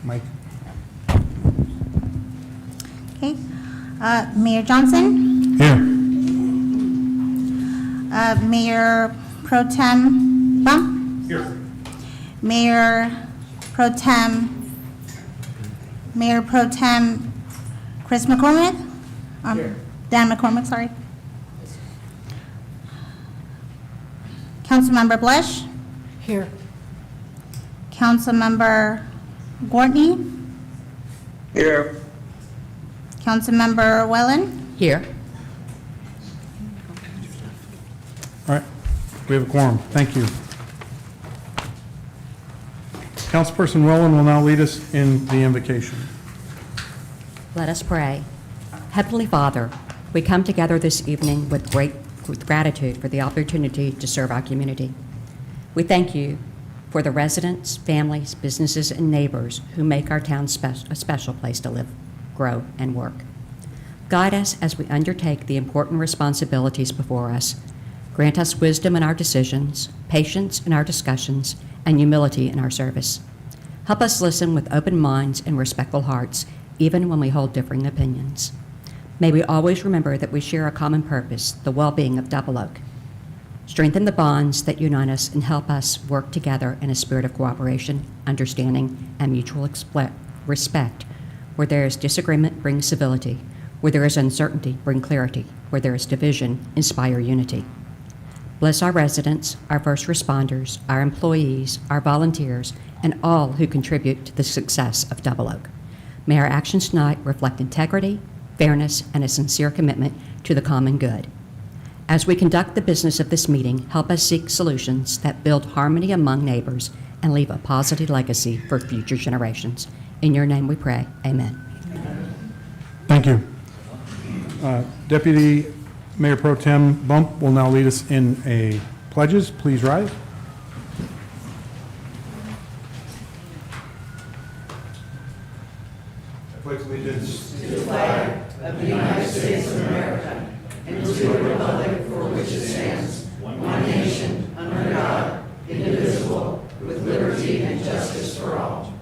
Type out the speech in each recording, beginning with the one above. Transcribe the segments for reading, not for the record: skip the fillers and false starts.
Mike. Okay. Mayor Johnson, Here. Mayor Pro Tem Bump, Here. Mayor Pro Tem Chris McCormick, Dan McCormick, sorry. Councilmember Blesh, Here. Councilmember Gortney, Here. Councilmember Wellen, Here. All right, we have a quorum. Thank you. Councilperson Rowland will now lead us in the invocation. Let us pray. Heavenly Father, we come together this evening with gratitude for the opportunity to serve our community. We thank you for the residents, families, businesses, and neighbors who make our town a special place to live, grow, and work. Guide us as we undertake the important responsibilities before us. Grant us wisdom in our decisions, patience in our discussions, and humility in our service. Help us listen with open minds and respectful hearts, even when we hold differing opinions. May we always remember that we share a common purpose, the well-being of Double Oak. Strengthen the bonds that unite us and help us work together in a spirit of cooperation, understanding, and mutual respect. Where there is disagreement, bring civility. Where there is uncertainty, bring clarity. Where there is division, inspire unity. Bless our residents, our first responders, our employees, our volunteers, and all who contribute to the success of Double Oak. May our actions tonight reflect integrity, fairness, and a sincere commitment to the common good. As we conduct the business of this meeting, help us seek solutions that build harmony among neighbors and leave a positive legacy for future generations. In your name we pray, amen. Thank you. Deputy Mayor Pro Tem Bump will now lead us in a pledges. Please rise. I pledge allegiance to the flag of the United States of America and to the republic for which it stands, one nation, under God, indivisible, with liberty and justice for all.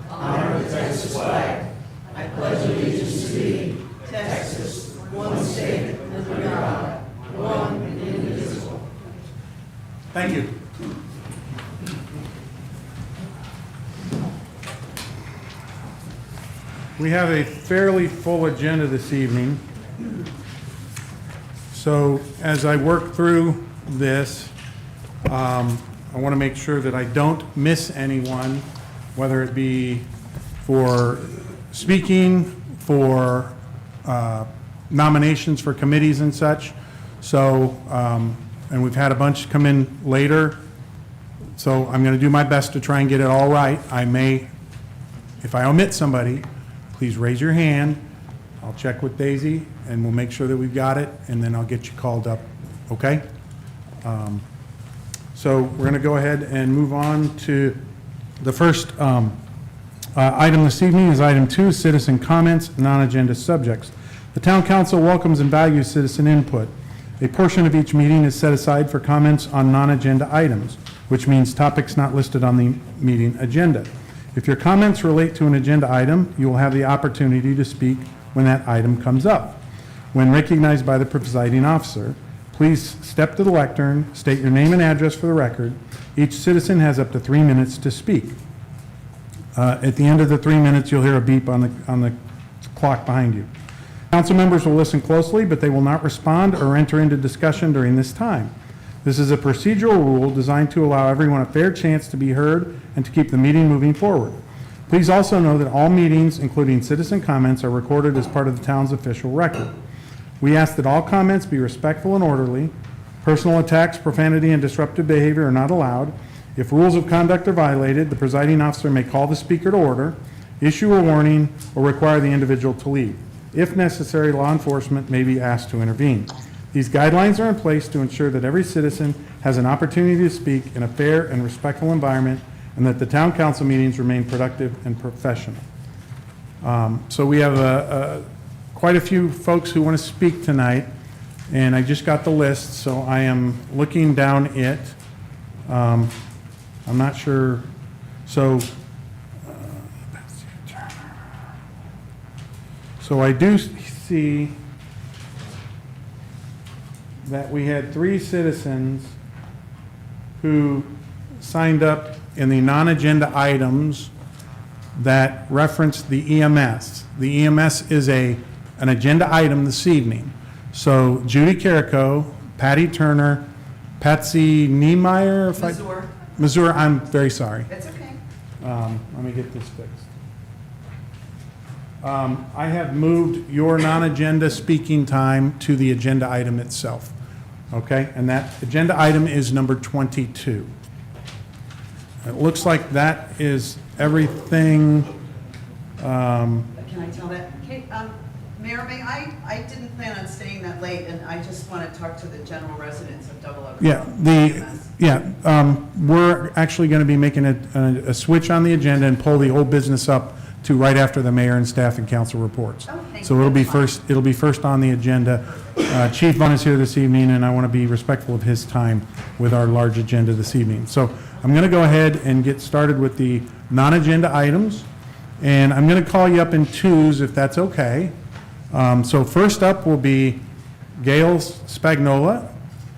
Honor the Texas flag. I pledge allegiance to thee, Texas, one state, under God, one and indivisible. Thank you. We have a fairly full agenda this evening. So as I work through this, I want to make sure that I don't miss anyone, whether it be for speaking, for nominations for committees and such. So, and we've had a bunch come in later. So I'm going to do my best to try and get it all right. I may, if I omit somebody, please raise your hand. I'll check with Daisy and we'll make sure that we've got it, and then I'll get you called up, okay? So we're going to go ahead and move on to the first item this evening is item 2, citizen comments, non-agenda subjects. The Town Council welcomes and values citizen input. A portion of each meeting is set aside for comments on non-agenda items, which means topics not listed on the meeting agenda. If your comments relate to an agenda item, you will have the opportunity to speak when that item comes up. When recognized by the presiding officer, please step to the lectern, state your name and address for the record. Each citizen has up to 3 minutes to speak. At the end of the 3 minutes, you'll hear a beep on the clock behind you. Council members will listen closely, but they will not respond or enter into discussion during this time. This is a procedural rule designed to allow everyone a fair chance to be heard and to keep the meeting moving forward. Please also know that all meetings, including citizen comments, are recorded as part of the town's official record. We ask that all comments be respectful and orderly. Personal attacks, profanity, and disruptive behavior are not allowed. If rules of conduct are violated, the presiding officer may call the speaker to order, issue a warning, or require the individual to leave. If necessary, law enforcement may be asked to intervene. These guidelines are in place to ensure that every citizen has an opportunity to speak in a fair and respectful environment, and that the town council meetings remain productive and professional. So we have quite a few folks who want to speak tonight, and I just got the list, so I am looking down it. I'm not sure. So So I do see that we had 3 citizens who signed up in the non-agenda items that reference the EMS. The EMS is an agenda item this evening. So Judy Carrico, Patty Turner, Patsy Niemeyer. Mazur, I'm very sorry. That's okay. Let me get this fixed. I have moved your non-agenda speaking time to the agenda item itself, okay? And that agenda item is number 22. It looks like that is everything. Can I tell that? Okay, Mayor, I didn't plan on staying that late, and I just want to talk to the general residents of Double Oak. We're actually going to be making a switch on the agenda and pull the old business up to right after the mayor and staff and council reports. Oh, thank So you. it'll be first on the agenda. Chief Vaughn is here this evening, and I want to be respectful of his time with our large agenda this evening. So I'm going to go ahead and get started with the non-agenda items, and I'm going to call you up in twos if that's okay. So first up will be Gail Spagnola.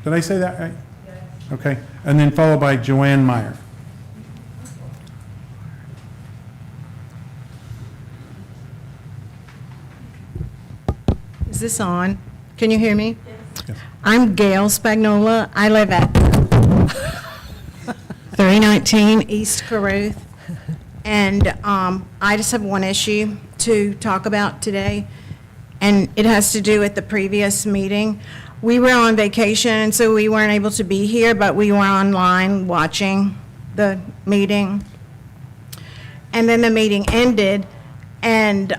Did I say that right? Yes. Okay. And then followed by Joanne Meyer. Is this on? Can you hear me? Yes. I'm Gail Spagnola. I live at 319 East Caruth. And I just have one issue to talk about today, and it has to do with the previous meeting. We were on vacation, so we weren't able to be here, but we were online watching the meeting. And then the meeting ended, and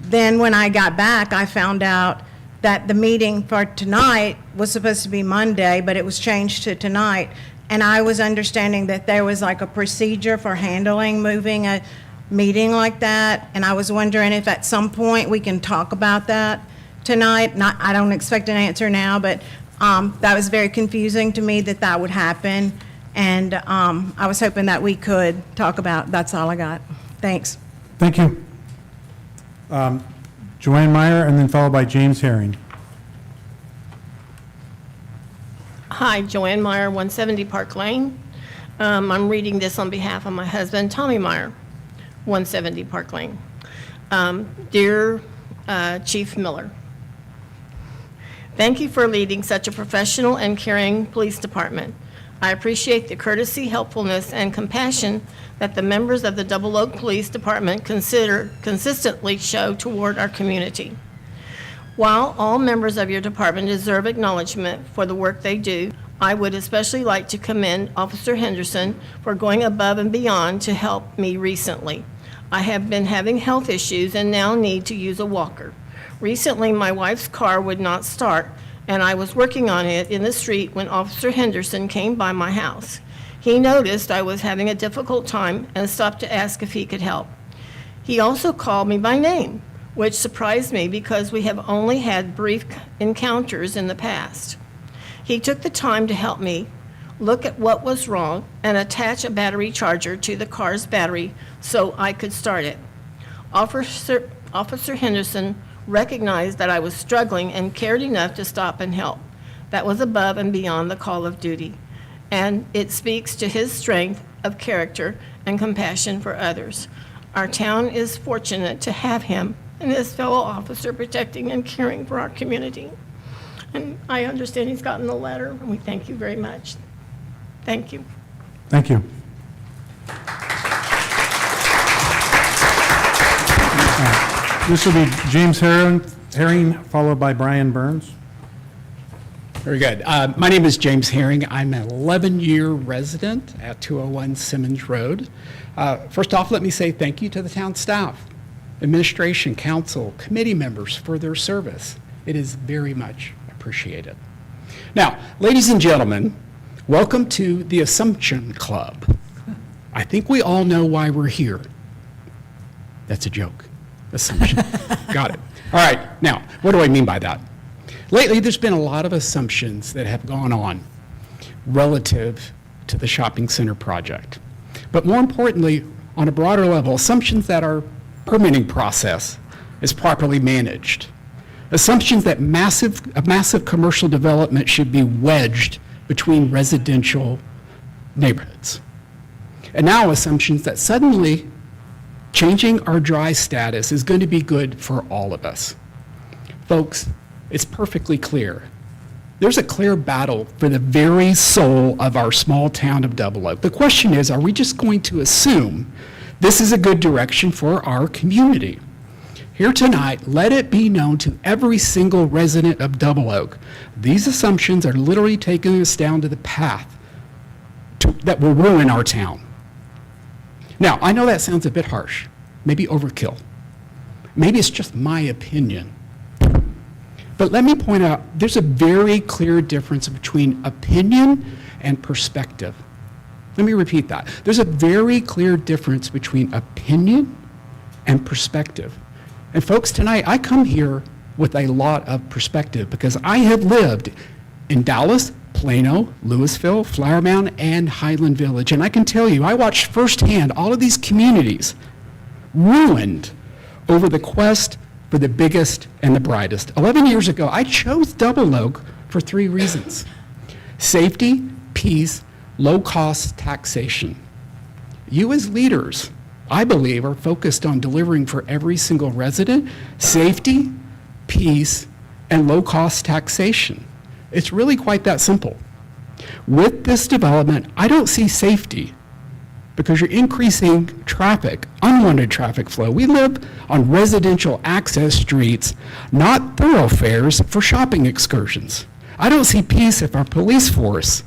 then when I got back, I found out that the meeting for tonight was supposed to be Monday, but it was changed to tonight. And I was understanding that there was like a procedure for moving a meeting like that. And I was wondering if at some point we can talk about that tonight. I don't expect an answer now, but that was very confusing to me that would happen. And I was hoping that we could talk about, that's all I got. Thanks. Thank you. Joanne Meyer, and then followed by James Herring. Hi, Joanne Meyer, 170 Park Lane. I'm reading this on behalf of my husband, Tommy Meyer, 170 Park Lane. Dear Chief Miller, thank you for leading such a professional and caring police department. I appreciate the courtesy, helpfulness, and compassion that the members of the Double Oak Police Department consistently show toward our community. While all members of your department deserve acknowledgement for the work they do, I would especially like to commend Officer Henderson for going above and beyond to help me recently. I have been having health issues and now need to use a walker. Recently, my wife's car would not start, and I was working on it in the street when Officer Henderson came by my house. He noticed I was having a difficult time and stopped to ask if he could help. He also called me by name, which surprised me because we have only had brief encounters in the past. He took the time to help me look at what was wrong and attach a battery charger to the car's battery so I could start it. Officer Henderson recognized that I was struggling and cared enough to stop and help. That was above and beyond the call of duty, and it speaks to his strength of character and compassion for others. Our town is fortunate to have him and his fellow officer protecting and caring for our community. And I understand he's gotten the letter, and we thank you very much. Thank you. Thank you. This will be James Herring, followed by Brian Burns. Very good. My name is James Herring. I'm an 11-year resident at 201 Simmons Road. First off, let me say thank you to the town staff, administration, council, committee members for their service. It is very much appreciated. Now, ladies and gentlemen, welcome to the Assumption Club. I think we all know why we're here. That's a joke. Assumption. Got it. All right. Now, what do I mean by that? Lately, there's been a lot of assumptions that have gone on relative to the shopping center project. But more importantly, on a broader level, assumptions that our permitting process is properly managed. Assumptions that a massive commercial development should be wedged between residential neighborhoods. And now assumptions that suddenly changing our dry status is going to be good for all of us. Folks, it's perfectly clear. There's a clear battle for the very soul of our small town of Double Oak. The question is, are we just going to assume this is a good direction for our community? Here tonight, let it be known to every single resident of Double Oak, these assumptions are literally taking us down to the path that will ruin our town. Now, I know that sounds a bit harsh, maybe overkill. Maybe it's just my opinion. But let me point out, there's a very clear difference between opinion and perspective. Let me repeat that. There's a very clear difference between opinion and perspective. And folks, tonight I come here with a lot of perspective because I have lived in Dallas, Plano, Louisville, Flower Mound, and Highland Village. And I can tell you, I watched firsthand all of these communities ruined over the quest for the biggest and the brightest. 11 years ago, I chose Double Oak for 3 reasons: safety, peace, low-cost taxation. You as leaders, I believe, are focused on delivering for every single resident safety, peace, and low-cost taxation. It's really quite that simple. With this development, I don't see safety because you're increasing traffic, unwanted traffic flow. We live on residential access streets, not thoroughfares for shopping excursions. I don't see peace if our police force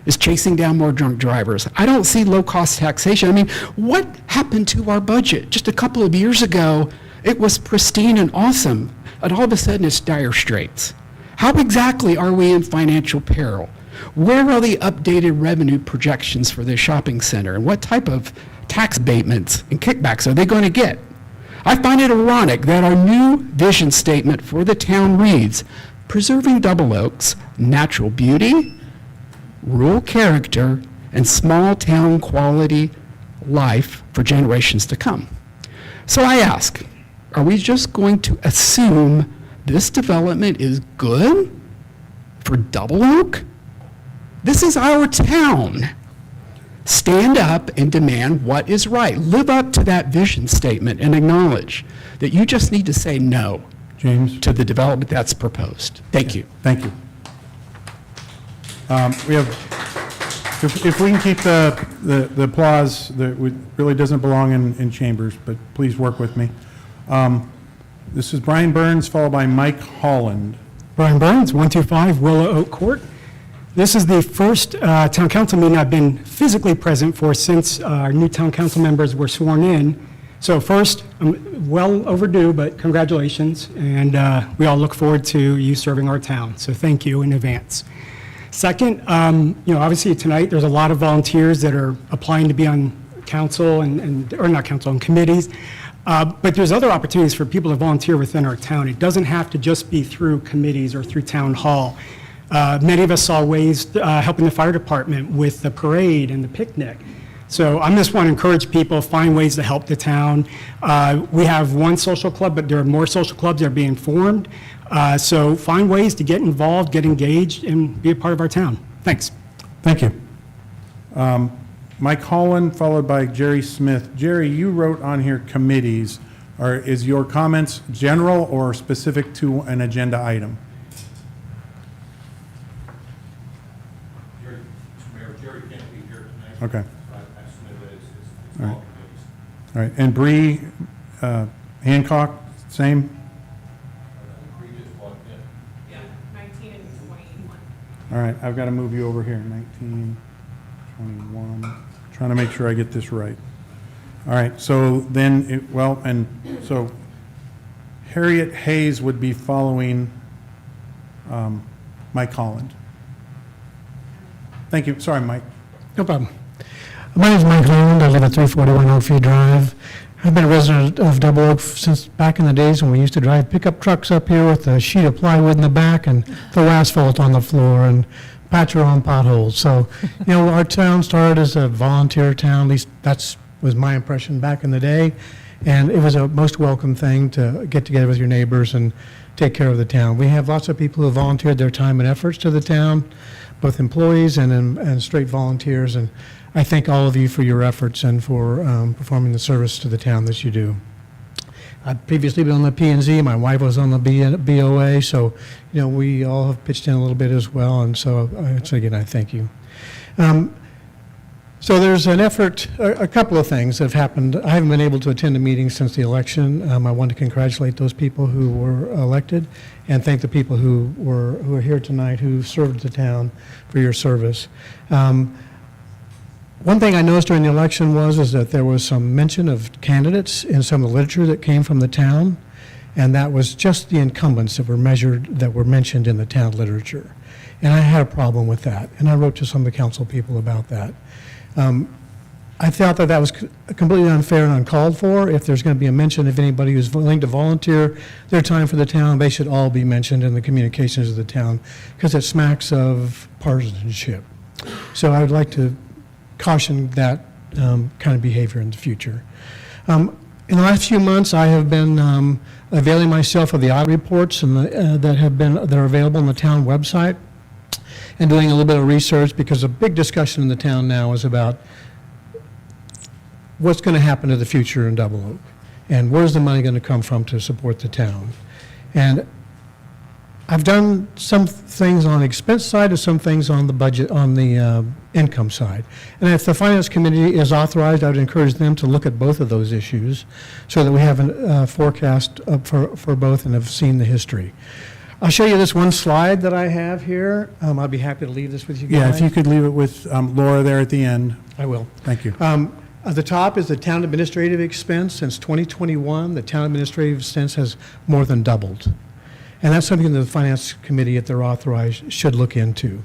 is chasing down more drunk drivers. I don't see low-cost taxation. I mean, what happened to our budget? Just a couple of years ago, it was pristine and awesome, and all of a sudden it's dire straits. How exactly are we in financial peril? Where are the updated revenue projections for the shopping center? And what type of tax abatements and kickbacks are they going to get? I find it ironic that our new vision statement for the town reads, preserving Double Oak's natural beauty, rural character, and small town quality life for generations to come. So I ask, are we just going to assume this development is good for Double Oak? This is our town. Stand up and demand what is right. Live up to that vision statement and acknowledge that you just need to say no James? to the development that's proposed. Thank you. Thank you. We have, if we can keep the applause, that really doesn't belong in chambers, but please work with me. This is Brian Burns, followed by Mike Holland. Brian Burns, 125 Willow Oak Court. This is the first town council meeting I've been physically present for since our new town council members were sworn in. So first, well overdue, but congratulations, and we all look forward to you serving our town, so thank you in advance. Second, obviously tonight, there's a lot of volunteers that are applying to be on council or not council, on committees. But there's other opportunities for people to volunteer within our town. It doesn't have to just be through committees or through town hall. Many of us saw ways helping the fire department with the parade and the picnic. So I just want to encourage people, find ways to help the town. We have one social club, but there are more social clubs that are being formed. So find ways to get involved, get engaged, and be a part of our town. Thanks. Thank you. Mike Holland, followed by Jerry Smith. Jerry, you wrote on here committees. Is your comments general or specific to an agenda item? Jerry can't be here tonight. Okay. I submitted it. It's All right. all committees. All right. And Bree Hancock, same? Bree just walked in. Yeah, 19 and 21. All right. I've got to move you over here. 19, 21. Trying to make sure I get this right. All right. So then, so Harriet Hayes would be following Mike Holland. Thank you. Sorry, Mike. No problem. My name is Mike Holland. I live at 341 Oakview Drive. I've been a resident of Double Oak since back in the days when we used to drive pickup trucks up here with a sheet of plywood in the back and throw asphalt on the floor and patch around potholes. So, our town started as a volunteer town, at least was my impression back in the day. And it was a most welcome thing to get together with your neighbors and take care of the town. We have lots of people who volunteered their time and efforts to the town, both employees and straight volunteers, and I thank all of you for your efforts and for performing the service to the town that you do. I'd previously been on the P&Z, my wife was on the BOA, so, we all have pitched in a little bit as well, and so again, I thank you. So there's an effort, a couple of things have happened. I haven't been able to attend a meeting since the election. I want to congratulate those people who were elected and thank the people who are here tonight who served the town for your service. One thing I noticed during the election is that there was some mention of candidates in some of the literature that came from the town, and that was just the incumbents that were mentioned in the town literature. And I had a problem with that, and I wrote to some of the council people about that. I thought that was completely unfair and uncalled for. If there's going to be a mention of anybody who's willing to volunteer their time for the town, they should all be mentioned in the communications of the town, because it smacks of partisanship. So I would like to caution that kind of behavior in the future. In the last few months, I have been availing myself of the audit reports that are available on the town website, and doing a little bit of research, because a big discussion in the town now is about what's going to happen to the future in Double Oak, and where's the money going to come from to support the town. And I've done some things on the expense side and some things on the budget, on the income side. And if the Finance Committee is authorized, I would encourage them to look at both of those issues so that we have a forecast for both and have seen the history. I'll show you this one slide that I have here. I'd be happy to leave this with you guys. Yeah, if you could leave it with Laura there at the end. I will. Thank you. At the top is the town administrative expense. Since 2021, the town administrative expense has more than doubled. And that's something that the Finance Committee, if they're authorized, should look into.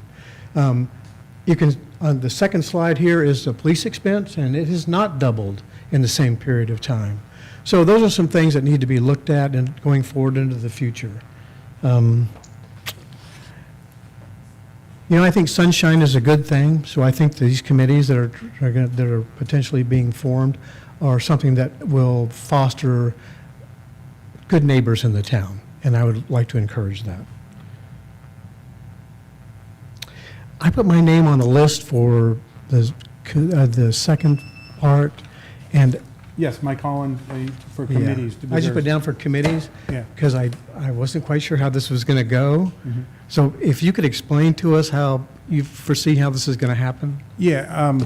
You can, on the second slide here is the police expense, and it has not doubled in the same period of time. So those are some things that need to be looked at and going forward into the future. I think sunshine is a good thing, so I think these committees that are potentially being formed are something that will foster good neighbors in the town, and I would like to encourage that. I put my name on the list for the second part, and Yes, Mike Holland for committees. I just put down for committees, Yeah. because I wasn't quite sure how this was going to go. So if you could explain to us how you foresee how this is going to happen? Yeah,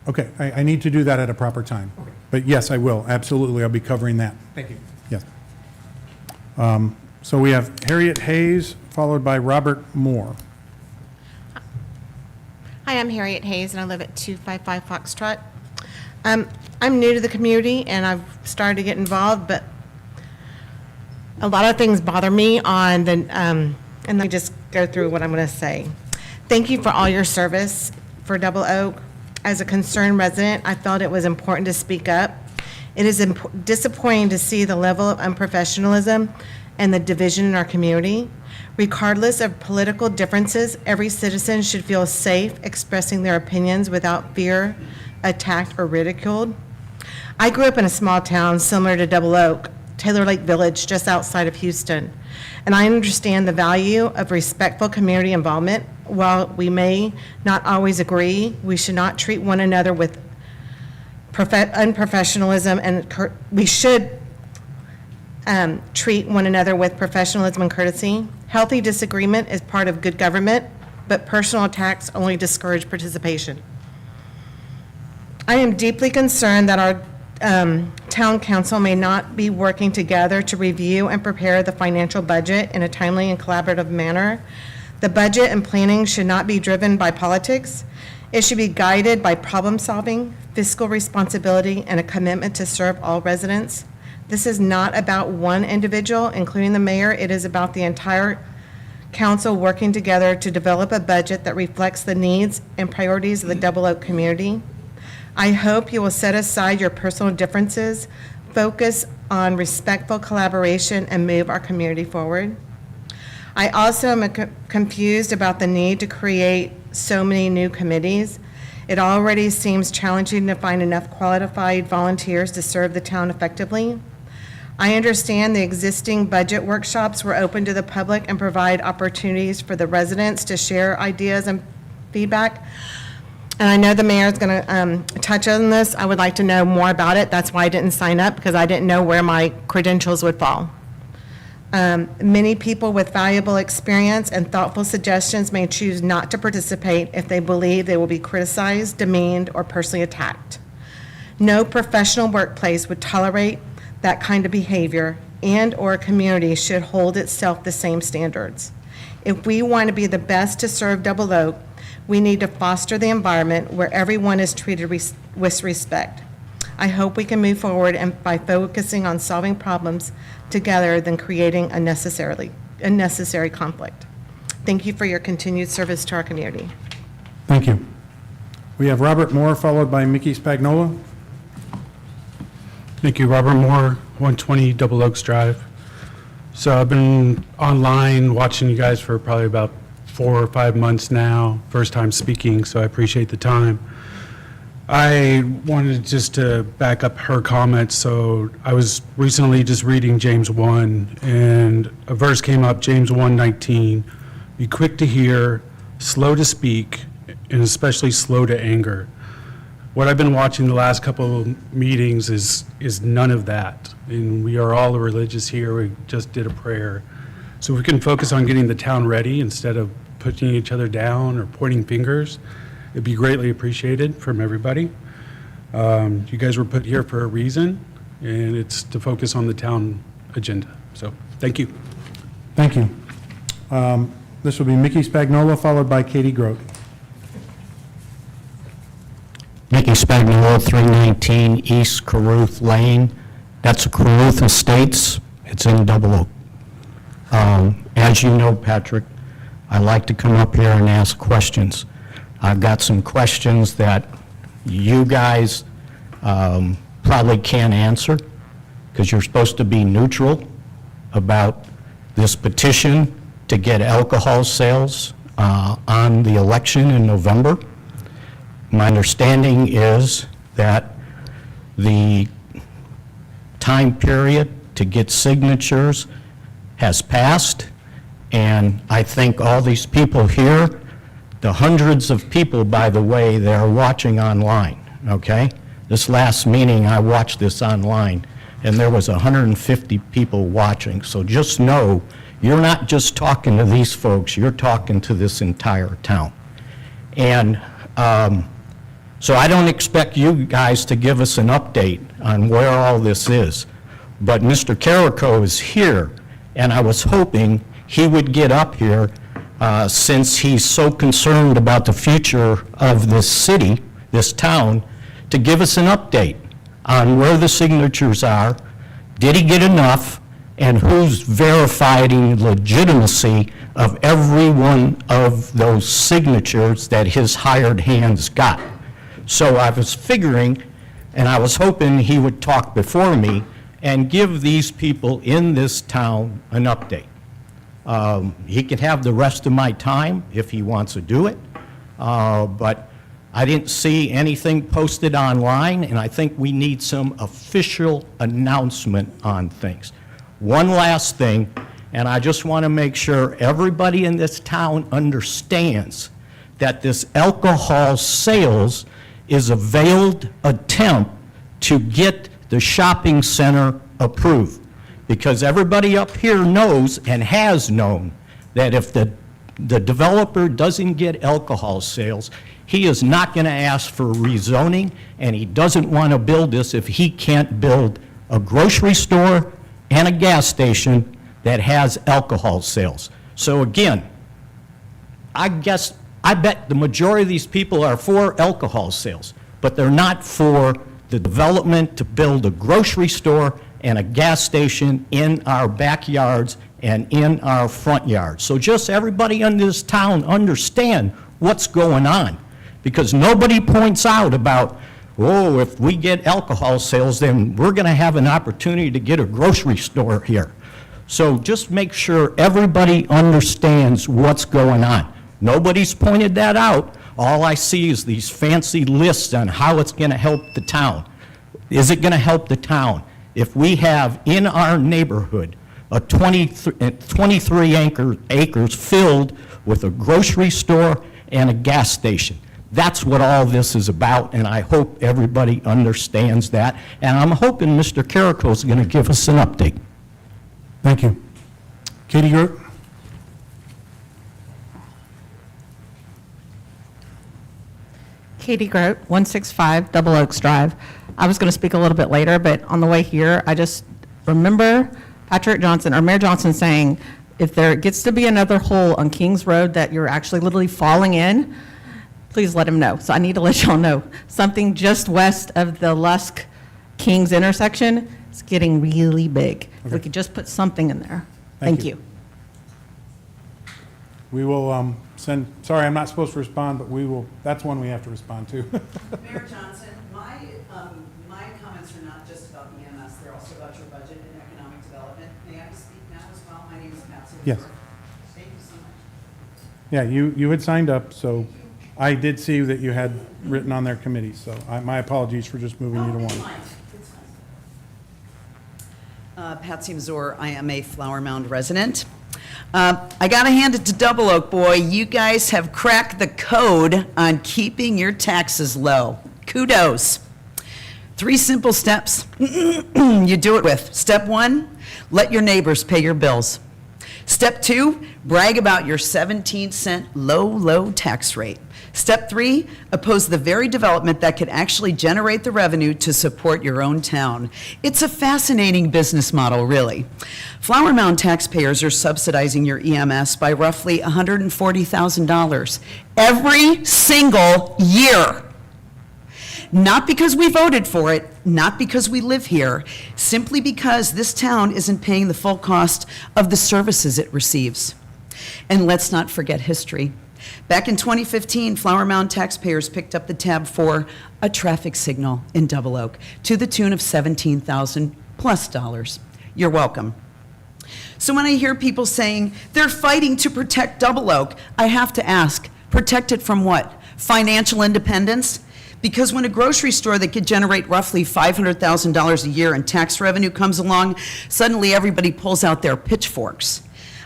okay, I need to do that at a proper time. But yes, I will, absolutely, I'll be covering that. Thank you. Yes. So we have Harriet Hayes, followed by Robert Moore. Hi, I'm Harriet Hayes, and I live at 255 Foxtrot. I'm new to the community, and I've started to get involved, but a lot of things bother me on the, and let me just go through what I'm going to say. Thank you for all your service for Double Oak. As a concerned resident, I felt it was important to speak up. It is disappointing to see the level of unprofessionalism and the division in our community. Regardless of political differences, every citizen should feel safe expressing their opinions without fear, attacked, or ridiculed. I grew up in a small town similar to Double Oak, Taylor Lake Village, just outside of Houston, and I understand the value of respectful community involvement. While we may not always agree, we should not treat one another with unprofessionalism, and we should treat one another with professionalism and courtesy. Healthy disagreement is part of good government, but personal attacks only discourage participation. I am deeply concerned that our town council may not be working together to review and prepare the financial budget in a timely and collaborative manner. The budget and planning should not be driven by politics. It should be guided by problem-solving, fiscal responsibility, and a commitment to serve all residents. This is not about one individual, including the mayor. It is about the entire council working together to develop a budget that reflects the needs and priorities of the Double Oak community. I hope you will set aside your personal differences, focus on respectful collaboration, and move our community forward. I also am confused about the need to create so many new committees. It already seems challenging to find enough qualified volunteers to serve the town effectively. I understand the existing budget workshops were open to the public and provide opportunities for the residents to share ideas and feedback. And I know the mayor is going to touch on this. I would like to know more about it. That's why I didn't sign up, because I didn't know where my credentials would fall. Many people with valuable experience and thoughtful suggestions may choose not to participate if they believe they will be criticized, demeaned, or personally attacked. No professional workplace would tolerate that kind of behavior, and/or a community should hold itself the same standards. If we want to be the best to serve Double Oak, we need to foster the environment where everyone is treated with respect. I hope we can move forward and by focusing on solving problems together than creating unnecessary conflict. Thank you for your continued service to our community. Thank you. We have Robert Moore, followed by Mickey Spagnola. Thank you, Robert Moore, 120 Double Oaks Drive. So I've been online watching you guys for probably about 4 or 5 months now, first time speaking, so I appreciate the time. I wanted just to back up her comments. So I was recently just reading James 1, and a verse came up, James 1:19. Be quick to hear, slow to speak, and especially slow to anger. What I've been watching the last couple of meetings is none of that. And we are all religious here. We just did a prayer. So we can focus on getting the town ready instead of putting each other down or pointing fingers. It'd be greatly appreciated from everybody. You guys were put here for a reason, and it's to focus on the town agenda. So thank you. Thank you. This will be Mickey Spagnola, followed by Katie Grote. Mickey Spagnola, 319 East Caruth Lane. That's Caruth Estates. It's in Double Oak. As you know, Patrick, I like to come up here and ask questions. I've got some questions that you guys probably can't answer because you're supposed to be neutral about this petition to get alcohol sales on the election in November. My understanding is that the time period to get signatures has passed, and I think all these people here, the hundreds of people, by the way, that are watching online, okay? This last meeting, I watched this online, and there was 150 people watching. So just know, you're not just talking to these folks, you're talking to this entire town. And so I don't expect you guys to give us an update on where all this is. But Mr. Carrico is here, and I was hoping he would get up here since he's so concerned about the future of this city, this town, to give us an update on where the signatures are, did he get enough, and who's verifying the legitimacy of every one of those signatures that his hired hands got. So I was figuring, and I was hoping he would talk before me and give these people in this town an update. He can have the rest of my time if he wants to do it, but I didn't see anything posted online, and I think we need some official announcement on things. One last thing, and I just want to make sure everybody in this town understands that this alcohol sales is a veiled attempt to get the shopping center approved. Because everybody up here knows and has known that if the developer doesn't get alcohol sales, he is not going to ask for rezoning, and he doesn't want to build this if he can't build a grocery store and a gas station that has alcohol sales. So again, I bet the majority of these people are for alcohol sales, but they're not for the development to build a grocery store and a gas station in our backyards and in our front yards. So just everybody in this town understand what's going on, because nobody points out about, oh, if we get alcohol sales, then we're going to have an opportunity to get a grocery store here. So just make sure everybody understands what's going on. Nobody's pointed that out. All I see is these fancy lists on how it's going to help the town. Is it going to help the town if we have in our neighborhood a 23 acres filled with a grocery store and a gas station? That's what all this is about, and I hope everybody understands that. And I'm hoping Mr. Carrico is going to give us an update. Thank you. Katie Groot? Katie Grote, 165 Double Oaks Drive. I was going to speak a little bit later, but on the way here, I just remember Patrick Johnson, or Mayor Johnson, saying, if there gets to be another hole on Kings Road that you're actually literally falling in, please let him know. So I need to let y'all know. Something just west of the Lusk Kings intersection is getting really big. If we could just put something in there. Thank Thank you. you. We will sorry, I'm not supposed to respond, but we will, that's one we have to respond to. Mayor Johnson, my comments are not just about the EMS, they're also about your budget and economic development. May I speak now as well? My name is Patsy. Yes. Thank you so much. Yeah, you had signed up, so I did see that you had written on their committee, so my apologies for just moving you to It's one. fine. It's fine. Patsy Mazur, I am a Flower Mound resident. I gotta hand it to Double Oak, boy. You guys have cracked the code on keeping your taxes low. Kudos. 3 simple steps you do it with. Step 1, let your neighbors pay your bills. Step 2, brag about your 17-cent low tax rate. Step 3, oppose the very development that could actually generate the revenue to support your own town. It's a fascinating business model, really. Flower Mound taxpayers are subsidizing your EMS by roughly $140,000 every single year. Not because we voted for it, not because we live here, simply because this town isn't paying the full cost of the services it receives. And let's not forget history. Back in 2015, Flower Mound taxpayers picked up the tab for a traffic signal in Double Oak to the tune of $17,000+. You're welcome. So when I hear people saying they're fighting to protect Double Oak, I have to ask, protect it from what? Financial independence? Because when a grocery store that could generate roughly $500,000 a year in tax revenue comes along, suddenly everybody pulls out their pitchforks.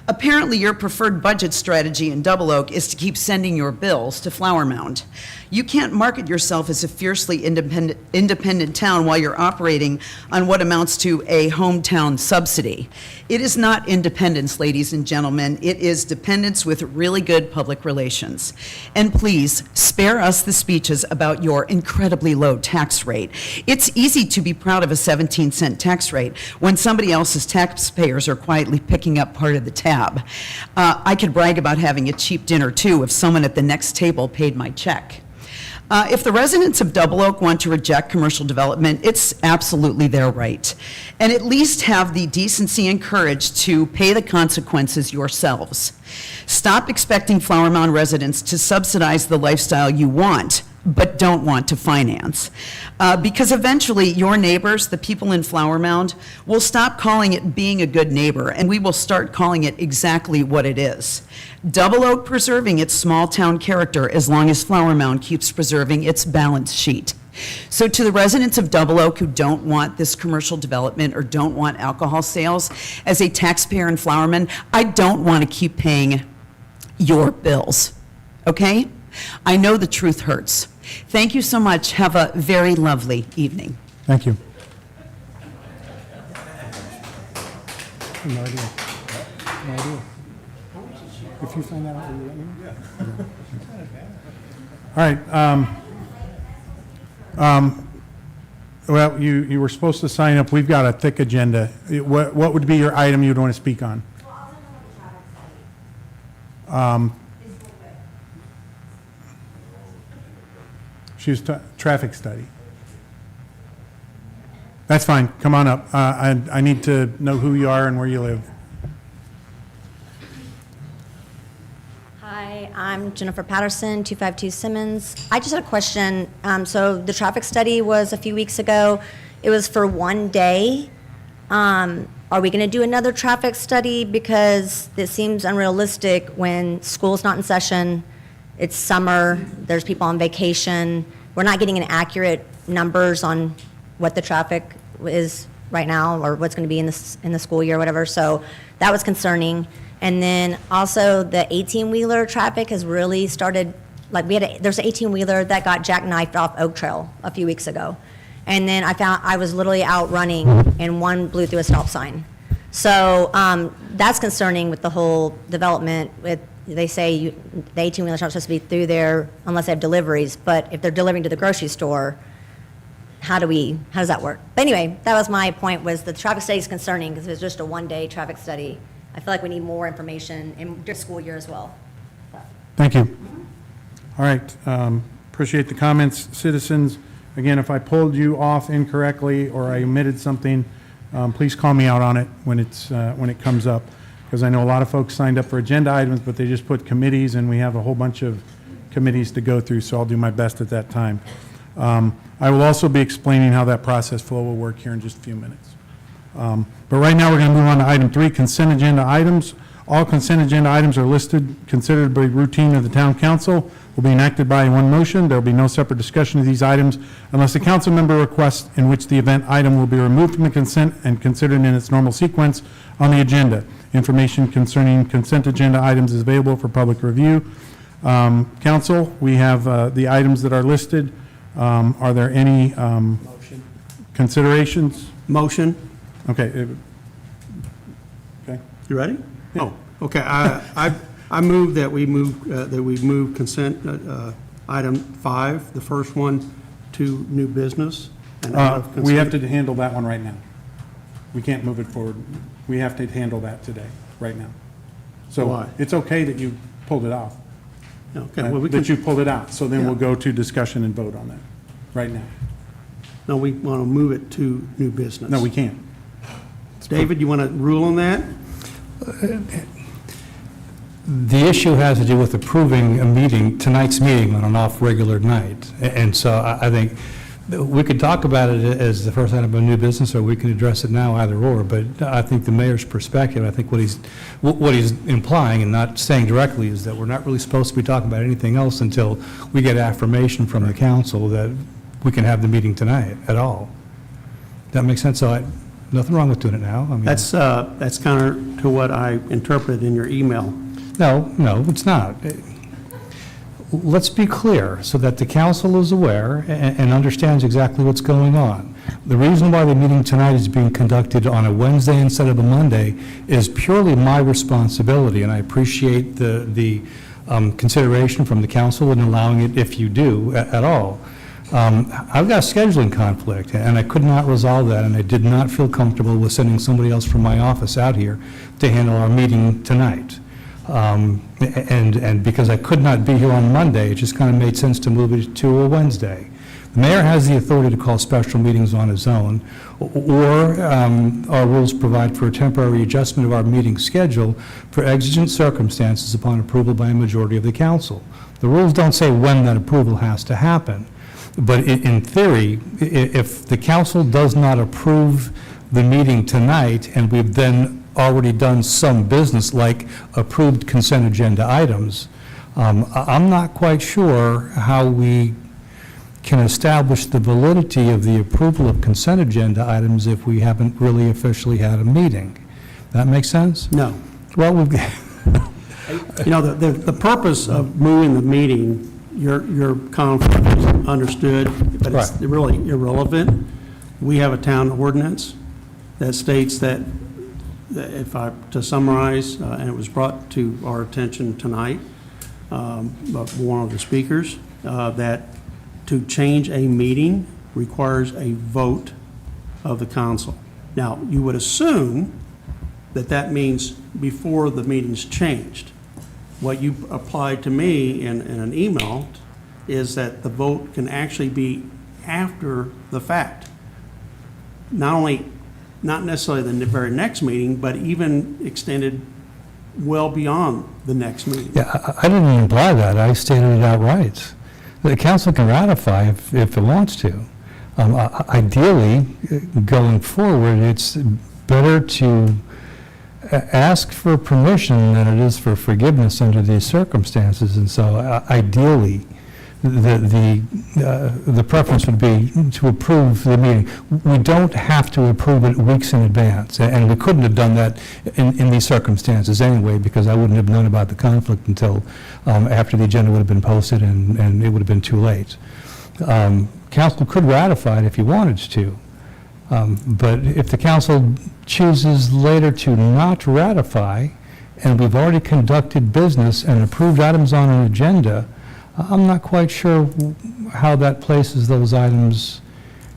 Apparently, your preferred budget strategy in Double Oak is to keep sending your bills to Flower Mound. You can't market yourself as a fiercely independent town while you're operating on what amounts to a hometown subsidy. It is not independence, ladies and gentlemen. It is dependence with really good public relations. And please, spare us the speeches about your incredibly low tax rate. It's easy to be proud of a 17-cent tax rate when somebody else's taxpayers are quietly picking up part of the tab. I could brag about having a cheap dinner, too, if someone at the next table paid my check. If the residents of Double Oak want to reject commercial development, it's absolutely their right. And at least have the decency and courage to pay the consequences yourselves. Stop expecting Flower Mound residents to subsidize the lifestyle you want, but don't want to finance. Because eventually your neighbors, the people in Flower Mound, will stop calling it being a good neighbor, and we will start calling it exactly what it is. Double Oak preserving its small town character as long as Flower Mound keeps preserving its balance sheet. So to the residents of Double Oak who don't want this commercial development or don't want alcohol sales, as a taxpayer in Flower Mound, I don't want to keep paying your bills, okay? I know the truth hurts. Thank you so much. Have a very lovely evening. Thank you. No idea. No idea. If you find that out, will you let me know? All right. Well, you were supposed to sign up. We've got a thick agenda. What would be your item you'd want to speak on? She was traffic study. That's fine. Come on up. I need to know who you are and where you live. Hi, I'm Jennifer Patterson, 252 Simmons. I just had a question. So the traffic study was a few weeks ago. It was for one day. Are we going to do another traffic study? Because it seems unrealistic when school's not in session. it's summer, there's people on vacation. We're not getting an accurate numbers on what the traffic is right now or what's going to be in the school year or whatever. So that was concerning. And then also the 18-wheeler traffic has really started, like there's an 18-wheeler that got jackknifed off Oak Trail a few weeks ago. And then I was literally out running and one blew through a stop sign. So that's concerning with the whole development. They say the 18-wheelers aren't supposed to be through there unless they have deliveries, but if they're delivering to the grocery store, how does that work? But anyway, that was my point, was the traffic study is concerning because it's just a one-day traffic study. I feel like we need more information in the school year as well. Thank you. All right, appreciate the comments, citizens. Again, if I pulled you off incorrectly or I omitted something, please call me out on it when it comes up, because I know a lot of folks signed up for agenda items, but they just put committees, and we have a whole bunch of committees to go through, so I'll do my best at that time. I will also be explaining how that process flow will work here in just a few minutes. But right now, we're going to move on to item 3, consent agenda items. All consent agenda items are listed, considered to be routine of the town council, will be enacted by one motion. There will be no separate discussion of these items unless a council member requests, in which the event item will be removed from the consent and considered in its normal sequence on the agenda. Information concerning consent agenda items is available for public review. Council, we have the items that are listed. Are there any considerations? Motion. Okay. Okay. You ready? Oh, okay. I move that we move consent item 5, the first one, to new business. And out of We have consent- to handle that one right now. We can't move it forward. We have to handle that today, right now. So Why? it's okay that you pulled it off. Okay, well, we can, That you pulled it out. So then Yeah. we'll go to discussion and vote on that right now. no, we want to move it to new business. No, we can't. David, you want to rule on that? The issue has to do with approving a meeting, tonight's meeting, on an off-regular night. And so I think we could talk about it as the first item of new business, or we can address it now, either or. But I think the mayor's perspective, I think what he's implying and not saying directly, is that we're not really supposed to be talking about anything else until we get affirmation from the council that we can have the meeting tonight at all. That makes sense? So nothing wrong with doing it now. I mean, That's counter to what I interpreted in your email. No, it's not. Let's be clear so that the council is aware and understands exactly what's going on. The reason why the meeting tonight is being conducted on a Wednesday instead of a Monday is purely my responsibility, and I appreciate the consideration from the council in allowing it, if you do at all. I've got a scheduling conflict, and I could not resolve that, and I did not feel comfortable with sending somebody else from my office out here to handle our meeting tonight. And because I could not be here on Monday, it just kind of made sense to move it to a Wednesday. The mayor has the authority to call special meetings on his own, or our rules provide for a temporary adjustment of our meeting schedule for exigent circumstances upon approval by a majority of the council. The rules don't say when that approval has to happen, but in theory, if the council does not approve the meeting tonight, and we've then already done some business like approved consent agenda items, I'm not quite sure how we can establish the validity of the approval of consent agenda items if we haven't really officially had a meeting. That make sense? No. Well, You know, the purpose of moving the meeting, your conflict is understood, but it's Right. really irrelevant. We have a town ordinance that states that, to summarize, and it was brought to our attention tonight by one of the speakers, that to change a meeting requires a vote of the council. Now, you would assume that that means before the meeting's changed. What you applied to me in an email is that the vote can actually be after the fact. Not necessarily the very next meeting, but even extended well beyond the next meeting. Yeah, I didn't imply that. I stated it outright. The council can ratify if it wants to. Ideally, going forward, it's better to ask for permission than it is for forgiveness under these circumstances. And so ideally, the preference would be to approve the meeting. We don't have to approve it weeks in advance, and we couldn't have done that in these circumstances anyway, because I wouldn't have known about the conflict until after the agenda would have been posted, and it would have been too late. Council could ratify it if you wanted to, but if the council chooses later to not ratify, and we've already conducted business and approved items on an agenda, I'm not quite sure how that places those items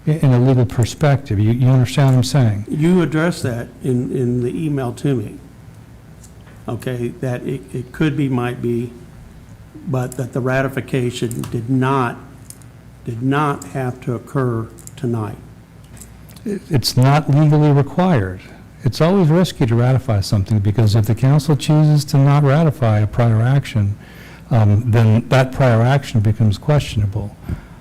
in a legal perspective. You understand what I'm saying? You addressed that in the email to me. Okay, that it could be, might be, but that the ratification did not have to occur tonight. It's not legally required. It's always risky to ratify something, because if the council chooses to not ratify a prior action, then that prior action becomes questionable.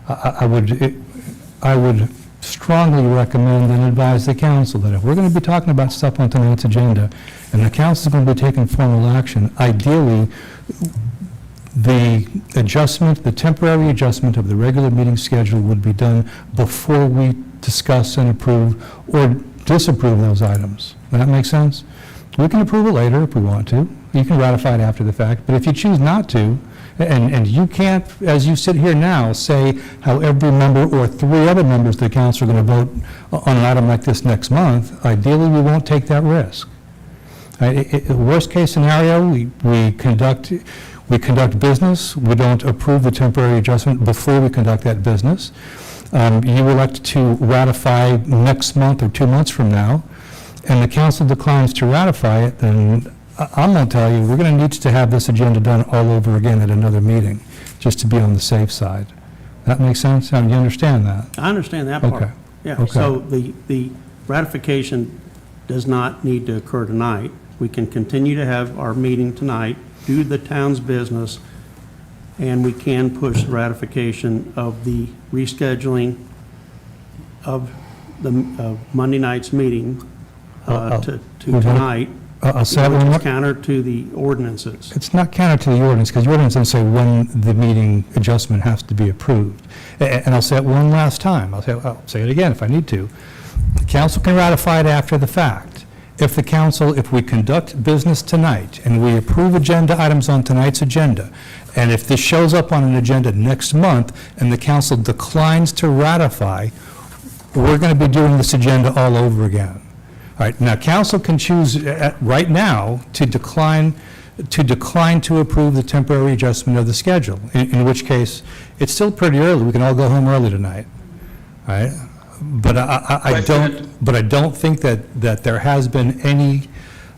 I would strongly recommend and advise the council that if we're going to be talking about stuff on tonight's agenda, and the council is going to be taking formal action, ideally, the adjustment, the temporary adjustment of the regular meeting schedule would be done before we discuss and approve or disapprove those items. Does that make sense? We can approve it later if we want to. You can ratify it after the fact. But if you choose not to, and you can't, as you sit here now, say how every member or three other members of the council are going to vote on an item like this next month, ideally we won't take that risk. Worst case scenario, we conduct business. We don't approve the temporary adjustment before we conduct that business. You elect to ratify next month or 2 months from now, and the council declines to ratify it, then I'm going to tell you, we're going to need to have this agenda done all over again at another meeting, just to be on the safe side. That makes sense? You understand that? I understand that part. Okay. Yeah, Okay. so the ratification does not need to occur tonight. We can continue to have our meeting tonight, do the town's business, and we can push the ratification of the rescheduling of Monday night's meeting to tonight. I'll say one more. It's counter to the ordinances. It's not counter to the ordinance, because the ordinance doesn't say when the meeting adjustment has to be approved. And I'll say it one last time. I'll say it again if I need to. The council can ratify it after the fact. If we conduct business tonight and we approve agenda items on tonight's agenda, and if this shows up on an agenda next month and the council declines to ratify, we're going to be doing this agenda all over again. All right, now, council can choose right now to decline to approve the temporary adjustment of the schedule, in which case, it's still pretty early. We can all go home early tonight. All right? But I don't think that there has been any,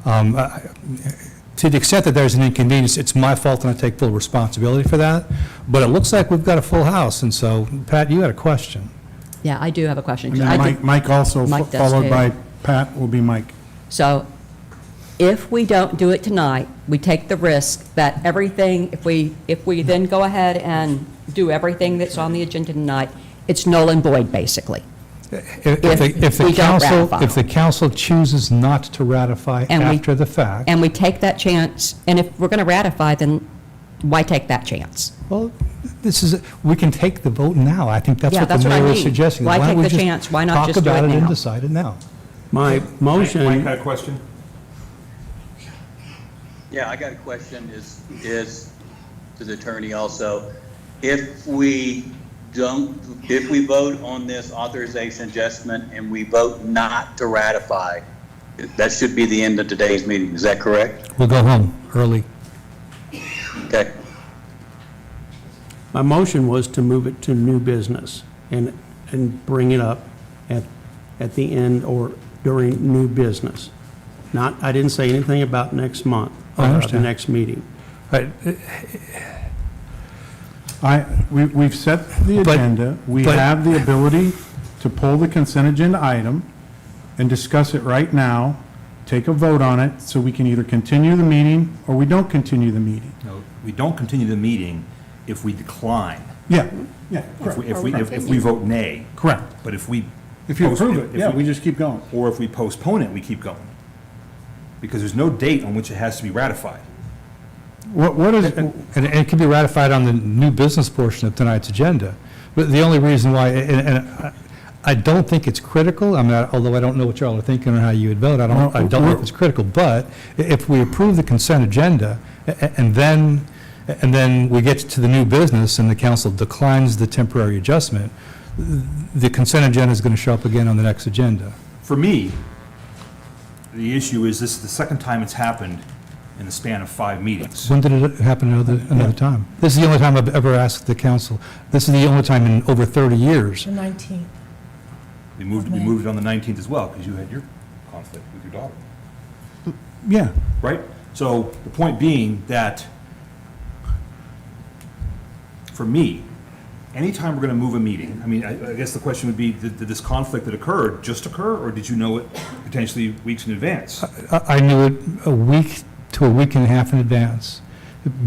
to the extent that there's an inconvenience, it's my fault and I take full responsibility for that. But it looks like we've got a full house, and so, Pat, you had a question. Yeah, I do have a question. And then Mike also, Mike does followed too. by Pat, will be Mike. So if we don't do it tonight, we take the risk that everything, if we then go ahead and do everything that's on the agenda tonight, it's null and void, basically. If we don't ratify. the council chooses not to ratify And we- after the fact, And we take that chance, and if we're going to ratify, then why take that chance? well, we can take the vote now. I think that's Yeah, what the that's what I mayor is mean. suggesting. Why don't take we the chance? Why not just do talk it about it and now? decide it now? My motion. Mike had a question? Yeah, I got a question is to the attorney also. If we vote on this authorization adjustment and we vote not to ratify, that should be the end of today's meeting. Is that correct? We'll go home early. Okay. My motion was to move it to new business and bring it up at the end or during new business. I didn't say anything about next month, I the understand. next meeting. We've set the But- agenda. We but- have the ability to pull the consent agenda item and discuss it right now, take a vote on it, so we can either continue the meeting or we don't continue the meeting. No, we don't continue the meeting if we decline. Yeah, If we vote nay. correct. But if we. If you post- approve it, if yeah, we just keep going. Or if we postpone it, we keep going. because there's no date on which it has to be ratified. What is, And it can be ratified on the new business portion of tonight's agenda. But the only reason why, and I don't think it's critical, I mean, although I don't know what y'all are thinking or how you would vote, I don't know if it's critical, but if we approve the consent agenda, and then we get to the new business and the council declines the temporary adjustment, the consent agenda is going to show up again on the next agenda. For me, the issue is this is the second time it's happened in the span of 5 meetings. When did it happen another time? This is the only time I've ever asked the council. This is the only time in over 30 years. The 19th. We moved it on the 19th as well, because you had your conflict with your daughter, yeah. right? So the point being that, for me, anytime we're going to move a meeting, I mean, I guess the question would be, did this conflict that occurred just occur, or did you know it potentially weeks in advance? I knew it a week to a week and a half in advance.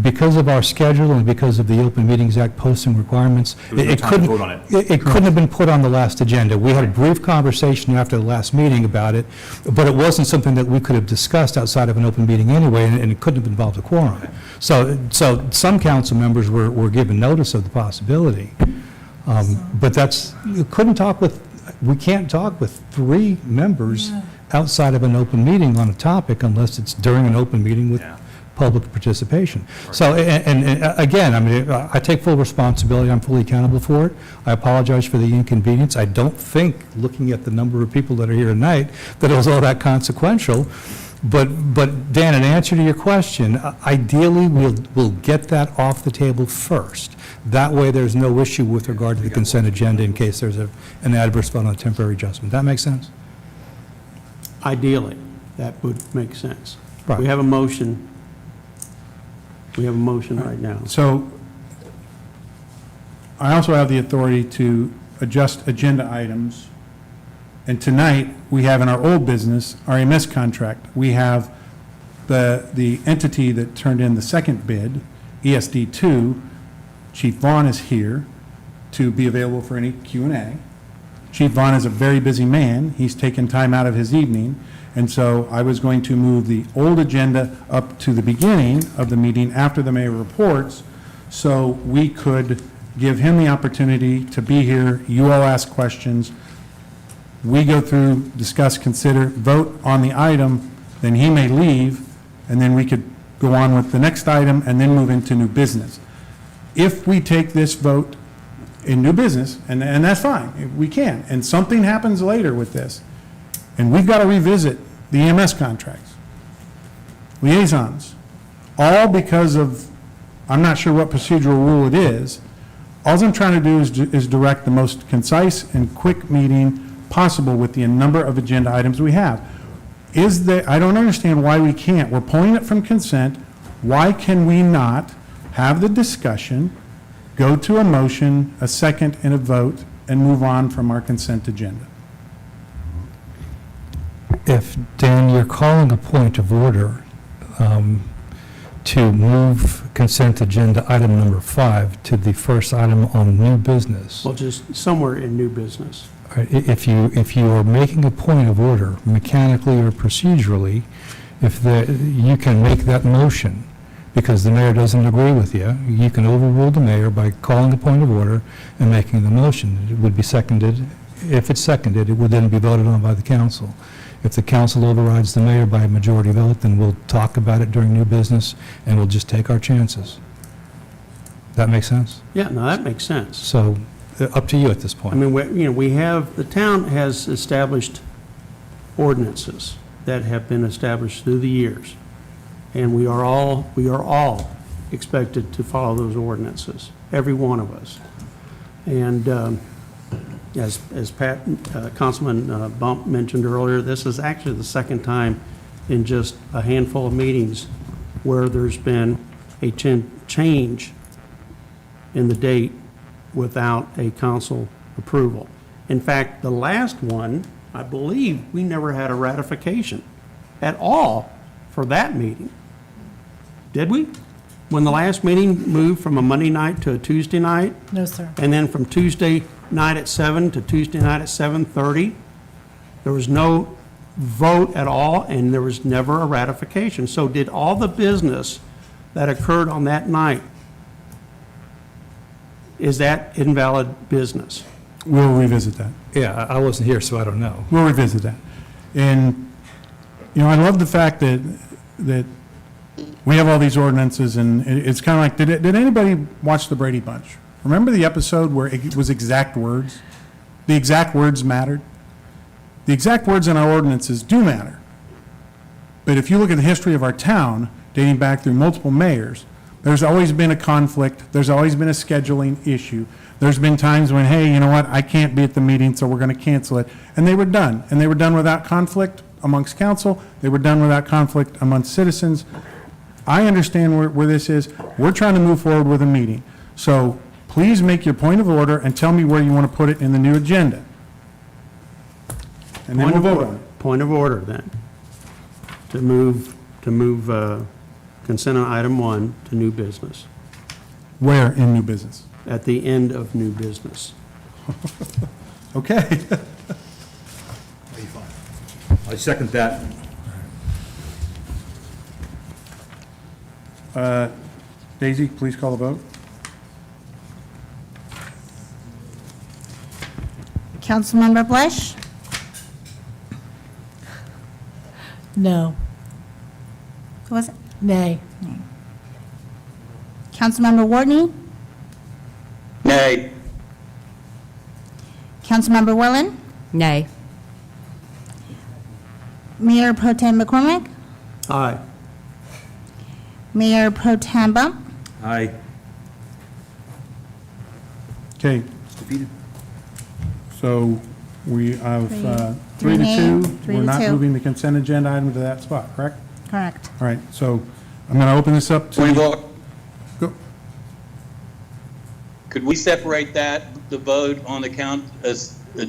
Because of our schedule and because of the Open Meetings Act posting requirements, There was no time to vote on it. it couldn't have been put on the last agenda. We had a brief conversation after the last meeting about it, but it wasn't something that we could have discussed outside of an open meeting anyway, and it couldn't have involved a quorum. So some council members were given notice of the possibility. But we can't talk with 3 members outside of an open meeting on a topic unless it's during an open meeting with public participation. So, and again, I mean, I take full responsibility, I'm fully accountable for it. I apologize for the inconvenience. I don't think, looking at the number of people that are here tonight, that it was all that consequential. But Dan, in answer to your question, ideally, we'll get that off the table first. That way, there's no issue with regard to the consent agenda in case there's an adverse vote on a temporary adjustment. That makes sense? Ideally, that would make sense. Right. We have a motion. We have a motion right now. So I also have the authority to adjust agenda items. And tonight, we have in our old business, our EMS contract, we have the entity that turned in the second bid, ESD2. Chief Vaughn is here to be available for any Q&A. Chief Vaughn is a very busy man. He's taken time out of his evening. And so I was going to move the old agenda up to the beginning of the meeting after the mayor reports, so we could give him the opportunity to be here. You all ask questions. We go through, discuss, consider, vote on the item, then he may leave, and then we could go on with the next item and then move into new business. If we take this vote in new business, and that's fine, we can, and something happens later with this, and we've got to revisit the EMS contracts, liaisons, all because of, I'm not sure what procedural rule it is. All I'm trying to do is direct the most concise and quick meeting possible with the number of agenda items we have. I don't understand why we can't. We're pulling it from consent. Why can we not have the discussion, go to a motion, a second, and a vote, and move on from our consent agenda? If, Dan, you're calling a point of order to move consent agenda item number 5 to the first item on new business. Well, just somewhere in new business. All right, if you are making a point of order mechanically or procedurally, you can make that motion because the mayor doesn't agree with you. You can overrule the mayor by calling a point of order and making the motion. It would be seconded. If it's seconded, it would then be voted on by the council. If the council overrides the mayor by a majority vote, then we'll talk about it during new business, and we'll just take our chances. That make sense? Yeah, no, that makes sense. So, up to you at this point. I mean, the town has established ordinances that have been established through the years, and we are all expected to follow those ordinances, every one of us. And as Councilman Bump mentioned earlier, this is actually the second time in just a handful of meetings where there's been a change in the date without a council approval. In fact, the last one, I believe, we never had a ratification at all for that meeting. Did we? When the last meeting moved from a Monday night to a Tuesday night? No, sir. And then from Tuesday night at 7 to Tuesday night at 7:30, there was no vote at all, and there was never a ratification. So did all the business that occurred on that night, is that invalid business? We'll revisit that. Yeah, I wasn't here, so I don't know. We'll revisit that. And, you know, I love the fact that we have all these ordinances, and it's kind of like, did anybody watch the Brady Bunch? Remember the episode where it was exact words? The exact words mattered? The exact words in our ordinances do matter. But if you look at the history of our town, dating back through multiple mayors, there's always been a conflict, there's always been a scheduling issue. There's been times when, hey, you know what, I can't be at the meeting, so we're going to cancel it. And they were done. And they were done without conflict amongst council. They were done without conflict amongst citizens. I understand where this is. We're trying to move forward with a meeting. So please make your point of order and tell me where you want to put it in the new agenda. And then we'll vote on it. Point of order, then, to move consent on item 1 to new business, Where in new business? at the end of new business. Okay. I second that. Daisy, please call the vote. Councilmember Bush? No. Who was it? Nay. Councilmember Wardney? Nay. Councilmember Welland? Nay. Mayor Pro Tem McCormick? Aye. Mayor Pro Tem Bump? Aye. Okay, It's defeated. so we have Three 3 to nay, 2. 3 We're to not 2. moving the consent agenda item to that spot, correct? Correct. All right, so I'm going to open this up Point of to, order. Go. Could we separate that, the vote on the count, as the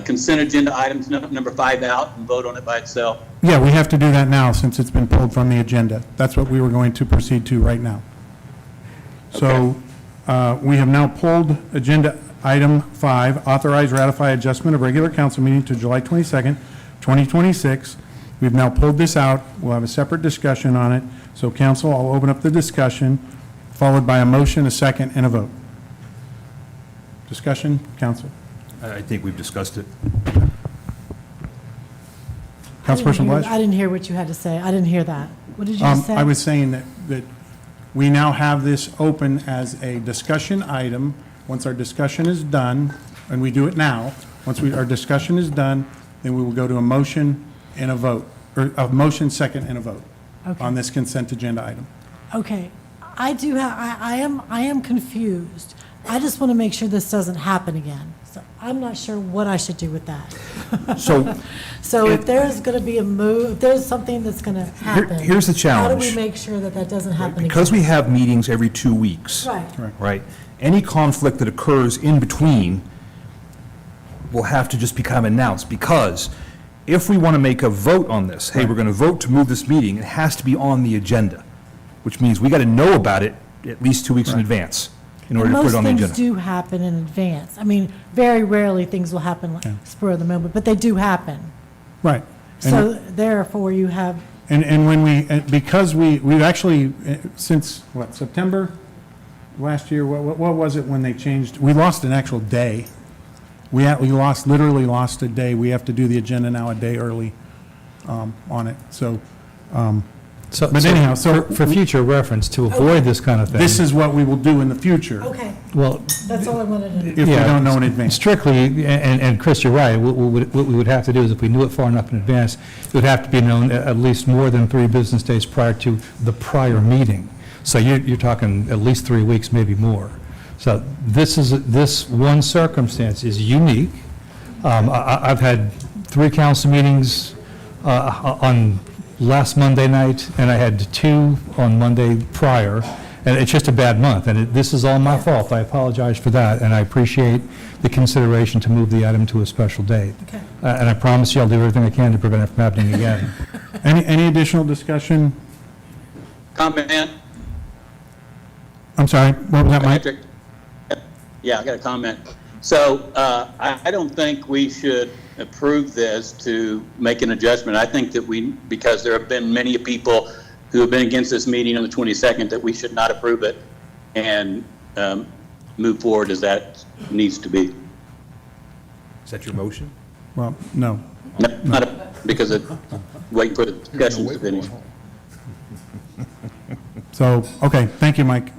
consent agenda items number 5 out and vote on it by itself? yeah, we have to do that now since it's been pulled from the agenda. That's what we were going to proceed to right now. So we have now pulled agenda item 5, authorize, ratify adjustment of regular council meeting to July 22nd, 2026. We've now pulled this out. We'll have a separate discussion on it. So council, I'll open up the discussion, followed by a motion, a second, and a vote. Discussion, council. I think we've discussed it. Councilperson Blush? I didn't hear what you had to say. I didn't hear that. What did you just say? I was saying that we now have this open as a discussion item. Once our discussion is done, and we do it now, once our discussion is done, then we will go to a motion and a vote, or a motion, second, and a vote Okay. on this consent agenda item. Okay. I do have, I am confused. I just want to make sure this doesn't happen again. So I'm not sure what I should do with that. So So if there's going to be a move, if there's something that's going to happen. here's the How do we challenge. make sure that that doesn't happen again? Because we have meetings every 2 weeks. Right. Right? Any conflict that occurs in between will have to just become announced, because if we want to make a vote on this, hey, we're going to vote to move this meeting, it has to be on the agenda, which means we got to know about it at least 2 weeks in advance in order to put it on the agenda. Most things do happen in advance. I mean, very rarely things will happen like spur of the moment, but they do happen. Right. So therefore, you have, And when we, because we've actually, since, what, September last year, what was it when they changed? We lost an actual day. We literally lost a day. We have to do the agenda now a day early on it, so. But anyhow, so. For future reference, to avoid this kind of thing. This is what we will do in the future. okay, Well, that's all I wanted to know. If we don't know in advance. strictly, and Chris, you're right, what we would have to do is, if we knew it far enough in advance, it would have to be known at least more than 3 business days prior to the prior meeting. So you're talking at least 3 weeks, maybe more. So this one circumstance is unique. I've had 3 council meetings on last Monday night, and I had 2 on Monday prior, and it's just a bad month, and this is all my fault. I apologize for that, and I appreciate the consideration to move the item to a special date. Okay. And I promise you I'll do everything I can to prevent it from happening again. Any additional discussion? Comment? I'm sorry, what was that, Mike? Patrick? Yeah, I got a comment. So I don't think we should approve this to make an adjustment. I think that because there have been many people who have been against this meeting on the 22nd, that we should not approve it and move forward as that needs to be. Is that your motion? Well, no. Because of waiting for the discussions to finish. So, okay, thank you, Mike.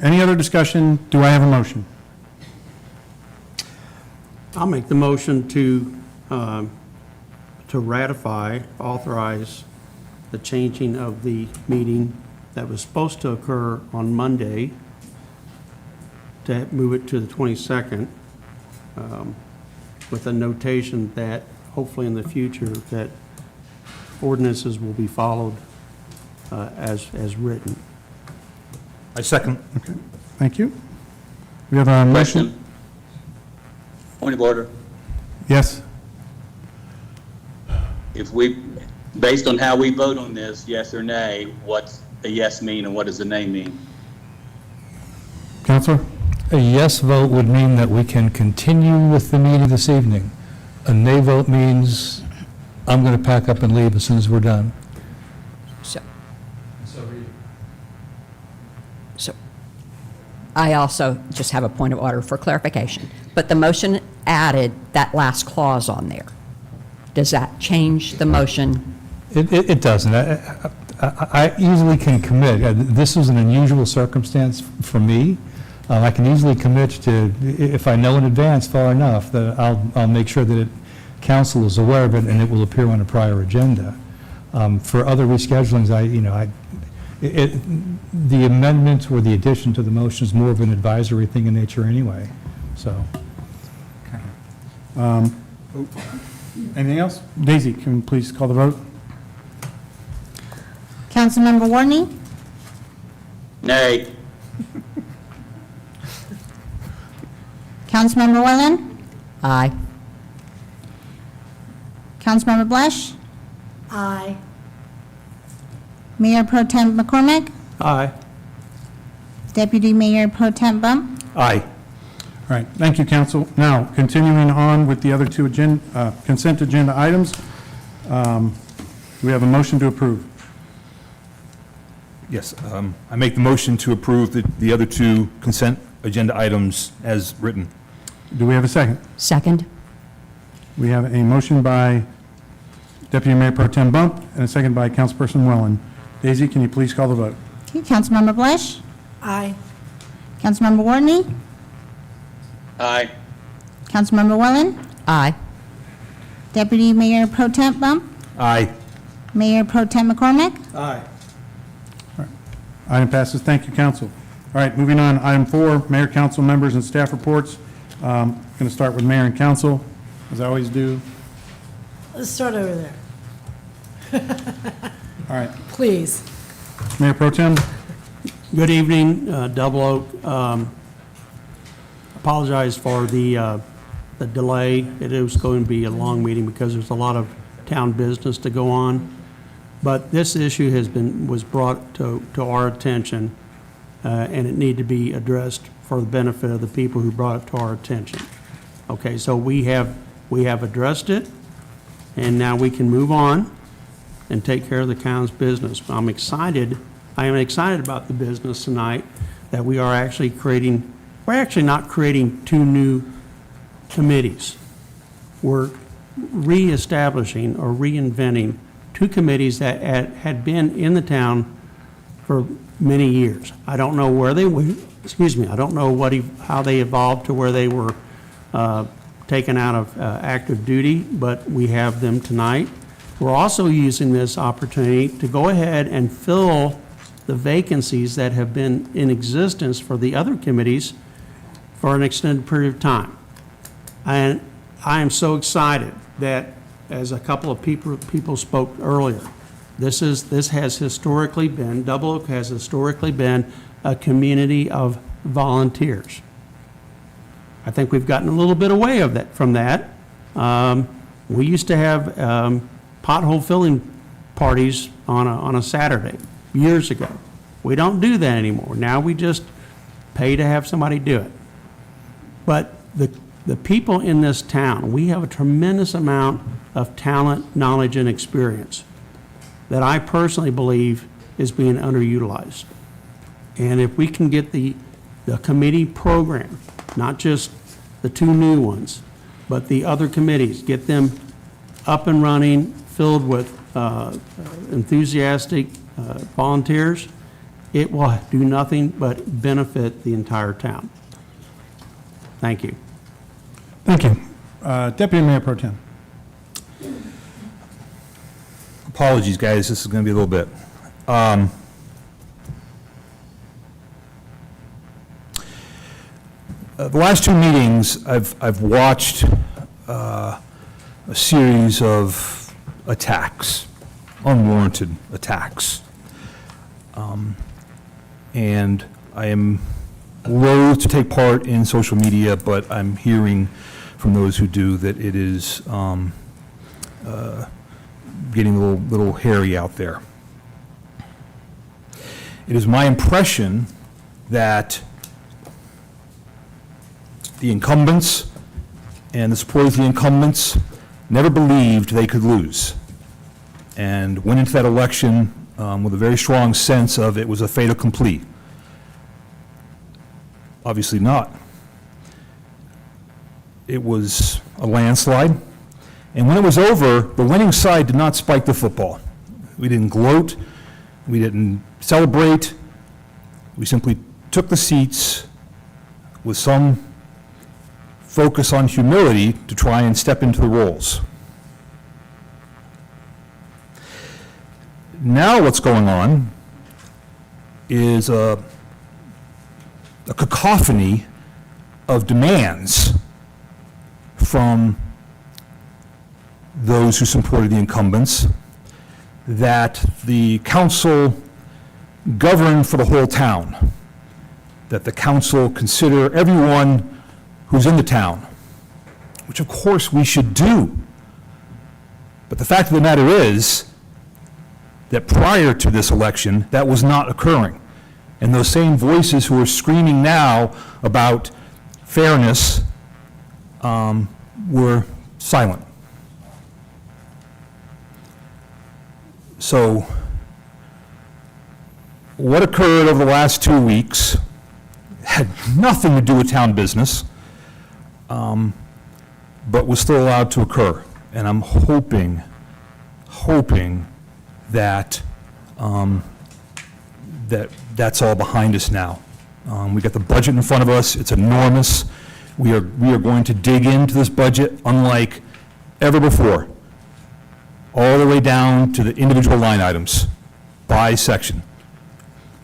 Any other discussion? Do I have a motion? I'll make the motion to ratify, authorize the changing of the meeting that was supposed to occur on Monday, to move it to the 22nd, with a notation that hopefully in the future that ordinances will be followed as written. I second. Okay, thank you. We have a motion. Question? Point of order. Yes? If based on how we vote on this, yes or nay, what's a yes mean and what does a nay mean? Counselor? A yes vote would mean that we can continue with the meeting this evening. A nay vote means I'm going to pack up and leave as soon as we're done. So I also just have a point of order for clarification. But the motion added that last clause on there. Does that change the motion? It doesn't. I easily can commit. This is an unusual circumstance for me. I can easily commit to, if I know in advance far enough, that I'll make sure that council is aware of it and it will appear on a prior agenda. For other reschedulings, the amendment or the addition to the motion is more of an advisory thing in nature anyway, so. Anything else? Daisy, can you please call the vote? Councilmember Warney, Nay. Councilmember Wellen, Aye. Councilmember Blush, Aye. Mayor Pro Tem McCormick, Aye. Deputy Mayor Pro Tem Bump. Aye. All right, thank you, council. Now, continuing on with the other two consent agenda items, we have a motion to approve. Yes, I make the motion to approve the other two consent agenda items as written. Do we have a second? Second? We have a motion by Deputy Mayor Pro Tem Bump and a second by Councilperson Wellen. Daisy, can you please call the vote? Okay, Councilmember Blush, Aye. Councilmember Warney, Aye. Councilmember Wellen, Aye. Deputy Mayor Pro Tem Bump, Aye. Mayor Pro Tem McCormick. Aye. Item passes. Thank you, council. All right, moving on. Item 4, mayor, council members, and staff reports. Going to start with mayor and council, as I always do. Let's start over there, All right, please. Mayor Pro Tem. Good evening, Double Oak. Apologize for the delay. It is going to be a long meeting because there's a lot of town business to go on. But this issue was brought to our attention, and it needed to be addressed for the benefit of the people who brought it to our attention. Okay, so we have addressed it, and now we can move on and take care of the town's business. I am excited about the business tonight, that we are actually we're actually not creating two new committees. We're reestablishing or reinventing two committees that had been in the town for many years. I don't know where they went, I don't know how they evolved to where they were taken out of active duty, but we have them tonight. We're also using this opportunity to go ahead and fill the vacancies that have been in existence for the other committees for an extended period of time. And I am so excited that, as a couple of people spoke earlier, Double Oak has historically been a community of volunteers. I think we've gotten a little bit away from that. We used to have pothole filling parties on a Saturday years ago. We don't do that anymore. Now we just pay to have somebody do it. But the people in this town, we have a tremendous amount of talent, knowledge, and experience that I personally believe is being underutilized. And if we can get the committee program, not just the two new ones, but the other committees, get them up and running, filled with enthusiastic volunteers, it will do nothing but benefit the entire town. Thank you. Thank you. Deputy Mayor Pro Tem. Apologies, guys, this is going to be a little bit. The last two meetings, I've watched a series of attacks, unwarranted attacks. And I am loath to take part in social media, but I'm hearing from those who do that it is getting a little hairy out there. It is my impression that the incumbents and the supporters of the incumbents never believed they could lose, and went into that election with a very strong sense of it was a fait accompli. Obviously not. It was a landslide, and when it was over, the winning side did not spike the football. We didn't gloat, we didn't celebrate, we simply took the seats with some focus on humility to try and step into the roles. Now what's going on is a cacophony of demands from those who supported the incumbents that the council govern for the whole town, that the council consider everyone who's in the town, which of course we should do. But the fact of the matter is that prior to this election, that was not occurring. And those same voices who are screaming now about fairness were silent. So what occurred over the last 2 weeks had nothing to do with town business, but was still allowed to occur. And I'm hoping that that's all behind us now. We got the budget in front of us. It's enormous. We are going to dig into this budget unlike ever before, all the way down to the individual line items by section.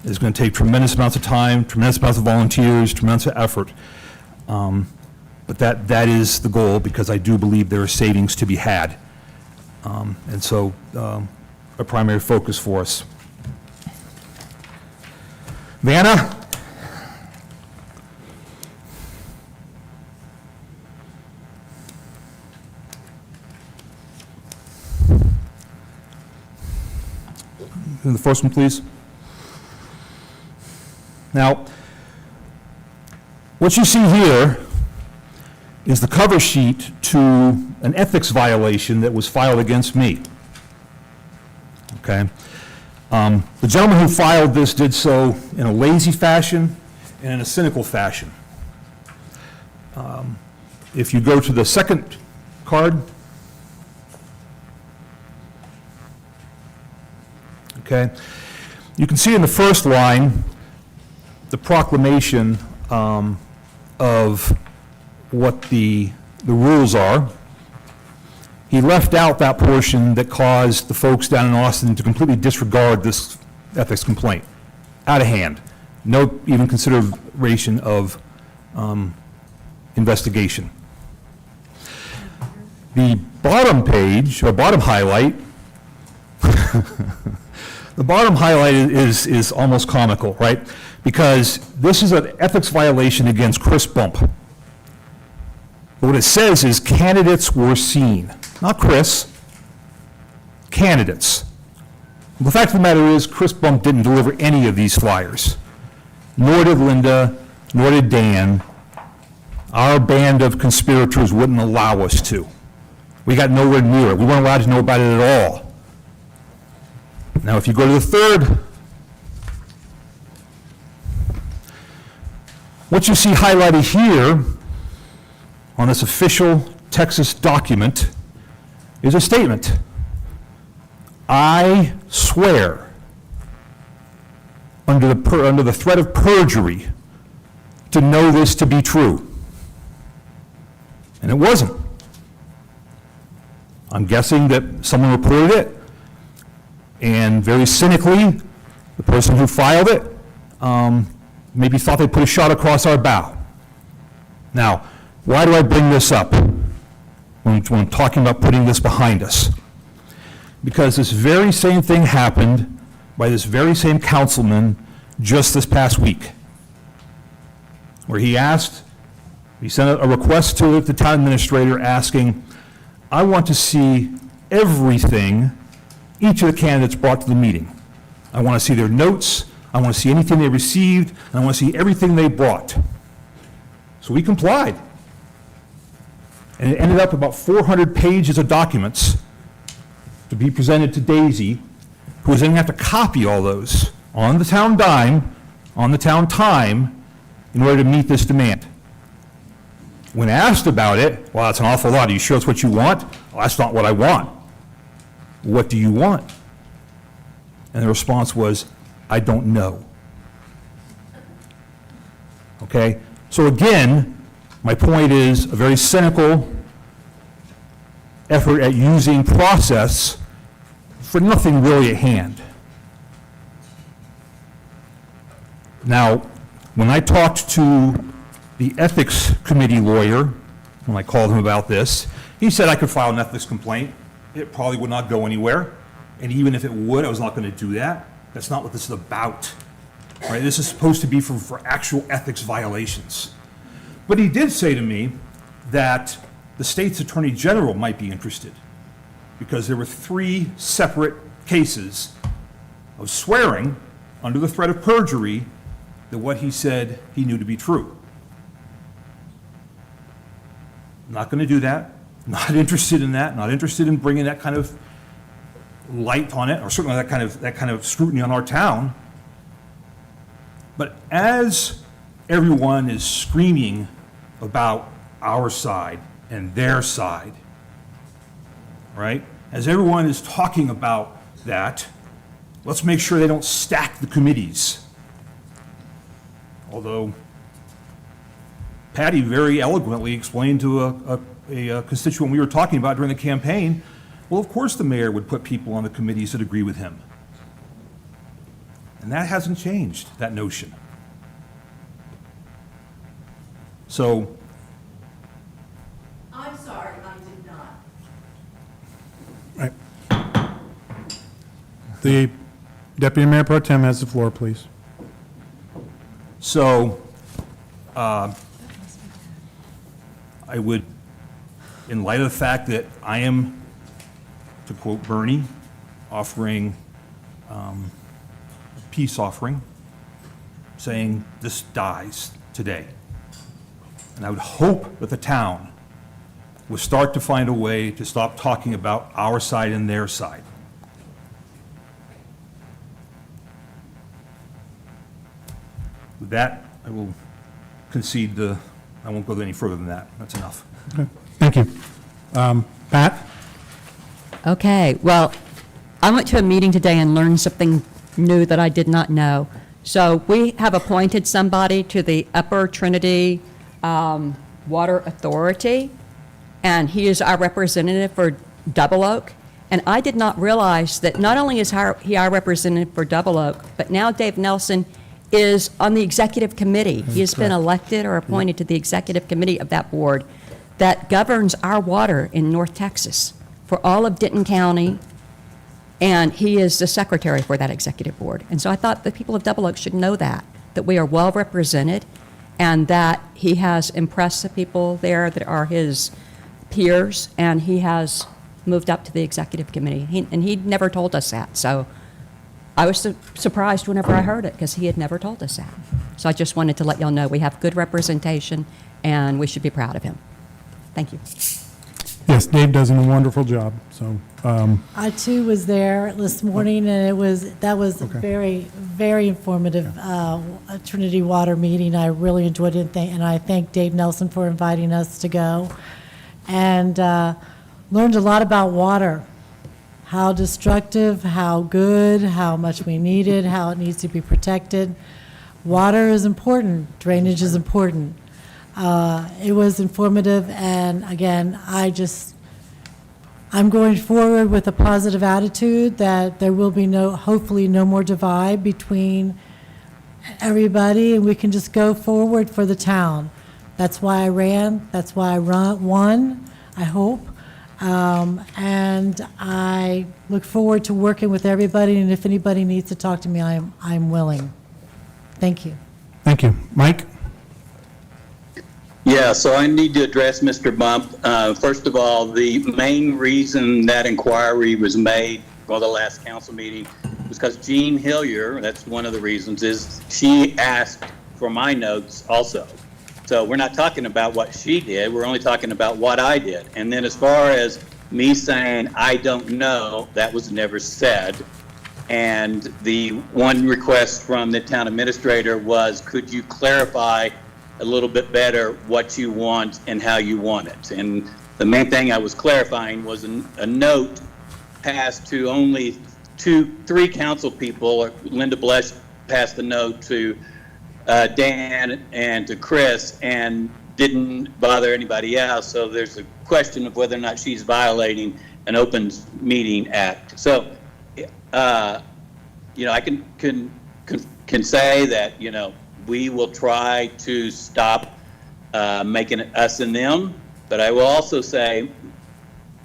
It's going to take tremendous amounts of time, tremendous amounts of volunteers, tremendous effort. But that is the goal, because I do believe there are savings to be had. And so a primary focus for us. Vanna? The first one, please. Now, what you see here is the cover sheet to an ethics violation that was filed against me. Okay? The gentleman who filed this did so in a lazy fashion and in a cynical fashion. If you go to the second card, okay, you can see in the first line the proclamation of what the rules are. He left out that portion that caused the folks down in Austin to completely disregard this ethics complaint. Out of hand. No even consideration of investigation. The bottom page, or bottom highlight, the bottom highlight is almost comical, right? Because this is an ethics violation against Chris Bump. But what it says is candidates were seen. Not Chris, candidates. The fact of the matter is Chris Bump didn't deliver any of these flyers. Nor did Linda, nor did Dan. our band of conspirators wouldn't allow us to. We got nowhere near it. We weren't allowed to know about it at all. Now, if you go to the third, what you see highlighted here on this official Texas document is a statement. I swear under the threat of perjury to know this to be true. And it wasn't. I'm guessing that someone reported it, and very cynically, the person who filed it maybe thought they put a shot across our bow. Now, why do I bring this up when I'm talking about putting this behind us? Because this very same thing happened by this very same councilman just this past week, where he sent a request to the town administrator asking, I want to see everything each of the candidates brought to the meeting. I want to see their notes, I want to see anything they received, and I want to see everything they brought. So we complied. And it ended up about 400 pages of documents to be presented to Daisy, who was then going to have to copy all those on the town dime, on the town time, in order to meet this demand. When asked about it, well, that's an awful lot. Are you sure that's what you want? Well, that's not what I want. What do you want? And the response was, I don't know. Okay? So again, my point is a very cynical effort at using process for nothing really at hand. Now, when I talked to the ethics committee lawyer, when I called him about this, he said I could file an ethics complaint. It probably would not go anywhere. And even if it would, I was not going to do that. That's not what this is about. Right? This is supposed to be for actual ethics violations. But he did say to me that the state's attorney general might be interested, because there were 3 separate cases of swearing under the threat of perjury that what he said he knew to be true. Not going to do that. Not interested in that. Not interested in bringing that kind of light on it, or certainly that kind of scrutiny on our town. But as everyone is screaming about our side and their side, right? As everyone is talking about that, let's make sure they don't stack the committees. Although Patty very eloquently explained to a constituent we were talking about during the campaign, well, of course the mayor would put people on the committees that agree with him. And that hasn't changed, that notion. So, I'm sorry, I did not. Right. The Deputy Mayor Pro Tem has the floor, please. So, I would, in light of the fact that I am, to quote Bernie, offering a peace offering, saying this dies today. And I would hope that the town would start to find a way to stop talking about our side and their side. With that, I will concede I won't go any further than that. That's enough. Okay. Thank you. Pat? Okay, well, I went to a meeting today and learned something new that I did not know. So we have appointed somebody to the Upper Trinity Water Authority, and he is our representative for Double Oak. And I did not realize that not only is he our representative for Double Oak, but now Dave Nelson is on the executive committee. He has been elected or appointed to the executive committee of that board that governs our water in North Texas for all of Denton County, and he is the secretary for that executive board. And so I thought the people of Double Oak should know that we are well represented, and that he has impressed the people there that are his peers, and he has moved up to the executive committee. And he never told us that, so I was surprised whenever I heard it, because he had never told us that. So I just wanted to let y'all know we have good representation, and we should be proud of him. Thank you. Yes, Dave does a wonderful job, so, I too was there this morning, and that was a Okay. very, very informative Trinity Water meeting. I really enjoyed it, and I thank Dave Nelson for inviting us to go. And learned a lot about water, how destructive, how good, how much we need it, how it needs to be protected. Water is important, drainage is important. It was informative, and again, I'm going forward with a positive attitude that there will be hopefully no more divide between everybody, and we can just go forward for the town. That's why I ran, that's why I won, I hope. And I look forward to working with everybody, and if anybody needs to talk to me, I'm willing. Thank you. thank you. Mike? Yeah, so I need to address Mr. Bump. First of all, the main reason that inquiry was made for the last council meeting was because Jean Hillier, that's one of the reasons, is she asked for my notes also. So we're not talking about what she did, we're only talking about what I did. And then as far as me saying, I don't know, that was never said. And the one request from the town administrator was, could you clarify a little bit better what you want and how you want it? And the main thing I was clarifying was a note passed to only three council people. Linda Blesh passed the note to Dan and to Chris and didn't bother anybody else. So there's a question of whether or not she's violating an Open Meeting Act. So, I can say that, we will try to stop making it us and them, but I will also say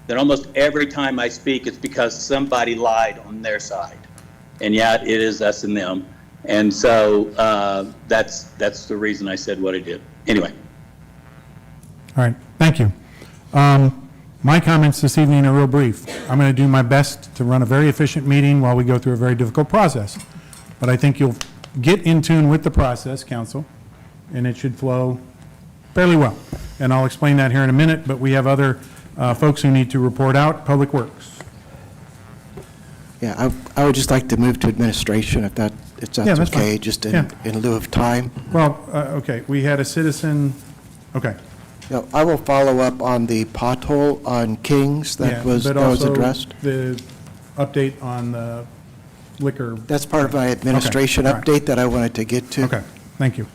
that almost every time I speak, it's because somebody lied on their side, and yet it is us and them. And so that's the reason I said what I did. Anyway. All right, thank you. My comments this evening are real brief. I'm going to do my best to run a very efficient meeting while we go through a very difficult process. But I think you'll get in tune with the process, council, and it should flow fairly well. And I'll explain that here in a minute, but we have other folks who need to report out. Public Works. Yeah, I would just like to move to administration if that's Yeah, that's okay, fine. just Yeah. in lieu of time. Well, okay, we had a citizen, okay. Yeah, I will follow up on the pothole on Kings Yeah, that was but also addressed. the update on the liquor. That's part of my administration all right. update that I wanted to get to. Okay, thank you.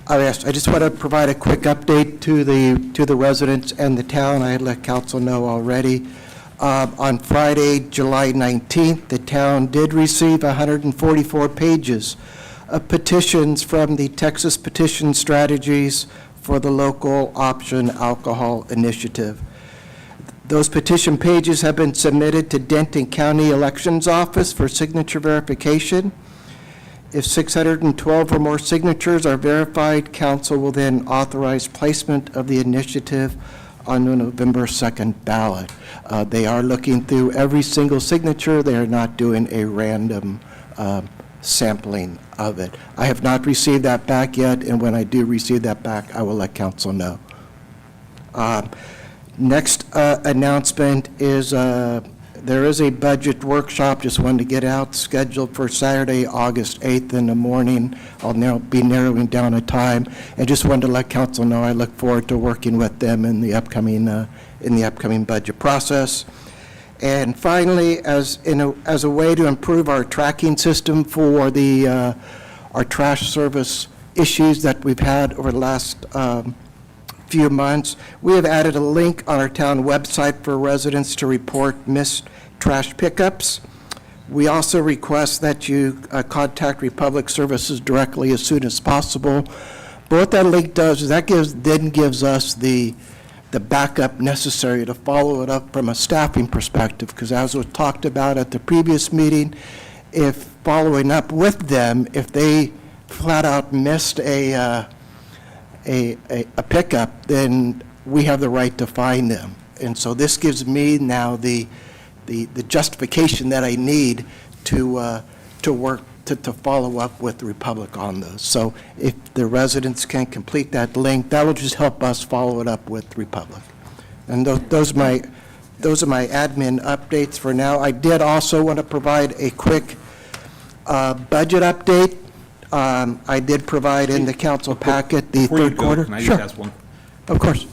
I just want to provide a quick update to the residents and the town. I had let council know already. On Friday, July 19th, the town did receive 144 pages of petitions from the Texas Petition Strategies for the Local Option Alcohol Initiative. Those petition pages have been submitted to Denton County Elections Office for signature verification. If 612 or more signatures are verified, council will then authorize placement of the initiative on the November 2nd ballot. They are looking through every single signature. They are not doing a random sampling of it. I have not received that back yet, and when I do receive that back, I will let council know. Next announcement is there is a budget workshop, just wanted to get out, scheduled for Saturday, August 8th in the morning. I'll now be narrowing down a time, and just wanted to let council know I look forward to working with them in the upcoming budget process. And finally, as a way to improve our tracking system for our trash service issues that we've had over the last few months, we have added a link on our town website for residents to report missed trash pickups. We also request that you contact Republic Services directly as soon as possible. But what that link does is that gives us the backup necessary to follow it up from a staffing perspective, because as was talked about at the previous meeting, if following up with them, if they flat out missed a pickup, then we have the right to fine them. And so this gives me now the justification that I need to to follow up with the Republic on those. So if the residents can complete that link, that will just help us follow it up with Republic. And those are my admin updates for now. I did also want to provide a quick budget update. I did provide in the council packet the Before you third go, quarter. can I just Sure, ask one? of course.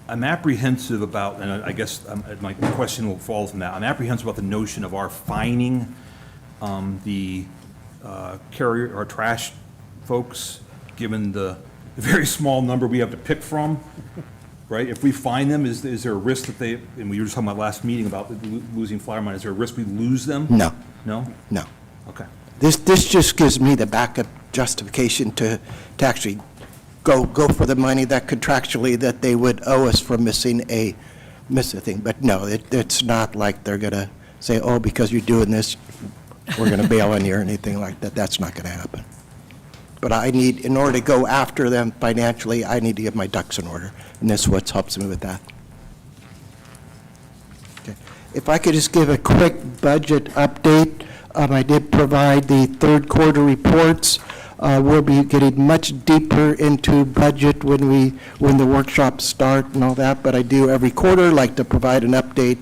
I'm apprehensive about, and I guess my question will fall from that, I'm apprehensive about the notion of our fining the carrier, our trash folks, given the very small number we have to pick from, right? If we fine them, is there a risk that they, and we were just talking about last meeting about losing flyer money, is there a risk we lose them? No. No? No. Okay. This just gives me the backup justification to actually go for the money that contractually that they would owe us for missing a thing. But no, it's not like they're going to say, oh, because you're doing this, we're going to bail on you or anything like that. That's not going to happen. But I need, in order to go after them financially, I need to get my ducks in order. And this is what helps me with that. Okay. If I could just give a quick budget update. I did provide the third quarter reports. We'll be getting much deeper into budget when the workshops start and all that, but I do every quarter like to provide an update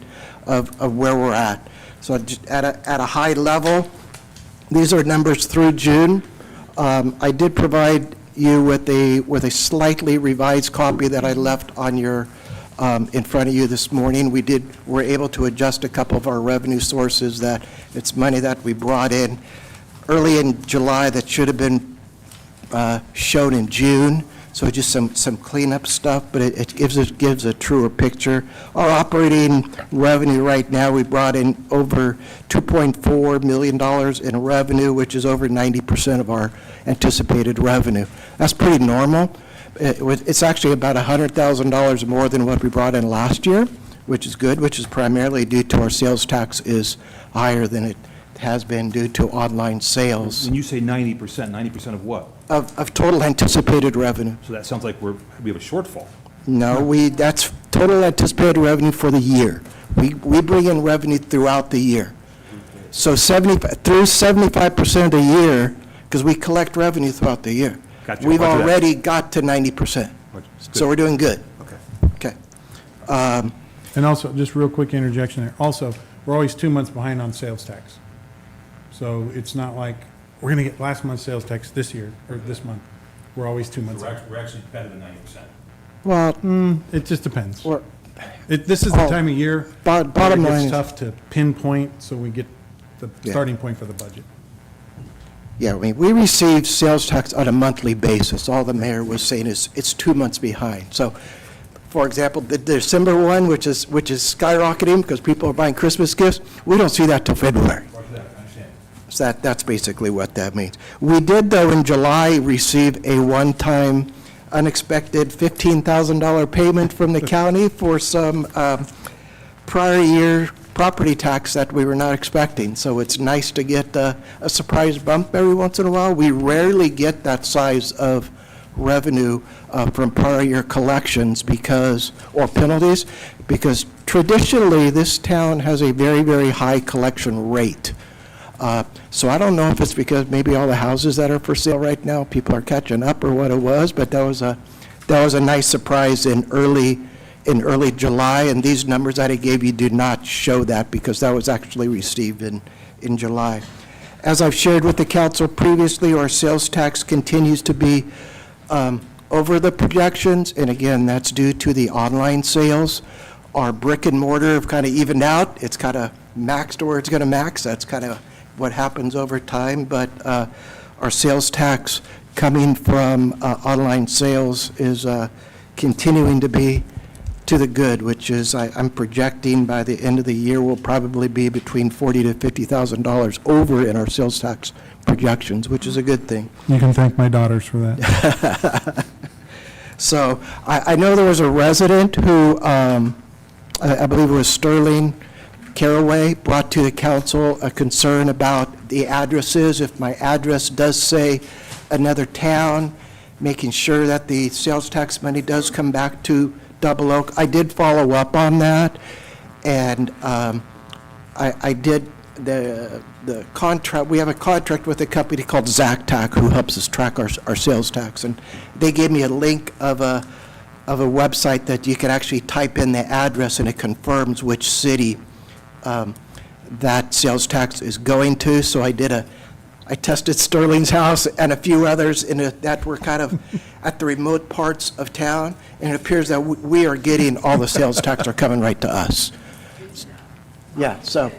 of where we're at. So just at a high level, these are numbers through June. I did provide you with a slightly revised copy that I left on your in front of you this morning. We're able to adjust a couple of our revenue sources. That it's money that we brought in early in July that should have been shown in June. So just some cleanup stuff, but it gives a truer picture. Our operating revenue right now, we brought in over $2.4 million in revenue, which is over 90% of our anticipated revenue. That's pretty normal. It's actually about $100,000 more than what we brought in last year, which is good, which is primarily due to our sales tax is higher than it has been due to online sales. When you say 90%, 90% of what? Of total anticipated revenue. So that sounds like we have a shortfall. No, that's total anticipated revenue for the year. We bring in revenue throughout the year. So through 75% of the year, because we collect revenue throughout the year. Gotcha. We've Roger that. already got to 90%. So we're doing good. Okay. Okay. And also, just real quick interjection there. Also, we're always 2 months behind on sales tax. So it's not like we're going to get last month's sales tax this year or this month. We're always 2 months. We're actually better than 90%. Well, It just depends. we're- This is the time of year. Bottom where line It is- gets tough to pinpoint, so we get the Yeah. starting point for the budget. yeah, we receive sales tax on a monthly basis. All the mayor was saying is it's 2 months behind. So, for example, the December one, which is skyrocketing because people are buying Christmas gifts, we don't see that till February. So that's basically what that means. We did, though, in July, receive a one-time unexpected $15,000 payment from the county for some prior year property tax that we were not expecting. So it's nice to get a surprise bump every once in a while. We rarely get that size of revenue from prior year collections or penalties, because traditionally, this town has a very, very high collection rate. So I don't know if it's because maybe all the houses that are for sale right now, people are catching up or what it was, but that was a nice surprise in early July, and these numbers that I gave you do not show that because that was actually received in July. As I've shared with the council previously, our sales tax continues to be over the projections, and again, that's due to the online sales. Our brick and mortar have kind of evened out. It's kind of maxed where it's going to max. That's kind of what happens over time, but our sales tax coming from online sales is continuing to be to the good, which is I'm projecting by the end of the year will probably be between $40,000 to $50,000 over in our sales tax projections, which is a good thing. You can thank my daughters for that. So I know there was a resident who, I believe it was Sterling Caraway, brought to the council a concern about the addresses. If my address does say another town, making sure that the sales tax money does come back to Double Oak. I did follow up on that, and I did, the contract, we have a contract with a company called ZacTac who helps us track our sales tax. And they gave me a link of a website that you can actually type in the address and it confirms which city that sales tax is going to. So I tested Sterling's house and a few others that were kind of at the remote parts of town, and it appears that we are getting all the sales tax are coming right to us. Yeah, so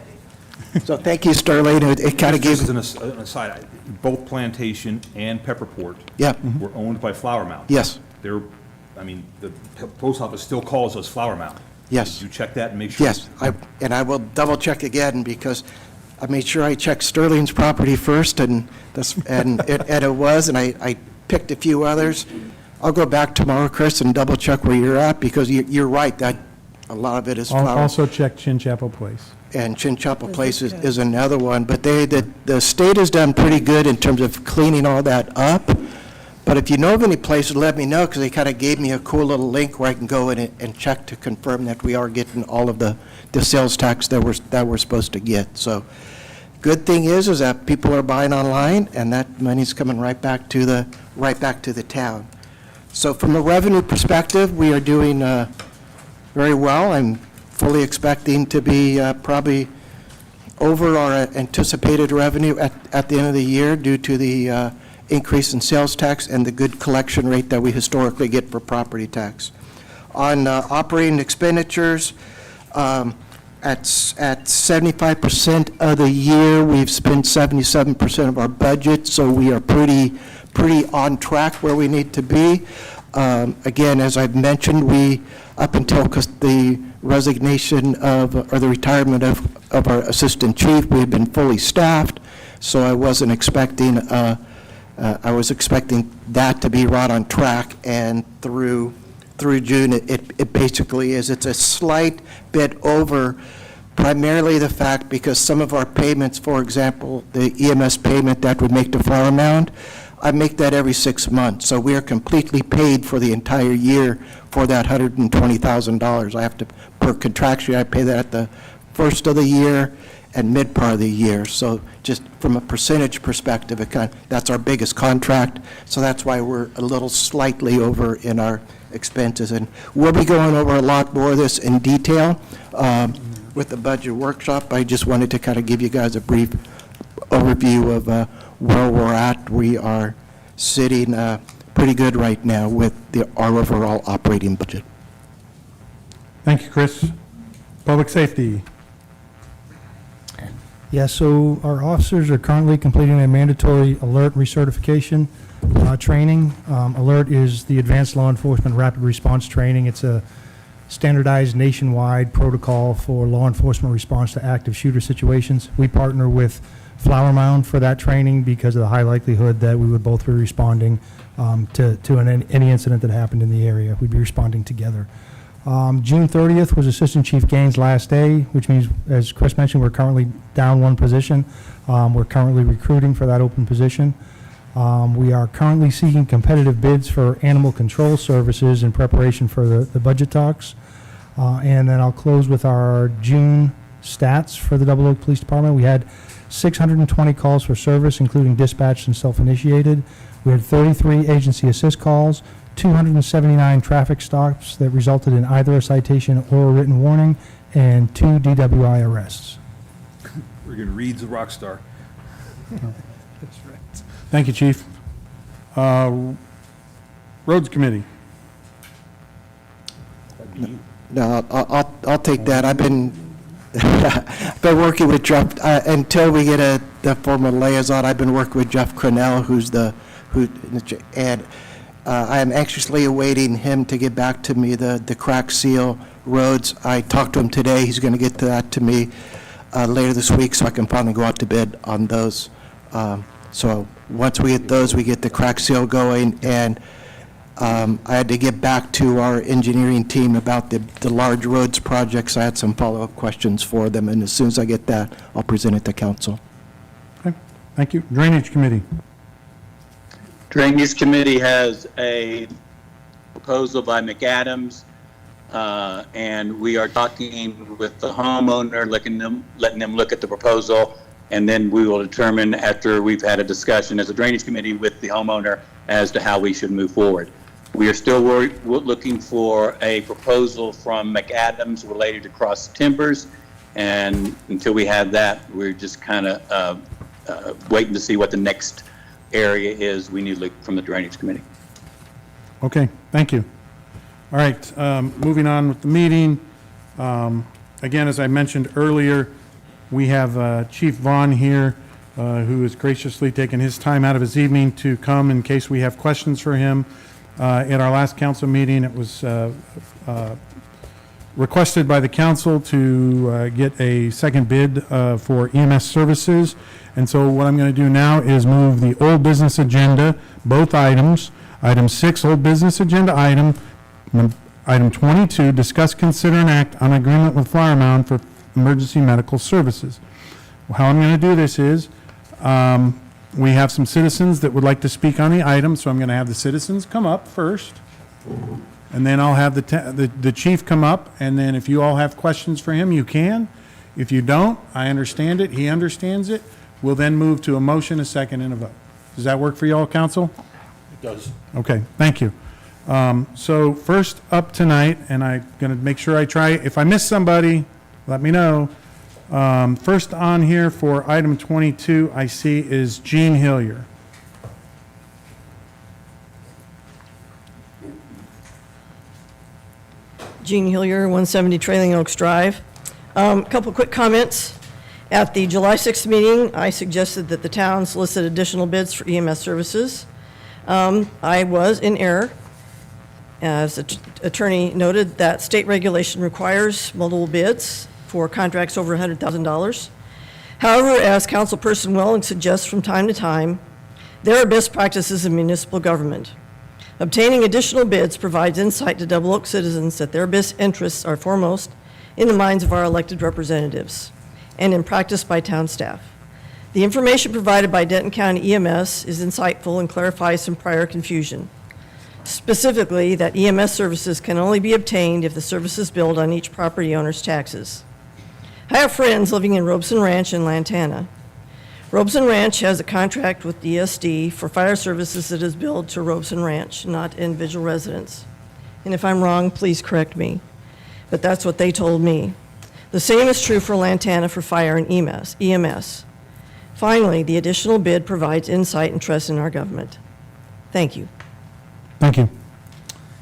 thank you, Sterling. It kind of Just gives, as an aside, both Plantation and Pepperport Yeah. were owned by Flower Mound. Yes. The post office still calls us Flower Mound. Yes. Did you check that and make sure? yes, and I will double check again because I made sure I checked Sterling's property first, and it was, and I picked a few others. I'll go back tomorrow, Chris, and double check where you're at, because you're right, that a lot of it is I'll flower. also check Chin Chapel Place. And Chin Chapel Place is another one, but the state has done pretty good in terms of cleaning all that up. But if you know of any places, let me know, because they kind of gave me a cool little link where I can go in and check to confirm that we are getting all of the sales tax that we're supposed to get. So good thing is that people are buying online, and that money's coming right back to the town. So from a revenue perspective, we are doing very well. I'm fully expecting to be probably over our anticipated revenue at the end of the year due to the increase in sales tax and the good collection rate that we historically get for property tax. On operating expenditures, at 75% of the year, we've spent 77% of our budget, so we are pretty on track where we need to be. Again, as I've mentioned, we, up until the resignation or the retirement of our assistant chief, we had been fully staffed, so I wasn't expecting, I was expecting that to be right on track, and through June, it basically is. It's a slight bit over, primarily the fact because some of our payments, for example, the EMS payment that we make to Flower Mound, I make that every 6 months. So we are completely paid for the entire year for that $120,000. I have to, per contractually, I pay that at the first of the year and mid part of the year. So just from a percentage perspective, that's our biggest contract. So that's why we're a little slightly over in our expenses. And we'll be going over a lot more of this in detail with the budget workshop. I just wanted to kind of give you guys a brief overview of where we're at. We are sitting pretty good right now with our overall operating budget. Thank you, Chris. Public safety. Yeah, so our officers are currently completing a mandatory alert recertification training. Alert is the Advanced Law Enforcement Rapid Response Training. It's a standardized nationwide protocol for law enforcement response to active shooter situations. We partner with Flower Mound for that training because of the high likelihood that we would both be responding to any incident that happened in the area. We'd be responding together. June 30th was Assistant Chief Gaines' last day, which means, as Chris mentioned, we're currently down one position. We're currently recruiting for that open position. We are currently seeking competitive bids for animal control services in preparation for the budget talks. And then I'll close with our June stats for the Double Oak Police Department. We had 620 calls for service, including dispatched and self-initiated. We had 33 agency assist calls, 279 traffic stops that resulted in either a citation or a written warning, and 2 DWI arrests. Friggin' Reed's a rock star. Thank you, Chief. Roads Committee. No, I'll take that. I've been working with Jeff until we get the formal liaison. I've been working with Jeff Cronell, and I am anxiously awaiting him to get back to me the crack seal roads. I talked to him today. He's going to get that to me later this week, so I can finally go out to bid on those. So once we get those, we get the crack seal going, and I had to get back to our engineering team about the large roads projects. I had some follow-up questions for them, and as soon as I get that, I'll present it to council. Okay, thank you. Drainage Committee. Drainage Committee has a proposal by McAdams, and we are talking with the homeowner, letting them look at the proposal And then we will determine, after we've had a discussion as a drainage committee with the homeowner, as to how we should move forward. We are still looking for a proposal from McAdams related to Cross Timbers. And until we have that, we're just kind of waiting to see what the next area is we need from the drainage committee. Okay, thank you. All right, moving on with the meeting. Again, as I mentioned earlier, we have Chief Vaughn here, who has graciously taken his time out of his evening to come in case we have questions for him. At our last council meeting, it was requested by the council to get a second bid for EMS services. And so what I'm going to do now is move the old business agenda, both items. Item 6, old business agenda item. Item 22, discuss, consider, and act on agreement with Flower Mound for emergency medical services. How I'm going to do this is, we have some citizens that would like to speak on the item, so I'm going to have the citizens come up first, and then I'll have the chief come up, and then if you all have questions for him, you can. If you don't, I understand it, he understands it. We'll then move to a motion, a second, and a vote. Does that work for you all, council? It does. Okay, thank you. So first up tonight, and I'm going to make sure I try, if I miss somebody, let me know. First on here for item 22, I see is Gene Hillier. Gene Hillier, 170 Trailing Oaks Drive. Couple quick comments. At the July 6th meeting, I suggested that the town solicit additional bids for EMS services. I was in error. As the attorney noted, that state regulation requires multiple bids for contracts over $100,000. However, as Councilperson Welling suggests from time to time, there are best practices in municipal government. Obtaining additional bids provides insight to Double Oak citizens that their best interests are foremost in the minds of our elected representatives and in practice by town staff. The information provided by Denton County EMS is insightful and clarifies some prior confusion. Specifically, that EMS services can only be obtained if the service is billed on each property owner's taxes. I have friends living in Robeson Ranch in Lantana. Robeson Ranch has a contract with DSD for fire services that is billed to Robeson Ranch, not individual residents. And if I'm wrong, please correct me. But that's what they told me. The same is true for Lantana for fire and EMS. Finally, the additional bid provides insight and trust in our government. Thank you. Thank you.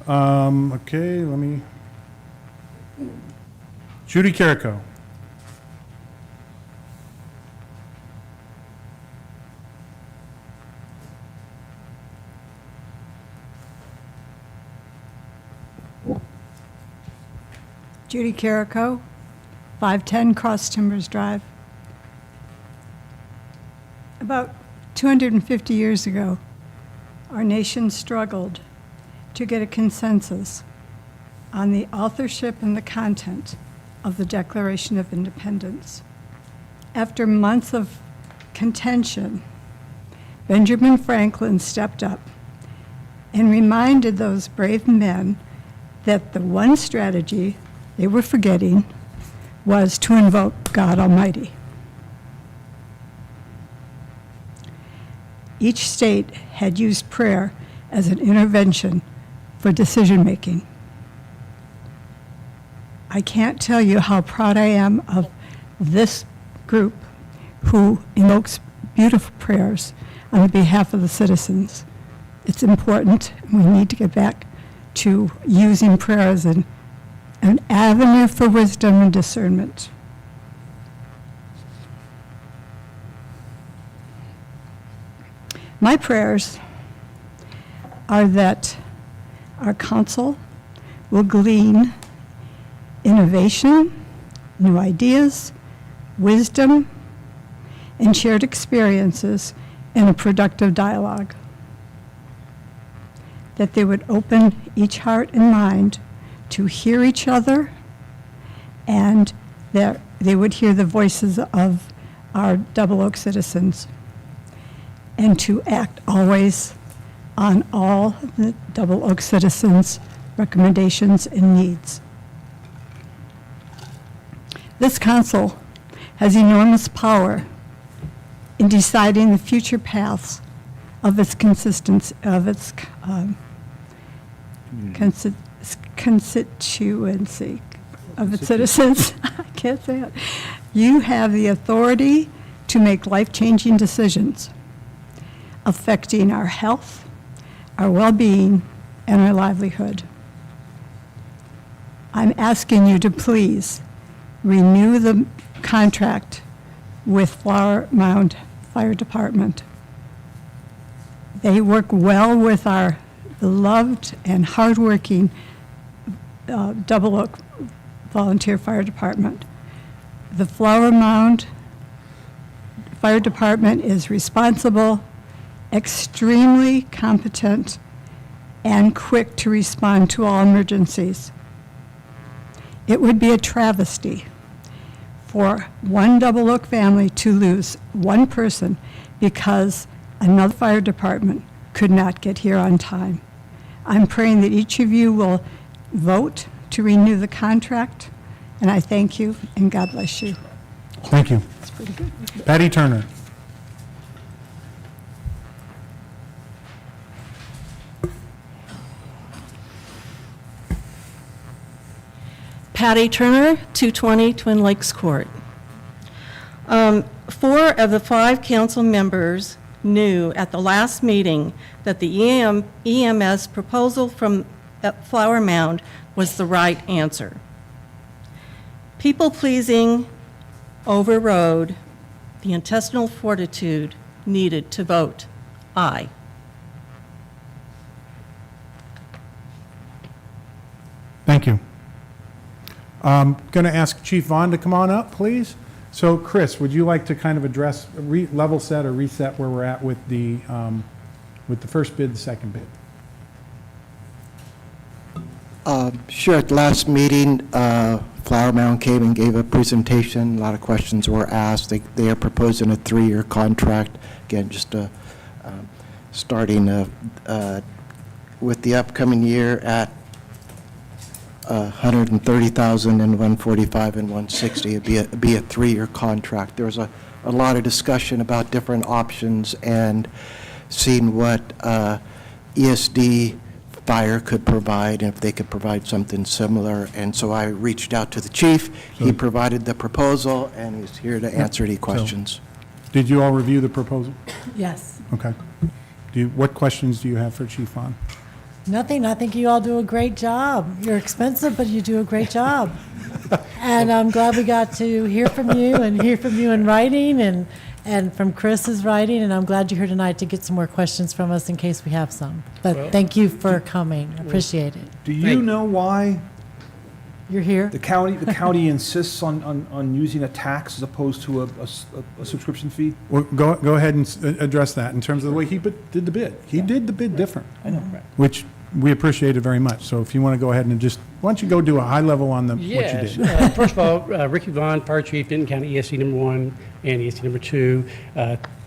Okay, let me, Judy Carrico. Judy Carrico, 510 Cross Timbers Drive. About 250 years ago, our nation struggled to get a consensus on the authorship and the content of the Declaration of Independence. After months of contention, Benjamin Franklin stepped up and reminded those brave men that the one strategy they were forgetting was to invoke God Almighty. Each state had used prayer as an intervention for decision-making. I can't tell you how proud I am of this group who invokes beautiful prayers on behalf of the citizens. It's important, and we need to get back to using prayer as an avenue for wisdom and discernment. My prayers are that our council will glean innovation, new ideas, wisdom, and shared experiences in a productive dialogue. That they would open each heart and mind to hear each other, and that they would hear the voices of our Double Oak citizens, and to act always on all the Double Oak citizens' recommendations and needs. This council has enormous power in deciding the future paths of its constituency, of its citizens. I can't say it. You have the authority to make life-changing decisions affecting our health, our well-being, and our livelihood. I'm asking you to please renew the contract with Flower Mound Fire Department. They work well with our beloved and hardworking Double Oak Volunteer Fire Department. The Flower Mound Fire Department is responsible, extremely competent, and quick to respond to all emergencies. It would be a travesty for one Double Oak family to lose one person because another fire department could not get here on time. I'm praying that each of you will vote to renew the contract, and I thank you, and God bless you. Thank you. Patty Turner. Patty Turner, 220 Twin Lakes Court. 4 of the 5 council members knew at the last meeting that the EMS proposal from Flower Mound was the right answer. People-pleasing overrode the intestinal fortitude needed to vote aye. Thank you. I'm going to ask Chief Vaughn to come on up, please. So, Chris, would you like to kind of address, level set or reset where we're at with the first bid, the second bid? Sure. At the last meeting, Flower Mound came and gave a presentation. A lot of questions were asked. They are proposing a 3-year contract. Again, just starting with the upcoming year at $130,000 and $145,000 and $160,000. It'd be a 3-year contract. There was a lot of discussion about different options and seeing what ESD Fire could provide, and if they could provide something similar. And so I reached out to the chief. He provided the proposal, and he's here to answer any questions. Did you all review the proposal? Yes. Okay. What questions do you have for Chief Vaughn? Nothing. I think you all do a great job. You're expensive, but you do a great job. And I'm glad we got to hear from you and hear from you in writing and from Chris's writing. And I'm glad you're here tonight to get some more questions from us in case we have some. But thank you for coming. I appreciate it. Do you know why you're here? The county insists on using a tax as opposed to a subscription fee? Well, go ahead and address that in terms of the way he did the bid. He did the bid different. I know. Which we appreciated very much. So if you want to go ahead and just, why don't you go do a high level on what you did? First of all, Ricky Vaughn, Fire Chief, Denton County ESC number 1 and ESC number 2.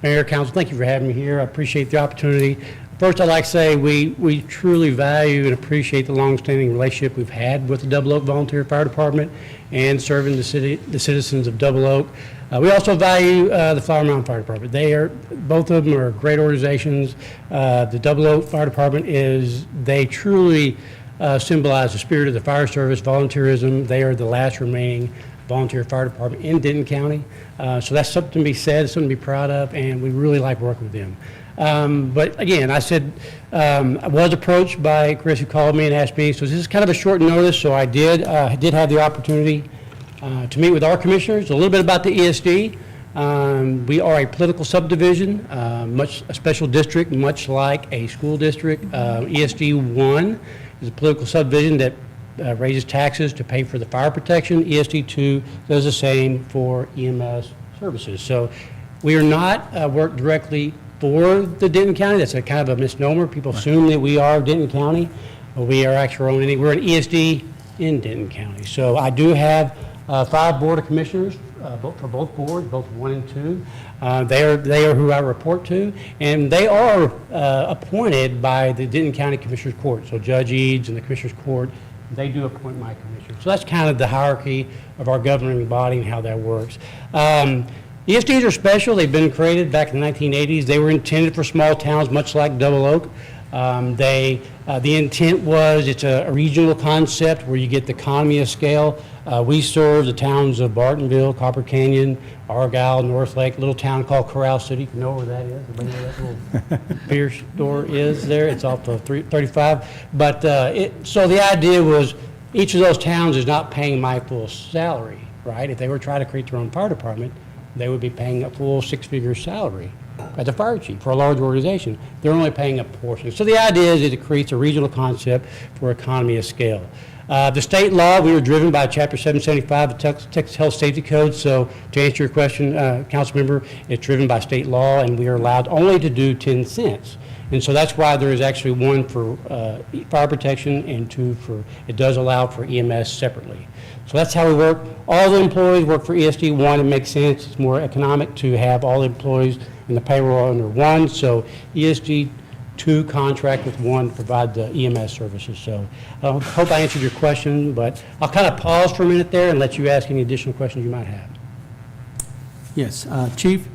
Mayor, Council, thank you for having me here. I appreciate the opportunity. First, I'd like to say we truly value and appreciate the longstanding relationship we've had with the Double Oak Volunteer Fire Department and serving the citizens of Double Oak. We also value the Flower Mound Fire Department. Both of them are great organizations. The Double Oak Fire Department they truly symbolize the spirit of the fire service, volunteerism. They are the last remaining volunteer fire department in Denton County. So that's something to be said, something to be proud of, and we really like working with them. But again, I said, I was approached by Chris, who called me and asked me, so this is kind of a short notice, so I did have the opportunity to meet with our commissioners, a little bit about the ESD. We are a political subdivision, a special district, much like a school district. ESD 1 is a political subdivision that raises taxes to pay for the fire protection. ESD 2 does the same for EMS services. So we are not work directly for the Denton County. That's a kind of a misnomer. People assume that we are Denton County, but we are actually our own entity. We're an ESD in Denton County. So I do have 5 Board of Commissioners for both boards, both 1 and 2. They are who I report to, and they are appointed by the Denton County Commissioners Court. So Judge Eads and the Commissioners Court, they do appoint my commissioner. So that's kind of the hierarchy of our governing body and how that works. ESDs are special. They've been created back in the 1980s. They were intended for small towns, much like Double Oak. The intent was it's a regional concept where you get the economy of scale. We serve the towns of Bartonville, Copper Canyon, Argyle, North Lake, a little town called Corral City. You know where that is? Everybody know that little beer store is there? It's off of 35. But so the idea was each of those towns is not paying my full salary, right? If they were trying to create their own fire department, they would be paying a full six-figure salary at the fire chief for a large organization. They're only paying a portion. So the idea is it creates a regional concept for economy of scale. The state law, we were driven by Chapter 775 of the Texas Health Safety Code. So to answer your question, council member, it's driven by state law, and we are allowed only to do 10 cents. And so that's why there is actually one for fire protection and two for, it does allow for EMS separately. So that's how we work. All the employees work for ESD 1. It makes sense. It's more economic to have all the employees in the payroll under one. So ESD 2 contract with one to provide the EMS services. So I hope I answered your question, but I'll kind of pause for a minute there and let you ask any additional questions you might have. Yes, Chief,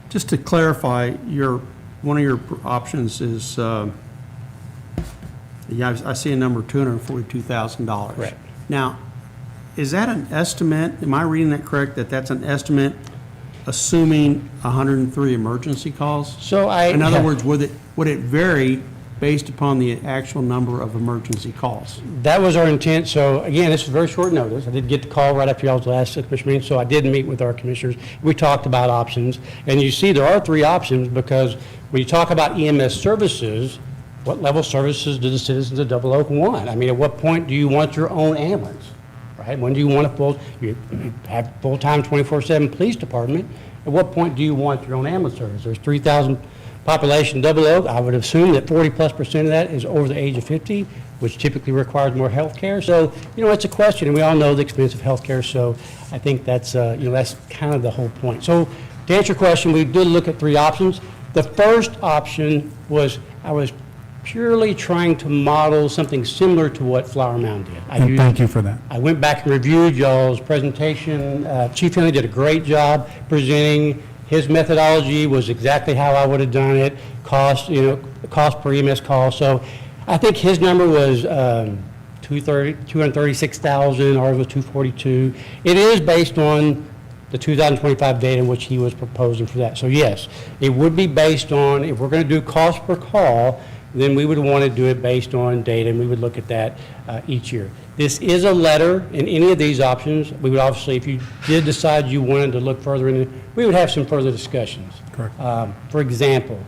just to clarify, one of your options is, yeah, I see a number, $242,000. Correct. Now, is that an estimate? Am I reading that correct, that that's an estimate assuming 103 emergency calls? So in other words, would it vary based upon the actual number of emergency calls? That was our intent. So again, this is very short notice. I did get the call right after y'all's last commission meeting, so I did meet with our commissioners. We talked about options, and you see there are three options, because when you talk about EMS services, what level of services do the citizens of Double Oak want? I mean, at what point do you want your own ambulance, right? When do you want you have full-time 24/7 police department? At what point do you want your own ambulance service? There's 3,000 population Double Oak. I would assume that 40+% of that is over the age of 50, which typically requires more health care. So, it's a question, and we all know the expense of health care, so I think that's, that's kind of the whole point. So to answer your question, we did look at three options. The first option was, I was purely trying to model something similar to what Flower Mound did. And thank you for that. I went back and reviewed y'all's presentation. Chief Henley did a great job presenting. His methodology was exactly how I would have done it, cost per EMS call. So I think his number was 236,000, ours was 242. It is based on the 2025 data in which he was proposing for that. So yes, it would be based on, if we're going to do cost per call, then we would want to do it based on data, and we would look at that each year. This is a letter in any of these options. We would obviously, if you did decide you wanted to look further into it, we would have some further discussions. Correct. For example,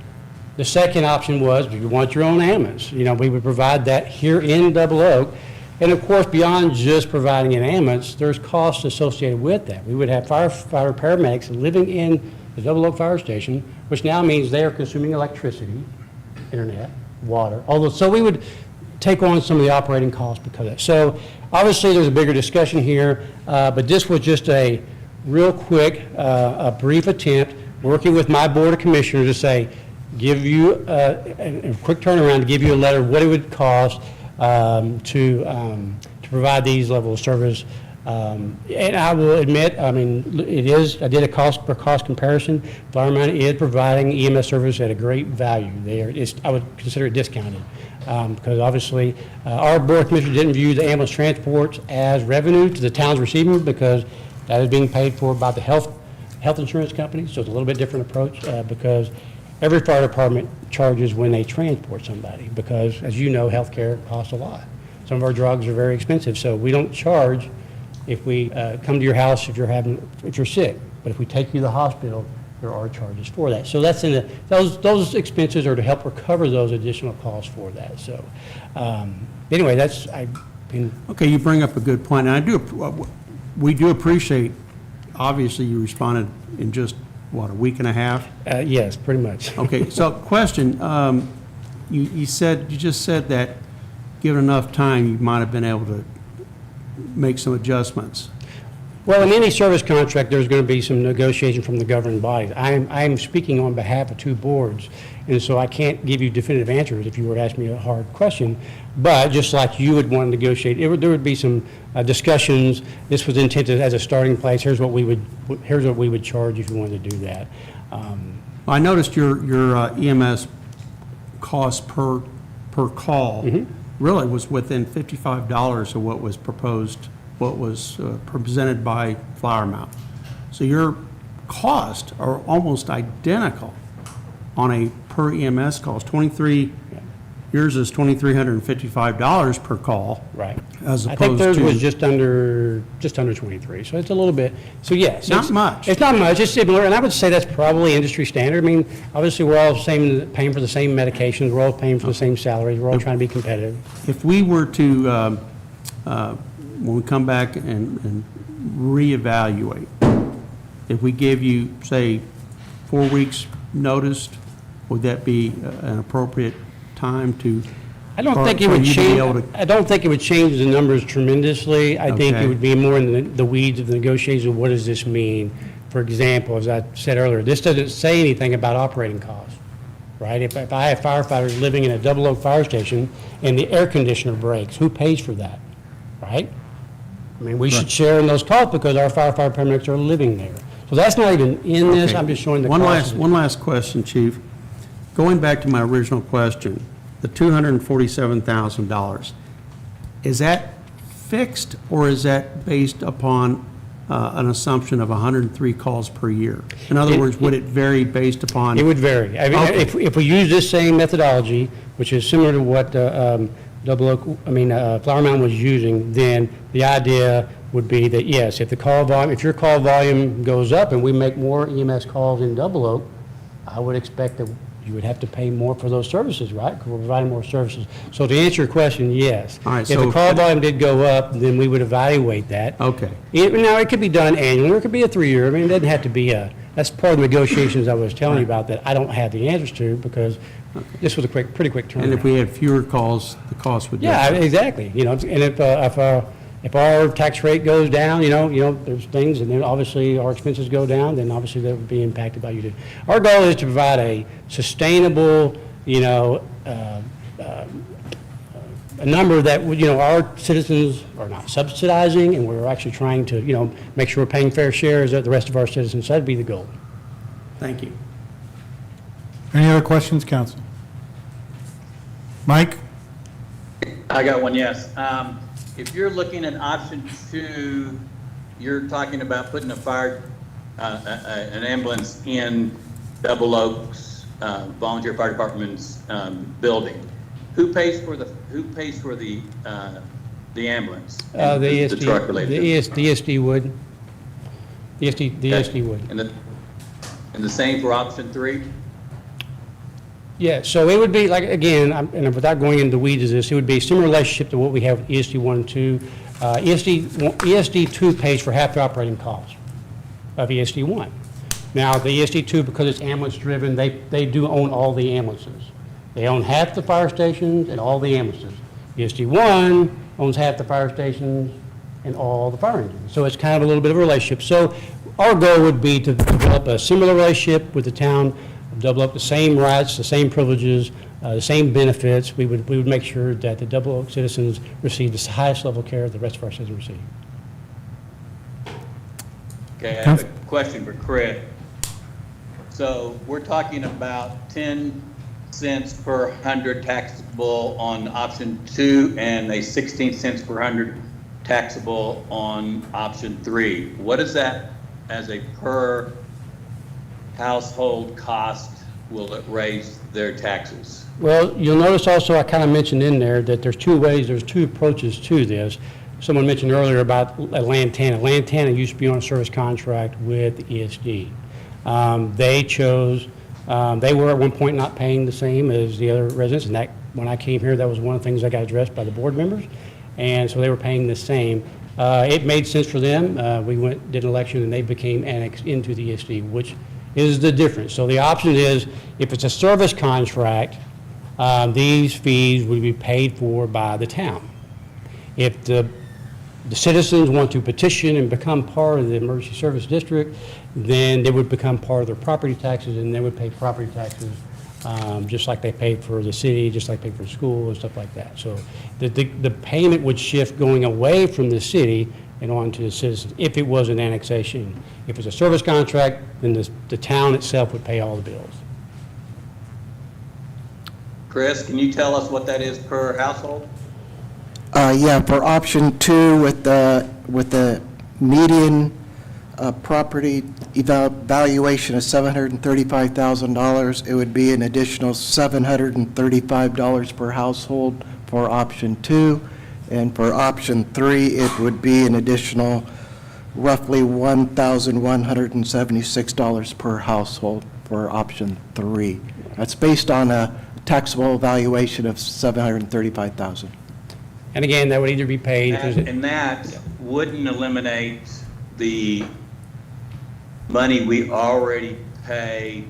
the second option was, if you want your own ambulance, we would provide that here in Double Oak. And of course, beyond just providing an ambulance, there's costs associated with that. We would have firefighter paramedics living in the Double Oak Fire Station, which now means they are consuming electricity, internet, water. So we would take on some of the operating costs because of that. So obviously, there's a bigger discussion here, but this was just a real quick, a brief attempt, working with my Board of Commissioners to say, give you a quick turnaround to give you a letter of what it would cost to provide these level of service. And I will admit, I did a cost per cost comparison. Flower Mound is providing EMS service at a great value there. I would consider it discounted because obviously our Board of Commissioners didn't view the ambulance transports as revenue to the towns receiving, because that is being paid for by the health insurance company. So it's a little bit different approach because every fire department charges when they transport somebody, because as you know, healthcare costs a lot. Some of our drugs are very expensive, so we don't charge if we come to your house if you're sick. But if we take you to the hospital, there are charges for that. So that's those expenses are to help recover those additional costs for that. So anyway, Okay, you bring up a good point, and we do appreciate. Obviously, you responded in just a week and a half. Yes, pretty much. Okay, so question: you just said that given enough time, you might have been able to make some adjustments. Well, in any service contract, there's going to be some negotiation from the governing bodies. I'm speaking on behalf of two boards, and so I can't give you definitive answers if you were to ask me a hard question. But just like you would want to negotiate, there would be some discussions. This was intended as a starting place. Here's what we would charge if you wanted to do that. I noticed your EMS cost per call really was within $55 of what was proposed, what was presented by Flower Mound. So your costs are almost identical on a per EMS cost. Yours is $2,355 per call. Right. As I opposed think theirs to. was just under 23, so it's a little bit, so yes. Not much. It's not much, it's similar, and I would say that's probably industry standard. I mean, obviously, we're all paying for the same medications, we're all paying for the same salaries, we're all trying to be competitive. If we were to, when we come back and reevaluate, if we gave you, say, 4 weeks notice, would that be an appropriate time to? I don't think it would change, I don't think it would change the numbers tremendously. I think it Okay. would be more in the weeds of the negotiations, what does this mean? For example, as I said earlier, this doesn't say anything about operating costs, right? If I have firefighters living in a Double Oak fire station and the air conditioner breaks, who pays for that, right? I mean, we should share in those costs because our firefighter paramedics are living there. So that's not even in this, Okay. I'm just showing the One costs. last question, Chief. Going back to my original question, the $247,000, is that fixed or is that based upon an assumption of 103 calls per year? In other words, would it vary based upon? It would vary. I mean, Okay. if we use this same methodology, which is similar to what Flower Mound was using, then the idea would be that, yes, if your call volume goes up and we make more EMS calls in Double Oak, I would expect that you would have to pay more for those services, right? Because we're providing more services. So to answer your question, yes. All right, If so the call volume did go up, then we would evaluate that. Okay. Now, it could be done annually, or it could be a 3-year. I mean, it doesn't have to be that's part of the negotiations I was telling you about that I don't have the answers to because this was a pretty quick turnaround. And if we had fewer calls, the cost would. Yeah, exactly. You know, and if our tax rate goes down, there's things, and then obviously our expenses go down, then obviously that would be impacted by you too. Our goal is to provide a sustainable, a number that our citizens are not subsidizing, and we're actually trying to, make sure we're paying fair share as the rest of our citizens. So that'd be the goal. Thank you. Any other questions, council? Mike? I got one, yes. If you're looking at option 2, you're talking about putting an ambulance in Double Oaks Volunteer Fire Department's building. Who pays for the ambulance? And the truck related? The ESD would. The ESD would. And the same for option 3? Yeah, so it would be like, again, and without going into the weeds of this, it would be a similar relationship to what we have with ESD 1 and 2. ESD 2 pays for half the operating costs of ESD 1. Now, the ESD 2, because it's ambulance-driven, they do own all the ambulances. They own half the fire stations and all the ambulances. ESD 1 owns half the fire stations and all the fire engines. So it's kind of a little bit of a relationship. So our goal would be to develop a similar relationship with the town, Double Oak, the same rights, the same privileges, the same benefits. We would make sure that the Double Oak citizens receive the highest level of care the rest of our citizens receive. Okay, I have a question for Chris. So we're talking about 10 cents per 100 taxable on option 2 and a 16 cents per 100 taxable on option 3. What is that as a per household cost will it raise their taxes? Well, you'll notice also I kind of mentioned in there that there's two approaches to this. Someone mentioned earlier about Lantana. Lantana used to be on a service contract with ESD. They were at one point not paying the same as the other residents, and that when I came here, that was one of the things that got addressed by the board members, and so they were paying the same. It made sense for them. We did an election, and they became annexed into the ESD, which is the difference. So the option is, if it's a service contract, these fees would be paid for by the town. If the the citizens want to petition and become part of the emergency service district, then they would become part of their property taxes, and they would pay property taxes just like they pay for the city, just like they pay for school and stuff like that. So the payment would shift going away from the city and on to the citizens if it was an annexation. If it's a service contract, then the town itself would pay all the bills. Chris, can you tell us what that is per household? Yeah, for option 2 with the median property valuation of $735,000, it would be an additional $735 per household for option 2. And for option 3, it would be an additional roughly $1,176 per household for option 3. That's based on a taxable valuation of $735,000. And again, that would either be paid. And that wouldn't eliminate the money we already pay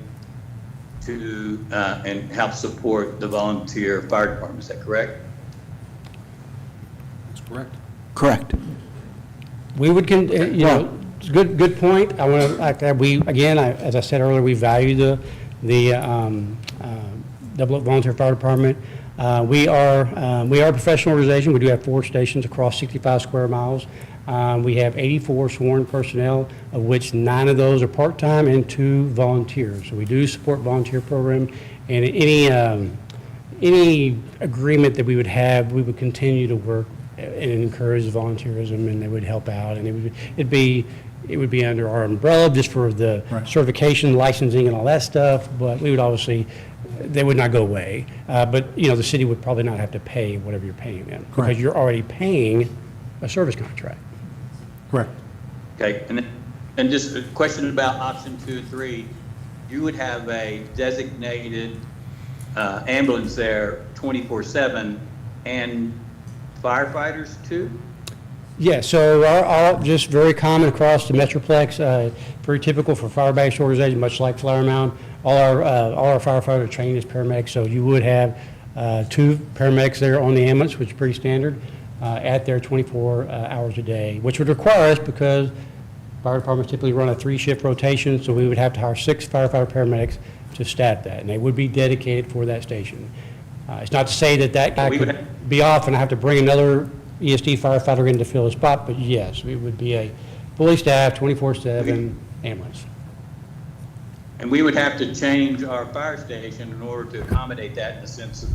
to, and help support the volunteer fire department, is that correct? That's correct. Correct. We would, it's a good point. I want to, as I said earlier, we value the Double Oak Volunteer Fire Department. We are a professional organization. We do have 4 stations across 65 square miles. We have 84 sworn personnel, of which 9 of those are part-time and 2 volunteers. So we do support volunteer program, and any agreement that we would have, we would continue to work and encourage volunteerism, and they would help out, and it would be under our umbrella just for the certification, licensing, and all that stuff. But we would obviously, they would not go away. But the city would probably not have to pay whatever you're paying them because you're already paying a service contract. Correct. Okay, and just a question about option 2 and 3. You would have a designated ambulance there 24/7 and firefighters too? Yeah, so our just very common across the Metroplex, very typical for fire-based organizations, much like Flower Mound. All our firefighters are trained as paramedics, so you would have 2 paramedics there on the ambulance, which is pretty standard, at their 24 hours a day, which would require us, because fire departments typically run a 3-shift rotation, so we would have to hire 6 firefighter paramedics to staff that, and they would be dedicated for that station. It's not to say that guy could be off and I have to bring another ESD firefighter in to fill the spot, but yes, it would be a fully staffed 24/7 ambulance. And we would have to change our fire station in order to accommodate that, in the sense that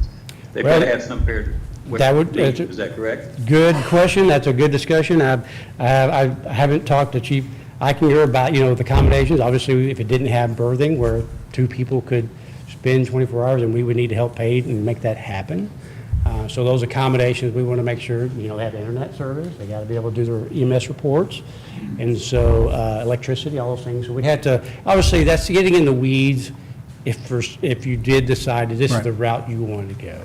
they've got to have some period. Is that correct? Good question. That's a good discussion. I haven't talked to Chief Eichinger about, the accommodations. Obviously, if it didn't have berthing where 2 people could spend 24 hours, and we would need to help pay and make that happen. So those accommodations, we want to make sure, they have internet service. They got to be able to do their EMS reports. And so electricity, all those things. So we'd have to, obviously, that's getting in the weeds if you did decide that this is the route you wanted to go.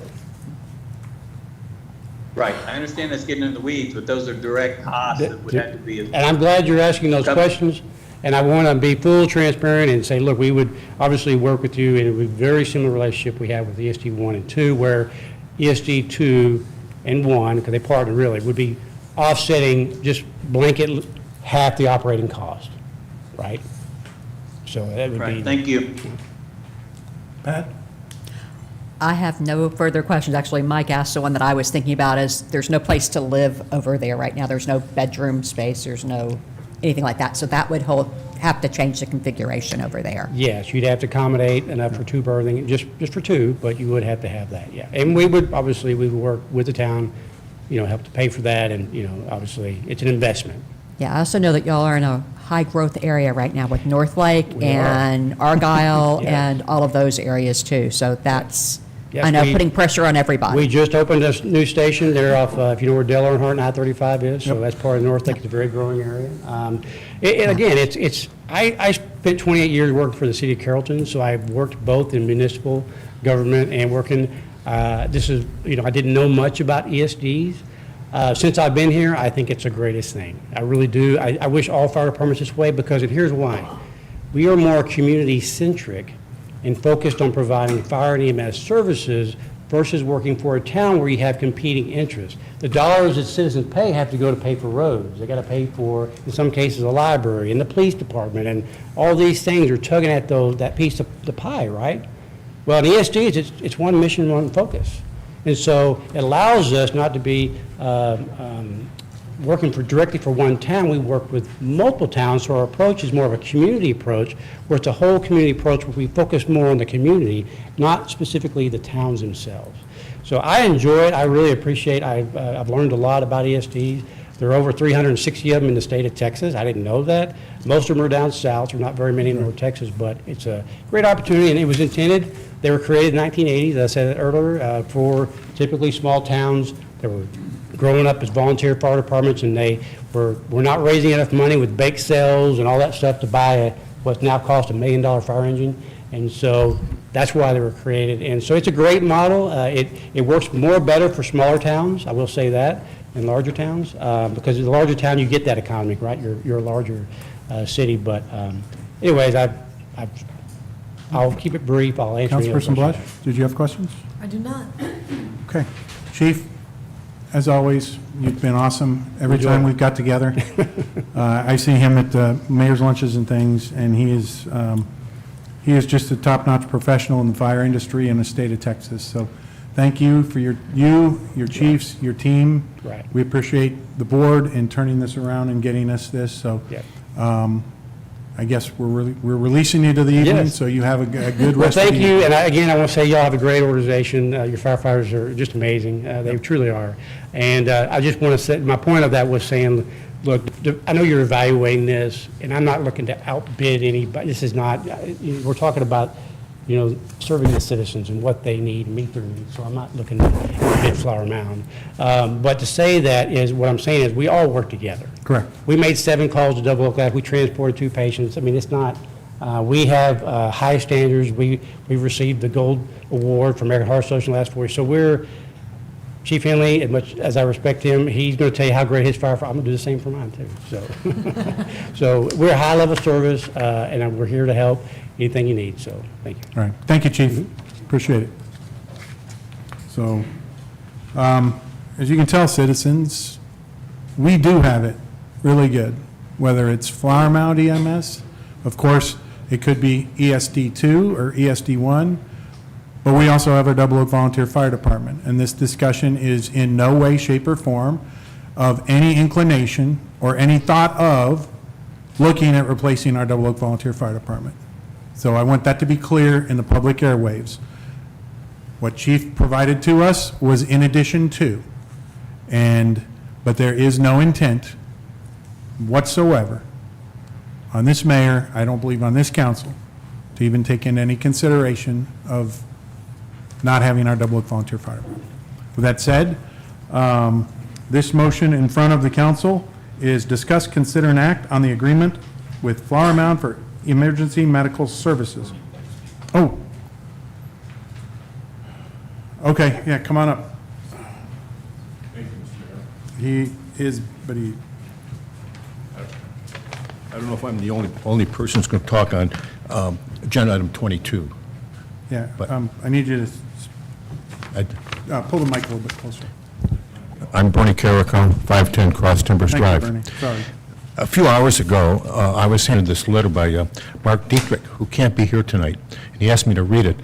Right, I understand that's getting in the weeds, but those are direct costs that would have to be. And I'm glad you're asking those questions, and I want to be full transparent and say, look, we would obviously work with you, and it would be a very similar relationship we have with ESD 1 and 2, where ESD 2 and 1, because they partner really, would be offsetting just blanket half the operating cost, right? So that would be. Thank you. Pat? I have no further questions. Actually, Mike asked the one that I was thinking about is there's no place to live over there right now. There's no bedroom space. There's no anything like that. So that would have to change the configuration over there. Yes, you'd have to accommodate enough for 2 berthing, just for 2, but you would have to have that, yeah. And we would work with the town, help to pay for that, and, obviously, it's an investment. Yeah, I also know that y'all are in a high-growth area right now with North Lake and Argyle and all of those areas, too. So that's, Yes, I know, putting pressure on everybody. We just opened a new station there off, if you know where Del Earnhardt and I-35 is, so that's part of North Lake. It's a very growing area. And again, I spent 28 years working for the city of Carrollton, so I've worked both in municipal government and working, I didn't know much about ESDs. Since I've been here, I think it's the greatest thing. I really do. I wish all fire departments this way, because, and here's why. We are more community-centric and focused on providing fire and EMS services versus working for a town where you have competing interests. The dollars that citizens pay have to go to pay for roads. They got to pay for, in some cases, a library and the police department, and all these things are tugging at that piece of the pie, right? Well, in ESD, it's one mission, one focus. And so it allows us not to be working directly for one town. We work with multiple towns, so our approach is more of a community approach, where it's a whole community approach where we focus more on the community, not specifically the towns themselves. So I enjoy it. I really appreciate. I've learned a lot about ESDs. There are over 360 of them in the state of Texas. I didn't know that. Most of them are down south. There are not very many in North Texas, but it's a great opportunity, and it was intended. They were created in 1980s, as I said earlier, for typically small towns that were growing up as volunteer fire departments, and they were not raising enough money with bake sales and all that stuff to buy what's now cost $1 million fire engine. And so that's why they were created. And so it's a great model. It works better for smaller towns, I will say that, than larger towns, because in the larger town you get that economy, right? You're a larger city. But anyways, I'll keep it brief. I'll answer any other Councilperson Blush, questions. did you have questions? I do not. Okay. Chief, as always, you've been awesome every Enjoy. time we've got together. I see him at mayor's lunches and things, and he is just a top-notch professional in the fire industry in the state of Texas. So thank you for your chiefs, your team. Right. We appreciate the board in turning this around and getting us this. So Yeah. I guess we're releasing you to the evening, Yes. so you have a good Well, rest of the thank evening. you, and again, I want to say y'all have a great organization. Your firefighters are just amazing. They truly are. And I just want to say, my point of that was saying, look, I know you're evaluating this, and I'm not looking to outbid anybody. This is not, we're talking about, serving the citizens and what they need and meet their needs. So I'm not looking to bid Flower Mound. But to say that is, what I'm saying is, we all work together. Correct. We made 7 calls to Double Oak Lab. We transported 2 patients. I mean, it's not, we have high standards. We've received the Gold Award from American Heart Association last 4 years. So Chief Henley, as much as I respect him, he's going to tell you how great his firefighter, I'm going to do the same for mine too. So we're a high-level service, and we're here to help anything you need, so thank you. All right. Thank you, Chief. Appreciate it. So, as you can tell, citizens, we do have it really good, whether it's Flower Mound EMS, of course, it could be ESD2 or ESD1, but we also have our Double Oak Volunteer Fire Department, and this discussion is in no way, shape, or form of any inclination or any thought of looking at replacing our Double Oak Volunteer Fire Department. So I want that to be clear in the public airwaves. What Chief provided to us was in addition to, but there is no intent whatsoever on this mayor, I don't believe on this council, to even take in any consideration of not having our Double Oak Volunteer Fire Department. With that said, this motion in front of the council is discuss, consider, and act on the agreement with Flower Mound for emergency medical services. Oh. Okay, yeah, come on up. Thank you, Mr. Mayor. He is, but he, I don't know if I'm the only person who's going to talk on agenda item 22. yeah, But- I need you I- to pull the mic a little bit closer. I'm Bernie Carrico, 510 Cross Timbers Thank Drive. you, Bernie, sorry. A few hours ago, I was handed this letter by Mark Dietrich, who can't be here tonight, and he asked me to read it.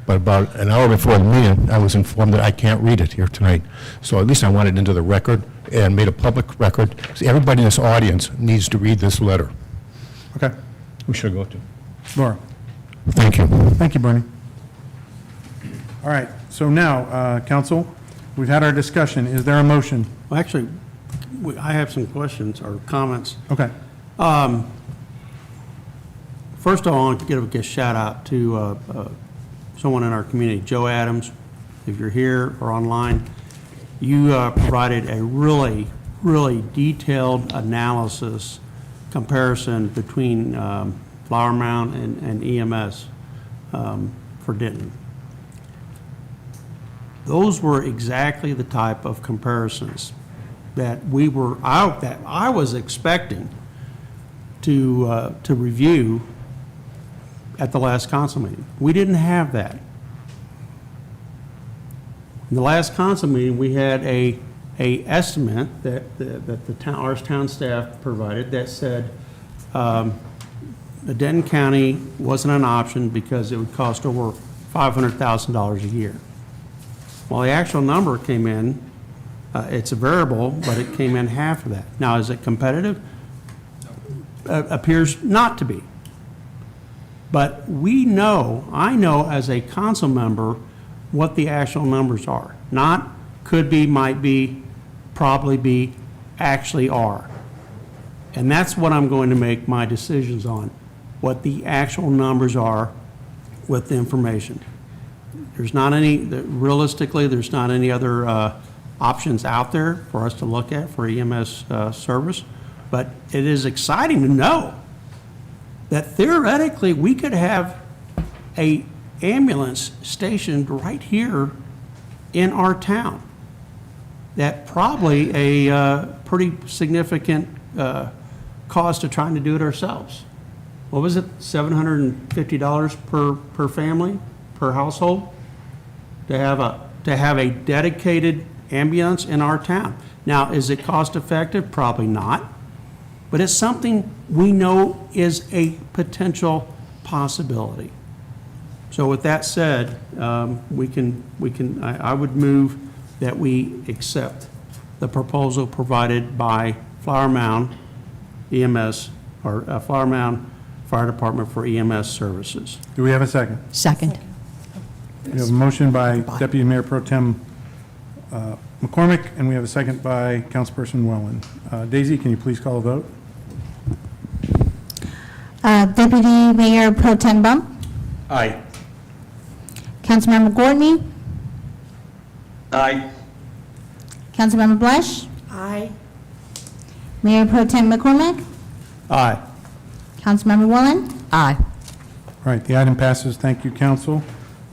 But about an hour before the meeting, I was informed that I can't read it here tonight. So at least I want it into the record and made a public record. So everybody in this audience needs to read this letter. Okay. Who should I go to? Laura. Thank you. Thank you, Bernie. All right, so now, council, we've had our discussion. Is there a motion? Well, actually, I have some questions or comments. Okay. First of all, I want to give a shout out to someone in our community, Joe Adams. If you're here or online, you provided a really, really detailed analysis comparison between Flower Mound and EMS for Denton. Those were exactly the type of comparisons that I was expecting to review at the last council meeting. We didn't have that. In the last council meeting, we had a estimate that the town, our town staff provided that said the Denton County wasn't an option because it would cost over $500,000 a year. Well, the actual number came in, it's a variable, but it came in half of that. Now, is it competitive? Appears not to be. But we know, I know as a council member, what the actual numbers are. Not could be, might be, probably be, actually are. And that's what I'm going to make my decisions on, what the actual numbers are with the information. There's not any, realistically, there's not any other options out there for us to look at for EMS service. But it is exciting to know that theoretically we could have a ambulance stationed right here in our town. That probably a pretty significant cost of trying to do it ourselves. What was it, $750 per family, per household? To have a dedicated ambulance in our town. Now, is it cost effective? Probably not. But it's something we know is a potential possibility. So with that said, I would move that we accept the proposal provided by Flower Mound EMS, or Flower Mound Fire Department for EMS services. Do we have a second? Second. We have a motion by Deputy Mayor Pro Tem McCormick, and we have a second by Councilperson Wellen. Daisy, can you please call a vote? Deputy Mayor Pro Tem Bump, Aye. Councilmember Gortney, Aye. Councilmember Blush, Aye. Mayor Pro Tem McCormick, Aye. Councilmember Wallen. Aye. All right, the item passes. Thank you, council.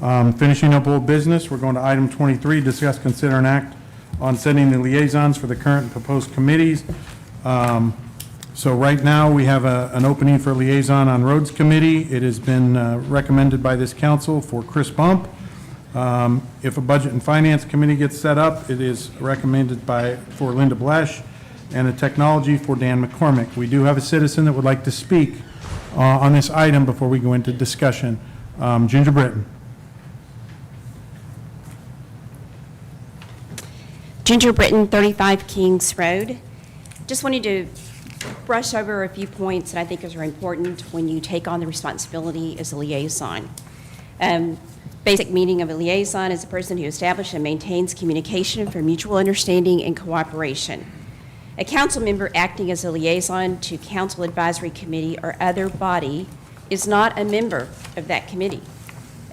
Finishing up old business, we're going to item 23, discuss, consider, and act on setting the liaisons for the current and proposed committees. So right now, we have an opening for liaison on Roads Committee. It has been recommended by this council for Chris Bump. If a Budget and Finance Committee gets set up, it is recommended for Linda Blesh, and a Technology for Dan McCormick. We do have a citizen that would like to speak on this item before we go into discussion. Ginger Britton. Ginger Britton, 35 Kings Road. Just wanted to brush over a few points that I think are important when you take on the responsibility as a liaison. Basic meaning of a liaison is a person who establishes and maintains communication for mutual understanding and cooperation. A council member acting as a liaison to council advisory committee or other body is not a member of that committee.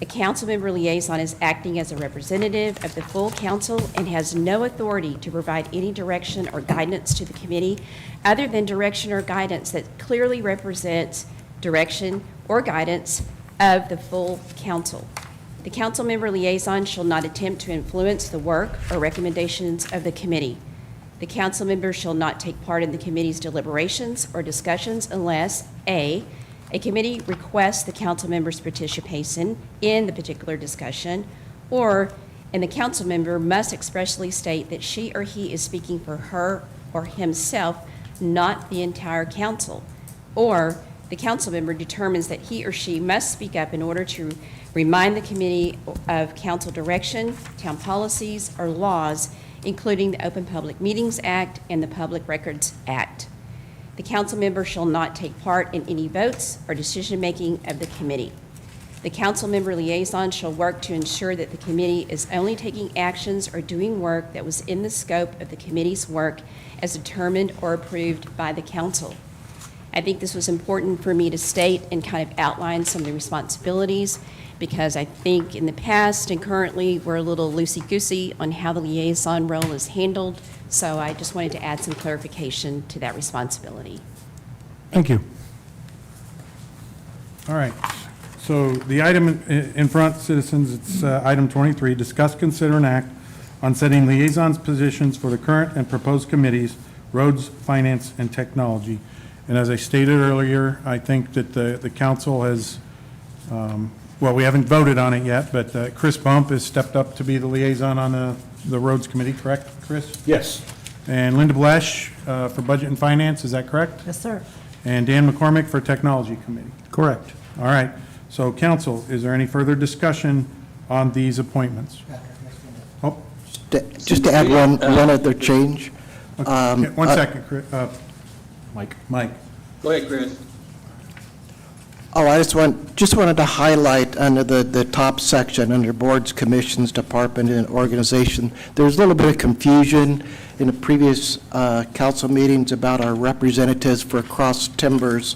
A council member liaison is acting as a representative of the full council and has no authority to provide any direction or guidance to the committee other than direction or guidance that clearly represents direction or guidance of the full council. The council member liaison shall not attempt to influence the work or recommendations of the committee. The council member shall not take part in the committee's deliberations or discussions unless A committee requests the council member's participation in the particular discussion, and the council member must expressly state that she or he is speaking for her or himself, not the entire council, or the council member determines that he or she must speak up in order to remind the committee of council direction, town policies, or laws, including the Open Public Meetings Act and the Public Records Act. The council member shall not take part in any votes or decision-making of the committee. The council member liaison shall work to ensure that the committee is only taking actions or doing work that was in the scope of the committee's work as determined or approved by the council. I think this was important for me to state and kind of outline some of the responsibilities, because I think in the past and currently we're a little loosey-goosey on how the liaison role is handled. So I just wanted to add some clarification to that responsibility. Thank you. All right. So the item in front, citizens, it's item 23, discuss, consider, and act on setting liaisons positions for the current and proposed committees, Roads, Finance, and Technology. And as I stated earlier, I think that the council has well, we haven't voted on it yet, but Chris Bump has stepped up to be the liaison on the Roads Committee, correct, Chris? Yes. And Linda Blesh for Budget and Finance, is that correct? Yes, sir. And Dan McCormick for Technology Committee. Correct. All right. So, council, is there any further discussion on these appointments? Oh, Just to add one other change. okay. One second, Mike. Mike. Go ahead, Chris. Oh, I just wanted to highlight under the top section, under boards, commissions, department, and organization, there's a little bit of confusion in the previous council meetings about our representatives for Cross Timbers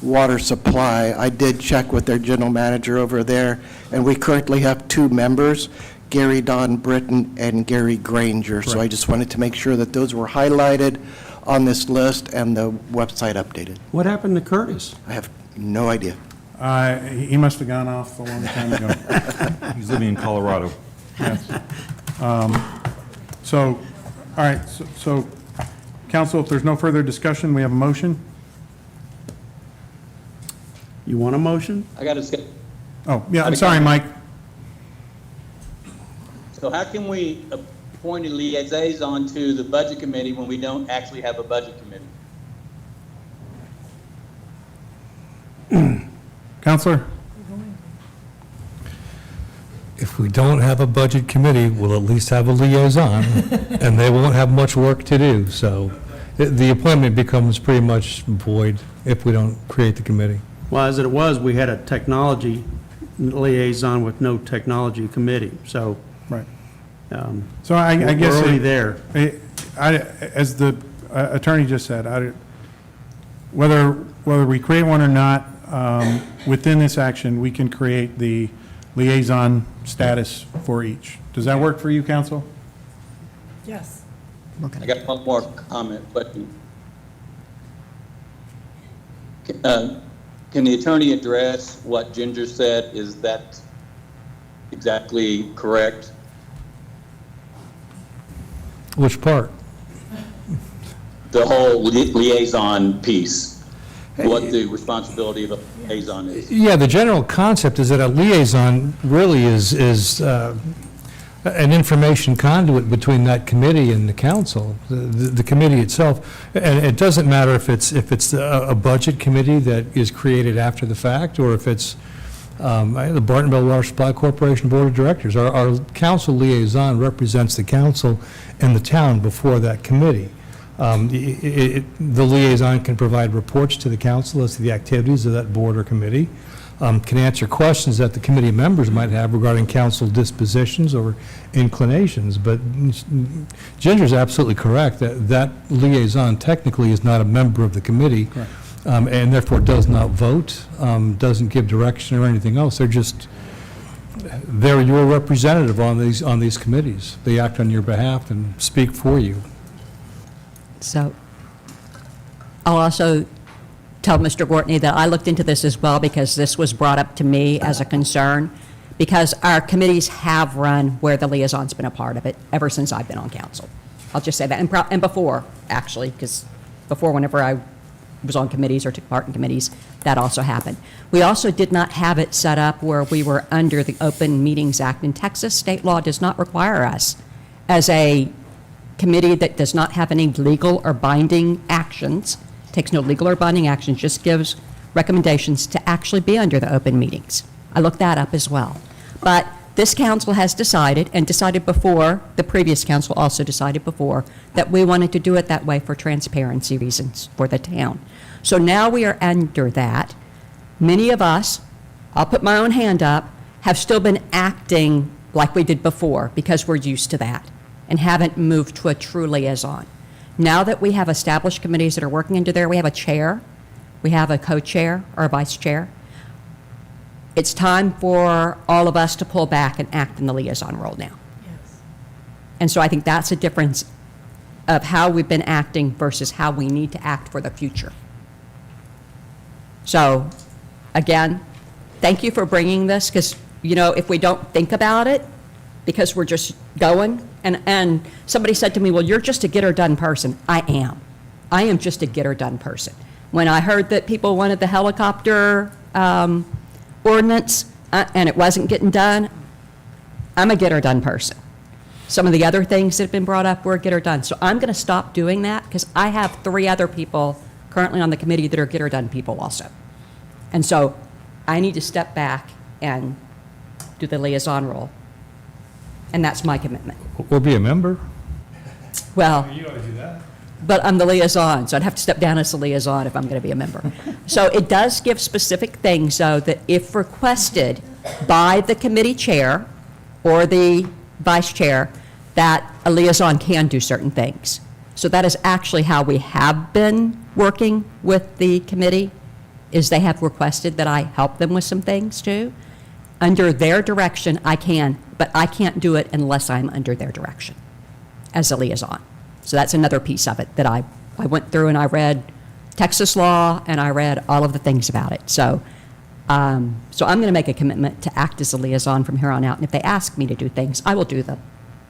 water supply. I did check with their general manager over there, and we currently have 2 members, Gary Don Britton and Gary Granger. So I just wanted to make sure that those were highlighted on this list and the website updated. What happened to Curtis? I have no idea. He must have gone off a long time ago. He's living in Colorado. Yes. So, all right, so, council, if there's no further discussion, we have a motion? You want a motion? I got to. Oh, yeah, I'm sorry, Mike. So how can we appoint a liaison to the budget committee when we don't actually have a budget committee? Counselor? If we don't have a budget committee, we'll at least have a liaison, and they won't have much work to do. So the appointment becomes pretty much void if we don't create the committee. Well, as it was, we had a technology liaison with no technology committee, so. Right. So I guess. We're already there. As the attorney just said, whether we create one or not, within this action, we can create the liaison status for each. Does that work for you, counsel? Yes. I got one more comment, but can the attorney address what Ginger said? Is that exactly correct? Which part? The whole liaison piece, what the responsibility of a liaison is. Yeah, the general concept is that a liaison really is an information conduit between that committee and the council, the committee itself. And it doesn't matter if it's a budget committee that is created after the fact, or if it's the Bartonville Water Supply Corporation Board of Directors. Our council liaison represents the council and the town before that committee. The liaison can provide reports to the council as to the activities of that board or committee, can answer questions that the committee members might have regarding council dispositions or inclinations. But Ginger's absolutely correct that that liaison technically is not a member of the committee, and therefore does not vote, doesn't give direction or anything else. They're your representative on these committees. They act on your behalf and speak for you. So I'll also tell Mr. Gortney that I looked into this as well, because this was brought up to me as a concern, because our committees have run where the liaison's been a part of it ever since I've been on council. I'll just say that, and before, actually, because before, whenever I was on committees or took part in committees, that also happened. We also did not have it set up where we were under the Open Meetings Act. In Texas, state law does not require us, as a committee that does not have any legal or binding actions, takes no legal or binding actions, just gives recommendations, to actually be under the open meetings. I looked that up as well. But this council has decided, and decided before, the previous council also decided before, that we wanted to do it that way for transparency reasons for the town. So now we are under that. Many of us, I'll put my own hand up, have still been acting like we did before because we're used to that, and haven't moved to a true liaison. Now that we have established committees that are working under there, we have a chair, we have a co-chair or a vice chair. It's time for all of us to pull back and act in the liaison role now. Yes. And so I think that's a difference of how we've been acting versus how we need to act for the future. So, again, thank you for bringing this, because, if we don't think about it, because we're just going, and somebody said to me, well, you're just a get-her-done person. I am just a get-her-done person. When I heard that people wanted the helicopter ordinance, and it wasn't getting done, I'm a get-her-done person. Some of the other things that have been brought up were get-her-done. So I'm going to stop doing that because I have 3 other people currently on the committee that are get-her-done people also. And so I need to step back and do the liaison role. And that's my commitment. We'll be a member. Well, You ought to do that. but I'm the liaison, so I'd have to step down as the liaison if I'm going to be a member. So it does give specific things, though, that if requested by the committee chair or the vice chair, that a liaison can do certain things. So that is actually how we have been working with the committee, is they have requested that I help them with some things, too. Under their direction, I can, but I can't do it unless I'm under their direction as a liaison. So that's another piece of it that I went through and I read Texas law and I read all of the things about it. So, so I'm going to make a commitment to act as a liaison from here on out. And if they ask me to do things, I will do them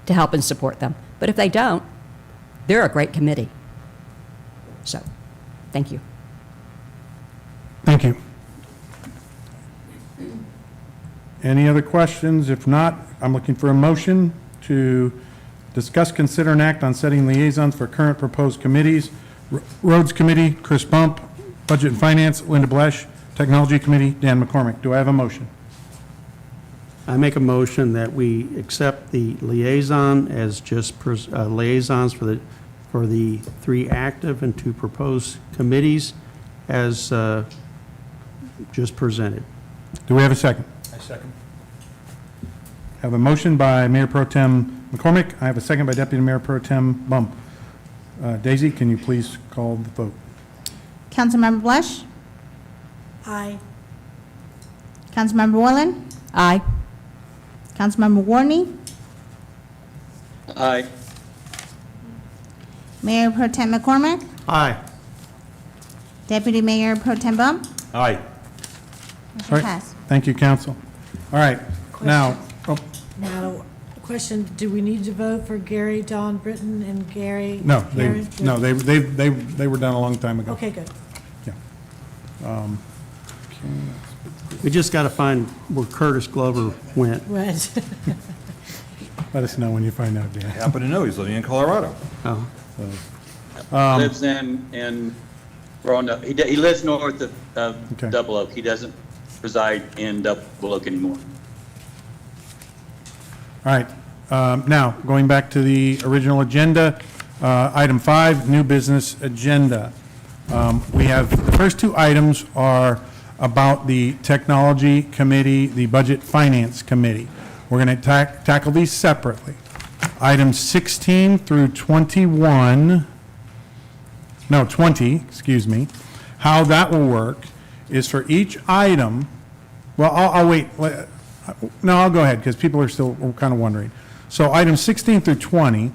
to help and support them. But if they don't, they're a great committee. So, thank you. Thank you. Any other questions? If not, I'm looking for a motion to discuss, consider, and act on setting liaisons for current proposed committees. Roads Committee, Chris Bump. Budget and Finance, Linda Blesch. Technology Committee, Dan McCormick. Do I have a motion? I make a motion that we accept the liaison as just liaisons for the 3 active and 2 proposed committees as just presented. Do we have a second? I second. Have a motion by Mayor Pro Tem McCormick. I have a second by Deputy Mayor Pro Tem Bump. Daisy, can you please call the vote? Councilmember Blush? Aye. Councilmember Worland? Aye. Councilmember Warney? Aye. Mayor Pro Tem McCormick? Aye. Deputy Mayor Pro Tem Bump? Aye. All Motion right. passed. Thank you, council. All right, now, Now, question, do we need to vote for Gary, Don Britton, and Gary? no, Karen? they were done a long time ago. Okay, good. We just got to find where Curtis Glover went. Right. Let us know when you find out, Dan. I happen to know he's living in Colorado. Oh. Lives in Roanoke. He lives north of Okay. Double Oak. He doesn't reside in Double Oak anymore. All right, now, going back to the original agenda, item 5, new business agenda. We have, the first 2 items are about the Technology Committee, the Budget Finance Committee. We're going to tackle these separately. Items 16 through 20, excuse me. How that will work is for each item, well, I'll wait. No, I'll go ahead, because people are still kind of wondering. So items 16 through 20,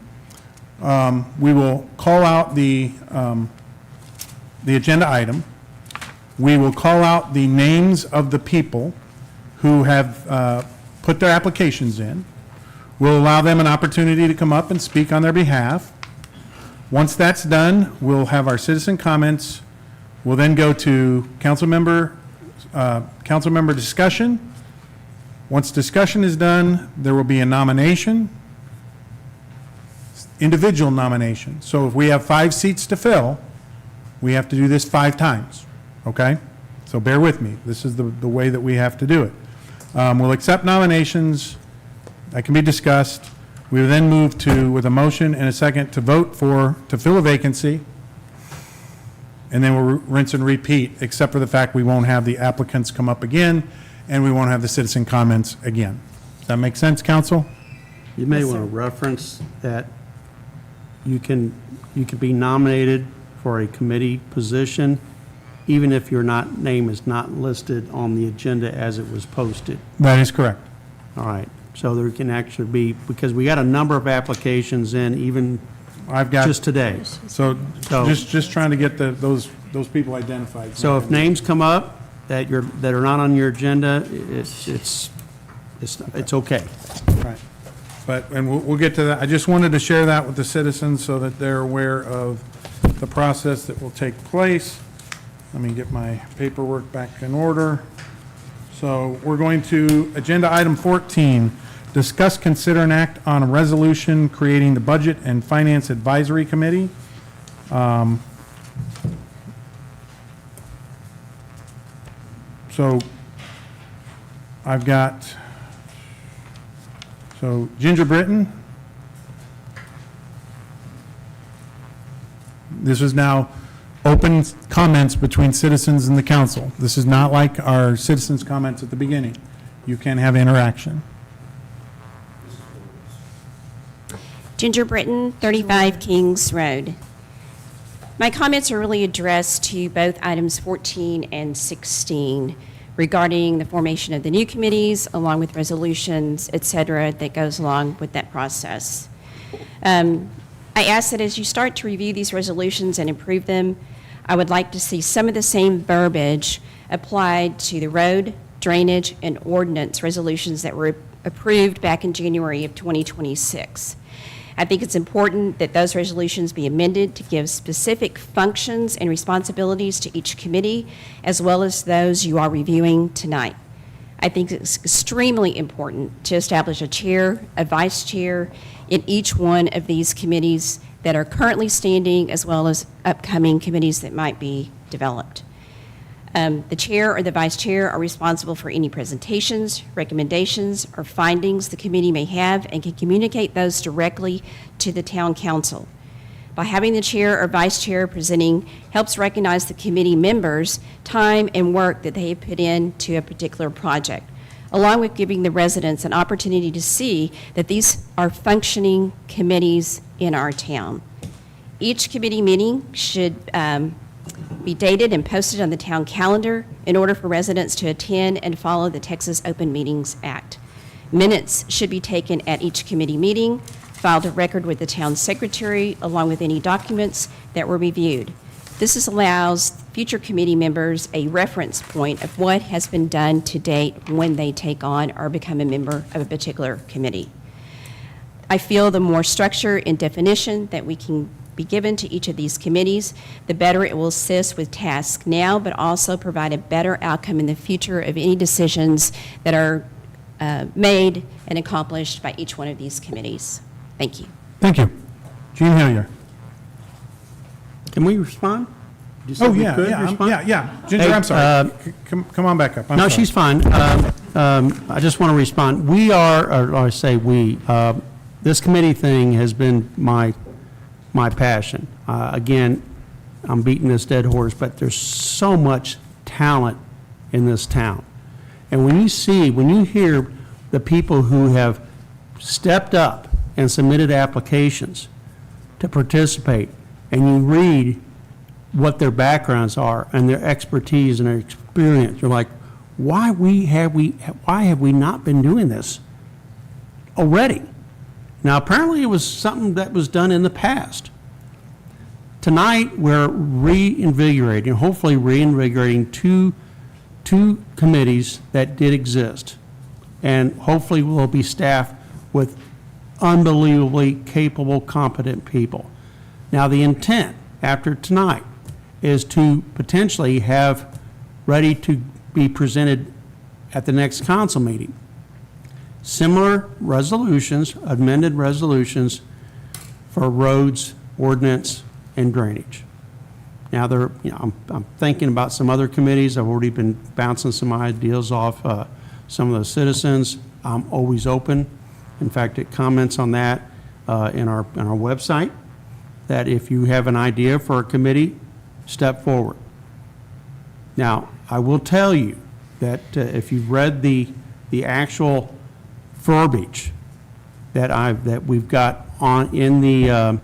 we will call out the agenda item. We will call out the names of the people who have put their applications in. We'll allow them an opportunity to come up and speak on their behalf. Once that's done, we'll have our citizen comments. We'll then go to council member discussion. Once discussion is done, there will be a nomination, individual nomination. So if we have 5 seats to fill, we have to do this 5 times, okay? So bear with me. This is the way that we have to do it. We'll accept nominations. That can be discussed. We will then move to, with a motion and a second, to vote to fill a vacancy. And then we'll rinse and repeat, except for the fact we won't have the applicants come up again, and we won't have the citizen comments again. Does that make sense, council? You may want to reference that you can be nominated for a committee position, even if your name is not listed on the agenda as it was posted. That is correct. All right, so there can actually be, because we got a number of applications in, even just today. So just trying to get those people identified. So if names come up that are not on your agenda, it's okay. Right. And we'll get to that. I just wanted to share that with the citizens so that they're aware of the process that will take place. Let me get my paperwork back in order. So we're going to agenda item 14, discuss, consider, and act on a resolution creating the Budget and Finance Advisory Committee. So I've got, Ginger Britton. This is now open comments between citizens and the council. This is not like our citizens' comments at the beginning. You can have interaction. Ginger Britton, 35 Kings Road. My comments are really addressed to both items 14 and 16 regarding the formation of the new committees, along with resolutions, et cetera, that goes along with that process. I ask that as you start to review these resolutions and improve them, I would like to see some of the same verbiage applied to the road, drainage, and ordinance resolutions that were approved back in January of 2026. I think it's important that those resolutions be amended to give specific functions and responsibilities to each committee, as well as those you are reviewing tonight. I think it's extremely important to establish a chair, a vice chair in each one of these committees that are currently standing, as well as upcoming committees that might be developed. The chair or the vice chair are responsible for any presentations, recommendations, or findings the committee may have and can communicate those directly to the town council. By having the chair or vice chair presenting helps recognize the committee members' time and work that they have put into a particular project, along with giving the residents an opportunity to see that these are functioning committees in our town. Each committee meeting should be dated and posted on the town calendar in order for residents to attend and follow the Texas Open Meetings Act. Minutes should be taken at each committee meeting, filed a record with the town secretary, along with any documents that were reviewed. This allows future committee members a reference point of what has been done to date when they take on or become a member of a particular committee. I feel the more structure and definition that we can be given to each of these committees, the better it will assist with tasks now, but also provide a better outcome in the future of any decisions that are made and accomplished by each one of these committees. Thank you. Thank you. Gene Hillier. Can we respond? Did you say Oh, we yeah, could yeah, respond? yeah. Ginger, Hey, I'm sorry. Come on back up. I'm No, sorry. she's fine. I just want to respond. We are, or I say we, this committee thing has been my passion. Again, I'm beating this dead horse, but there's so much talent in this town. And when you hear the people who have stepped up and submitted applications to participate, and you read what their backgrounds are and their expertise and their experience, you're like, why have we not been doing this already? Now, apparently it was something that was done in the past. Tonight, we're reinvigorating, hopefully reinvigorating two committees that did exist. And hopefully we'll be staffed with unbelievably capable, competent people. Now, the intent after tonight is to potentially have ready to be presented at the next council meeting similar resolutions, amended resolutions for roads, ordinance, and drainage. Now, I'm thinking about some other committees. I've already been bouncing some ideas off some of the citizens. I'm always open. In fact, it comments on that in our website, that if you have an idea for a committee, step forward. Now, I will tell you that if you've read the actual verbiage that we've got in the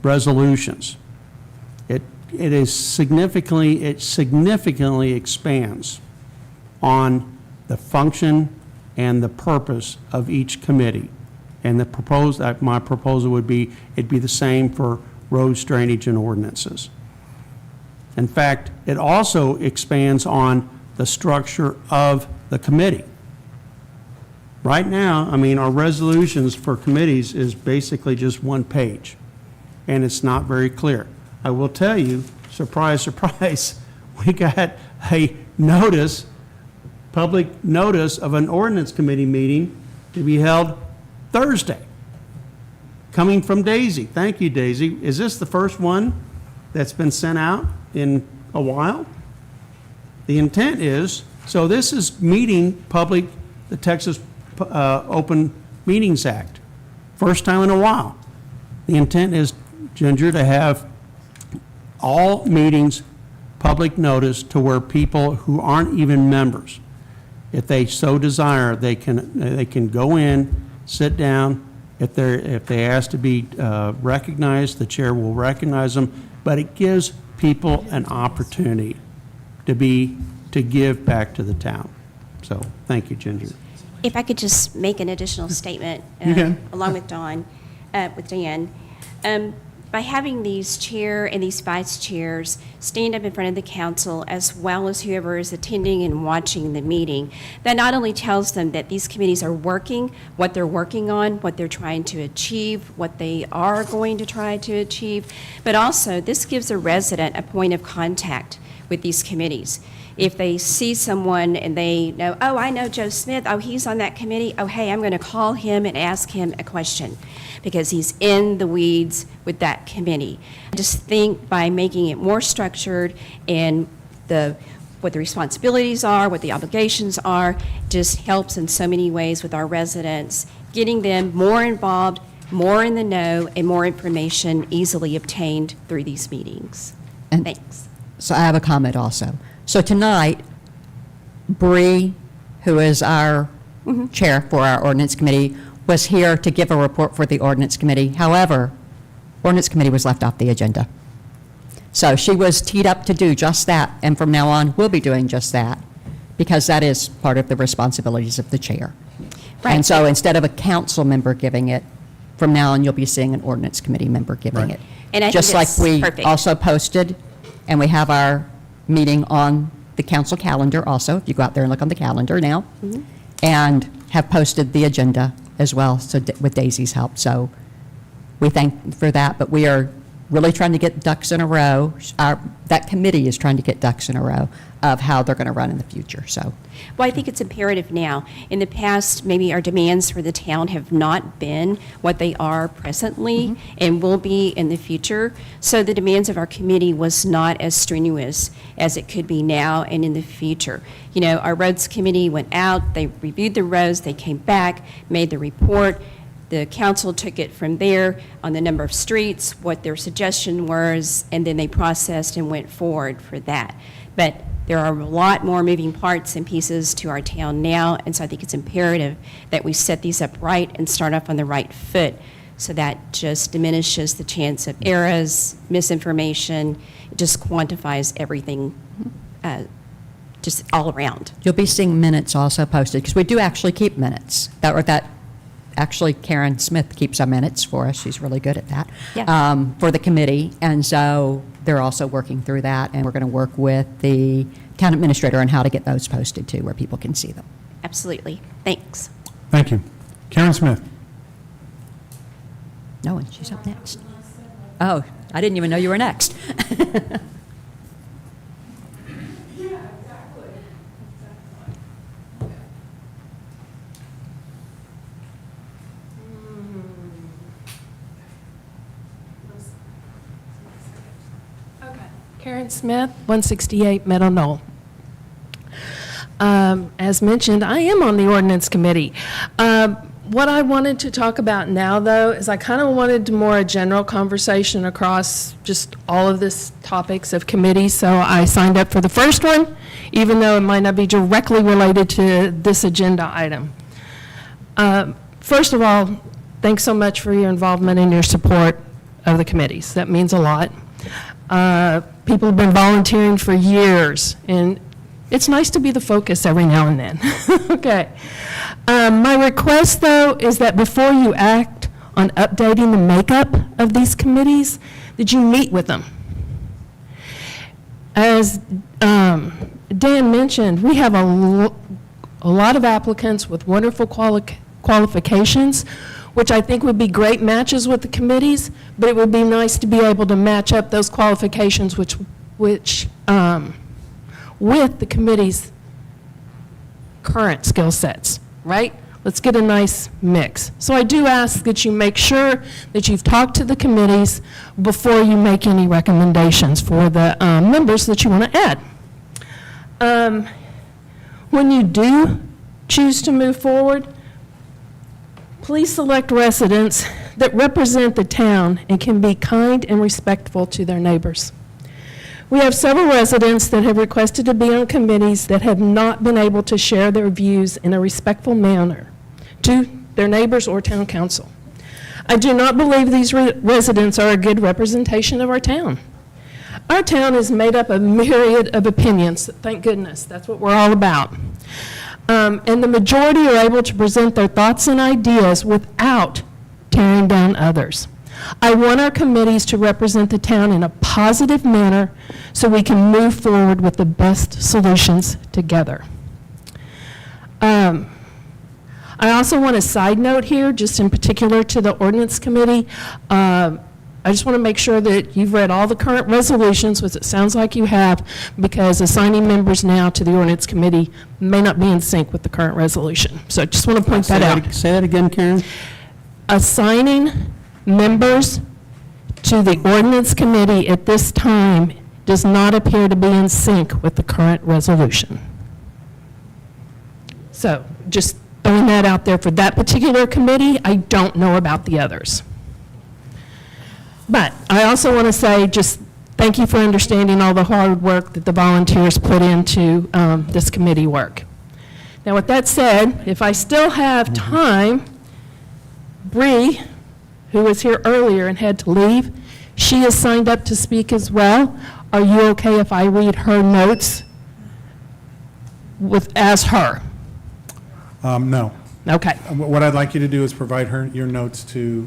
resolutions, it significantly expands on the function and the purpose of each committee. And my proposal would be, it'd be the same for roads, drainage, and ordinances. In fact, it also expands on the structure of the committee. Right now, our resolutions for committees is basically just one page, and it's not very clear. I will tell you, surprise, surprise, we got a notice public notice of an ordinance committee meeting to be held Thursday. Coming from Daisy. Thank you, Daisy. Is this the first one that's been sent out in a while? The intent is, so this is meeting public, the Texas Open Meetings Act. First time in a while. The intent is, Ginger, to have all meetings public notice to where people who aren't even members, if they so desire, they can go in, sit down. If they ask to be recognized, the chair will recognize them, but it gives people an opportunity to give back to the town. So, thank you, Ginger. If I could just make an additional statement. You can. Along with Dawn, with Dan. By having these chair and these vice chairs stand up in front of the council, as well as whoever is attending and watching the meeting, that not only tells them that these committees are working, what they're working on, what they're trying to achieve, what they are going to try to achieve, but also this gives a resident a point of contact with these committees. If they see someone and they know, oh, I know Joe Smith, oh, he's on that committee, oh, hey, I'm going to call him and ask him a question because he's in the weeds with that committee. I just think by making it more structured and what the responsibilities are, what the obligations are, just helps in so many ways with our residents, getting them more involved, more in the know, and more information easily obtained through these meetings. And Thanks. So I have a comment also. So tonight, Bree, who is our chair for our ordinance committee, was here to give a report for the ordinance committee. However, ordinance committee was left off the agenda. So she was teed up to do just that, and from now on, we'll be doing just that, because that is part of the responsibilities of the chair. Right. And so instead of a council member giving it, from now on, you'll be seeing an ordinance committee member giving it. And I think Just like that's we perfect. also posted, and we have our meeting on the council calendar also, if you go out there and look on the calendar now, and have posted the agenda as well, so with Daisy's help. So we thank for that, but we are really trying to get ducks in a row. That committee is trying to get ducks in a row of how they're going to run in the future, so. Well, I think it's imperative now. In the past, maybe our demands for the town have not been what they are presently and will be in the future. So the demands of our committee was not as strenuous as it could be now and in the future. You know, our roads committee went out, they reviewed the roads, they came back, made the report. The council took it from there on the number of streets, what their suggestion was, and then they processed and went forward for that. But there are a lot more moving parts and pieces to our town now, and so I think it's imperative that we set these up right and start off on the right foot, so that just diminishes the chance of errors, misinformation, it just quantifies everything, just all around. You'll be seeing minutes also posted, because we do actually keep minutes. Actually, Karen Smith keeps our minutes for us. She's really good at that. Yeah. For the committee, and so they're also working through that, and we're going to work with the town administrator on how to get those posted too, where people can see them. Absolutely. Thanks. Thank you. Karen Smith. No one, she's up next. Oh, I didn't even know you were next. Karen Smith, 168 Meadow Knoll. As mentioned, I am on the ordinance committee. What I wanted to talk about now, though, is I kind of wanted more a general conversation across just all of this topics of committees, so I signed up for the first one, even though it might not be directly related to this agenda item. First of all, thanks so much for your involvement and your support of the committees. That means a lot. People have been volunteering for years, and it's nice to be the focus every now and then. Okay. My request, though, is that before you act on updating the makeup of these committees, that you meet with them. As Dan mentioned, we have a lot of applicants with wonderful qualifications, which I think would be great matches with the committees, but it would be nice to be able to match up those qualifications with the committees current skill sets, right? Let's get a nice mix. So I do ask that you make sure that you've talked to the committees before you make any recommendations for the members that you want to add. When you do choose to move forward, please select residents that represent the town and can be kind and respectful to their neighbors. We have several residents that have requested to be on committees that have not been able to share their views in a respectful manner to their neighbors or town council. I do not believe these residents are a good representation of our town. Our town is made up of a myriad of opinions, thank goodness, that's what we're all about. And the majority are able to present their thoughts and ideas without tearing down others. I want our committees to represent the town in a positive manner so we can move forward with the best solutions together. I also want a side note here, just in particular to the ordinance committee. I just want to make sure that you've read all the current resolutions, which it sounds like you have, because assigning members now to the ordinance committee may not be in sync with the current resolution. So I just want to point that out. Say that again, Karen? Assigning members to the ordinance committee at this time does not appear to be in sync with the current resolution. So just throwing that out there for that particular committee. I don't know about the others. But I also want to say just thank you for understanding all the hard work that the volunteers put into this committee work. Now, with that said, if I still have time, Bree, who was here earlier and had to leave, she is signed up to speak as well. Are you okay if I read her notes as her? No. Okay. What I'd like you to do is provide her your notes to.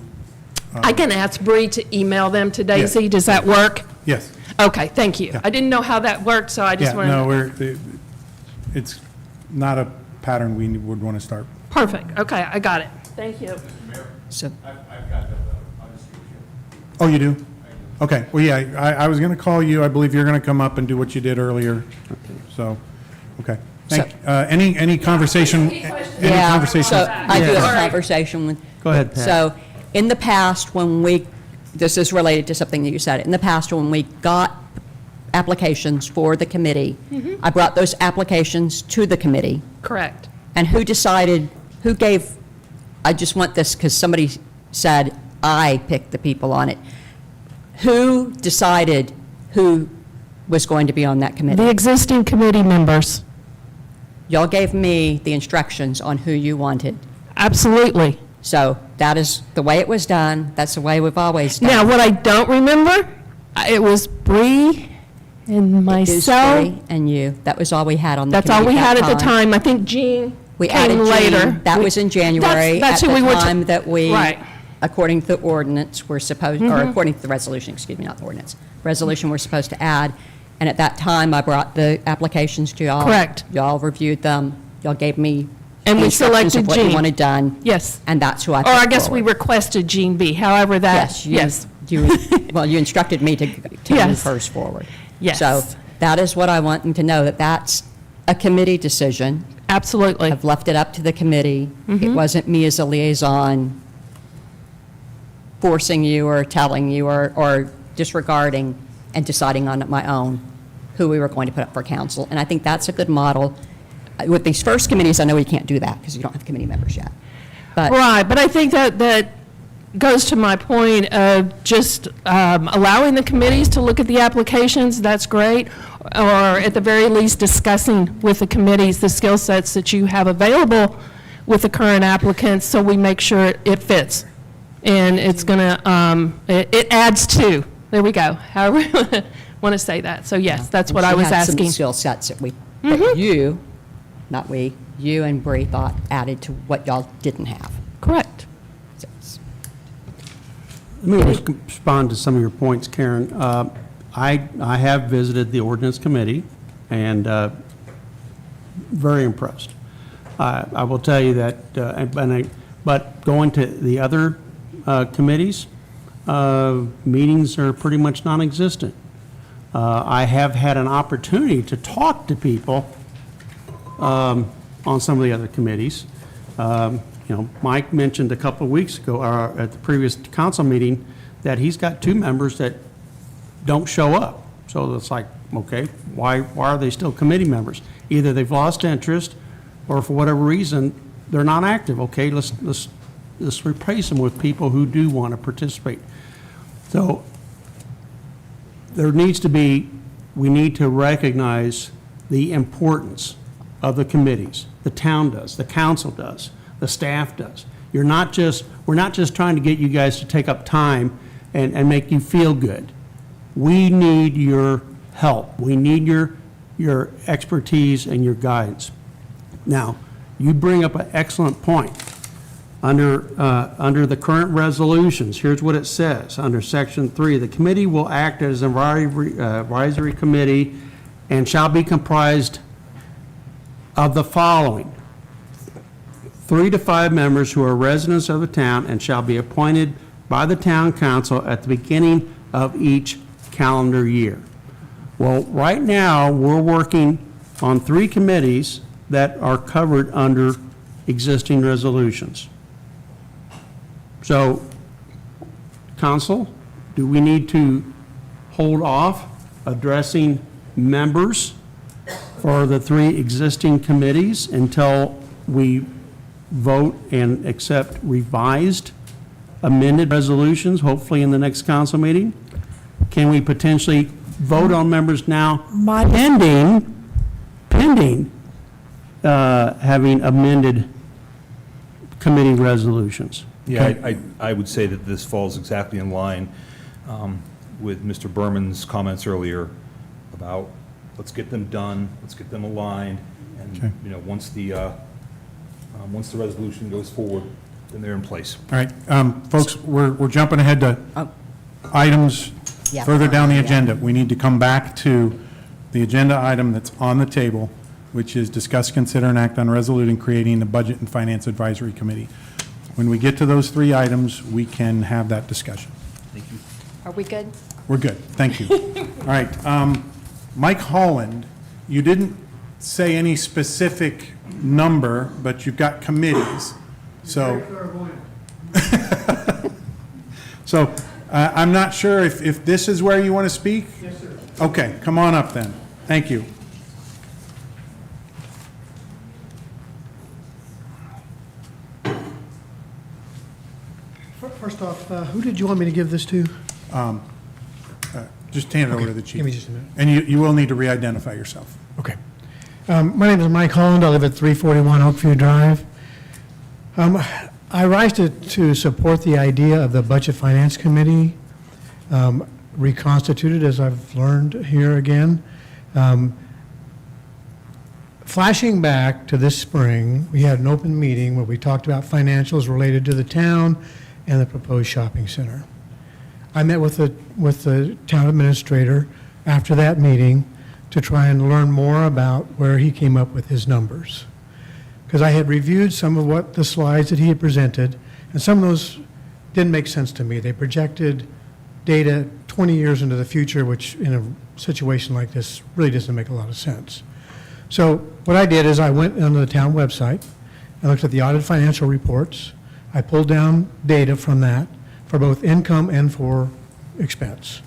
I can ask Bree to email them to Daisy. Yeah. Does that work? Yes. Okay, thank you. Yeah. I didn't know how that worked, so I just Yeah, wanted no, it's not a pattern we would want to start. Perfect. Okay, I got it. Thank you. So, Oh, you do? Okay, well, yeah, I was going to call you. I believe you're going to come up and do what you did earlier. So, okay. Any conversation? Any yeah, conversation? so I do have a conversation with. Go ahead, Pat. So, in the past, when this is related to something that you said, in the past, when we got applications for the committee, I brought those applications to the committee. Correct. And who gave, I just want this because somebody said I picked the people on it. Who decided who was going to be on that committee? The existing committee members. Y'all gave me the instructions on who you wanted. Absolutely. So that is the way it was done. That's the way we've always done. Now, what I don't remember, it was Bree and myself. Bree and you. That was all we had on the That's committee all we had that at the time. I think Jean We came added later. Jean. That was in January. That's at who the we were time that we, right. according to the ordinance, we're supposed, or according to the resolution, excuse me, not the ordinance, resolution we're supposed to add. And at that time, I brought the applications to y'all. Correct. Y'all reviewed them. Y'all gave me And the we instructions selected of what you Jean. wanted done. Yes. And that's who I Or I put guess we forward. requested Jean B. However that. Yes, you, well, you instructed me to move Yes. hers forward. Yes. So that is what I want them to know, that that's a committee decision. Absolutely. I've left it up to the committee. It wasn't me as a liaison forcing you or telling you or disregarding and deciding on my own who we were going to put up for council. And I think that's a good model. With these first committees, I know we can't do that because you don't have committee members yet. But Right, but I think that goes to my point of just allowing the committees to look at the applications, that's great, or at the very least discussing with the committees the skill sets that you have available with the current applicants, so we make sure it fits. And it's going to, it adds to, there we go, however you want to say that. So yes, that's what I was She had asking. some skill sets that you, not we, you and Bree thought added to what y'all didn't have. Correct. So it's- Let me respond to some of your points, Karen. I have visited the ordinance committee and very impressed. I will tell you that, but going to the other committees, meetings are pretty much non-existent. I have had an opportunity to talk to people on some of the other committees. Mike mentioned a couple of weeks ago, or at the previous council meeting, that he's got 2 members that don't show up. So it's like, okay, why are they still committee members? Either they've lost interest, or for whatever reason, they're not active. Okay, let's replace them with people who do want to participate. So there needs to be, we need to recognize the importance of the committees. The town does, the council does, the staff does. We're not just trying to get you guys to take up time and make you feel good. We need your help. We need your expertise and your guidance. Now, you bring up an excellent point. Under the current resolutions, here's what it says. Under Section 3, the committee will act as an advisory committee and shall be comprised of the following: 3 to 5 members who are residents of the town and shall be appointed by the town council at the beginning of each calendar year. Well, right now, we're working on 3 committees that are covered under existing resolutions. So, council, do we need to hold off addressing members for the 3 existing committees until we vote and accept revised, amended resolutions, hopefully in the next council meeting? Can we potentially vote on members now pending having amended committee resolutions? Yeah, I would say that this falls exactly in line with Mr. Berman's comments earlier about, let's get them done, let's get them aligned, and, once the resolution goes forward, then they're in place. All right, folks, we're jumping ahead to items further down the agenda. We need to come back to the agenda item that's on the table, which is discuss, consider, and act on resolution creating the Budget and Finance Advisory Committee. When we get to those 3 items, we can have that discussion. Thank you. Are we good? We're good, thank you. All right, Mike Holland, you didn't say any specific number, but you've got committees, so. So, I'm not sure if this is where you want to speak? Yes, sir. Okay, come on up then. Thank you. First off, who did you want me to give this to? Just hand it over to the chief. Give me just a minute. And you will need to re-identify yourself. Okay. My name is Mike Holland. I live at 341 Oakview Drive. I rise to support the idea of the Budget Finance Committee, reconstituted, as I've learned here again. Flashing back to this spring, we had an open meeting where we talked about financials related to the town and the proposed shopping center. I met with the town administrator after that meeting to try and learn more about where he came up with his numbers. Because I had reviewed some of what the slides that he had presented, and some of those didn't make sense to me. They projected data 20 years into the future, which in a situation like this really doesn't make a lot of sense. So what I did is I went onto the town website, I looked at the audit financial reports, I pulled down data from that for both income and for expense.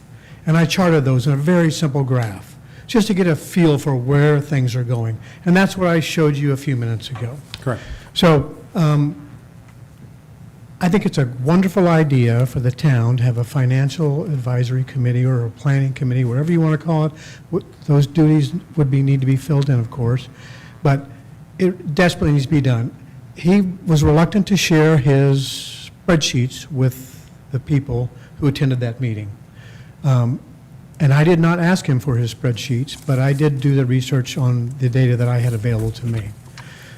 And I charted those in a very simple graph, just to get a feel for where things are going. And that's what I showed you a few minutes ago. Correct. So I think it's a wonderful idea for the town to have a financial advisory committee or a planning committee, whatever you want to call it. Those duties would need to be filled in, of course, but it desperately needs to be done. He was reluctant to share his spreadsheets with the people who attended that meeting. And I did not ask him for his spreadsheets, but I did do the research on the data that I had available to me.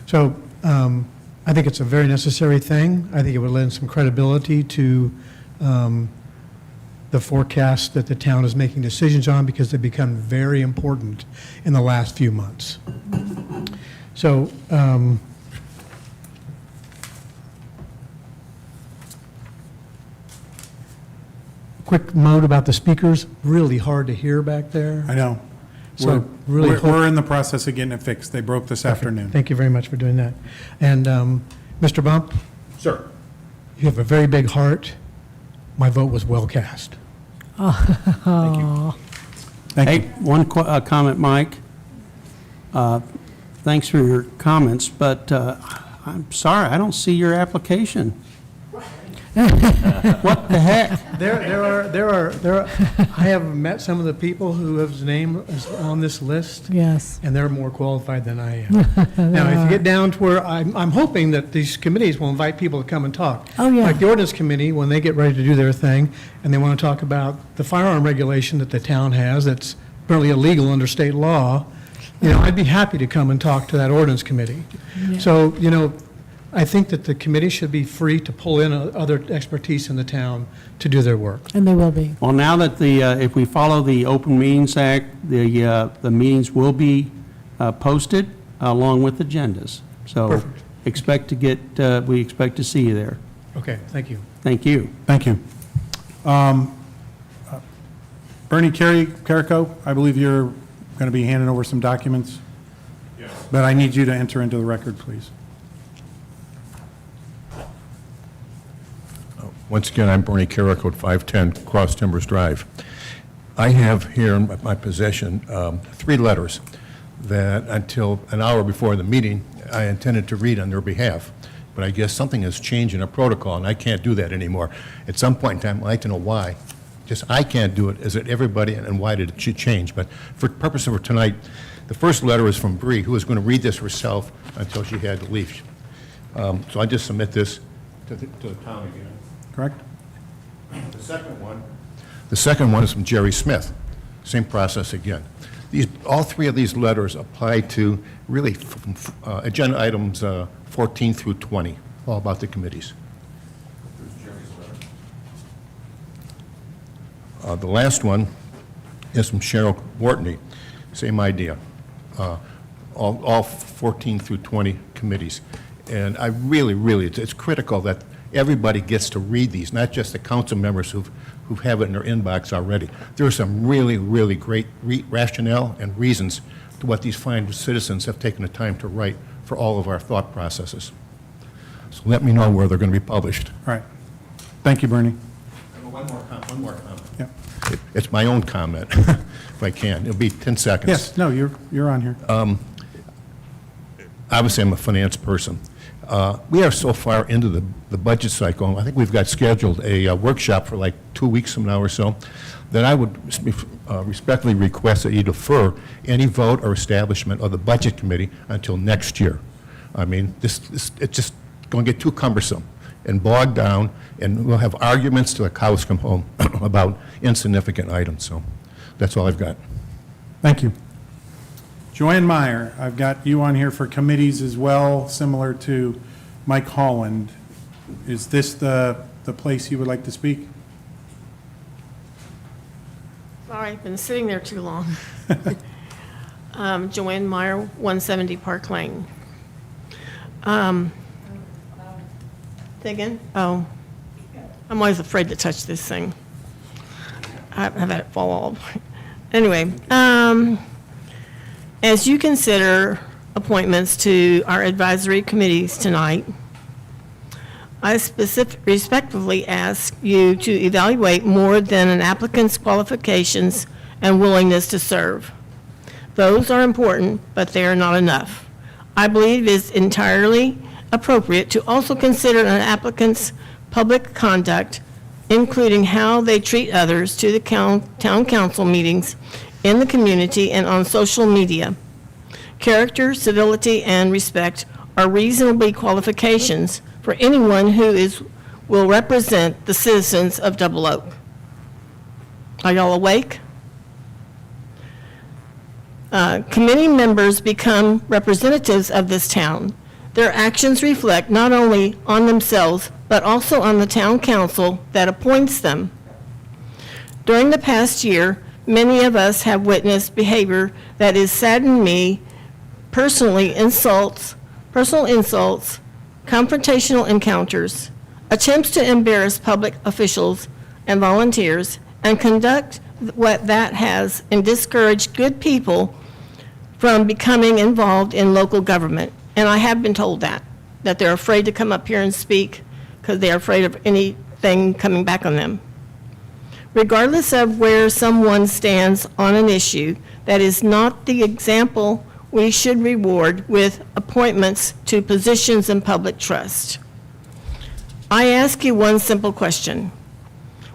So I think it's a very necessary thing. I think it would lend some credibility to the forecast that the town is making decisions on, because they've become very important in the last few months. So quick note about the speakers, really hard to hear back there. I know. So really hope- We're in the process of getting it fixed. They broke this afternoon. Thank you very much for doing that. And Mr. Bump, Sir. you have a very big heart. My vote was well cast. Oh. Hey, one comment, Mike. Thanks for your comments, but I'm sorry, I don't see your application. What the heck? There are, I have met some of the people whose name is on this list. Yes. And they're more qualified than I am. Now, if you get down to where, I'm hoping that these committees will invite people to come and talk. Oh, yeah. Like the ordinance committee, when they get ready to do their thing, and they want to talk about the firearm regulation that the town has, that's apparently illegal under state law, I'd be happy to come and talk to that ordinance committee. Yeah. So, I think that the committee should be free to pull in other expertise in the town to do their work. And they will be. Well, now that if we follow the Open Meetings Act, the meetings will be posted along with agendas. So Perfect. we expect to see you there. Okay, thank you. Thank you. Thank you. Bernie Carrico, I believe you're going to be handing over some documents. Yes. But I need you to enter into the record, please. Once again, I'm Bernie Carrico at 510 Cross Timbers Drive. I have here in my possession 3 letters that until an hour before the meeting, I intended to read on their behalf. But I guess something has changed in a protocol, and I can't do that anymore. At some point in time, I'd like to know why. Just I can't do it. Is it everybody, and why did it change? But for the purpose of tonight, the first letter is from Bree, who was going to read this herself until she had to leave. So I just submit this to the town again. Correct? The second one is from Jerry Smith. Same process again. All 3 of these letters apply to really agenda items 14 through 20, all about the committees. The last one is from Cheryl Wortney. Same idea. All 14 through 20 committees. And I really, it's critical that everybody gets to read these, not just the council members who have it in their inbox already. There are some really great rationale and reasons to what these fine citizens have taken the time to write for all of our thought processes. So let me know where they're going to be published. All right. Thank you, Bernie. One more comment. Yeah. It's my own comment, if I can. It'll be 10 seconds. Yes, no, you're on here. Obviously, I'm a finance person. We are so far into the budget cycle, I think we've got scheduled a workshop for like 2 weeks from now or so, that I would respectfully request that you defer any vote or establishment of the Budget Committee until next year. I mean, it's just going to get too cumbersome and bogged down, and we'll have arguments till the cows come home about insignificant items. So that's all I've got. Thank you. Joanne Meyer, I've got you on here for committees as well, similar to Mike Holland. Is this the place you would like to speak? Sorry, I've been sitting there too long. Joanne Meyer, 170 Park Lane. Say again? Oh, I'm always afraid to touch this thing. I've had it fall off. Anyway, as you consider appointments to our advisory committees tonight, I respectfully ask you to evaluate more than an applicant's qualifications and willingness to serve. Those are important, but they are not enough. I believe it is entirely appropriate to also consider an applicant's public conduct, including how they treat others to the town council meetings, in the community, and on social media. Character, civility, and respect are reasonable qualifications for anyone who will represent the citizens of Double Oak. Are y'all awake? Committee members become representatives of this town. Their actions reflect not only on themselves, but also on the town council that appoints them. During the past year, many of us have witnessed behavior that has saddened me, personal insults, confrontational encounters, attempts to embarrass public officials and volunteers, and conduct what that has and discouraged good people from becoming involved in local government. And I have been told that they're afraid to come up here and speak because they're afraid of anything coming back on them. Regardless of where someone stands on an issue, that is not the example we should reward with appointments to positions in public trust. I ask you one simple question.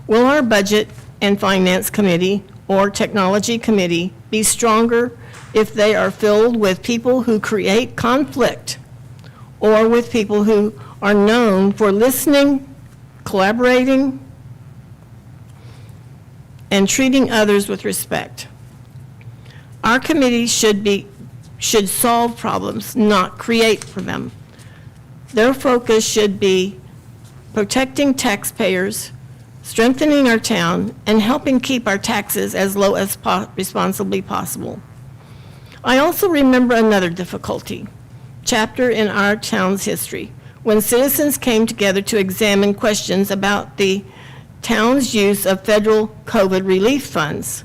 Will our Budget and Finance Committee or Technology Committee be stronger if they are filled with people who create conflict or with people who are known for listening, collaborating, and treating others with respect? Our committee should solve problems, not create for them. Their focus should be protecting taxpayers, strengthening our town, and helping keep our taxes as low as responsibly possible. I also remember another difficulty, chapter in our town's history, when citizens came together to examine questions about the town's use of federal COVID relief funds.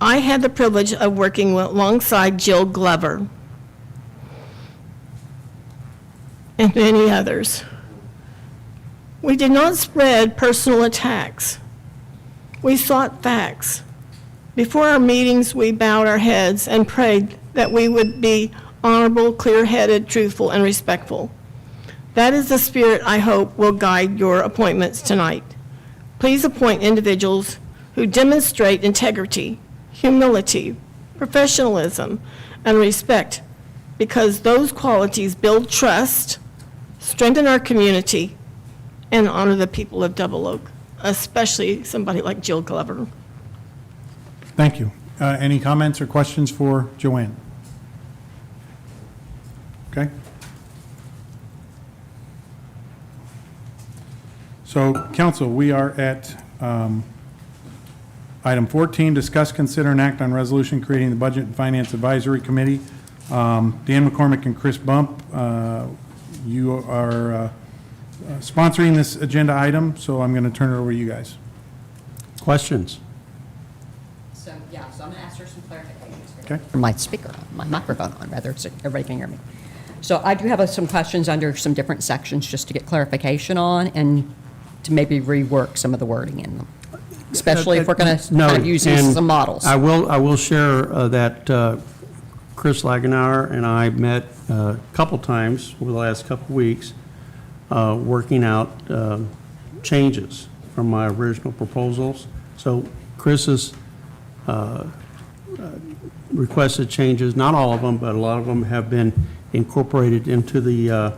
I had the privilege of working alongside Jill Glover and many others. We did not spread personal attacks. We sought facts. Before our meetings, we bowed our heads and prayed that we would be honorable, clear-headed, truthful, and respectful. That is the spirit I hope will guide your appointments tonight. Please appoint individuals who demonstrate integrity, humility, professionalism, and respect, because those qualities build trust, strengthen our community, and honor the people of Double Oak, especially somebody like Jill Glover. Thank you. Any comments or questions for Joanne? Okay. So, council, we are at item 14, discuss, consider, and act on resolution creating the Budget and Finance Advisory Committee. Dan McCormick and Chris Bump, you are sponsoring this agenda item, so I'm going to turn it over to you guys. Questions? So, yeah, so I'm going to ask her some clarifications. Okay. Or my speaker on, my microphone on, rather, so everybody can hear me. So I do have some questions under some different sections just to get clarification on and to maybe rework some of the wording in them, especially if we're going to No, kind of use these and as some models. I will share that Chris Lagenauer and I met a couple times over the last couple weeks, working out changes from my original proposals. So Chris has requested changes, not all of them, but a lot of them have been incorporated into the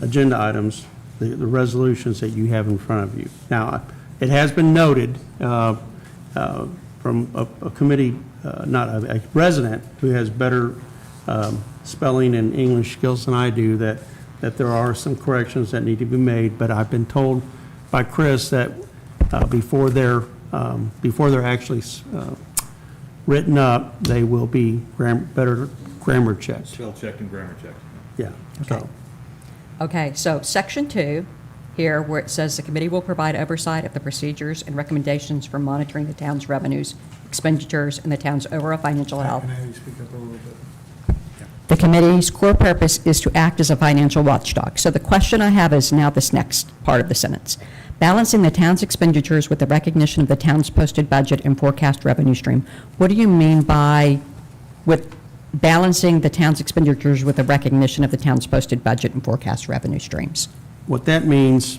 agenda items, the resolutions that you have in front of you. Now, it has been noted from a committee, not a resident who has better spelling and English skills than I do, that there are some corrections that need to be made, but I've been told by Chris that before they're actually written up, they will be better grammar checked. Spell checked and grammar checked. Yeah. So. Okay, so section 2 here, where it says the committee will provide oversight of the procedures and recommendations for monitoring the town's revenues, expenditures, and the town's overall financial health. Can I have you speak up a little bit? The committee's core purpose is to act as a financial watchdog. So the question I have is now this next part of the sentence. Balancing the town's expenditures with the recognition of the town's posted budget and forecast revenue stream. What do you mean by with balancing the town's expenditures with the recognition of the town's posted budget and forecast revenue streams? What that means,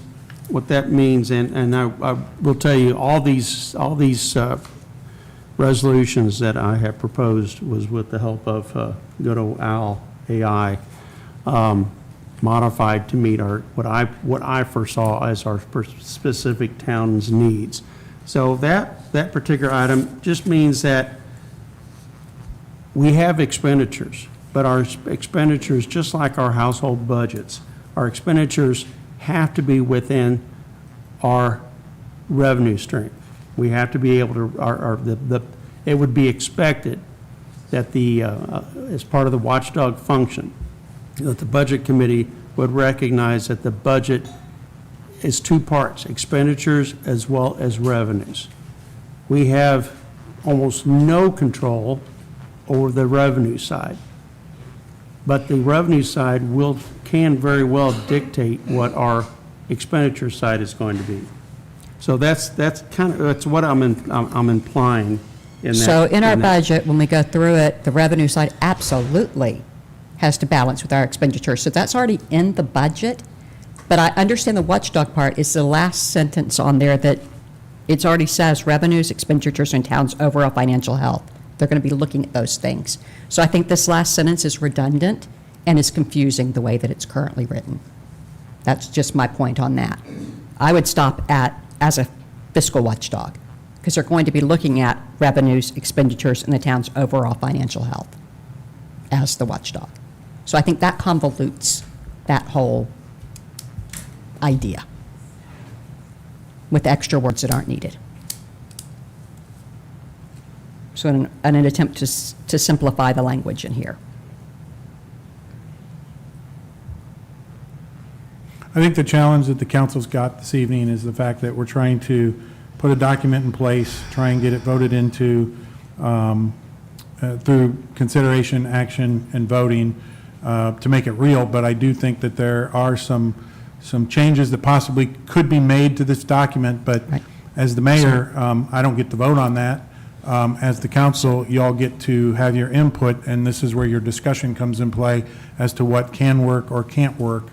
and I will tell you, all these resolutions that I have proposed was with the help of good old Al AI, modified to meet what I foresaw as our specific town's needs. So that particular item just means that we have expenditures, but our expenditures, just like our household budgets, our expenditures have to be within our revenue stream. We have to be able to, it would be expected that as part of the watchdog function, that the Budget Committee would recognize that the budget is two parts, expenditures as well as revenues. we have almost no control over the revenue side. But the revenue side can very well dictate what our expenditure side is going to be. So that's what I'm implying in that. So in our that. budget, when we go through it, the revenue side absolutely has to balance with our expenditures. So that's already in the budget. But I understand the watchdog part is the last sentence on there that it already says revenues, expenditures, and town's overall financial health. They're going to be looking at those things. So I think this last sentence is redundant and is confusing the way that it's currently written. That's just my point on that. I would stop at as a fiscal watchdog, because they're going to be looking at revenues, expenditures, and the town's overall financial health as the watchdog. So I think that convolutes that whole idea with extra words that aren't needed. So in an attempt to simplify the language in here. I think the challenge that the council's got this evening is the fact that we're trying to put a document in place, try and get it voted into through consideration, action, and voting to make it real. But I do think that there are some changes that possibly could be made to this document. But as the mayor, I don't get to vote on that. As the council, y'all get to have your input, and this is where your discussion comes in play as to what can work or can't work.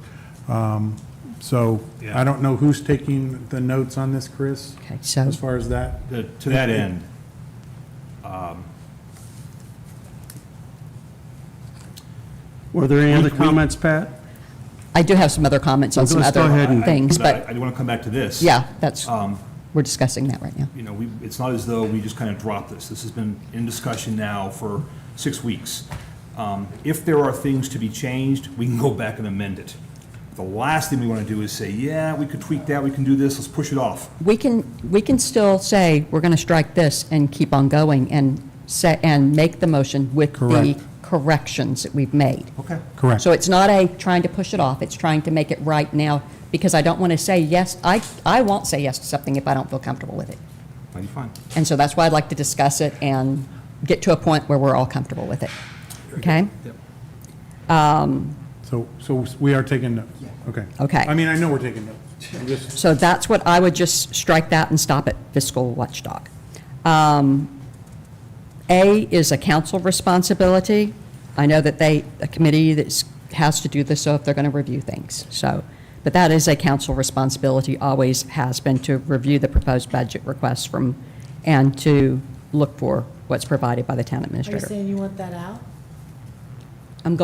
So I don't know who's taking the notes on this, Chris? Okay, so as far as that? To that end, Were there any other comments, Pat? I do have some other comments on some Let's go other ahead and- things, I but do want to come back to this. yeah, we're discussing that right now. You know, it's not as though we just kind of dropped this. This has been in discussion now for 6 weeks. If there are things to be changed, we can go back and amend it. The last thing we want to do is say, yeah, we could tweak that, we can do this, let's push it off. We can still say, we're going to strike this and keep on going and make the motion with Correct. the corrections that we've made. Okay. Correct. So it's not trying to push it off, it's trying to make it right now, because I don't want to say yes, I won't say yes to something if I don't feel comfortable with it. Fine, fine. And so that's why I'd like to discuss it and get to a point where we're all comfortable with it. Okay? So we are taking notes? Okay. Okay. I mean, I know we're taking notes. I'm just- So that's what I would just strike that and stop at fiscal watchdog. A is a council responsibility. I know that a committee that has to do this, so if they're going to review things. So, but that is a council responsibility, always has been, to review the proposed budget requests and to look for what's provided by the town Are you administrator. saying you want that out? I'm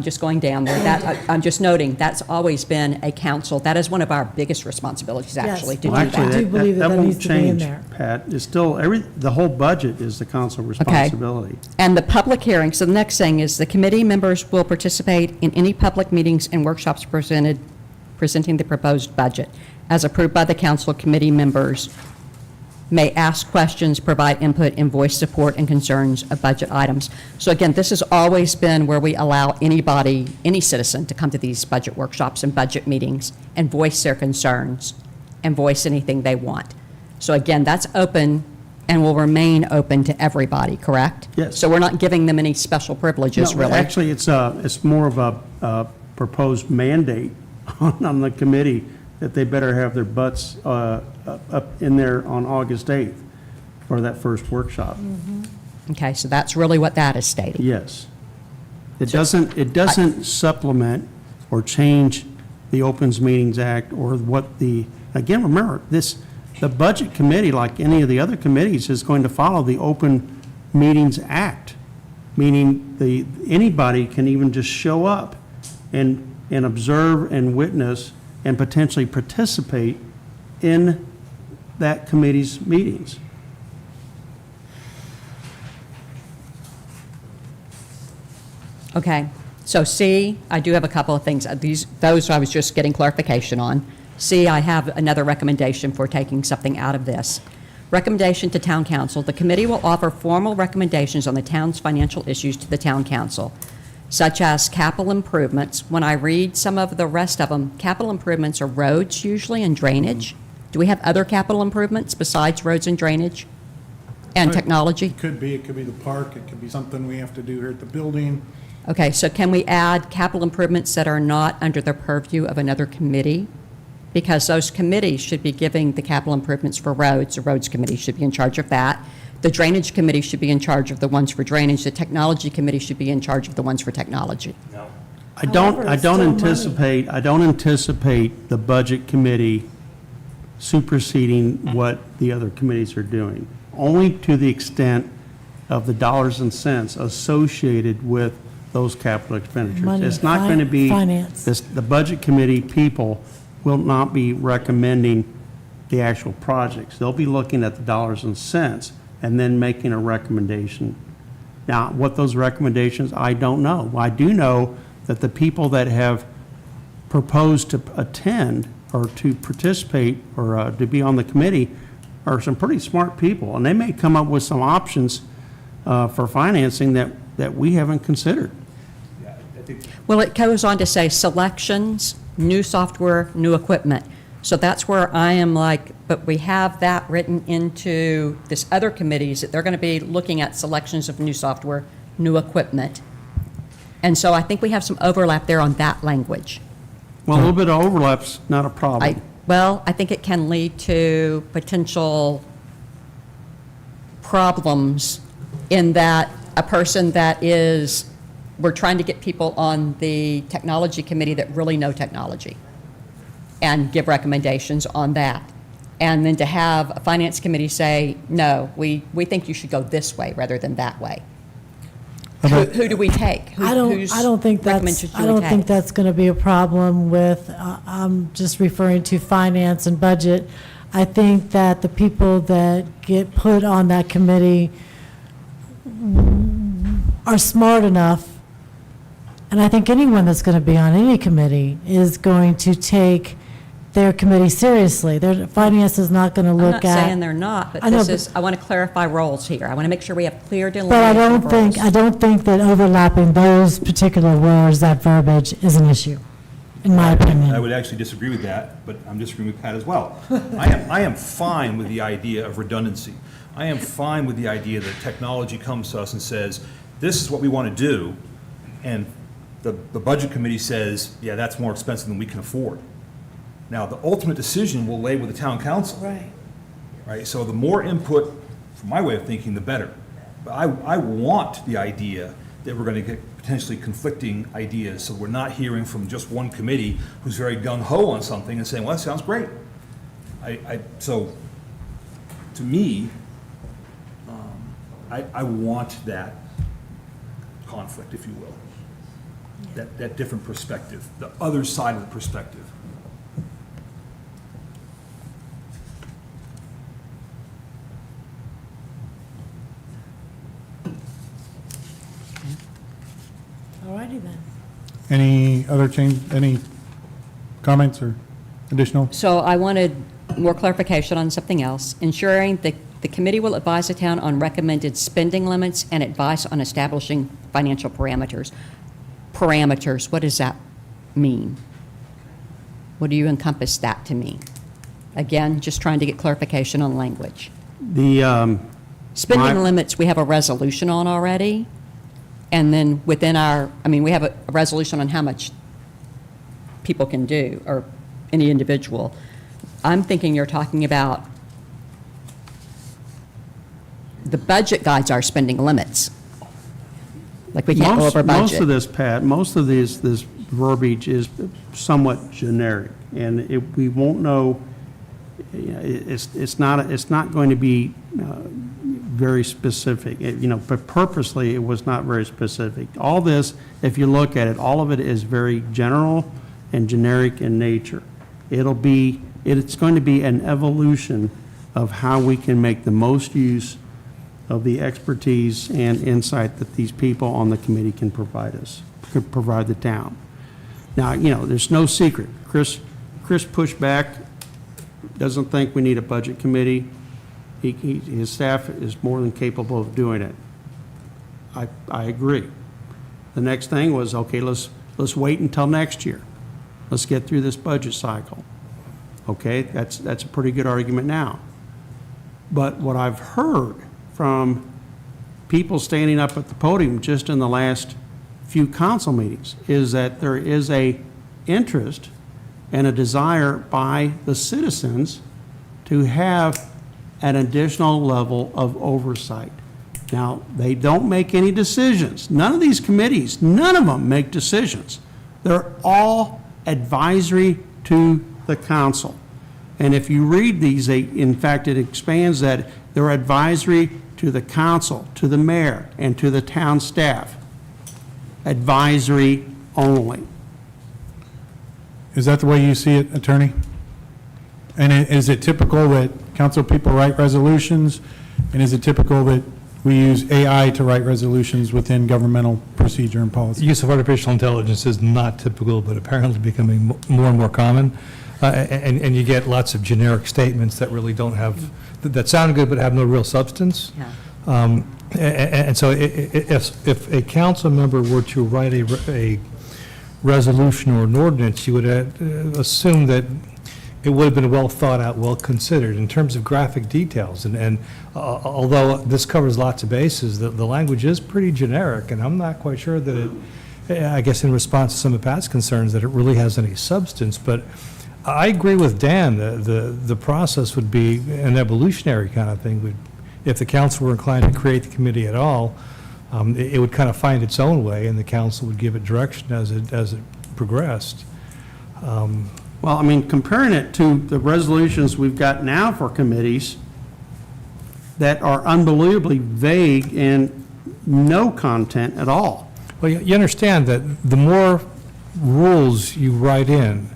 just going down there. I'm just noting, that's always been a council, that is one of our biggest responsibilities, actually, to do Well, actually, that. I do believe that won't needs to be in change, there. Pat. It's still, the whole budget is the council responsibility. And the public hearing, so the next thing is the committee members will participate in any public meetings and workshops presenting the proposed budget. As approved by the council, committee members may ask questions, provide input, and voice support and concerns of budget items. So again, this has always been where we allow anybody, any citizen, to come to these budget workshops and budget meetings and voice their concerns and voice anything they want. So again, that's open and will remain open to everybody, correct? Yes. So we're not giving them any special privileges, No, really? Actually, it's more of a proposed mandate on the committee that they better have their butts up in there on August 8th for that first workshop. Okay, so that's really what that is stating. Yes. It doesn't supplement or change the Opens Meetings Act or again, remember, the Budget Committee, like any of the other committees, is going to follow the Open Meetings Act, meaning anybody can even just show up and observe and witness and potentially participate in that committee's meetings. Okay, so C, I do have a couple of things. Those I was just getting clarification on. C, I have another recommendation for taking something out of this. Recommendation to Town Council. The committee will offer formal recommendations on the town's financial issues to the Town Council, such as capital improvements. When I read some of the rest of them, capital improvements are roads usually and drainage. Do we have other capital improvements besides roads and drainage? And technology? It could be the park, it could be something we have to do here at the building. Okay, so can we add capital improvements that are not under the purview of another committee? Because those committees should be giving the capital improvements for roads. The roads committee should be in charge of that. The drainage committee should be in charge of the ones for drainage. The technology committee should be in charge of the ones for technology. I don't However, it's still money. I don't anticipate the budget committee superseding what the other committees are doing, only to the extent of the dollars and cents associated with those capital expenditures. Money, It's not going to be. finance. The budget committee people will not be recommending the actual projects. They'll be looking at the dollars and cents and then making a recommendation. Now, what those recommendations, I don't know. I do know that the people that have proposed to attend or to participate or to be on the committee are some pretty smart people, and they may come up with some options for financing that we haven't considered. Well, it goes on to say selections, new software, new equipment. So that's where I am like, but we have that written into this other committees, that they're going to be looking at selections of new software, new equipment. And so I think we have some overlap there on that language. Well, a little bit of overlap's not a problem. Well, I think it can lead to potential problems in that a person that is, we're trying to get people on the technology committee that really know technology and give recommendations on that. And then to have a finance committee say, no, we think you should go this way rather than that way. Who do we take? I don't think that's going to be a problem with, I'm just referring to finance and budget. I think that the people that get put on that committee are smart enough, and I think anyone that's going to be on any committee is going to take their committee seriously. Their finance is not going to look at. I'm not saying they're not, but I know, I want to clarify roles here. I want to make sure we have clear But delineation of roles. I don't think that overlapping those particular words, that verbiage, is an issue, in my opinion. I would actually disagree with that, but I'm disagreeing with Pat as well. I am fine with the idea of redundancy. I am fine with the idea that technology comes to us and says, this is what we want to do, and the budget committee says, yeah, that's more expensive than we can afford. Now, the ultimate decision will lay with the town council. Right. Right, so the more input, from my way of thinking, the better. But I want the idea that we're going to get potentially conflicting ideas, so we're not hearing from just one committee who's very gung-ho on something and saying, well, that sounds great. So, to me, I want that conflict, if you will. That different perspective, the other side of the perspective. All righty then. Any other any comments or additional? So I wanted more clarification on something else. Ensuring that the committee will advise the town on recommended spending limits and advice on establishing financial parameters. Parameters, what does that mean? What do you encompass that to mean? Again, just trying to get clarification on language. Spending limits, we have a resolution on already. And then within we have a resolution on how much people can do, or any individual. I'm thinking you're talking about the budget guides our spending limits. Like we can't go over budget. Most of this, Pat, this verbiage is somewhat generic, and we won't know, it's not going to be very specific. But purposely, it was not very specific. All this, if you look at it, all of it is very general and generic in nature. It's going to be an evolution of how we can make the most use of the expertise and insight that these people on the committee can provide us, could provide the town. Now, there's no secret. Chris pushed back, doesn't think we need a budget committee. His staff is more than capable of doing it. I agree. The next thing was, okay, let's wait until next year. Let's get through this budget cycle. Okay, that's a pretty good argument now. But what I've heard from people standing up at the podium just in the last few council meetings is that there is a interest and a desire by the citizens to have an additional level of oversight. Now, they don't make any decisions. None of these committees, none of them make decisions. They're all advisory to the council. And if you read these, in fact, it expands that they're advisory to the council, to the mayor, and to the town staff. Advisory only. Is that the way you see it, Attorney? And is it typical that council people write resolutions? And is it typical that we use AI to write resolutions within governmental procedure and policy? Use of artificial intelligence is not typical, but apparently becoming more and more common. And you get lots of generic statements that really don't have, that sound good but have no real substance. Yeah. And so if a council member were to write a resolution or an ordinance, you would assume that it would have been well thought out, well considered in terms of graphic details. And although this covers lots of bases, the language is pretty generic, and I'm not quite sure that it, I guess in response to some of Pat's concerns, that it really has any substance. But I agree with Dan, the process would be an evolutionary kind of thing. If the council were inclined to create the committee at all, it would kind of find its own way, and the council would give it direction as it progressed. Well, I mean, comparing it to the resolutions we've got now for committees that are unbelievably vague and no content at all. Well, you understand that the more rules you write in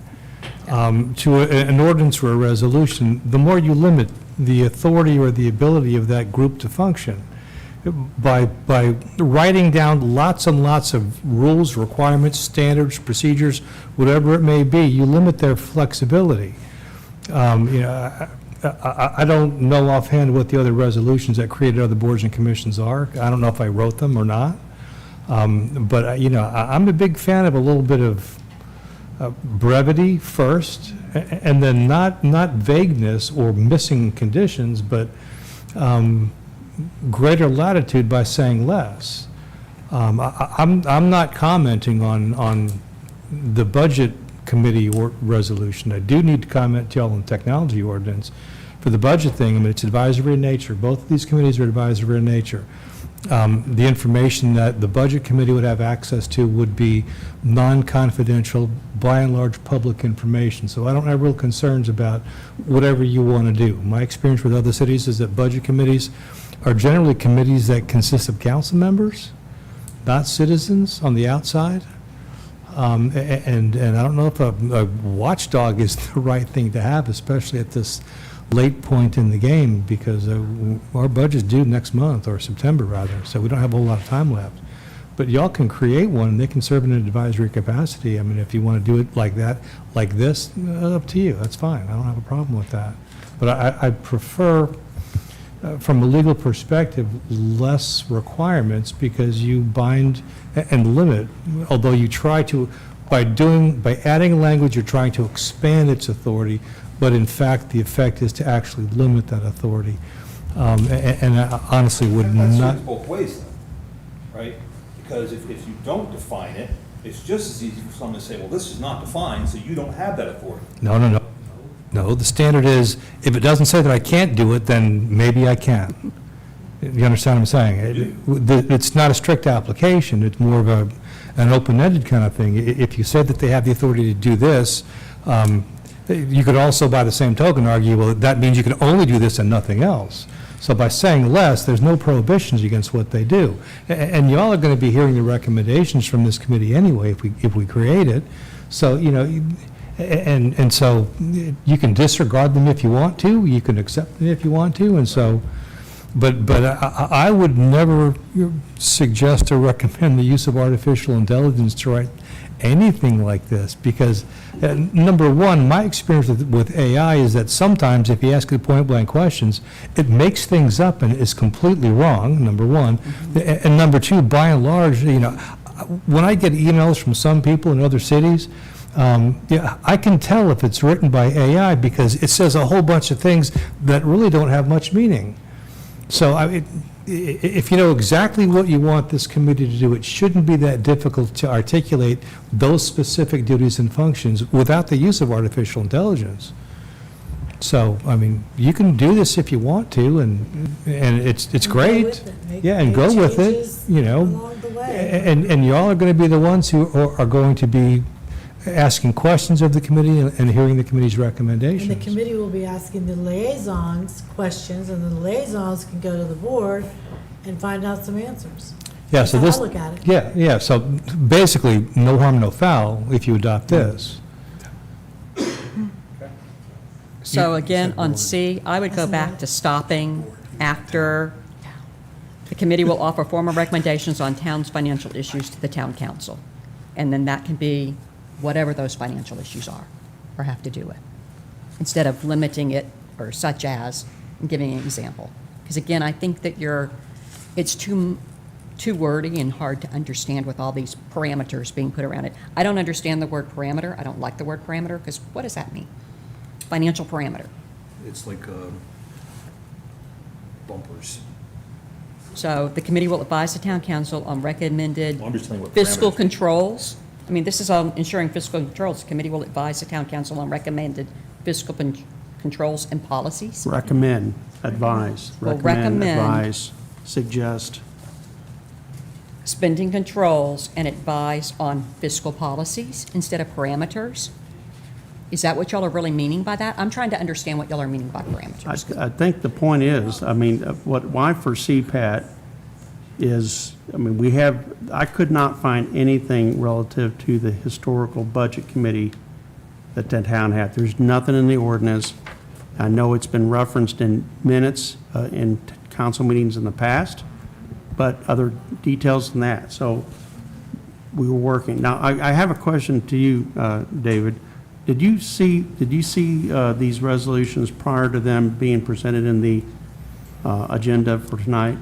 to an ordinance or a resolution, the more you limit the authority or the ability of that group to function. By writing down lots and lots of rules, requirements, standards, procedures, whatever it may be, you limit their flexibility. I don't know offhand what the other resolutions that created other boards and commissions are. I don't know if I wrote them or not. But I'm a big fan of a little bit of brevity first, and then not vagueness or missing conditions, but greater latitude by saying less. I'm not commenting on the budget committee or resolution. I do need to comment to y'all on the technology ordinance. For the budget thing, I mean, it's advisory in nature. Both of these committees are advisory in nature. The information that the budget committee would have access to would be non-confidential, by and large, public information. So I don't have real concerns about whatever you want to do. My experience with other cities is that budget committees are generally committees that consist of council members, not citizens on the outside. And I don't know if a watchdog is the right thing to have, especially at this late point in the game, because our budget's due next month, or September rather, so we don't have a whole lot of time left. But y'all can create one, and they can serve in an advisory capacity. I mean, if you want to do it like that, like this, up to you, that's fine. I don't have a problem with that. But I prefer, from a legal perspective, less requirements, because you bind and limit, although you try to, by adding language, you're trying to expand its authority, but in fact, the effect is to actually limit that authority. And I honestly would That not. swings both ways, though, right? Because if you don't define it, it's just as easy for someone to say, well, this is not defined, so you don't have that authority. No. No, the standard is, if it doesn't say that I can't do it, then maybe I can. You understand what I'm saying? It's not a strict application, it's more of an open-ended kind of thing. If you said that they have the authority to do this, you could also, by the same token, argue, well, that means you can only do this and nothing else. So by saying less, there's no prohibitions against what they do. And y'all are going to be hearing the recommendations from this committee anyway if we create it. So, and so you can disregard them if you want to, you can accept them if you want to, and so, but I would never suggest or recommend the use of artificial intelligence to write anything like this, because number one, my experience with AI is that sometimes if you ask it point-blank questions, it makes things up and is completely wrong, number one. And number two, by and large, when I get emails from some people in other cities, I can tell if it's written by AI because it says a whole bunch of things that really don't have much meaning. So if you know exactly what you want this committee to do, it shouldn't be that difficult to articulate those specific duties and functions without the use of artificial intelligence. So, I mean, you can do this if you want to, and it's great. Yeah, and go with it, you know. along the way. And y'all are going to be the ones who are going to be asking questions of the committee and hearing the committee's And recommendations. the committee will be asking the liaisons questions, and the liaisons can go to the board and find out some answers. Yeah, so That's this. how I look at it. Yeah, so basically, no harm, no foul if you adopt this. So again, on C, I would go back to stopping after the committee will offer formal recommendations on town's financial issues to the town council. And then that can be whatever those financial issues are, or have to do with, instead of limiting it, or such as, and giving an example. Because again, I think that it's too wordy and hard to understand with all these parameters being put around it. I don't understand the word parameter. I don't like the word parameter, because what does that mean? Financial parameter. It's like bumpers. So the committee will advise the town council on recommended Well, I'm just telling you what fiscal parameters. controls. I mean, this is on ensuring fiscal controls. The committee will advise the town council on recommended fiscal controls and policies. Recommend, advise, Well, recommend, recommend. advise, suggest. Spending controls and advise on fiscal policies instead of parameters. Is that what y'all are really meaning by that? I'm trying to understand what y'all are meaning by parameters. I think the point is, I mean, why I foresee, Pat, is, I mean, I could not find anything relative to the historical budget committee that the town had. There's nothing in the ordinance. I know it's been referenced in minutes, in council meetings in the past, but other details than that. So we were working. Now, I have a question to you, David. Did you see these resolutions prior to them being presented in the agenda for tonight?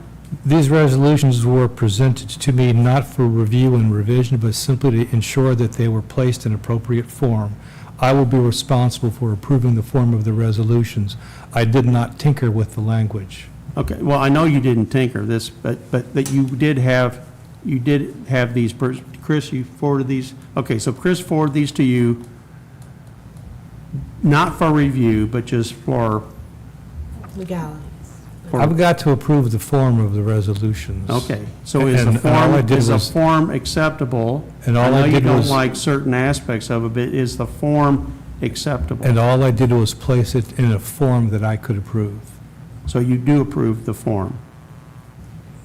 These resolutions were presented to me not for review and revision, but simply to ensure that they were placed in appropriate form. I will be responsible for approving the form of the resolutions. I did not tinker with the language. Okay, well, I know you didn't tinker this, but that you did have these, Chris, you forwarded these? Okay, so Chris forwarded these to you, not for review, but just for, Legalities. I've got to approve the form of the resolutions. okay. So is And all I did was- form acceptable? And all I know you did don't was- like certain aspects of it, but is the form acceptable? And all I did was place it in a form that I could approve. So you do approve the form?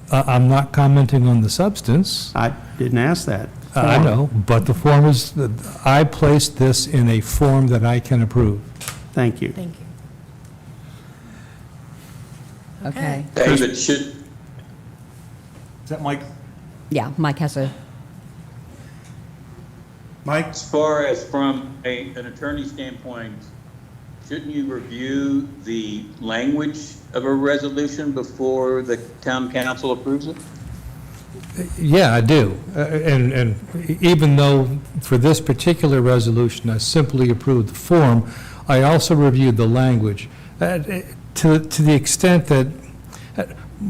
I'm not commenting on the substance. I didn't ask that. I Form. know, but the form is, I placed this in a form that I can approve. Thank you. Thank you. Okay. David, Is that Mike? Yeah, Mike has a, Mike? as far as from an attorney standpoint, shouldn't you review the language of a resolution before the town council approves it? Yeah, I do. And even though for this particular resolution, I simply approved the form, I also reviewed the language. To the extent that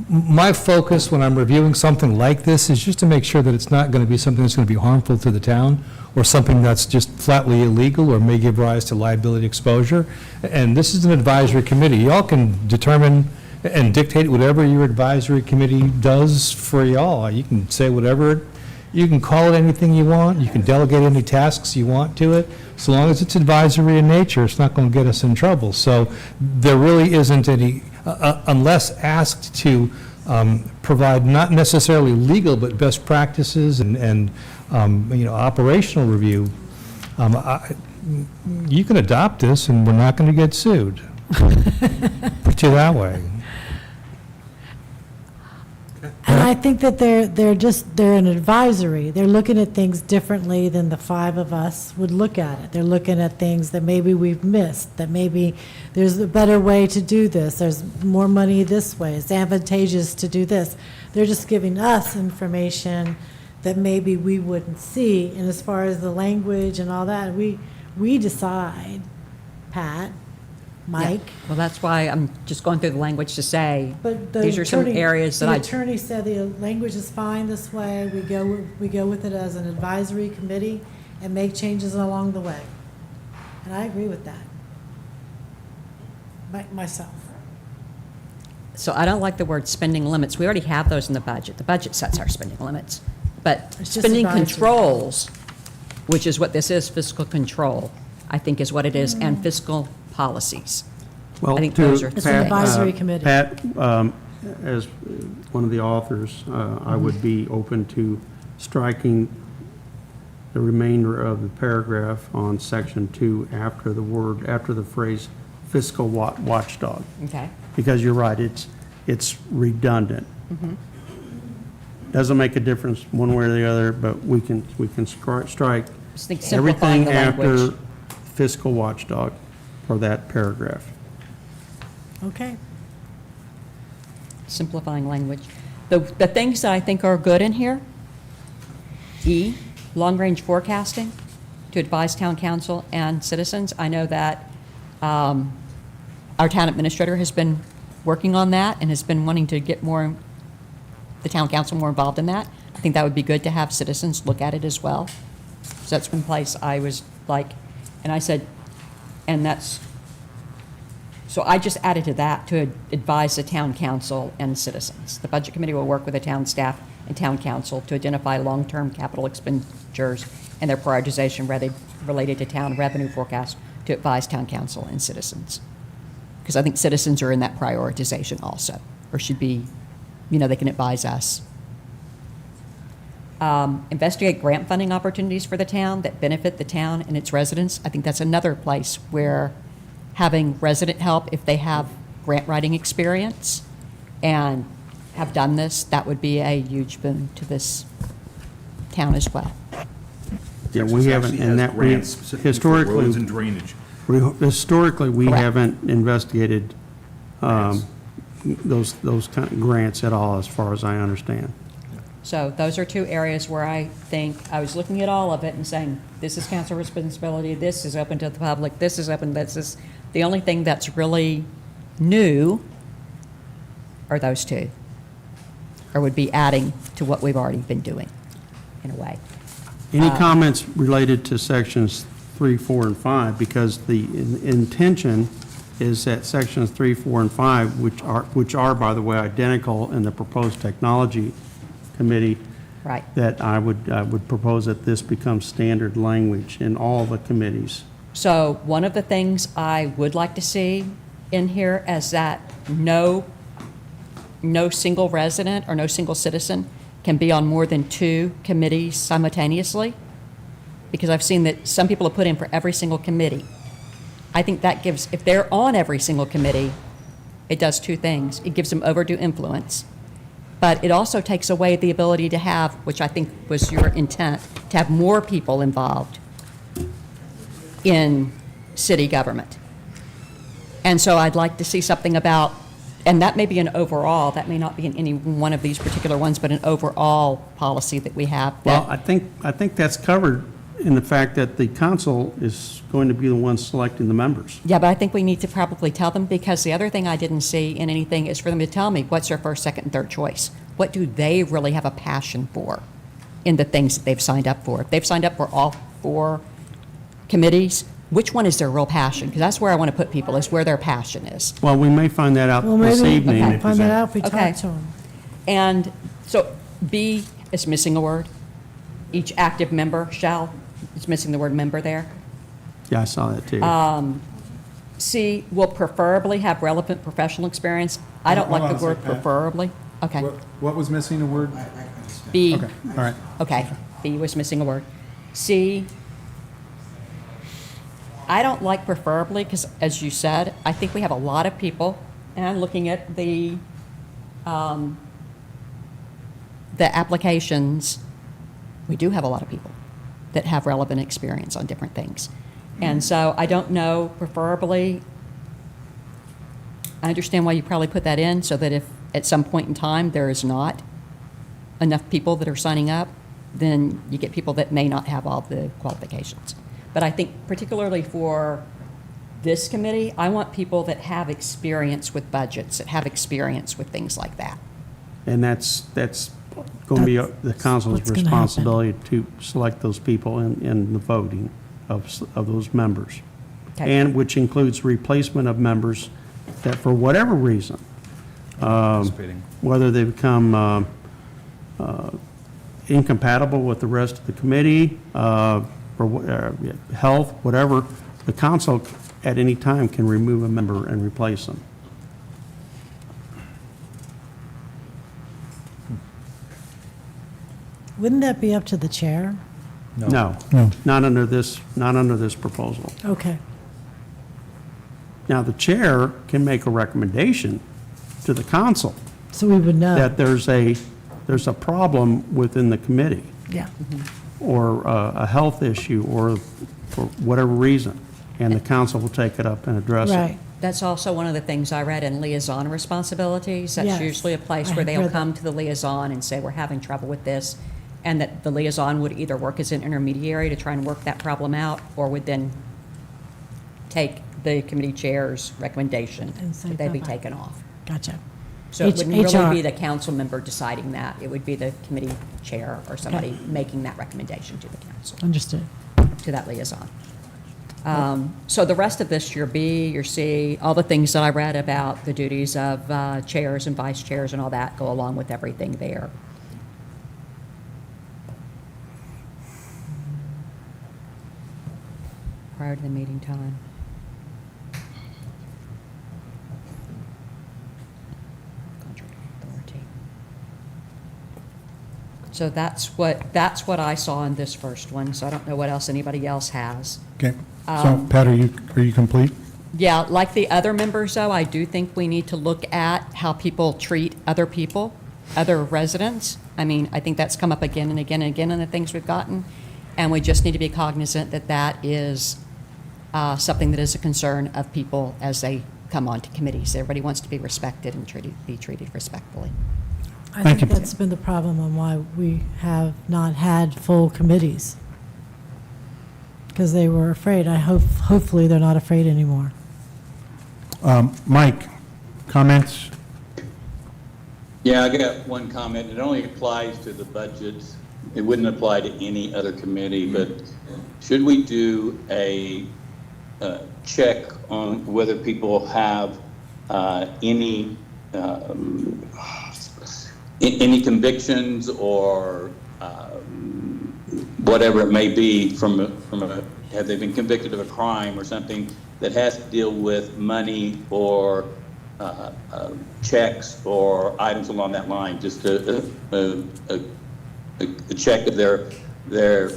my focus when I'm reviewing something like this is just to make sure that it's not going to be something that's going to be harmful to the town, or something that's just flatly illegal or may give rise to liability exposure. And this is an advisory committee. Y'all can determine and dictate whatever your advisory committee does for y'all. You can say whatever, you can call it anything you want, you can delegate any tasks you want to it. So long as it's advisory in nature, it's not going to get us in trouble. So there really isn't any, unless asked to provide not necessarily legal, but best practices and operational review, you can adopt this and we're not going to get sued. Put you that way. And I think that they're an advisory. They're looking at things differently than the five of us would look at it. They're looking at things that maybe we've missed, that maybe there's a better way to do this. There's more money this way. It's advantageous to do this. They're just giving us information that maybe we wouldn't see. And as far as the language and all that, we decide, Pat, Mike. Well, that's why I'm just going through the language to say, But the these are some attorney- areas that The I, attorney said the language is fine this way. We go with it as an advisory committee and make changes along the way. And I agree with that. Myself. so I don't like the word spending limits. We already have those in the budget. The budget sets our spending limits. But It's just spending advisory. controls, which is what this is, fiscal control, I think is what it is, and fiscal policies. Well, I think to those are It's three an things. advisory committee. Pat, as one of the authors, I would be open to striking the remainder of the paragraph on section 2 after the phrase fiscal watchdog. Okay. Because you're right, it's redundant. Doesn't make a difference one way or the other, but we can strike Just think simplifying everything the after language. fiscal watchdog for that paragraph. Okay. Simplifying language. The things that I think are good in here, E, long-range forecasting to advise town council and citizens. I know that our town administrator has been working on that and has been wanting to get the town council more involved in that. I think that would be good to have citizens look at it as well. So that's one place I was like, and I said, and that's, so I just added to that to advise the town council and citizens. The budget committee will work with the town staff and town council to identify long-term capital expenditures and their prioritization related to town revenue forecast to advise town council and citizens. Because I think citizens are in that prioritization also, or should be, they can advise us. Investigate grant funding opportunities for the town that benefit the town and its residents. I think that's another place where having resident help, if they have grant writing experience and have done this, that would be a huge boon to this town as well. Yeah, we haven't, Actually and has that, grants specifically for roads and drainage. historically, we Correct. haven't investigated those kind of grants at all, as far as I understand. So those are two areas where I think, I was looking at all of it and saying, this is council responsibility, this is open to the public, this is open, this is, the only thing that's really new are those two, or would be adding to what we've already been doing, in a way. Any comments related to sections 3, 4, and 5? Because the intention is that sections 3, 4, and 5, which are, by the way, identical in the proposed technology committee, Right. that I would propose that this becomes standard language in all the committees. So one of the things I would like to see in here is that no single resident or no single citizen can be on more than 2 committees simultaneously, because I've seen that some people have put in for every single committee. I think that gives, if they're on every single committee, it does 2 things. It gives them overdue influence, but it also takes away the ability to have, which I think was your intent, to have more people involved in city government. And so I'd like to see something about, and that may be an overall, that may not be in any one of these particular ones, but an overall policy that we have. Well, that- I think that's covered in the fact that the council is going to be the one selecting the members. Yeah, but I think we need to probably tell them, because the other thing I didn't see in anything is for them to tell me what's their first, second, and third choice. What do they really have a passion for in the things that they've signed up for? If they've signed up for all 4 committees, which one is their real passion? Because that's where I want to put people, is where their passion is. Well, we may find that out Well, this maybe evening. we can find that out if we Okay. talk to them. And so B is missing a word. Each active member shall, it's missing the word member there. Yeah, I saw that too. C, will preferably have relevant professional experience. I don't Hold like on the a word sec, Pat. preferably. Okay. What was missing, a word? B. Okay, all right. Okay, B was missing a word. C, I don't like preferably, because as you said, I think we have a lot of people, and I'm looking at the applications, we do have a lot of people that have relevant experience on different things. And so I don't know, preferably, I understand why you probably put that in, so that if at some point in time there is not enough people that are signing up, then you get people that may not have all the qualifications. But I think particularly for this committee. I want people that have experience with budgets, that have experience with things like that. And that's going to be the council's what's gonna happen. responsibility to select those people in the voting of those members. Okay. And which includes replacement of members that, for whatever reason, Participating. whether they become incompatible with the rest of the committee, health, whatever, the council at any time can remove a member and replace them. Wouldn't that be up to the chair? No, not under this proposal. Okay. Now, the chair can make a recommendation to the council So we would know. that there's a problem within the committee, Yeah. or a health issue, or for whatever reason, and the council will take it up and address it. Right. That's also one of the things I read in liaison responsibilities. That's Yes, usually a place I where have they'll read come to the liaison and say, we're having trouble with this, and that the liaison would either work as an intermediary to try and work that problem out, or would then take the committee chair's recommendation And say that they be bye-bye. taken off. Gotcha. So it wouldn't HR. really be the council member deciding that. It would be the committee chair or somebody making that recommendation to the council, Understood. to that liaison. So the rest of this, your B, your C, all the things that I read about the duties of chairs and vice chairs and all that go along with everything there. Prior to the meeting time. Contract authority. So that's what I saw in this first one, so I don't know what else anybody else has. Okay. So, Pat, are you complete? Yeah, like the other members, though, I do think we need to look at how people treat other people, other residents. I mean, I think that's come up again and again and again in the things we've gotten, and we just need to be cognizant that that is something that is a concern of people as they come onto committees. Everybody wants to be respected and be treated respectfully. I Thank think you. that's been the problem on why we have not had full committees. Because they were afraid. Hopefully they're not afraid anymore. Mike, comments? Yeah, I got one comment. It only applies to the budget. It wouldn't apply to any other committee, but should we do a check on whether people have any convictions or whatever it may be have they been convicted of a crime or something that has to deal with money or checks or items along that line, just a check if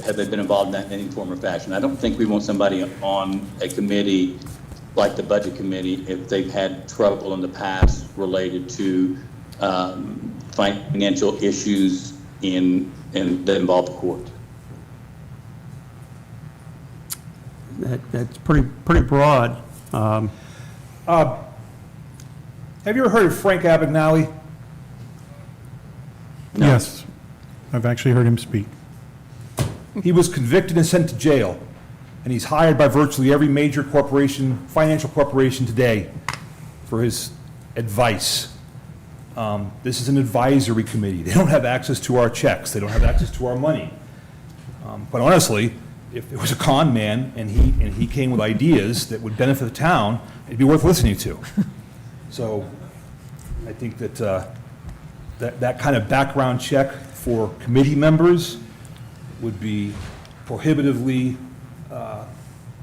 have they been involved in that in any form or fashion. I don't think we want somebody on a committee like the Budget Committee if they've had trouble in the past related to financial issues that involve the court. That's pretty broad. Have you ever heard of Frank Abagnale? Yes. I've actually heard him speak. He was convicted and sent to jail, and he's hired by virtually every major corporation, financial corporation today for his advice. This is an advisory committee. They don't have access to our checks. They don't have access to our money. But honestly, if it was a con man and he came with ideas that would benefit the town, it'd be worth listening to. So I think that that kind of background check for committee members would be prohibitively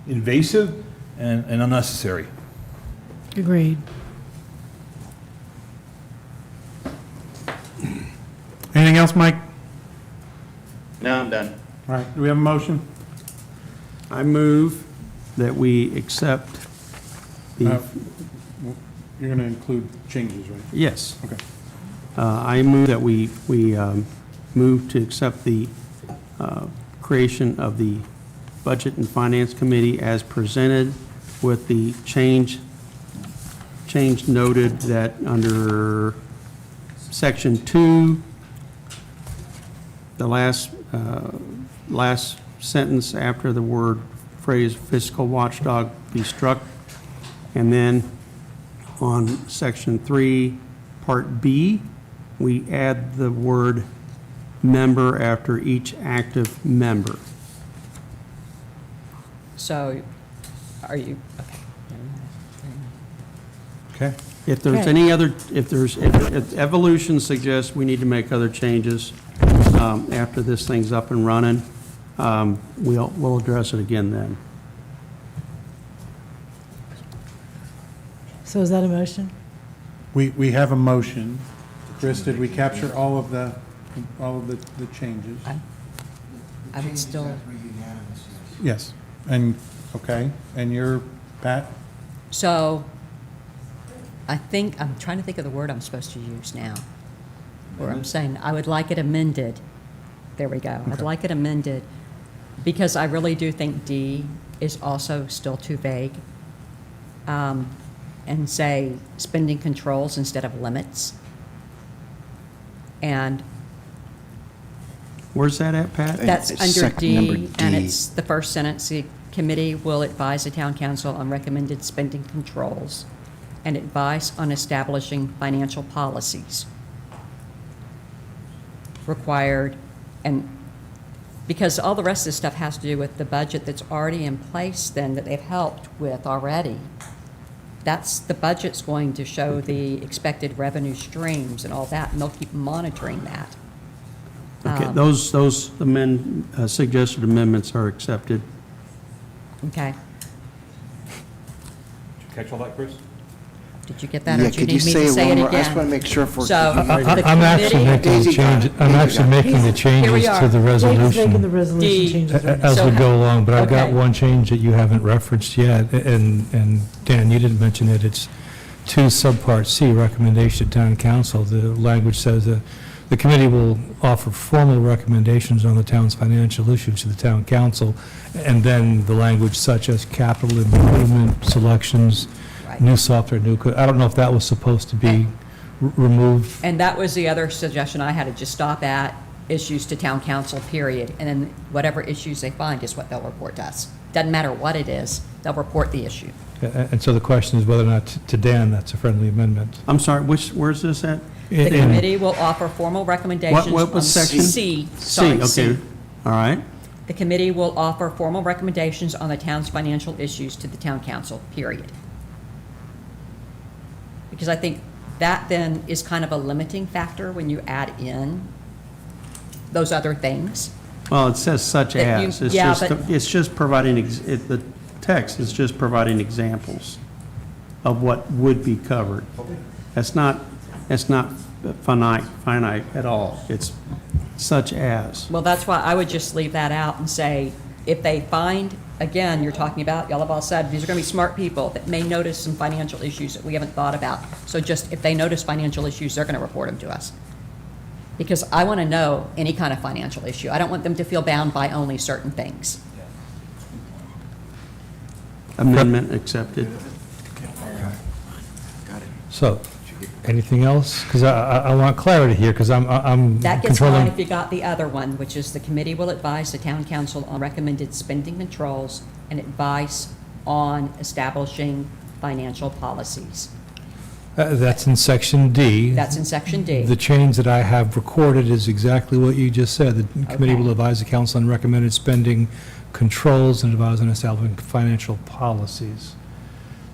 invasive and unnecessary. Agreed. Anything else, Mike? No, I'm done. All right, do we have a motion? I move that we accept the, You're going to include changes, right? yes. Okay. I move that we move to accept the creation of the Budget and Finance Committee as presented with the change noted that under Section 2, the last sentence after the phrase fiscal watchdog be struck And then on Section 3, Part B, we add the word member after each active member. So, are you, Okay. If there's Okay. any other, if evolution suggests we need to make other changes after this thing's up and running, we'll address it again then. So is that a motion? We have a motion. Chris, did we capture all of the changes? I would still, Yes. And, okay, and you're, Pat? so, I think, I'm trying to think of the word I'm supposed to use now. Where I'm saying, I would like it amended. There we go. I'd like it amended, because I really do think D is also still too vague. And say spending controls instead of limits. And Where's that at, Pat? that's It's under number D, and D. it's the first sentence. The committee will advise the town council on recommended spending controls and advice on establishing financial policies required. And because all the rest of this stuff has to do with the budget that's already in place then, that they've helped with already. That's, the budget's going to show the expected revenue streams and all that, and they'll keep monitoring that. Okay, those suggested amendments are accepted. Okay. Did you catch all that, Chris? Did you get that, or Yeah, do you could you need me say to it say one it more? I just again? want to make sure if we're. So, I'm actually making the change, I'm actually making the changes to the Dave's making the resolution resolution D. changes right now. as we go along, but I've got Okay. one change that you haven't referenced yet, and Dan, you didn't mention it, it's 2 subpart C, recommendation to town council. The language says that the committee will offer formal recommendations on the town's financial issues to the town council, and then the language such as capital improvement selections, Right. new software, I don't know if that was supposed to be removed. And that was the other suggestion I had, to just stop at issues to town council, period. And then whatever issues they find is what they'll report to us. Doesn't matter what it is, they'll report the issue. And so the question is whether or not, to Dan, that's a friendly amendment. I'm sorry, where's this at? The committee will offer formal recommendations. What was on section? C, C, sorry, okay, C. all right. The committee will offer formal recommendations on the town's financial issues to the town council, period. Because I think that then is kind of a limiting factor when you add in those other things. Well, it says such That you- as, yeah, but- it's just providing, the text is just providing examples of what would be covered. That's not finite at all. It's such as. Well, that's why I would just leave that out and say, if they find, again, you're talking about, y'all have all said, these are going to be smart people that may notice some financial issues that we haven't thought about. So just, if they notice financial issues, they're going to report them to us. Because I want to know any kind of financial issue. I don't want them to feel bound by only certain things. Amendment accepted. So, anything else? Because I want clarity here, because I'm That gets controlling. fine if you got the other one, which is the committee will advise the town council on recommended spending controls and advice on establishing financial policies. That's in section D. That's in section D. The change that I have recorded is exactly what you just said. The committee Okay. will advise the council on recommended spending controls and advise on establishing financial policies.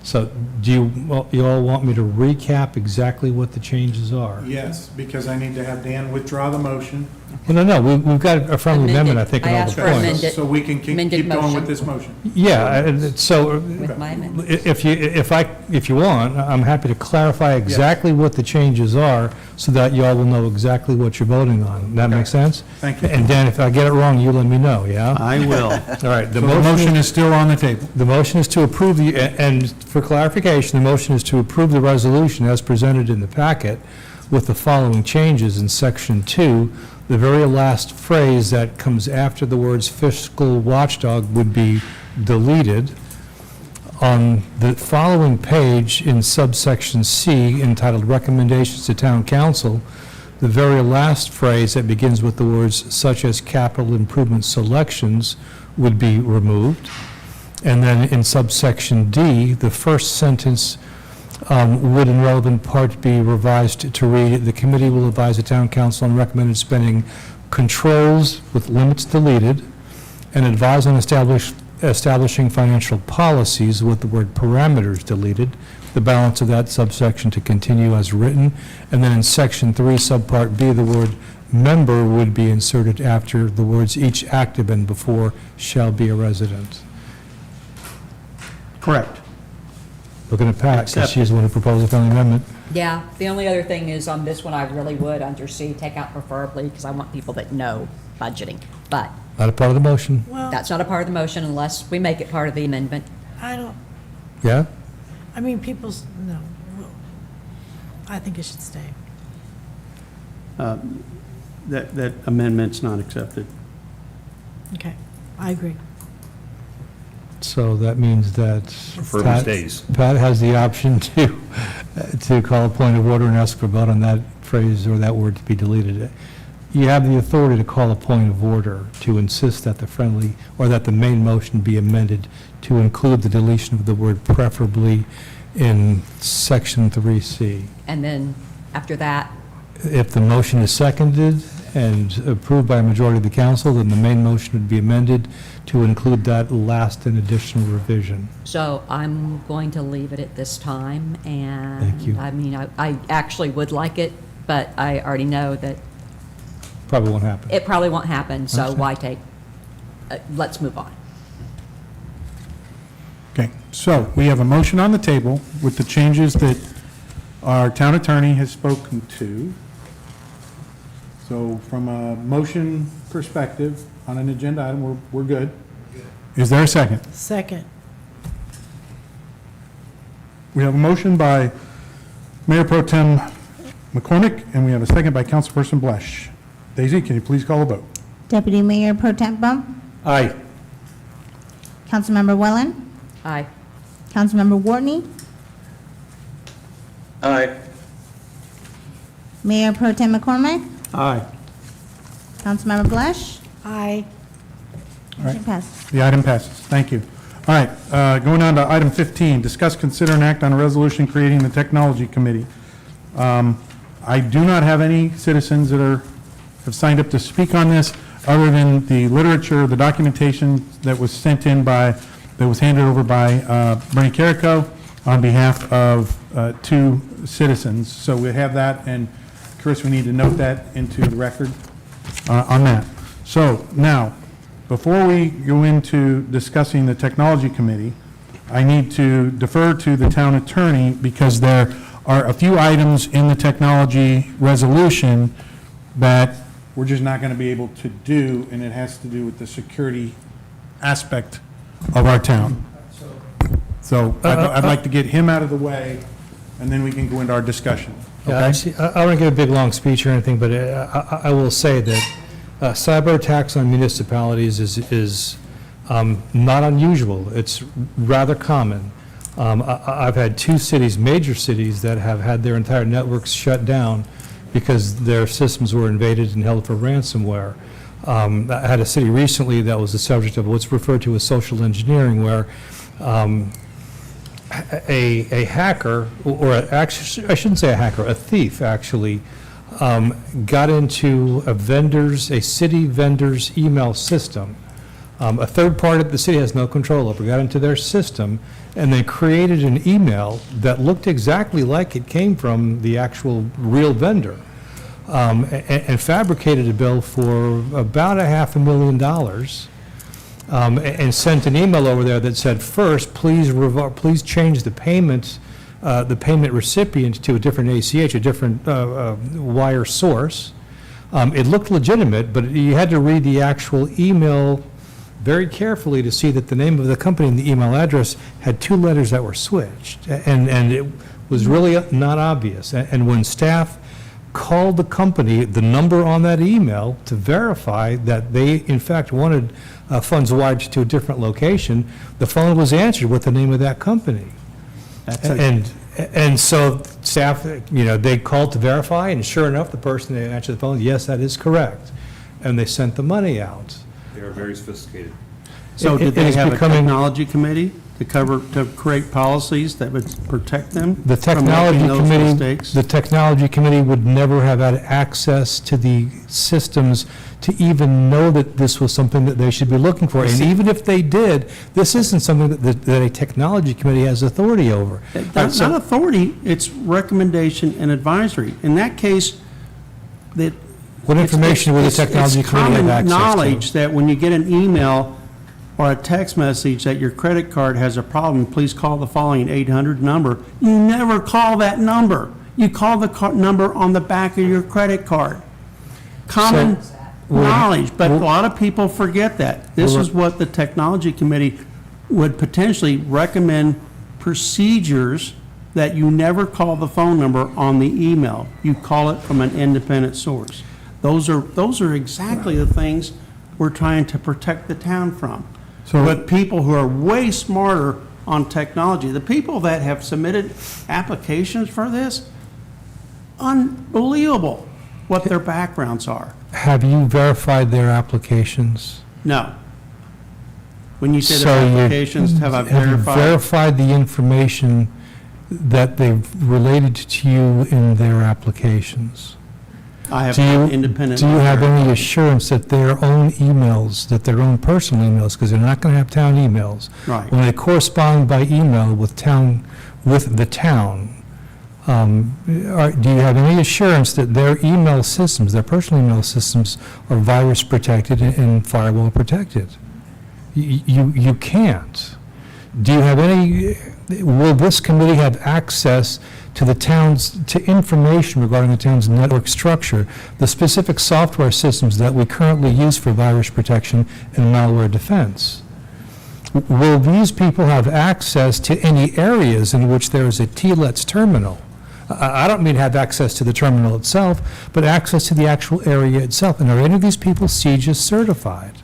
So do you all want me to recap exactly what the changes are? Yes, because I need to have Dan withdraw the motion. Well, no, we've got a friendly amendment, I think, I on all asked the for points. amended. So we can keep Amended going motion. with this motion. Yeah, so With my amendment. if you want, I'm happy to clarify exactly what the changes are so that you all will know exactly what you're voting on. That make sense? Thank you. And Dan, if I get it wrong, you let me know, yeah? I will. All right, So the motion is still on the table. The motion is to approve and for clarification, the motion is to approve the resolution as presented in the packet with the following changes in section 2. The very last phrase that comes after the words fiscal watchdog would be deleted. On the following page in subsection C entitled recommendations to town council, the very last phrase that begins with the words such as capital improvement selections would be removed. And then in subsection D, the first sentence would in relevant part be revised to read, "The committee will advise the town council on recommended spending controls with limits deleted and advise on establishing financial policies," with the word parameters deleted, the balance of that subsection to continue as written. And then in section 3, subpart B, the word member would be inserted after the words each active and before shall be a resident. Correct. Looking at Pat, because she's the one who proposed a friendly amendment. Yeah, the only other thing is on this one, I really would, under C, take out preferably, because I want people that know budgeting. But Not a part of the motion. Well, that's not a part of the motion unless we make it part of the amendment. I don't, Yeah? I mean, no, I think it should stay. That amendment's not accepted. Okay, I agree. So that means that Preferably Pat- stays. Pat has the option to call a point of order and ask for a vote on that phrase or that word to be deleted. You have the authority to call a point of order to insist that the friendly, or that the main motion be amended to include the deletion of the word preferably in section 3C. And then after that, If the motion is seconded and approved by a majority of the council, then the main motion would be amended to include that last and additional revision. so I'm going to leave it at this time, and. Thank you. I mean, I actually would like it, but I already know that Probably won't happen. it probably won't happen, so Understand. why take, let's move on. Okay, so we have a motion on the table with the changes that our town attorney has spoken to. So from a motion perspective, on an agenda item, we're good. Is there a second? Second. We have a motion by Mayor Pro Tem McCormick, and we have a second by Councilperson Blesch. Daisy, can you please call a vote? Deputy Mayor Pro Tem Bump, Aye. Councilmember Welland, Aye. Councilmember Wartney, Aye. Mayor Pro Tem McCormick, Aye. Councilmember Blesch. Aye. Motion passes. The item passes. Thank you. All right, going on to item 15, discuss, consider, and act on a resolution creating the Technology Committee. I do not have any citizens that have signed up to speak on this, other than the literature, the documentation that was sent in that was handed over by Bernie Carrico on behalf of 2 citizens. So we have that, and Chris, we need to note that into the record on that. So now, before we go into discussing the Technology Committee, I need to defer to the town attorney because there are a few items in the technology resolution that we're just not going to be able to do, and it has to do with the security aspect of our town. So I'd like to get him out of the way, and then we can go into our discussion. Yeah, Okay? actually, I don't want to give a big, long speech or anything, but I will say that cyber attacks on municipalities is not unusual. It's rather common. I've had 2 cities, major cities, that have had their entire networks shut down because their systems were invaded and held for ransomware. I had a city recently that was the subject of what's referred to as social engineering, where a hacker, or actually, I shouldn't say a hacker, a thief, actually, got into a city vendor's email system. A third party that the city has no control over got into their system, and they created an email that looked exactly like it came from the actual real vendor, and fabricated a bill for about $500,000, and sent an email over there that said, first, please change the payment recipient to a different ACH, a different wire source. It looked legitimate, but you had to read the actual email very carefully to see that the name of the company and the email address had 2 letters that were switched, and it was really not obvious. And when staff called the company, the number on that email, to verify that they, in fact, wanted funds wired to a different location, the phone was answered with the name of that company. And so staff, they called to verify, and sure enough, the person that answered the phone, yes, that is correct. And they sent the money out. They are very sophisticated. So did It they is have a becoming- technology committee to create policies that would protect them The from technology making those committee, mistakes? the technology committee would never have had access to the systems to even know that this was something that they should be looking for. And even if they did, this isn't something that a technology committee has authority over. That's not authority, it's recommendation and advisory. In that case, that. What information would the technology committee have access It's to? common knowledge that when you get an email or a text message that your credit card has a problem, please call the following 800 number. You never call that number. You call the number on the back of your credit card. Common knowledge, but a lot of people forget that. This is what the technology committee would potentially recommend procedures that you never call the phone number on the email. You call it from an independent source. Those are exactly the things we're trying to protect the town from. But people who are way smarter on technology, the people that have submitted applications for this, unbelievable what their backgrounds are. Have you verified their applications? No. When you say So their you- applications, have I Have you verified? verified the information that they've related to you in their applications? I have Do you- independent. Do you have any assurance that their own emails, that their own personal emails, because they're not going to have town emails, Right. when they correspond by email with the town, do you have any assurance that their email systems, their personal email systems, are virus protected and firewall protected? You can't. Do you have any, will this committee have access to the town's, to information regarding the town's network structure, the specific software systems that we currently use for virus protection and malware defense? Will these people have access to any areas in which there is a TLETS terminal? I don't mean have access to the terminal itself, but access to the actual area itself. And are any of these people CJIS certified?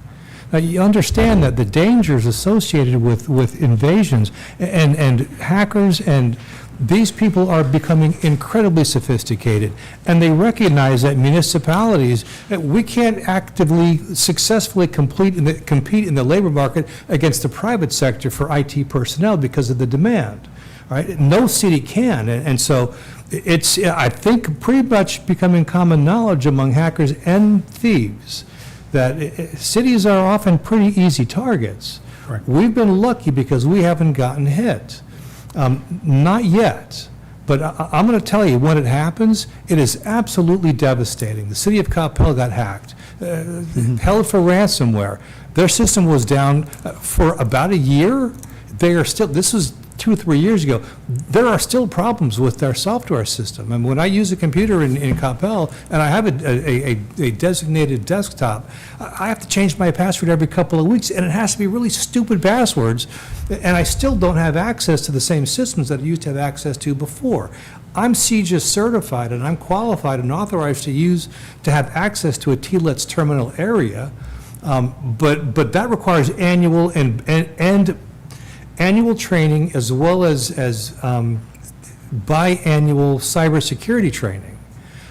Now, you understand that the dangers associated with invasions and hackers, and these people are becoming incredibly sophisticated, and they recognize that municipalities, we can't actively, successfully compete in the labor market against the private sector for IT personnel because of the demand. Right? No city can, and so it's, I think, pretty much becoming common knowledge among hackers and thieves that cities are often pretty easy targets. We've been lucky because we haven't gotten hit. Not yet, but I'm going to tell you, when it happens, it is absolutely devastating. The city of Coppell got hacked, held for ransomware. Their system was down for about a year. They are still, this was 2 or 3 years ago, there are still problems with their software system. And when I use a computer in Coppell, and I have a designated desktop, I have to change my password every couple of weeks, and it has to be really stupid passwords, and I still don't have access to the same systems that I used to have access to before. I'm CJIS certified, and I'm qualified and authorized to have access to a TLETS terminal area, but that requires annual annual training as well as biannual cybersecurity training.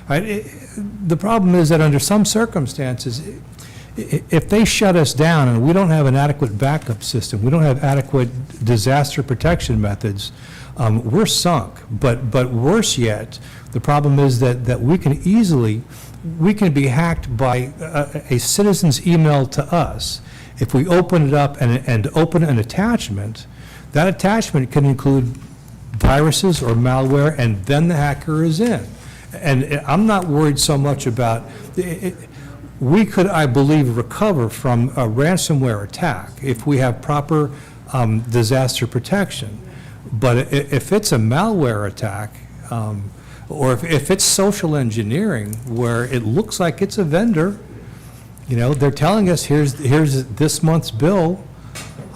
Right? The problem is that under some circumstances, if they shut us down and we don't have an adequate backup system, we don't have adequate disaster protection methods, we're sunk. But worse yet, the problem is that we can be hacked by a citizen's email to us. If we open it up and open an attachment, that attachment can include viruses or malware, and then the hacker is in. And I'm not worried so much about, we could, I believe, recover from a ransomware attack if we have proper disaster protection. But if it's a malware attack, or if it's social engineering, where it looks like it's a vendor, you know, they're telling us, here's this month's bill,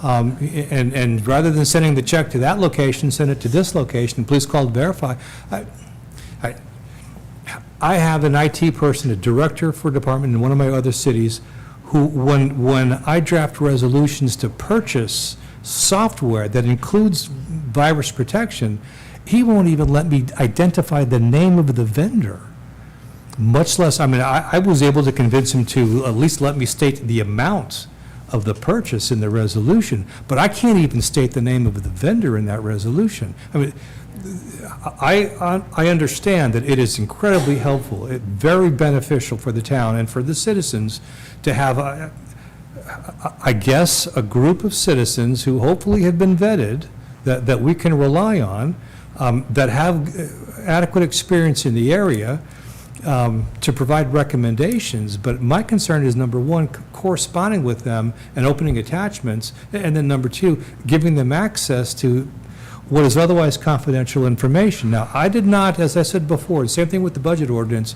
and rather than sending the check to that location, send it to this location, please call to verify. I have an IT person, a director for a department in one of my other cities, who, when I draft resolutions to purchase software that includes virus protection, he won't even let me identify the name of the vendor. Much less, I mean, I was able to convince him to at least let me state the amount of the purchase in the resolution, but I can't even state the name of the vendor in that resolution. I mean, I understand that it is incredibly helpful, very beneficial for the town and for the citizens to have, I guess, a group of citizens who hopefully have been vetted, that we can rely on, that have adequate experience in the area, to provide recommendations. But my concern is, number one, corresponding with them and opening attachments, and then number two, giving them access to what is otherwise confidential information. Now, I did not, as I said before, same thing with the budget ordinance,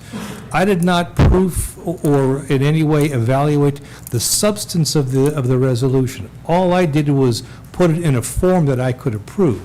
I did not proof or in any way evaluate the substance of the resolution. All I did was put it in a form that I could approve.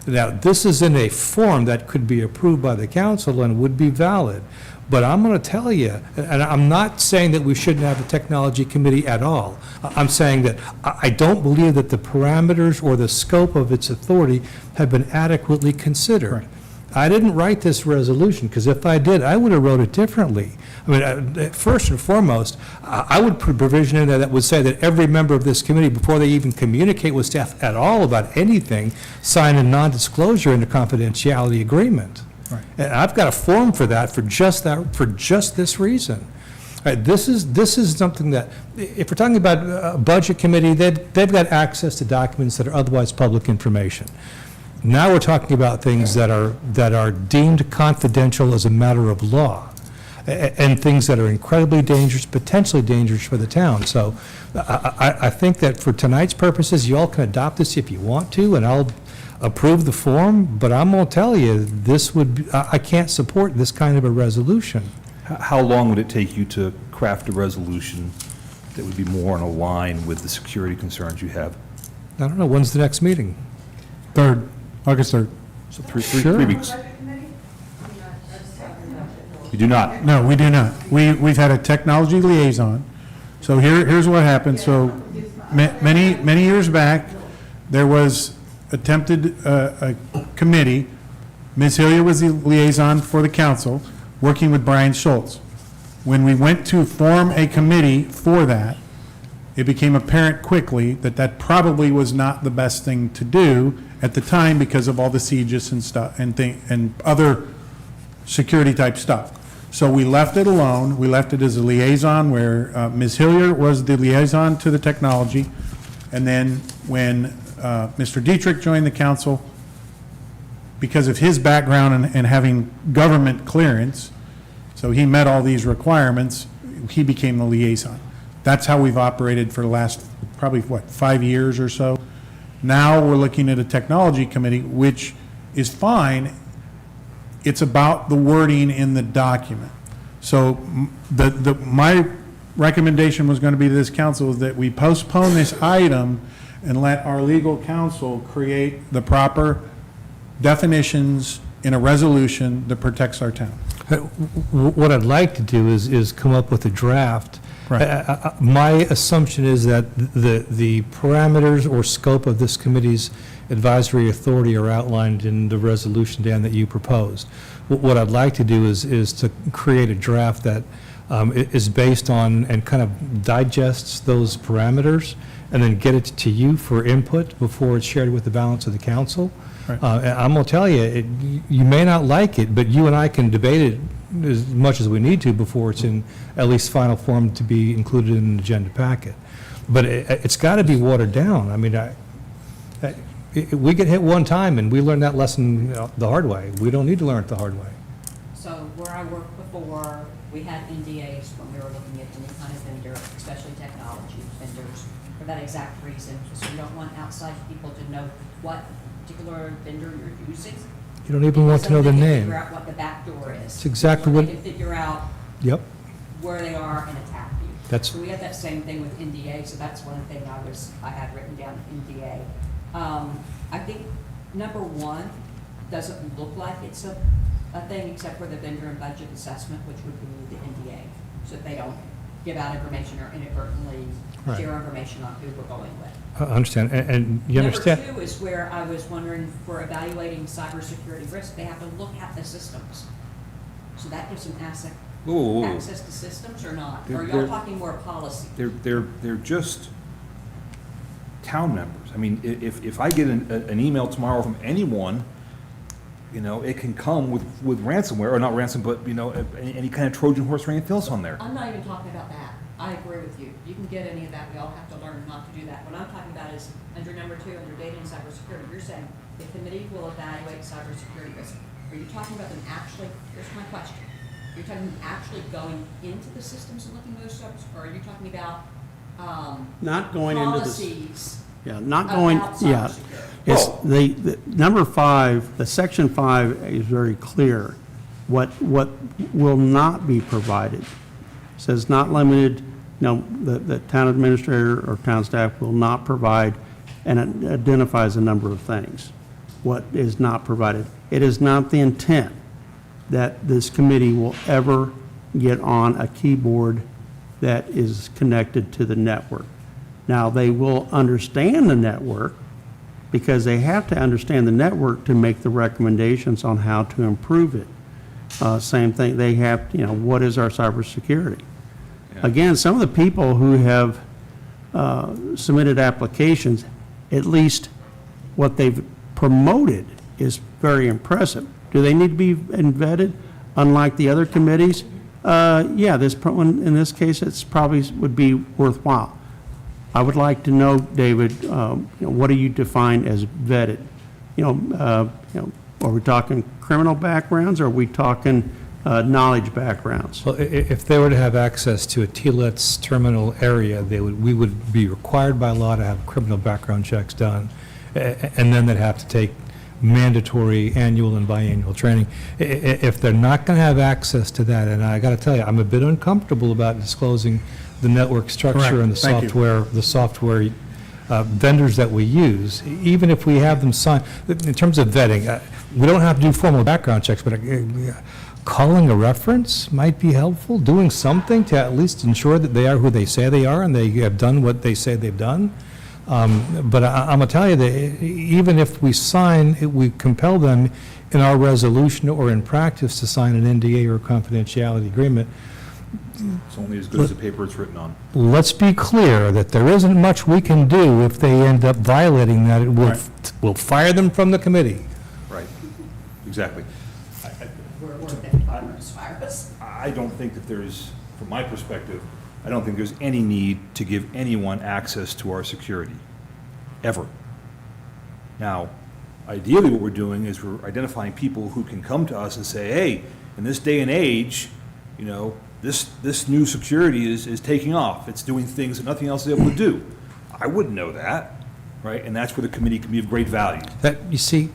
Now, this is in a form that could be approved by the council and would be valid. But I'm going to tell you, and I'm not saying that we shouldn't have a technology committee at all. I'm saying that I don't believe that the parameters or the scope of its authority have been adequately considered. I didn't write this resolution, because if I did, I would have wrote it differently. I mean, first and foremost, I would put a provision in there that would say that every member of this committee, before they even communicate with staff at all about anything, sign a non-disclosure and a confidentiality agreement. And I've got a form for that, for just this reason. This is something that, if we're talking about a budget committee, they've got access to documents that are otherwise public information. Now we're talking about things that are deemed confidential as a matter of law, and things that are incredibly dangerous, potentially dangerous for the town. So I think that for tonight's purposes, you all can adopt this if you want to, and I'll approve the form, but I'm going to tell you, I can't support this kind of a resolution. How long would it take you to craft a resolution that would be more in line with the security concerns you have? I don't know, when's the next meeting? 3rd, August 3rd. So three Sure. weeks. You do not? No, we do not. We've had a technology liaison. So here's what happened. So many years back, there was attempted a committee. Ms. Hillier was the liaison for the council, working with Brian Schultz. When we went to form a committee for that, it became apparent quickly that that probably was not the best thing to do at the time, because of all the sieges and stuff and other security type stuff. So we left it alone. We left it as a liaison, where Ms. Hillier was the liaison to the technology. And then when Mr. Dietrich joined the council, because of his background and having government clearance, so he met all these requirements, he became the liaison. That's how we've operated for the last probably, 5 years or so. Now we're looking at a technology committee, which is fine. It's about the wording in the document. So my recommendation was going to be to this council is that we postpone this item and let our legal counsel create the proper definitions in a resolution that protects our town. What I'd like to do is come up with a draft. Right. My assumption is that the parameters or scope of this committee's advisory authority are outlined in the resolution, Dan, that you proposed. What I'd like to do is to create a draft that is based on and kind of digests those parameters, and then get it to you for input before it's shared with the balance of the council. Right. I'm going to tell you, you may not like it, but you and I can debate it as much as we need to before it's in at least final form to be included in an agenda packet. But it's got to be watered down. I mean, we get hit one time and we learn that lesson the hard way. We don't need to learn it the hard way. So where I worked before, we had NDAs when we were looking at any kind of vendor, especially technology vendors, for that exact reason. Because we don't want outside people to know what particular vendor you're using. You don't even want to know the So they can name. figure out what the back door is. It's exactly So what- they can figure out Yep. where they are and attack you. That's- So we had that same thing with NDA, so that's one thing I had written down, NDA. I think number one doesn't look like it's a thing except for the vendor and budget assessment, which would be the NDA. So that they don't give out information or inadvertently Right. share information on who we're going with. I understand, and you understand? Number two is where I was wondering, for evaluating cybersecurity risk, they have to look at the systems. So that gives them Whoa. access to systems or not? Or They're- are y'all they're- talking more policy? They're just town members. I mean, if I get an email tomorrow from anyone, you know, it can come with ransomware, or not ransom, but, you know, any kind of Trojan horse or anything else on there. I'm not even talking about that. I agree with you. You can get any of that. We all have to learn not to do that. What I'm talking about is under number 2, under data and cybersecurity. You're saying the committee will evaluate cybersecurity risk. Are you talking about them actually, here's my question. You're talking actually going into the systems and looking at those subs, or are you talking about Not going into the. policies? Yeah, not going, about yeah. cybersecurity? It's, the number 5, the section 5 is very clear. What will not be provided. It says not limited, the town administrator or town staff will not provide, and it identifies a number of things. What is not provided. It is not the intent that this committee will ever get on a keyboard that is connected to the network. Now, they will understand the network because they have to understand the network to make the recommendations on how to improve it. Same thing, they have, what is our cybersecurity? Again, some of the people who have submitted applications, at least what they've promoted is very impressive. Do they need to be vetted, unlike the other committees? Yeah, in this case, it's probably would be worthwhile. I would like to know, David, what do you define as vetted? Are we talking criminal backgrounds, or are we talking knowledge backgrounds? Well, if they were to have access to a TLETS terminal area, we would be required by law to have criminal background checks done, and then they'd have to take mandatory annual and biannual training. If they're not going to have access to that, and I got to tell you, I'm a bit uncomfortable about disclosing the network structure Correct. and Thank you. the software vendors that we use, even if we have them sign. In terms of vetting, we don't have to do formal background checks, but calling a reference might be helpful, doing something to at least ensure that they are who they say they are and they have done what they say they've done. But I'm going to tell you that even if we we compel them in our resolution or in practice to sign an NDA or confidentiality agreement. It's only as good as the paper it's written on. Let's be clear that there isn't much we can do if they end up violating that. We'll fire them from the committee. Right, exactly. I don't think that there's, from my perspective, I don't think there's any need to give anyone access to our security, ever. Now, ideally what we're doing is we're identifying people who can come to us and say, hey, in this day and age, this new security is taking off. It's doing things that nothing else is able to do. I wouldn't know that, right? And that's where the committee can be of great value. You see,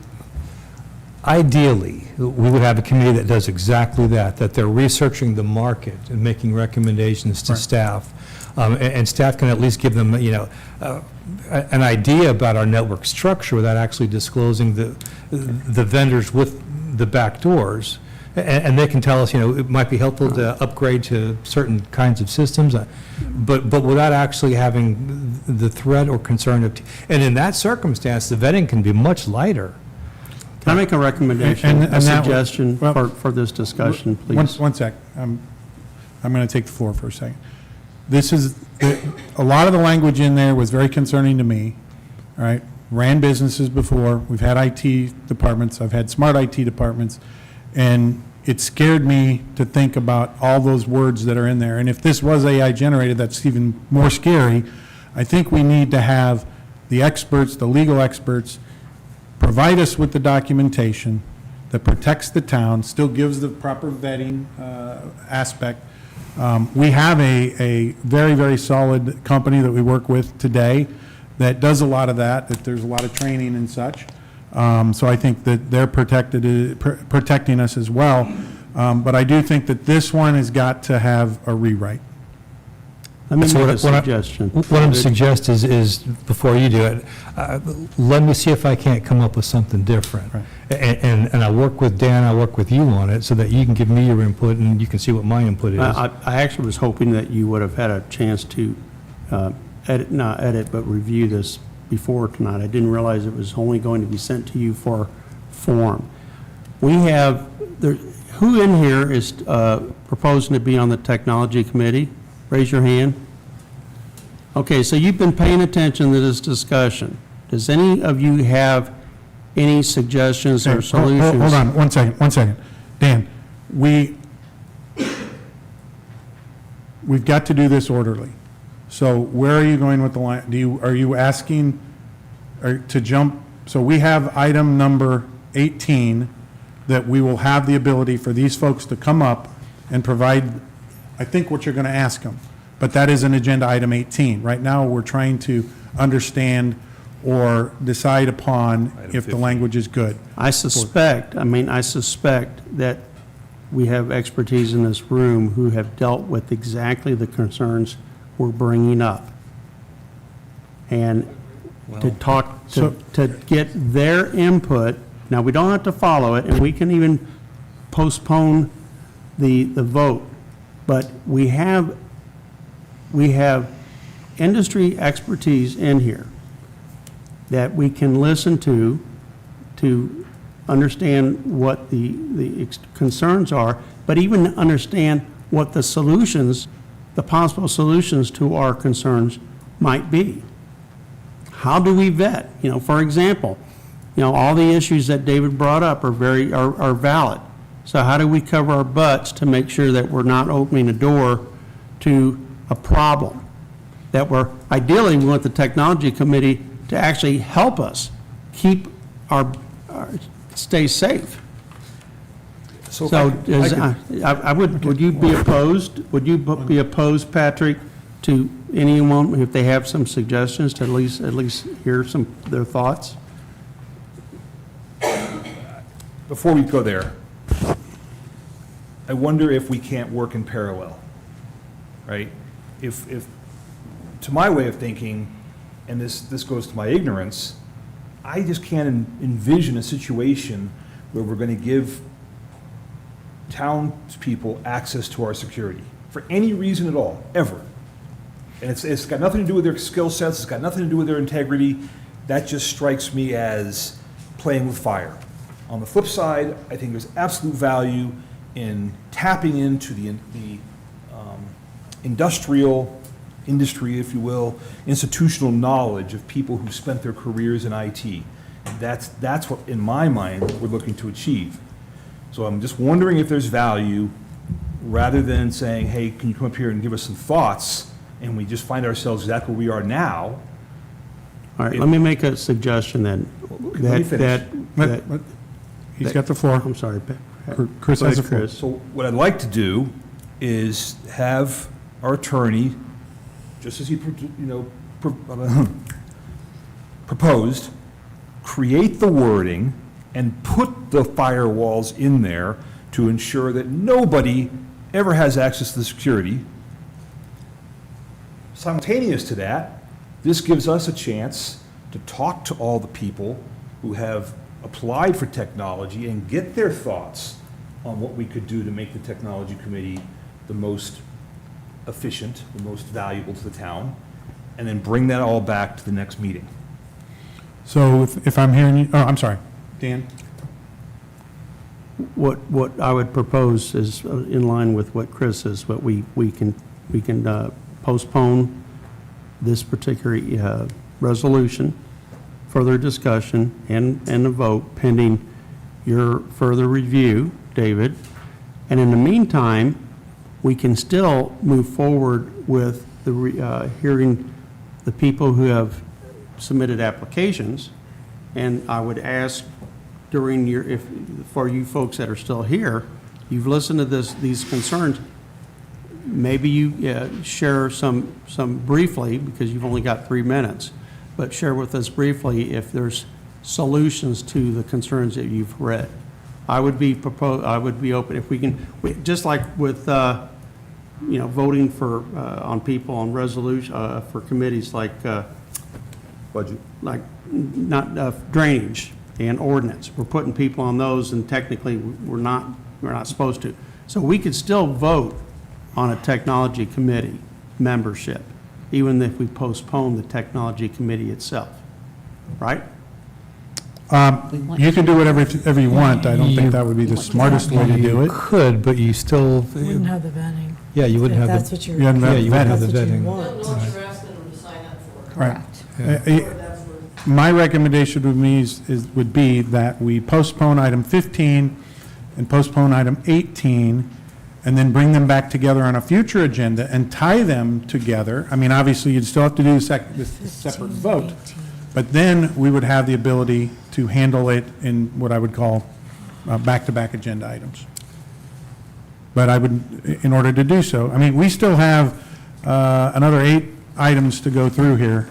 ideally, we would have a committee that does exactly that they're researching the market and making recommendations to staff. And staff can at least give them, an idea about our network structure without actually disclosing the vendors with the back doors. And they can tell us, it might be helpful to upgrade to certain kinds of systems, but without actually having the threat or concern of, and in that circumstance, the vetting can be much lighter. Can I make a recommendation, a suggestion for this discussion, please? One sec. I'm going to take the floor for a second. A lot of the language in there was very concerning to me, all right? Ran businesses before. We've had IT departments. I've had smart IT departments. And it scared me to think about all those words that are in there. And if this was AI generated, that's even more scary. I think we need to have the experts, the legal experts, provide us with the documentation that protects the town, still gives the proper vetting aspect. We have a very, very solid company that we work with today that does a lot of that there's a lot of training and such. So I think that they're protecting us as well. But I do think that this one has got to have a rewrite. Let me make a suggestion. What I'm suggesting is, before you do it, let me see if I can't come up with something different. Right. And I work with Dan, I work with you on it, so that you can give me your input and you can see what my input is. I actually was hoping that you would have had a chance to not edit, but review this before tonight. I didn't realize it was only going to be sent to you for form. We have, who in here is proposing to be on the technology committee? Raise your hand. Okay, so you've been paying attention to this discussion. Does any of you have any suggestions or solutions? Hold on, 1 second. Dan, we've got to do this orderly. So where are you going with the line? Are you asking to jump? So we have item number 18, that we will have the ability for these folks to come up and provide, I think, what you're going to ask them. But that is an agenda item 18. Right now, we're trying to understand or decide upon if the language is good. I suspect that we have expertise in this room who have dealt with exactly the concerns we're bringing up. And to talk, to get their input, now, we don't have to follow it, and we can even postpone the vote, but we have industry expertise in here that we can listen to understand what the concerns are, but even understand what the solutions, the possible solutions to our concerns might be. How do we vet? For example, all the issues that David brought up are valid. So how do we cover our butts to make sure that we're not opening a door to a problem? Ideally, we want the technology committee to actually help us keep stay safe. Would you be opposed? Would you be opposed, Patrick, to anyone, if they have some suggestions, to at least hear their thoughts? Before we go there, I wonder if we can't work in parallel, right? If to my way of thinking, and this goes to my ignorance, I just can't envision a situation where we're going to give townspeople access to our security for any reason at all, ever. And it's got nothing to do with their skill sets, it's got nothing to do with their integrity. That just strikes me as playing with fire. On the flip side, I think there's absolute value in tapping into the industry, if you will, institutional knowledge of people who spent their careers in IT. And that's what, in my mind, we're looking to achieve. So I'm just wondering if there's value, rather than saying, hey, can you come up here and give us some thoughts, and we just find ourselves exactly where we are now. All right, let me make a suggestion then. Let me finish. He's got the floor. I'm sorry. Chris has the floor. So what I'd like to do is have our attorney, just as he proposed, create the wording and put the firewalls in there to ensure that nobody ever has access to the security. Simultaneous to that, this gives us a chance to talk to all the people who have applied for technology and get their thoughts on what we could do to make the technology committee the most efficient, the most valuable to the town, and then bring that all back to the next meeting. So if I'm hearing you, I'm sorry, Dan? What I would propose is in line with what Chris says, what we can postpone this particular resolution, further discussion, and a vote pending your further review, David. And in the meantime, we can still move forward with the hearing the people who have submitted applications. And I would ask during for you folks that are still here, you've listened to these concerns, maybe you share some briefly, because you've only got 3 minutes, but share with us briefly if there's solutions to the concerns that you've read. I would be open if we can, just like with voting for on people on resolution for committees like budget, like not drainage and ordinance. We're putting people on those, and technically we're not supposed to. So we could still vote on a technology committee membership, even if we postpone the technology committee itself, right? You can do whatever you want. I don't think that would be the smartest way to do it. You could, but you still... Wouldn't have the vetting. Yeah, you wouldn't have the... If that's what you're... You hadn't Yeah, you wouldn't have the that's what you vetting. want. Right. Correct. My recommendation would be that we postpone item 15 and postpone item 18, and then bring them back together on a future agenda and tie them together. I mean, obviously, you'd still have to do the separate vote, but then we would have the ability to handle it in what I would call back-to-back agenda items. But I would, in order to do so, I mean, we still have another 8 items to go through here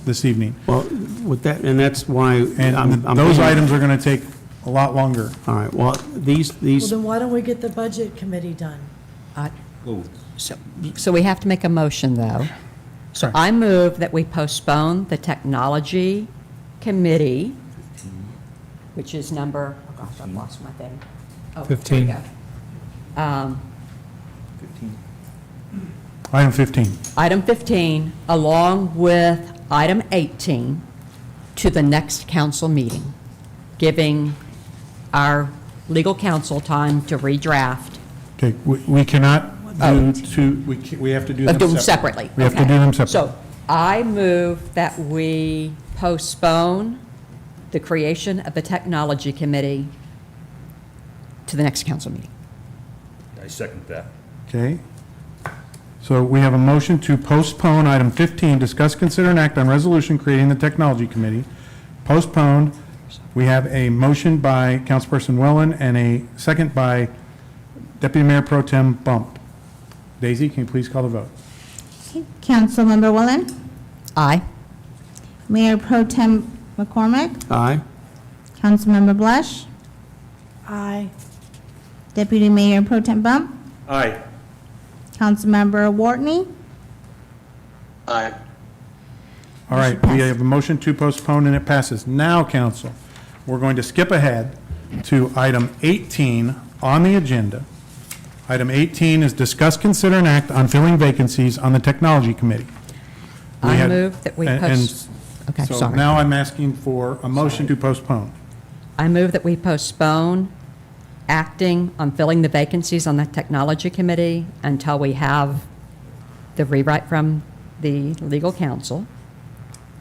this evening. Well, with that, and that's why And I'm those thinking- items are going to take a lot longer. All right, well, these, Well, then why don't we get the budget committee done? So we have to make a motion, though. So I move that we postpone the technology committee, which is number, oh gosh, I've lost my thing. Oh, there we 15. go. Item 15. Item 15, along with item 18, to the next council meeting, giving our legal counsel time to redraft. Okay, we cannot do two, we have to do them Do them separately. separately. We have to okay. do them separately. So I move that we postpone the creation of the technology committee to the next council meeting. I second that. Okay. So we have a motion to postpone item 15, discuss, consider, and act on resolution creating the technology committee. Postponed. We have a motion by Councilperson Wellen and a second by Deputy Mayor Pro Tem Bump. Daisy, can you please call the vote? Councilmember Wellen? Aye. Mayor Pro Tem McCormick? Aye. Councilmember Blush? Aye. Deputy Mayor Pro Tem Bump? Aye. Councilmember Wartney? Aye. All right, we passes. have a motion to postpone, and it passes. Now, council, we're going to skip ahead to item 18 on the agenda. Item 18 is discuss, consider, and act on filling vacancies on the Technology Committee. We I had- move that we and- post, okay, So sorry. now I'm asking for a motion to postpone. I move that we postpone acting on filling the vacancies on the technology committee until we have the rewrite from the legal counsel.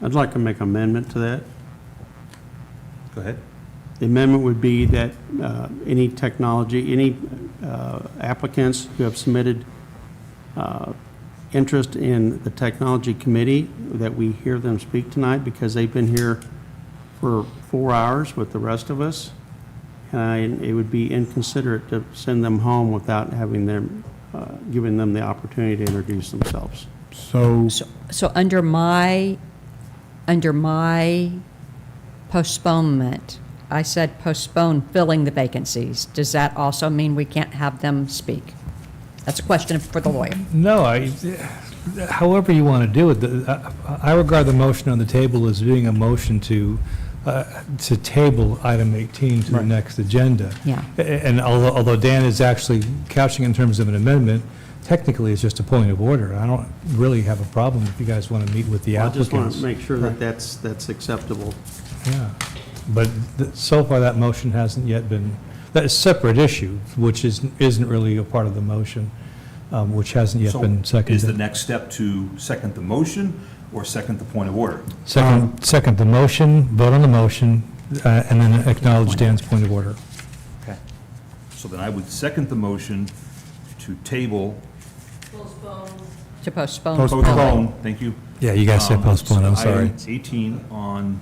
I'd like to make an amendment to that. Go ahead. The amendment would be that any technology, any applicants who have submitted interest in the technology committee, that we hear them speak tonight, because they've been here for 4 hours with the rest of us. And it would be inconsiderate to send them home without having them, giving them the opportunity to introduce themselves. So, So under my postponement, I said postpone filling the vacancies. Does that also mean we can't have them speak? That's a question for the lawyer. No, however you want to do it, I regard the motion on the table as being a motion to table item 18 to the Right. next agenda. Yeah. And although Dan is actually couching in terms of an amendment, technically it's just a point of order. I don't really have a problem if you guys want to meet with the I just want applicants. to make sure that that's acceptable. Yeah, but so far that motion hasn't yet been, that is a separate issue, which isn't really a part of the motion, which hasn't yet been So is the seconded. next step to second the motion or second the point of order? Second the motion, vote on the motion, and then acknowledge Dan's point of order. Okay. So then I would second the motion to table. To postpone. Postpone, thank you. Yeah, you guys said postpone, I'm sorry. Item 18 on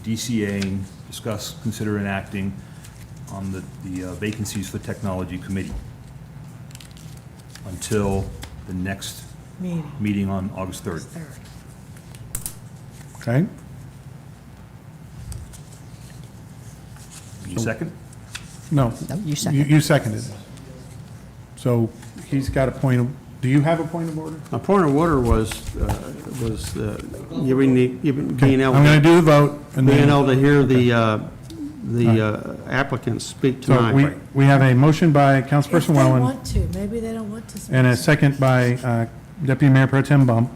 DCA, discuss, consider enacting on the vacancies for Technology Committee until the next meeting on August 3rd. okay? You second? No. No, you second. You seconded it. So he's got a point of, do you have a point of order? A point of order was giving being able. I'm going to do the vote, and Being then, able to hear the applicants speak so tonight. we have a motion by If Councilperson they Wellen want to, maybe they don't want to. and a second by Deputy Mayor Pro Tem Bump.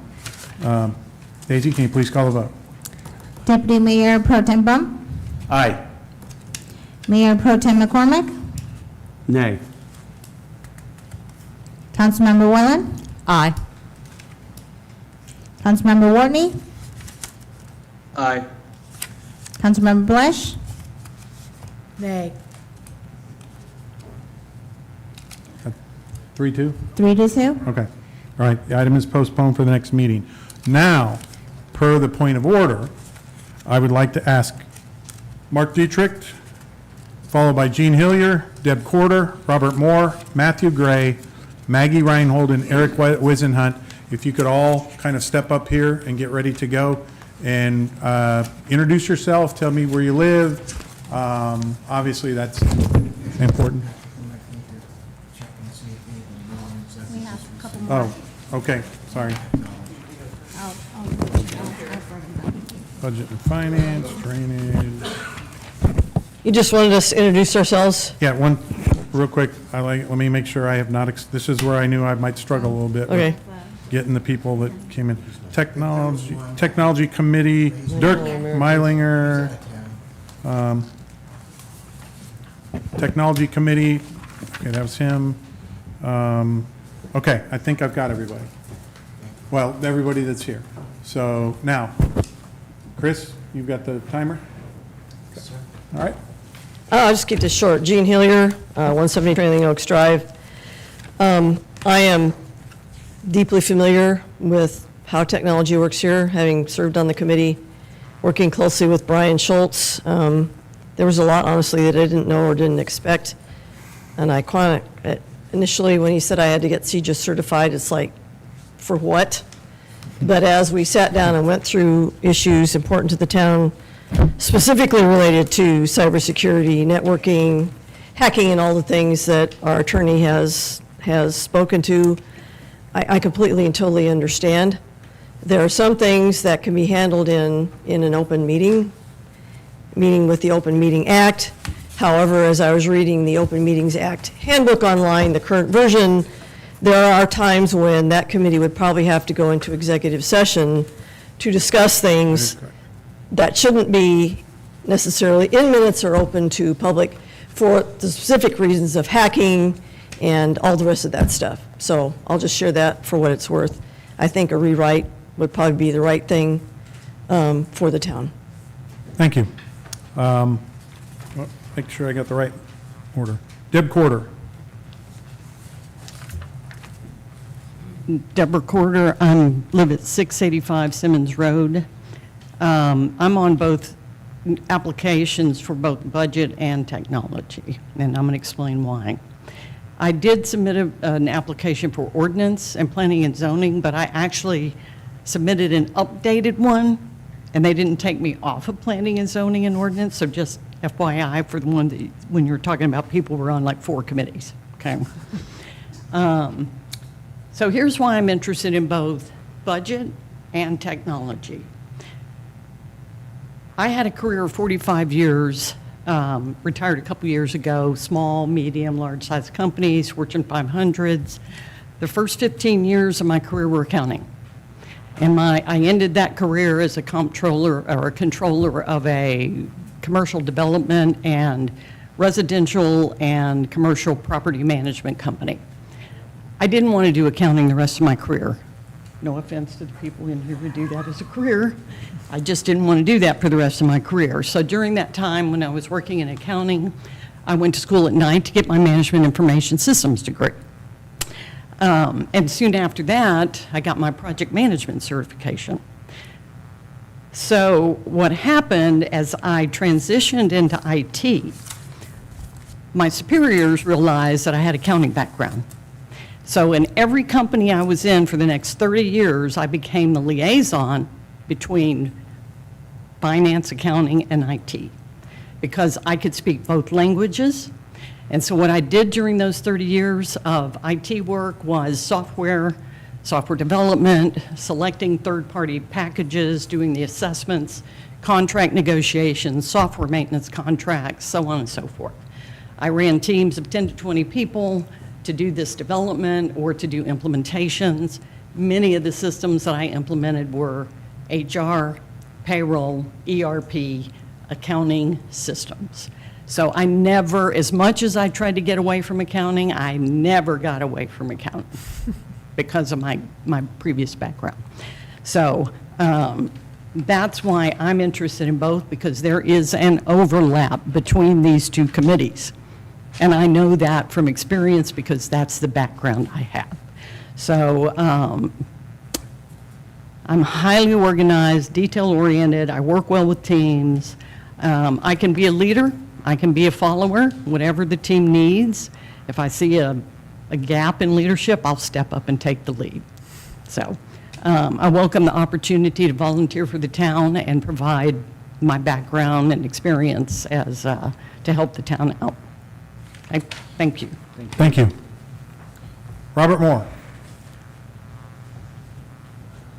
Daisy, can you please call the vote? Deputy Mayor Pro Tem Bump? Aye. Mayor Pro Tem McCormick? Nay. Councilmember Wellen? Aye. Councilmember Wartney, Aye. Councilmember Blesh, Nay. 3-2? 3-2. Okay. All right, the item is postponed for the next meeting. Now, per the point of order, I would like to ask Mark Dietrich, followed by Gene Hillier, Deb Corder, Robert Moore, Matthew Gray, Maggie Reinhold, and Eric Wisenhunt, if you could all kind of step up here and get ready to go and introduce yourself, tell me where you live. Obviously, that's important. We have a couple more. Oh, okay, sorry. Budget and finance, drainage. You just wanted us to introduce ourselves? Yeah, one, real quick, let me make sure I have not, this is where I knew I might struggle a little bit with Okay. getting the people that came in. Technology Committee, Dirk Meilinger. Technology Committee, okay, that was him. Okay, I think I've got everybody. Well, everybody that's here. So now, Chris, you've got the timer? All right. I'll just keep this short. Gene Hillier, 170 Trailing Oaks Drive. I am deeply familiar with how technology works here, having served on the committee, working closely with Brian Schultz. There was a lot, honestly, that I didn't know or didn't expect. And I initially, when he said I had to get CJIS certified, it's like, for what? But as we sat down and went through issues important to the town, specifically related to cybersecurity, networking, hacking, and all the things that our attorney has spoken to, I completely and totally understand. There are some things that can be handled in an open meeting with the Open Meeting Act. However, as I was reading the Open Meetings Act handbook online, the current version, there are times when that committee would probably have to go into executive session to discuss things that shouldn't be necessarily in minutes or open to public for the specific reasons of hacking and all the rest of that stuff. So I'll just share that for what it's worth. I think a rewrite would probably be the right thing for the town. Thank you. Well, make sure I got the right order. Deb Corder. Deborah Corder. I live at 685 Simmons Road. I'm on both applications for both budget and technology, and I'm going to explain why. I did submit an application for ordinance and planning and zoning, but I actually submitted an updated one, and they didn't take me off of planning and zoning and ordinance, so just FYI for the one that, when you're talking about people who are on like 4 committees, okay? So here's why I'm interested in both budget and technology. I had a career of 45 years, retired a couple years ago, small, medium, large-sized companies, Fortune 500s. The first 15 years of my career were accounting. And I ended that career as a comptroller or a controller of a commercial development and residential and commercial property management company. I didn't want to do accounting the rest of my career. No offense to the people in here who do that as a career. I just didn't want to do that for the rest of my career. So during that time when I was working in accounting, I went to school at night to get my management information systems degree. And soon after that, I got my project management certification. So what happened as I transitioned into IT, my superiors realized that I had accounting background. So in every company I was in for the next 30 years, I became the liaison between finance, accounting, and IT, because I could speak both languages. And so what I did during those 30 years of IT work was software development, selecting third-party packages, doing the assessments, contract negotiations, software maintenance contracts, so on and so forth. I ran teams of 10 to 20 people to do this development or to do implementations. Many of the systems that I implemented were HR, payroll, ERP, accounting systems. So I never, as much as I tried to get away from accounting, I never got away from accounting because of my previous background. So that's why I'm interested in both, because there is an overlap between these two committees. And I know that from experience because that's the background I have. So I'm highly organized, detail-oriented, I work well with teams. I can be a leader, I can be a follower, whatever the team needs. If I see a gap in leadership, I'll step up and take the lead. So I welcome the opportunity to volunteer for the town and provide my background and experience as to help the town out. Thank you. Thank you. Robert Moore.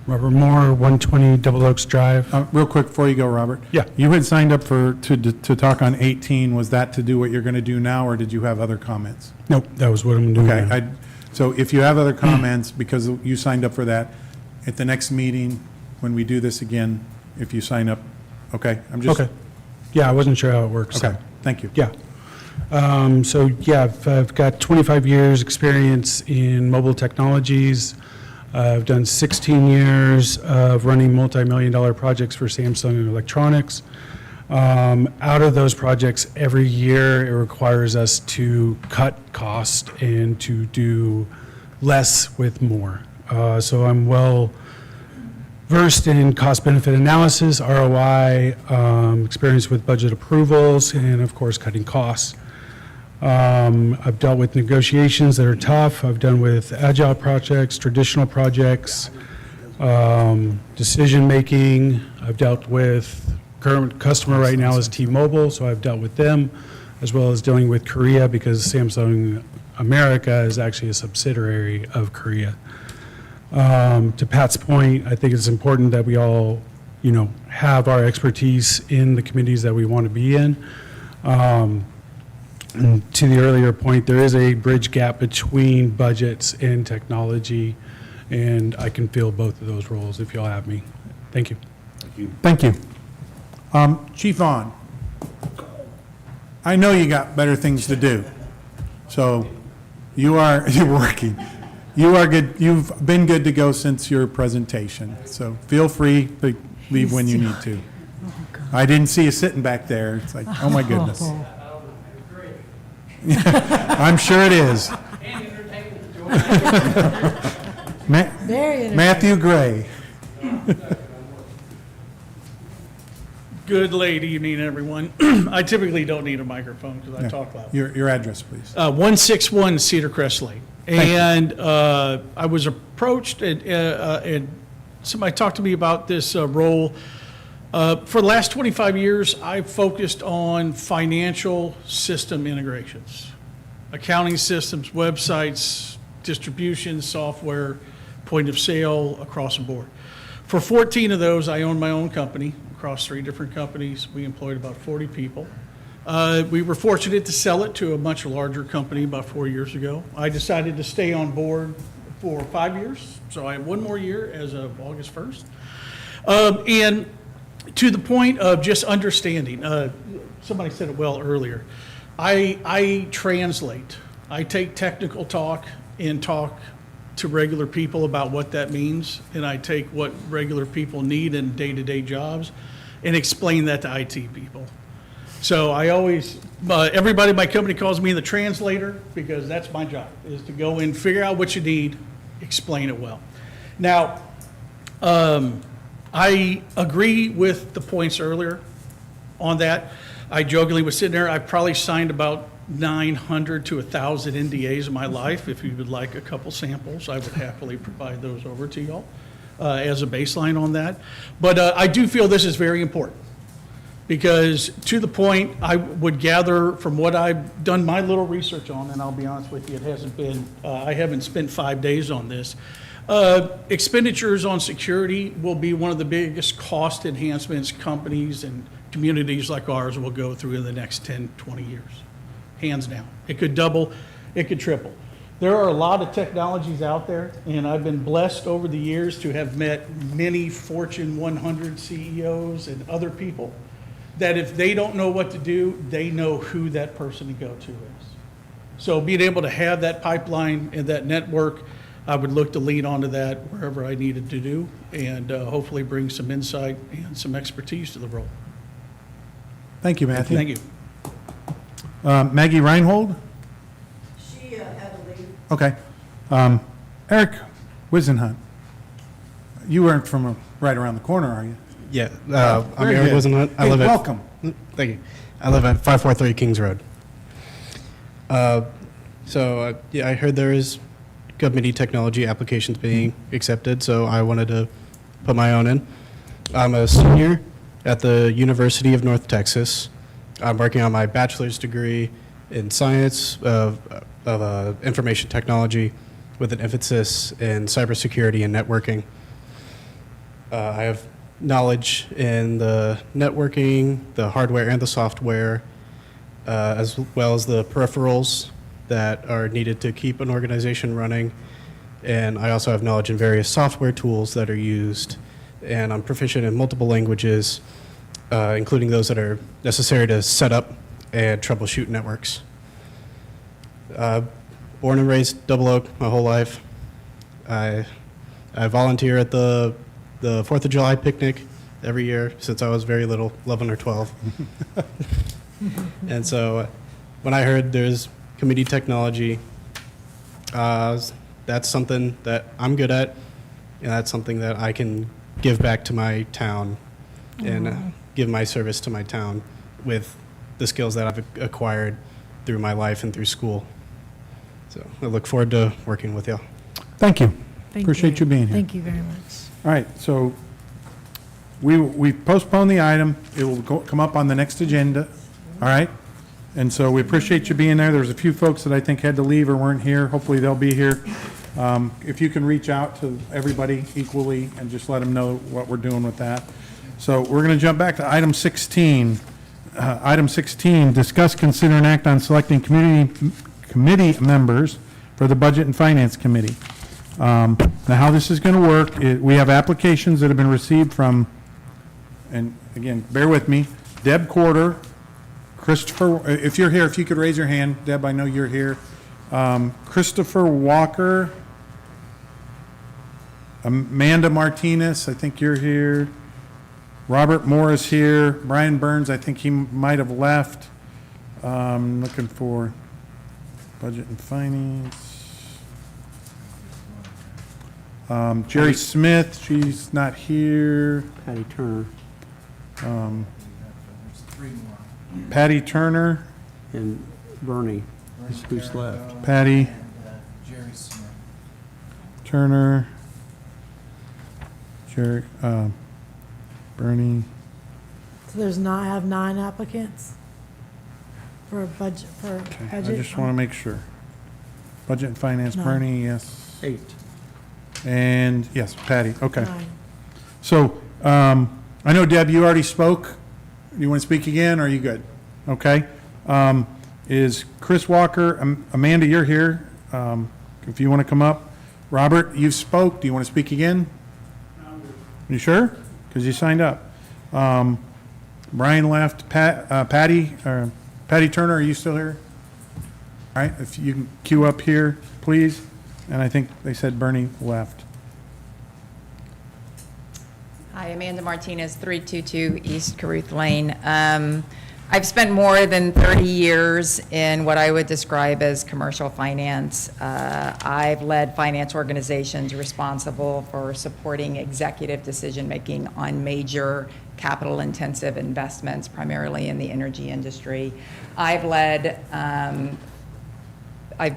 Robert Moore, 120 Double Oaks Drive. Real quick before you go, Robert. Yeah. You had signed up to talk on 18. Was that to do what you're going to do now, or did you have other comments? Nope, that was what I'm doing now. Okay. So if you have other comments, because you signed up for that, at the next meeting, when we do this again, if you sign up, okay? I'm just. Okay. Yeah, I wasn't sure how it works. so. Okay, thank you. Yeah. So, yeah, I've got 25 years' experience in mobile technologies. I've done 16 years of running multi-million-dollar projects for Samsung Electronics. Out of those projects, every year, it requires us to cut cost and to do less with more. So I'm well versed in cost-benefit analysis, ROI, experience with budget approvals, and of course, cutting costs. I've dealt with negotiations that are tough. I've done with agile projects, traditional projects, decision-making. I've dealt with, current customer right now is T-Mobile, so I've dealt with them, as well as dealing with Korea, because Samsung America is actually a subsidiary of Korea. To Pat's point, I think it's important that we all, have our expertise in the committees that we want to be in. And to the earlier point, there is a bridge gap between budgets and technology, and I can fill both of those roles if y'all have me. Thank you. Thank you. Chief Vaughn, I know you got better things to do, so you're working. You are good. You've been good to go since your presentation, so feel free to leave when you need to. I didn't see you sitting back there. It's like, oh my goodness. I'm sure it is. Matthew Gray. Good late evening, everyone. I typically don't need a microphone because I talk loud. Your address, please. 161 Cedar Crest Lane. And I was approached and somebody talked to me about this role. For the last 25 years, I've focused on financial system integrations, accounting systems, websites, distribution, software, point of sale, across the board. For 14 of those, I owned my own company across 3 different companies. We employed about 40 people. We were fortunate to sell it to a much larger company about 4 years ago. I decided to stay on board for 5 years, so I have 1 more year as of August 1st. And to the point of just understanding, somebody said it well earlier, I translate. I take technical talk and talk to regular people about what that means, and I take what regular people need in day-to-day jobs and explain that to IT people. So I always, everybody in my company calls me the translator because that's my job, is to go in, figure out what you need, explain it well. Now, I agree with the points earlier on that. I jokingly was sitting there, I probably signed about 900 to 1,000 NDAs in my life. If you would like a couple samples, I would happily provide those over to y'all as a baseline on that. But I do feel this is very important because to the point, I would gather from what I've done my little research on, and I'll be honest with you, it hasn't been, I haven't spent 5 days on this. Expenditures on security will be one of the biggest cost enhancements companies and communities like ours will go through in the next 10, 20 years. Hands down. It could double, it could triple. There are a lot of technologies out there, and I've been blessed over the years to have met many Fortune 100 CEOs and other people that if they don't know what to do, they know who that person to go to is. So being able to have that pipeline and that network I would look to lean onto that wherever I needed to do, and hopefully bring some insight and some expertise to the role. Thank you, Matthew. Thank you. Maggie Reinhold? She had to leave. Okay. Eric Wisenhunt, you weren't from right around the corner, are you? Yeah, I'm Very Eric good. Wisenhunt. I Hey, live at welcome. Thank you. I live at 543 Kings Road. Yeah, I heard there is committee technology applications being accepted, so I wanted to put my own in. I'm a senior at the University of North Texas. I'm working on my bachelor's degree in science of information technology with an emphasis in cybersecurity and networking. I have knowledge in the networking, the hardware and the software, as well as the peripherals that are needed to keep an organization running. And I also have knowledge in various software tools that are used. And I'm proficient in multiple languages, including those that are necessary to set up and troubleshoot networks. Born and raised Double Oak my whole life. I volunteer at the 4th of July picnic every year since I was very little, 11 or 12. And so when I heard there's committee technology, that's something that I'm good at, and that's something that I can give back to my town and give my service to my town with the skills that I've acquired through my life and through school. So I look forward to working with you. Thank you. Thank Appreciate you being here. Thank you very much. All right, so we postponed the item. It will come up on the next agenda, all right? And so we appreciate you being there. There's a few folks that I think had to leave or weren't here. Hopefully they'll be here. If you can reach out to everybody equally and just let them know what we're doing with that. So we're going to jump back to item 16. Item 16, discuss, consider, and act on selecting committee members for the Budget and Finance Committee. Now, how this is going to work, we have applications that have been received from, and again, bear with me, Deb Quarter, Christopher, if you're here, if you could raise your hand, Deb, I know you're here. Christopher Walker, Amanda Martinez, I think you're here. Robert Moore is here. Brian Burns, I think he might have left. Looking for Budget and Finance. Jerry Smith, she's not here. Patty Turner. Patty Turner. And Bernie, who's left. Patty. Jerry Smith. Turner. Jerry, Bernie. So there's not, I have 9 applicants for a budget, for I budget? just want to make sure. Budget and Finance, No. Bernie, yes. 8. And, yes, Patty, okay. 9. So, I know, Deb, you already spoke. You want to speak again, or are you good? Okay. Is Chris Walker, Amanda, you're here. If you want to come up. Robert, you spoke. Do you want to speak again? You sure? Because you signed up. Brian left. Patty Turner, are you still here? All right, if you can queue up here, please. And I think they said Bernie left. Hi, Amanda Martinez, 322 East Caruth Lane. I've spent more than 30 years in what I would describe as commercial finance. I've led finance organizations responsible for supporting executive decision-making on major capital-intensive investments, primarily in the energy industry. I've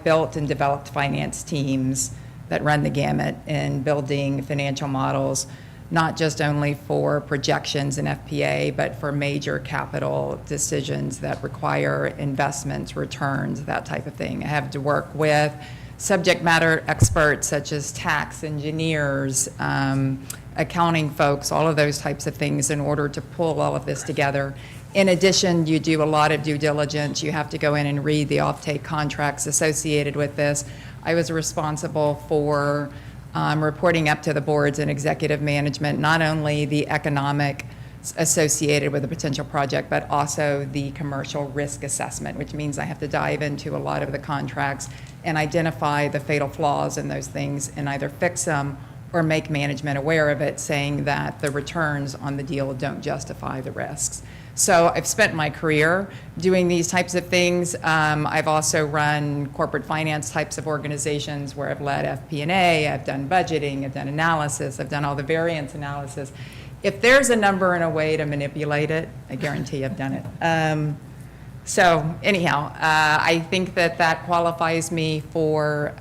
built and developed finance teams that run the gamut in building financial models, not just only for projections in FPA, but for major capital decisions that require investments, returns, that type of thing. I have to work with subject matter experts such as tax engineers, accounting folks, all of those types of things in order to pull all of this together. In addition, you do a lot of due diligence. You have to go in and read the offtake contracts associated with this. I was responsible for reporting up to the boards and executive management, not only the economic associated with a potential project, but also the commercial risk assessment, which means I have to dive into a lot of the contracts and identify the fatal flaws in those things and either fix them or make management aware of it, saying that the returns on the deal don't justify the risks. So I've spent my career doing these types of things. I've also run corporate finance types of organizations where I've led FP&A, I've done budgeting, I've done analysis, I've done all the variance analysis. If there's a number and a way to manipulate it, I guarantee I've done it. So anyhow, I think that qualifies me for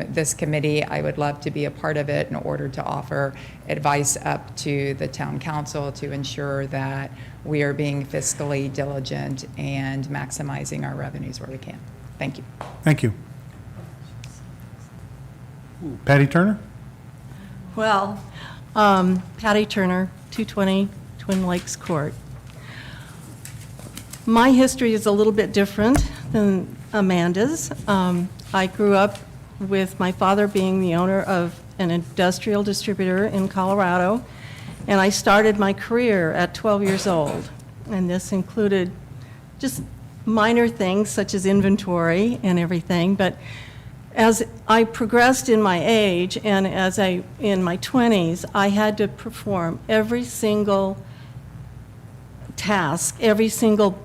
this committee. I would love to be a part of it in order to offer advice up to the town council to ensure that we are being fiscally diligent and maximizing our revenues where we can. Thank you. Thank you. Patty Turner? Well, Patty Turner, 220 Twin Lakes Court. My history is a little bit different than Amanda's. I grew up with my father being the owner of an industrial distributor in Colorado, and I started my career at 12 years old. And this included just minor things such as inventory and everything, but as I progressed in my age and in my 20s, I had to perform every single task, every single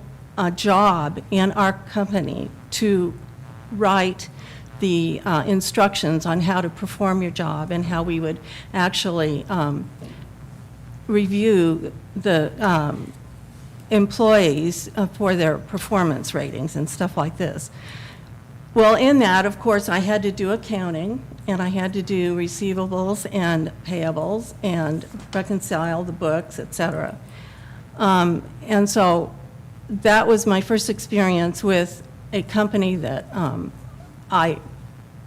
job in our company to write the instructions on how to perform your job and how we would actually review the employees for their performance ratings and stuff like this. Well, in that, of course, I had to do accounting, and I had to do receivables and payables and reconcile the books, et cetera. And so that was my first experience with a company that I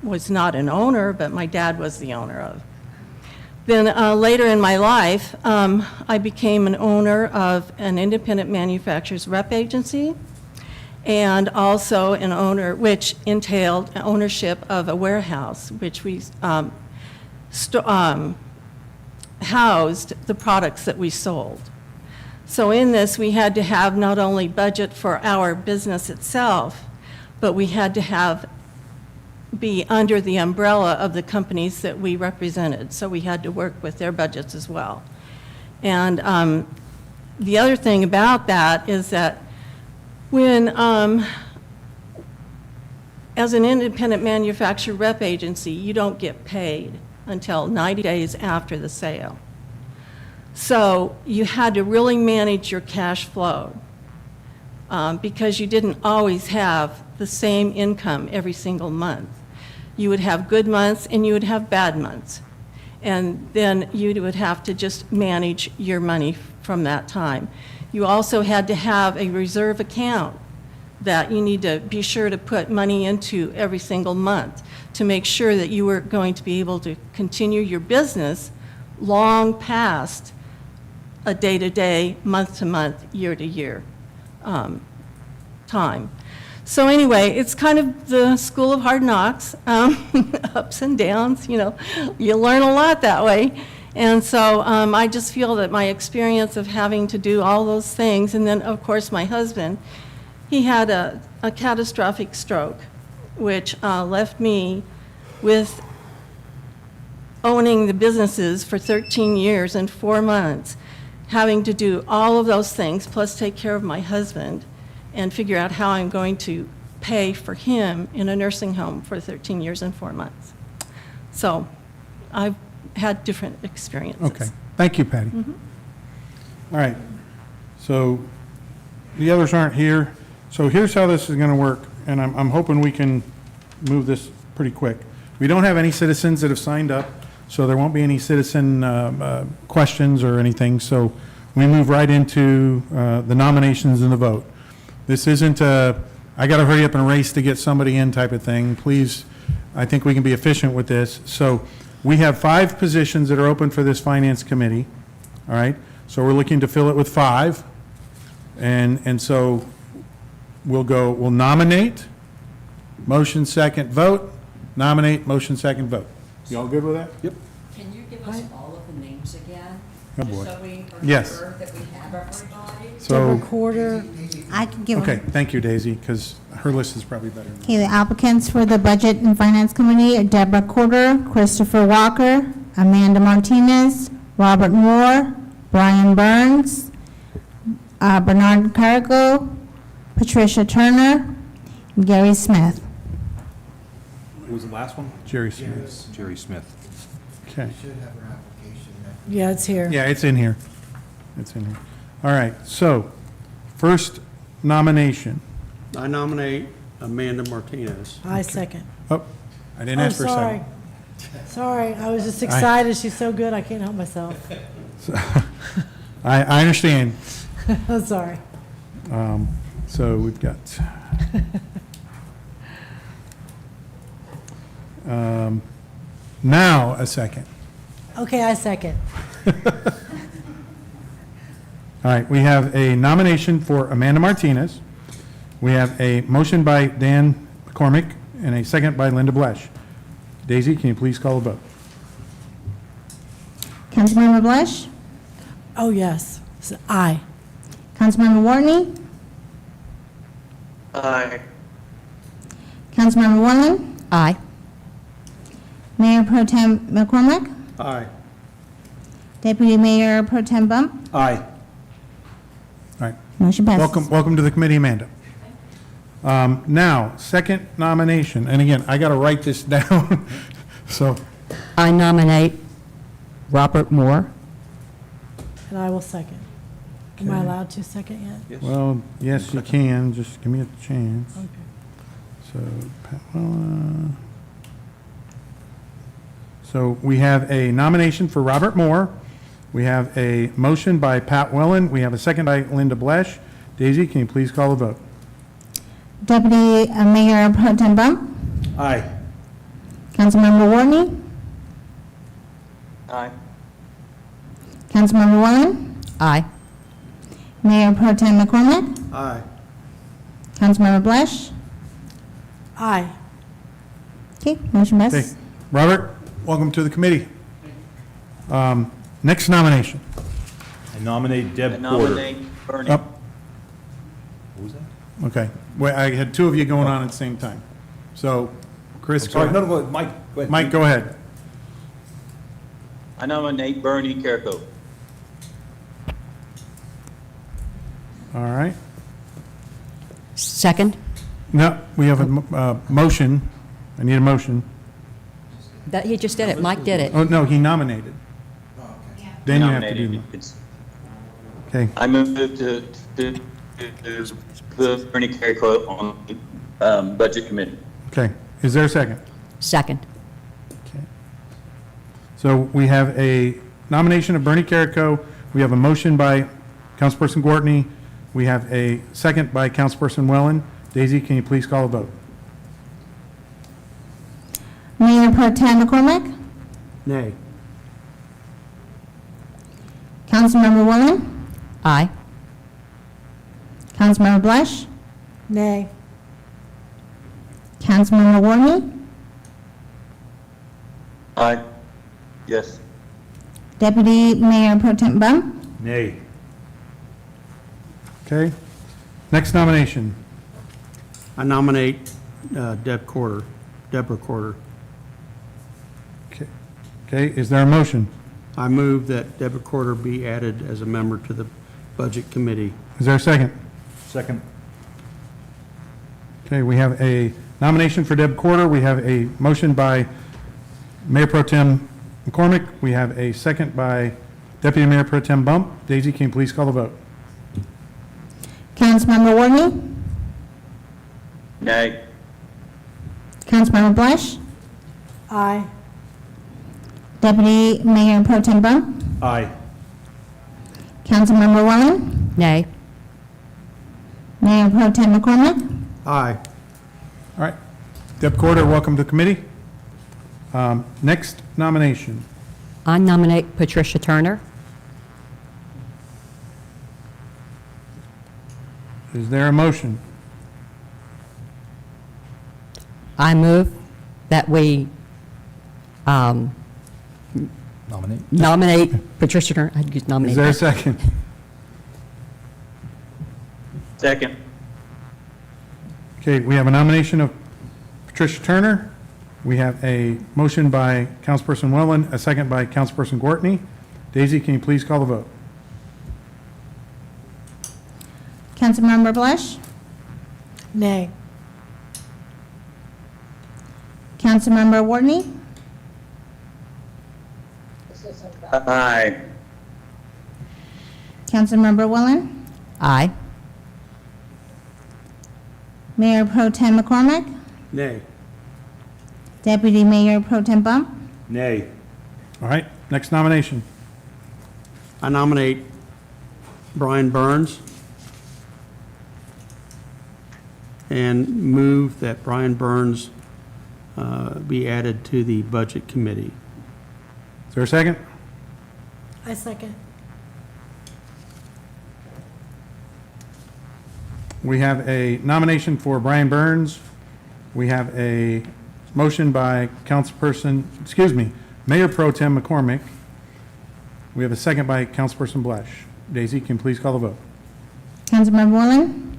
was not an owner, but my dad was the owner of. Then later in my life, I became an owner of an independent manufacturer's rep agency, and also an owner, which entailed ownership of a warehouse, which we housed the products that we sold. So in this, we had to have not only budget for our business itself, but we had to be under the umbrella of the companies that we represented. So we had to work with their budgets as well. And the other thing about that is that when, as an independent manufacturer rep agency, you don't get paid until 90 days after the sale. So you had to really manage your cash flow because you didn't always have the same income every single month. You would have good months and you would have bad months. And then you would have to just manage your money from that time. You also had to have a reserve account that you need to be sure to put money into every single month to make sure that you were going to be able to continue your business long past a day-to-day, month-to-month, year-to-year time. So anyway, it's kind of the school of hard knocks, ups and downs, you learn a lot that way. And so I just feel that my experience of having to do all those things, and then of course my husband, he had a catastrophic stroke, which left me with owning the businesses for 13 years and 4 months, having to do all of those things, plus take care of my husband and figure out how I'm going to pay for him in a nursing home for 13 years and 4 months. So I've had different experiences. Okay. Thank you, Patty. Mhm. All right. So the others aren't here. So here's how this is going to work, and I'm hoping we can move this pretty quick. We don't have any citizens that have signed up, so there won't be any citizen questions or anything. So we move right into the nominations and the vote. This isn't a, I got to hurry up and race to get somebody in type of thing. Please, I think we can be efficient with this. So we have 5 positions that are open for this finance committee. All right. So we're looking to fill it with 5. And so we'll nominate, motion second vote, nominate, motion second vote. You all good with that? Yep. Can you give us all of the names again? Oh, boy. Yes. The So, recorder, I can give okay, them. thank you, Daisy, because her list is probably better. Okay, the applicants for the Budget and Finance Committee are Deborah Corder, Christopher Walker, Amanda Martinez, Robert Moore, Brian Burns, Bernard Cargo, Patricia Turner, and Gary Smith. What was the last one? Jerry Smith. Jerry Smith. Okay. yeah, it's here. Yeah, it's in here. It's in here. All right, so, first nomination. I nominate Amanda Martinez. I second. Oh, I didn't Oh, ask for a sorry. second. Sorry, I was just excited. She's so good, I can't help myself. I understand. I'm sorry. So we've got, now a second. Okay, I second. All right, we have a nomination for Amanda Martinez. We have a motion by Dan McCormick and a second by Linda Blesh. Daisy, can you please call the vote? Councilmember Blesh, Oh, yes. Aye. Councilmember Warney, Aye. Councilmember Warren, Aye. Mayor Pro Tem McCormick, Aye. Deputy Mayor Pro Tem Bump, Aye. All right, motion passes. welcome to the committee, Amanda. Now, second nomination, and again, I got to write this down, so, I nominate Robert Moore. And I will second. Am I allowed to second yet? well, yes, you can, just give me a chance. Okay. So, Pat Wella. So we have a nomination for Robert Moore. We have a motion by Pat Wellen. We have a second by Linda Blesh. Daisy, can you please call the vote? Deputy Mayor Pro Tem Bump, Aye. Councilmember Warney, Aye. Councilmember Warren, Aye. Mayor Pro Tem McCormick, Aye. Councilmember Blesh. Aye. Okay, motion Okay, passes. Robert, welcome to the committee. Next nomination. I nominate I Deb Porter. nominate Bernie. Up. What was that? Okay, wait, I had two of you going on at the same time. So, Chris, go Sorry, no, ahead. no, Mike, go ahead. Mike, go ahead. I nominate Bernie Carrico. All right. Second? No, we have a motion. I need a motion. That, he just did it. Mike did it. Oh, no, he nominated. Then you have to do. Nominated. It's- Okay, I move to put Bernie Carrico on the Budget Committee. okay. Is there a second? Second. So we have a nomination of Bernie Carrico. We have a motion by Councilperson Gortney. We have a second by Councilperson Wellen. Daisy, can you please call a vote? Mayor Pro Tem McCormick, Nay. Councilmember Warren, Aye. Councilmember Blesh, Nay. Councilmember Warney, Aye. Yes. Deputy Mayor Pro Tem Bump, Nay. Okay. Next nomination. I nominate Deborah Corder. Okay, is there a motion? I move that Deborah Corder be added as a member to the Budget Committee. Is there a second? Second. Okay, we have a nomination for Deb Corder. We have a motion by Mayor Pro Tem McCormick. We have a second by Deputy Mayor Pro Tem Bump. Daisy, can you please call the vote? Councilmember Warney, Nay. Councilmember Blesh, Aye. Deputy Mayor Pro Tem Bump, Aye. Councilmember Warren, Nay. Mayor Pro Tem McCormick, Aye. All right. Deb Corder, welcome to the committee. Next nomination. I nominate Patricia Turner. Is there a motion? I move that we Nominate Patricia Turner. I'd use nominate. Is there a second? Second. Okay, we have a nomination of Patricia Turner. We have a motion by Councilperson Wellen, a second by Councilperson Gortney. Daisy, can you please call the vote? Councilmember Blush, Nay. Councilmember Wartney, Aye. Councilmember Wellen, Aye. Mayor Pro Tem McCormick, Nay. Deputy Mayor Pro Tem Bump, Nay. All right, next nomination. I nominate Brian Burns and move that Brian Burns be added to the Budget Committee. Is there a second? I second. We have a nomination for Brian Burns. We have a motion by Mayor Pro Tem McCormick. We have a second by Councilperson Blush. Daisy, can you please call the vote? Councilmember Wellen,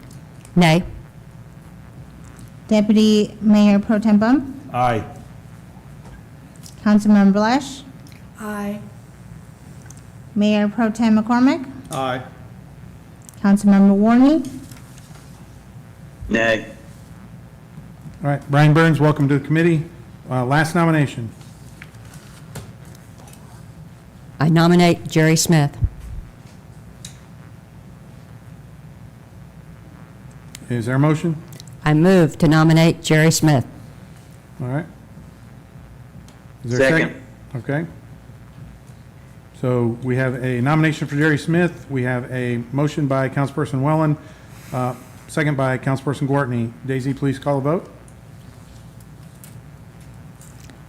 Nay. Deputy Mayor Pro Tem Bump, Aye. Councilmember Blush, Aye. Mayor Pro Tem McCormick, Aye. Councilmember Warney, Nay. All right, Brian Burns, welcome to the committee. Last nomination. I nominate Jerry Smith. Is there a motion? I move to nominate Jerry Smith. All right. Is there a Second. Okay. So we have a nomination for Jerry Smith. We have a motion by Councilperson Wellen, second by Councilperson Gortney. Daisy, please call the vote.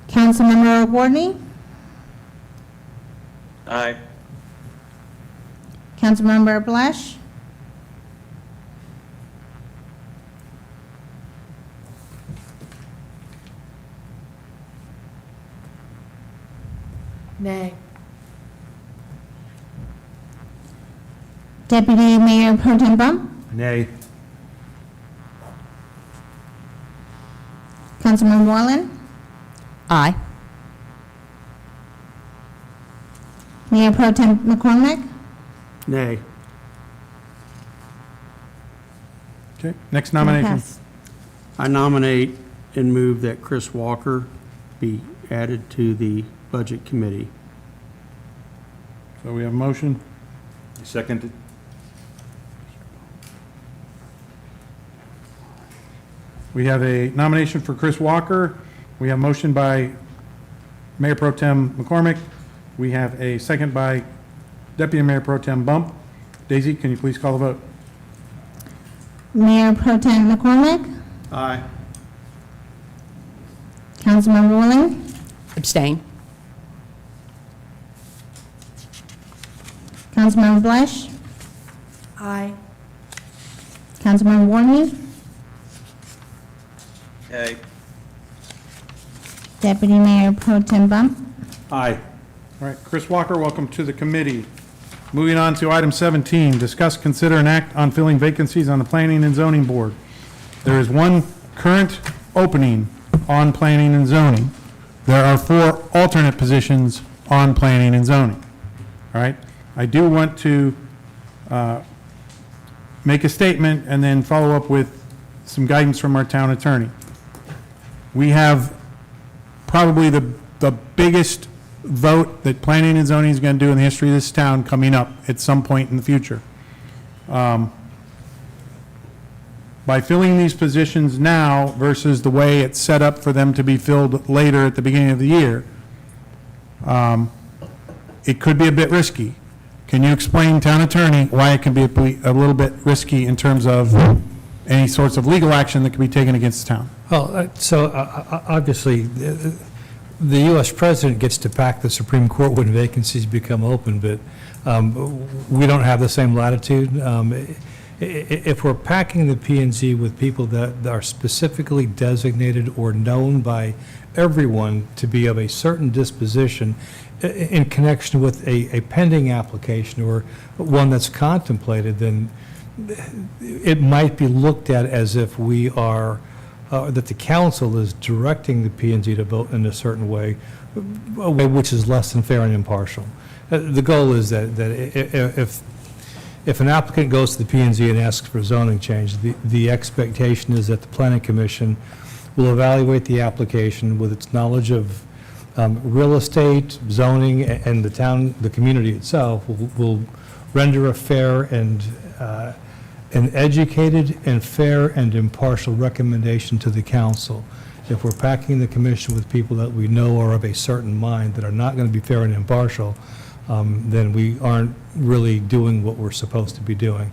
Councilmember Warney, Aye. Councilmember Blush, Nay. Deputy Mayor Pro Tem Bump, Nay. Councilmember Wellen, Aye. Mayor Pro Tem McCormick, Nay. Okay, next nomination. pass. I nominate and move that Chris Walker be added to the Budget Committee. So we have a motion. Seconded. We have a nomination for Chris Walker. We have a motion by Mayor Pro Tem McCormick. We have a second by Deputy Mayor Pro Tem Bump. Daisy, can you please call the vote? Mayor Pro Tem McCormick, Aye. Councilmember Wellen, Abstain. Councilmember Blush, Aye. Councilmember Warney, Nay. Deputy Mayor Pro Tem Bump, Aye. All right, Chris Walker, welcome to the committee. Moving on to item 17, discuss, consider, and act on filling vacancies on the Planning and Zoning Board. There is one current opening on Planning and Zoning. There are 4 alternate positions on Planning and Zoning. All right? I do want to make a statement and then follow up with some guidance from our town attorney. We have probably the biggest vote that planning and zoning is going to do in the history of this town coming up at some point in the future. By filling these positions now versus the way it's set up for them to be filled later at the beginning of the year, it could be a bit risky. Can you explain, town attorney, why it can be a little bit risky in terms of any sorts of legal action that can be taken against the town? Well, obviously, the U.S. president gets to pack the Supreme Court when vacancies become open, but we don't have the same latitude. If we're packing the P and Z with people that are specifically designated or known by everyone to be of a certain disposition in connection with a pending application or one that's contemplated, then it might be looked at as if we are, that the council is directing the P and Z to vote in a certain way, a way which is less than fair and impartial. The goal is that if an applicant goes to the P and Z and asks for a zoning change, the expectation is that the planning commission will evaluate the application with its knowledge of real estate, zoning, and the town, the community itself, will render a fair and an educated and fair and impartial recommendation to the council. If we're packing the commission with people that we know are of a certain mind that are not going to be fair and impartial, then we aren't really doing what we're supposed to be doing.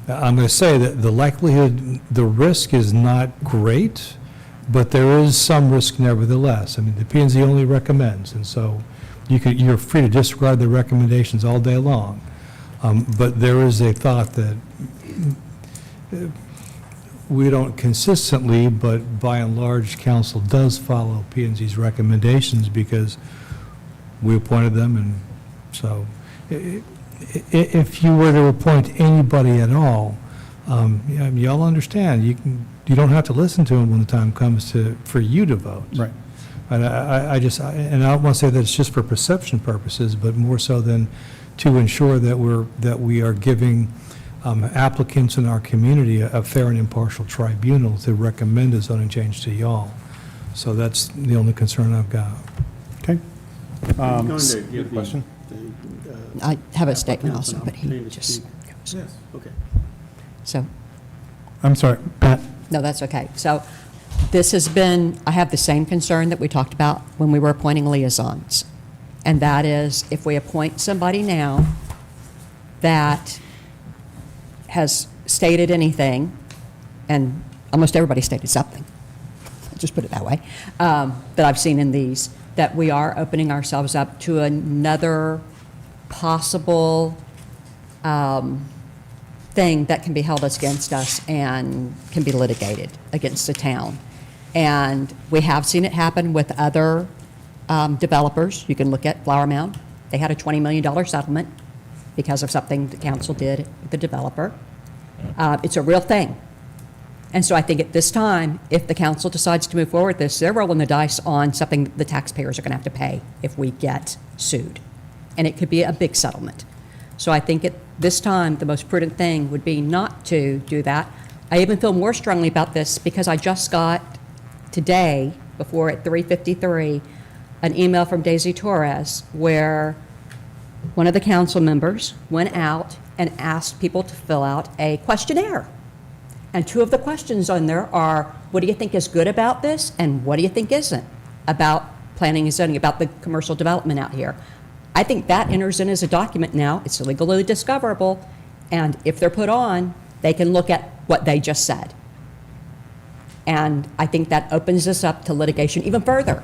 I'm going to say that the likelihood, the risk is not great, but there is some risk nevertheless. I mean, the P and Z only recommends, and so you're free to disregard the recommendations all day long. But there is a thought that we don't consistently, but by and large, council does follow P and Z's recommendations because we appointed them, and so if you were to appoint anybody at all, y'all understand, you don't have to listen to them when the time comes for you to vote. Right. And I don't want to say that it's just for perception purposes, but more so than to ensure that we are giving applicants in our community a fair and impartial tribunal to recommend a zoning change to y'all. So that's the only concern I've got. Okay. I'm going to give the- Question? I have a statement also, but he just, Yes, okay. so, I'm sorry, Pat. no, that's okay. So this has been, I have the same concern that we talked about when we were appointing liaisons. And that is, if we appoint somebody now that has stated anything, and almost everybody stated something, I'll just put it that way, that I've seen in these, that we are opening ourselves up to another possible thing that can be held against us and can be litigated against the town. And we have seen it happen with other developers. You can look at Flower Mound. They had a $20 million settlement because of something the council did with the developer. It's a real thing. And so I think at this time, if the council decides to move forward with this, they're rolling the dice on something the taxpayers are going to have to pay if we get sued. And it could be a big settlement. So I think at this time, the most prudent thing would be not to do that. I even feel more strongly about this because I just got today, before at 3:53, an email from Daisy Torres where one of the council members went out and asked people to fill out a questionnaire. And two of the questions on there are, what do you think is good about this? And what do you think isn't about planning and zoning, about the commercial development out here? I think that enters in as a document now. It's legally discoverable. And if they're put on, they can look at what they just said. And I think that opens us up to litigation even further,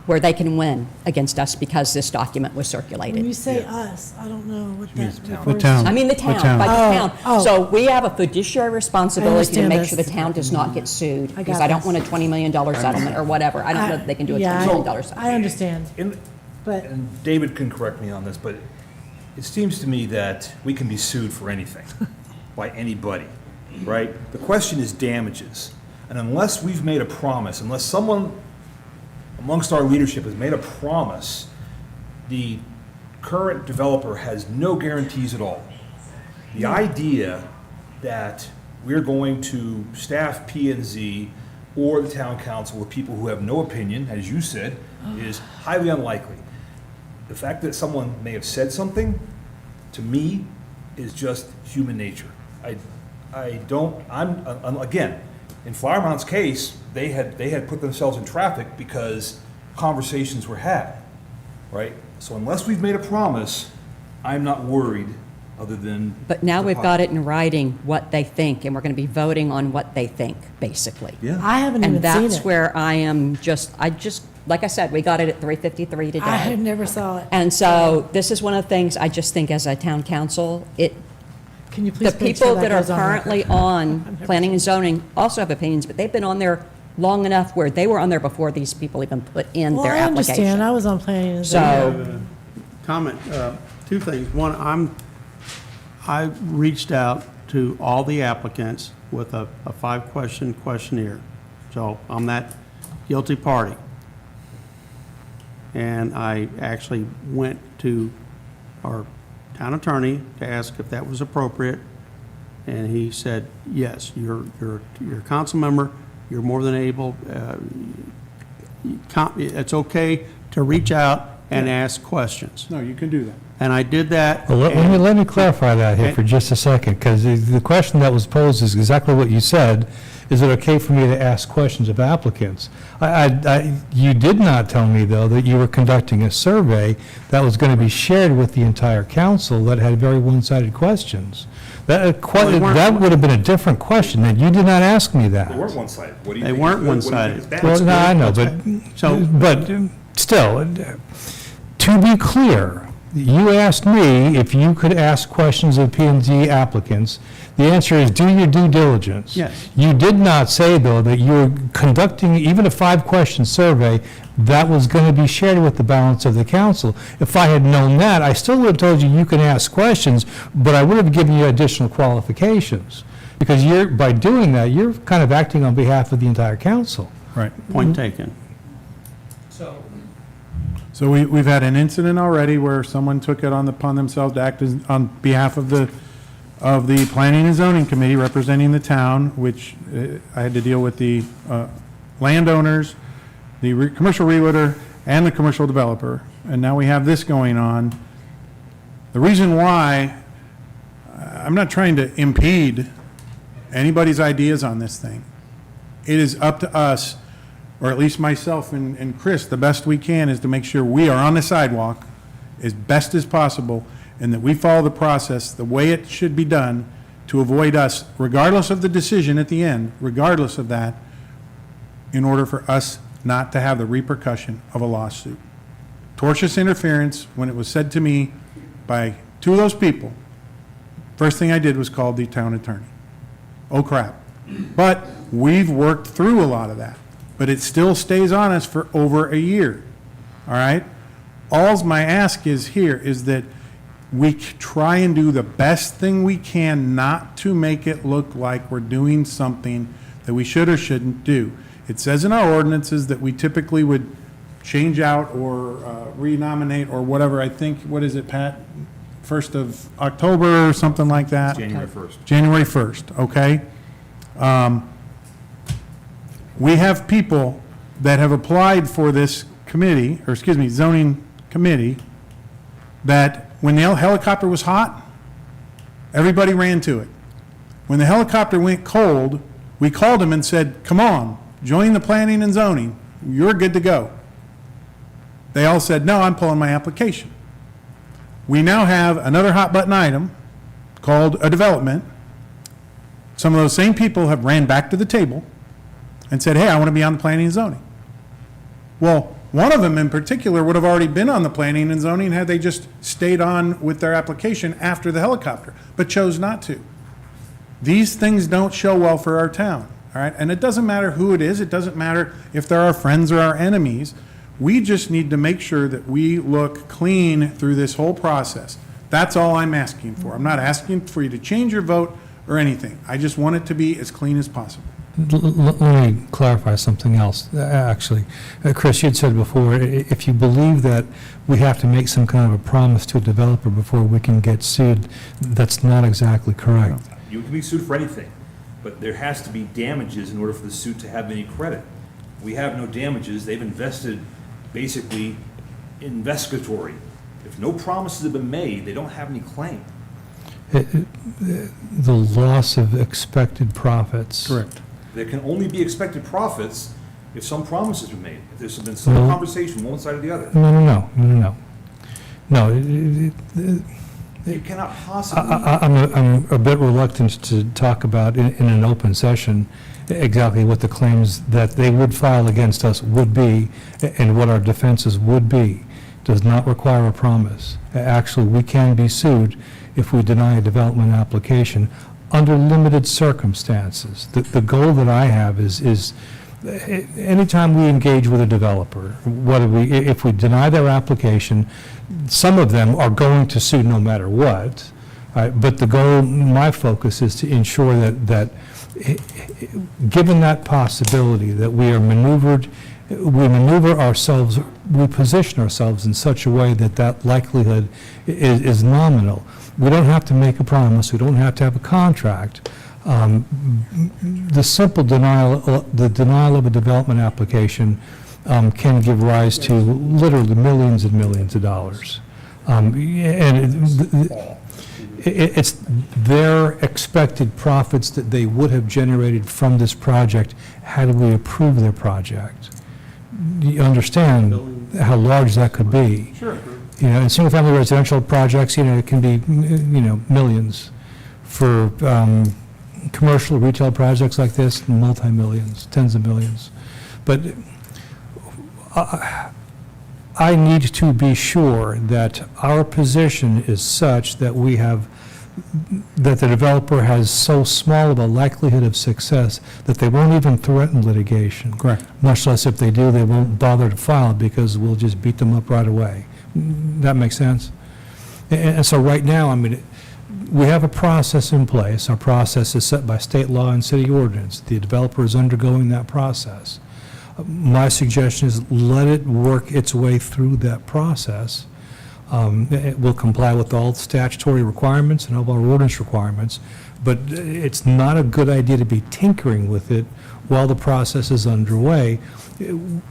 where they can win against us because this document was When circulated. you say us, I don't know what that refers The town. I mean the town, by the town. Oh. So we have a fiduciary responsibility to understand make this. sure the town does not get sued, I because got I don't this. want a $20 million settlement or whatever. I don't know that they can do a $20 million settlement. I understand, but And David can correct me on this, but it seems to me that we can be sued for anything by anybody, right? The question is damages. And unless we've made a promise, unless someone amongst our leadership has made a promise, the current developer has no guarantees at all. The idea that we're going to staff P and Z or the town council with people who have no opinion, as you said, is highly unlikely. The fact that someone may have said something, to me, is just human nature. Again, in Flower Mound's case, they had put themselves in traffic because conversations were had, right? So unless we've made a promise, I'm not worried, other than. But now we've got it in writing what they think, and we're going to be voting on what they think, basically. Yeah. I haven't even And seen that's it. where like I said, we got it at 3:53 today. I never saw it. And so this is one of the things I just think as a town council, Can you please The make sure people that that are goes on record? currently on planning and zoning also have opinions, but they've been on there long enough where they were on there before these people even put in Well, their I application. understand, I was on planning and zoning. So, Comment, two things. One, I reached out to all the applicants with a 5-question questionnaire. So I'm that guilty party. And I actually went to our town attorney to ask if that was appropriate. And he said, yes, you're a council member, you're more than able, it's okay to reach out and ask questions. No, you can do that. And I did that. Well, let me clarify that here for just a second, because the question that was posed is exactly what you said. Is it okay for me to ask questions of applicants? You did not tell me, though, that you were conducting a survey that was going to be shared with the entire council that had very one-sided questions. That would have been a different question, and you did not ask me that. They weren't one-sided. What do you They think weren't is good? What do you think one-sided. is bad? Well, no, I know, but still, to be clear, you asked me if you could ask questions of P and Z applicants. The answer is do your due diligence. Yes. You did not say, though, that you were conducting even a 5-question survey that was going to be shared with the balance of the council. If I had known that, I still would have told you you can ask questions, but I would have given you additional qualifications. Because by doing that, you're kind of acting on behalf of the entire council. Right, point taken. So we've had an incident already where someone took it upon themselves to act on behalf of the Planning and Zoning Committee representing the town, which I had to deal with the landowners, the commercial realtor, and the commercial developer. And now we have this going on. The reason why, I'm not trying to impede anybody's ideas on this thing. It is up to us, or at least myself and Chris, the best we can is to make sure we are on the sidewalk as best as possible and that we follow the process the way it should be done to avoid us, regardless of the decision at the end, regardless of that, in order for us not to have the repercussion of a lawsuit. Tortious interference, when it was said to me by 2 of those people, first thing I did was call the town attorney. Oh crap. But we've worked through a lot of that. But it still stays on us for over a year, all right? All's my ask is here is that we try and do the best thing we can not to make it look like we're doing something that we should or shouldn't do. It says in our ordinances that we typically would change out or renominate or whatever. I think, what is it, Pat? 1st of October or something like that? January 1st. January 1st, okay? We have people that have applied for this committee, or excuse me, zoning committee, that when the helicopter was hot, everybody ran to it. When the helicopter went cold, we called them and said, come on, join the planning and zoning, you're good to go. They all said, no, I'm pulling my application. We now have another hot button item called a development. Some of those same people have ran back to the table and said, hey, I want to be on the planning and zoning. Well, one of them in particular would have already been on the planning and zoning had they just stayed on with their application after the helicopter, but chose not to. These things don't show well for our town, all right? And it doesn't matter who it is. It doesn't matter if they're our friends or our enemies. We just need to make sure that we look clean through this whole process. That's all I'm asking for. I'm not asking for you to change your vote or anything. I just want it to be as clean as possible. Let me clarify something else, actually. Chris, you'd said before, if you believe that we have to make some kind of a promise to a developer before we can get sued, that's not exactly correct. You can be sued for anything, but there has to be damages in order for the suit to have any credit. We have no damages. They've invested basically investigatory. If no promises have been made, they don't have any claim. The loss of expected profits. Correct. There can only be expected profits if some promises have been made, if there's been some No. conversation, one side or the other. No. You cannot possibly. I'm a bit reluctant to talk about in an open session exactly what the claims that they would file against us would be and what our defenses would be. does not require a promise. Actually, we can be sued if we deny a development application under limited circumstances. The goal that I have is anytime we engage with a developer, if we deny their application, some of them are going to sue no matter what, but the goal, my focus is to ensure that given that possibility, that we maneuver ourselves, we position ourselves in such a way that likelihood is nominal. We don't have to make a promise, we don't have to have a contract. The simple denial of a development application can give rise to literally millions and millions of dollars. It's their expected profits that they would have generated from this project had we approved their project. You understand how large that could be? Sure. In single-family residential projects, it can be, millions. For commercial retail projects like this, multi-millions, tens of millions. But I need to be sure that our position is such that that the developer has so small of a likelihood of success that they won't even threaten litigation. Correct. Much less if they do, they won't bother to file because we'll just beat them up right away. That makes sense? And so right now, we have a process in place. Our process is set by state law and city ordinance. The developer is undergoing that process. My suggestion is let it work its way through that process. It will comply with all statutory requirements and all of our ordinance requirements, but it's not a good idea to be tinkering with it while the process is underway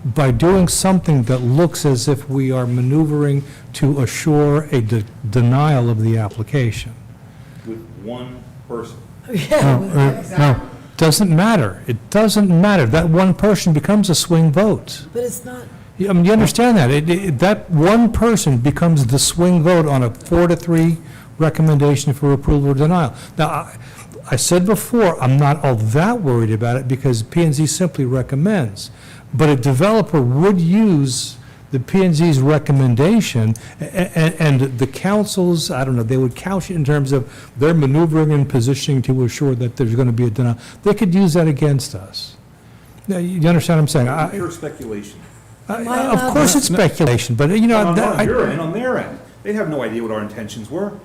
by doing something that looks as if we are maneuvering to assure a denial of the application. With one person. No, doesn't matter. It doesn't matter. That one person becomes a swing vote. But it's not, You understand that. That one person becomes the swing vote on a 4-3 recommendation for approval or denial. Now, I said before, I'm not all that worried about it because P&Z simply recommends. But a developer would use the P&Z's recommendation and the council's, I don't know, they would couch it in terms of their maneuvering and positioning to assure that there's going to be a denial. They could use that against us. Now, you understand what I'm saying? Pure speculation. Of course it's speculation, but On your end, on their end. They'd have no idea what our intentions were.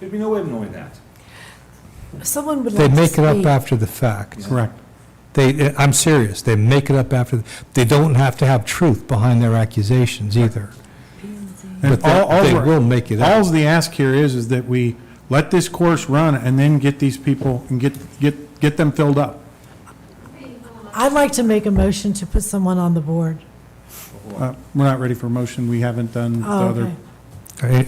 There'd be no way of knowing that. someone would They like to make it up speak. after the fact. Correct. I'm serious, they make it up after, they don't have to have truth behind their accusations either. And But they we're- will make it up. All the ask here is that we let this course run and then get these people and get them filled up. I'd like to make a motion to put someone on the board. We're not ready for a motion. We haven't done the Oh, other. okay.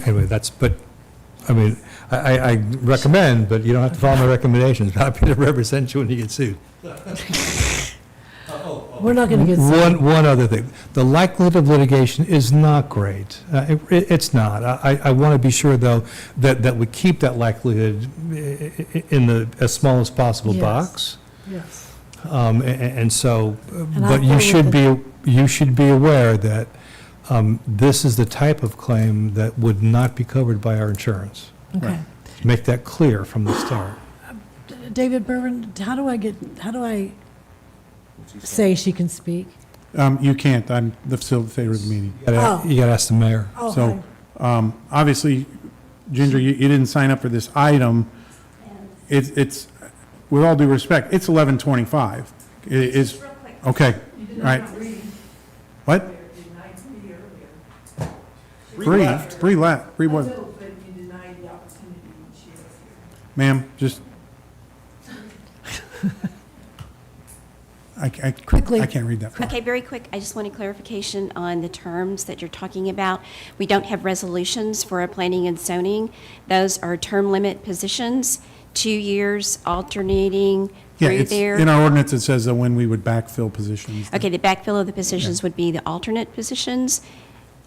Anyway, I recommend, but you don't have to follow my recommendations. I'm happy to represent you when you get sued. We're not going to get sued. One other thing, the likelihood of litigation is not great. It's not. I want to be sure, though, that we keep that likelihood in the as small as possible Yes. box. Yes. And so, And I but you thought should be aware that this is the type of claim that would not be covered by our insurance. Okay. Make that clear from the start. David Bourbon, how do I say she can speak? You can't. I'm the facilitator of the meeting. You gotta ask the mayor. Oh, So, obviously, Ginger, you didn't sign up for this item. It's, with all due respect, it's 11:25. It's, okay, all right. What? Bree left. Bree was. Ma'am, just. Quickly. I can't read that. far. Okay, very quick. I just want a clarification on the terms that you're talking about. We don't have resolutions for a planning and zoning. Those are term limit positions, 2 years alternating Yeah, through it's, there. in our ordinance, it says that when we would backfill positions. Okay, the backfill of the positions would be the alternate positions,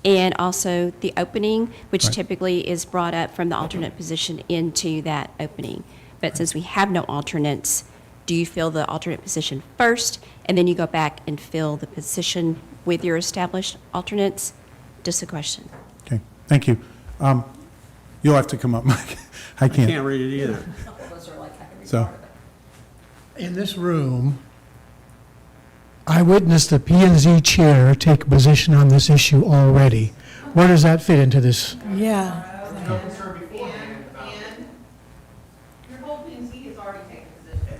and also the opening, which Right. typically is brought up from the alternate position into that opening. But since we have no alternates, do you fill the alternate position first, and then you go back and fill the position with your established alternates? Just a question. Thank you. You'll have to come up, Mike. I I can't. can't read it either. So, In this room, I witnessed the P and Z chair take a position on this issue already. Where does that fit into this? Yeah.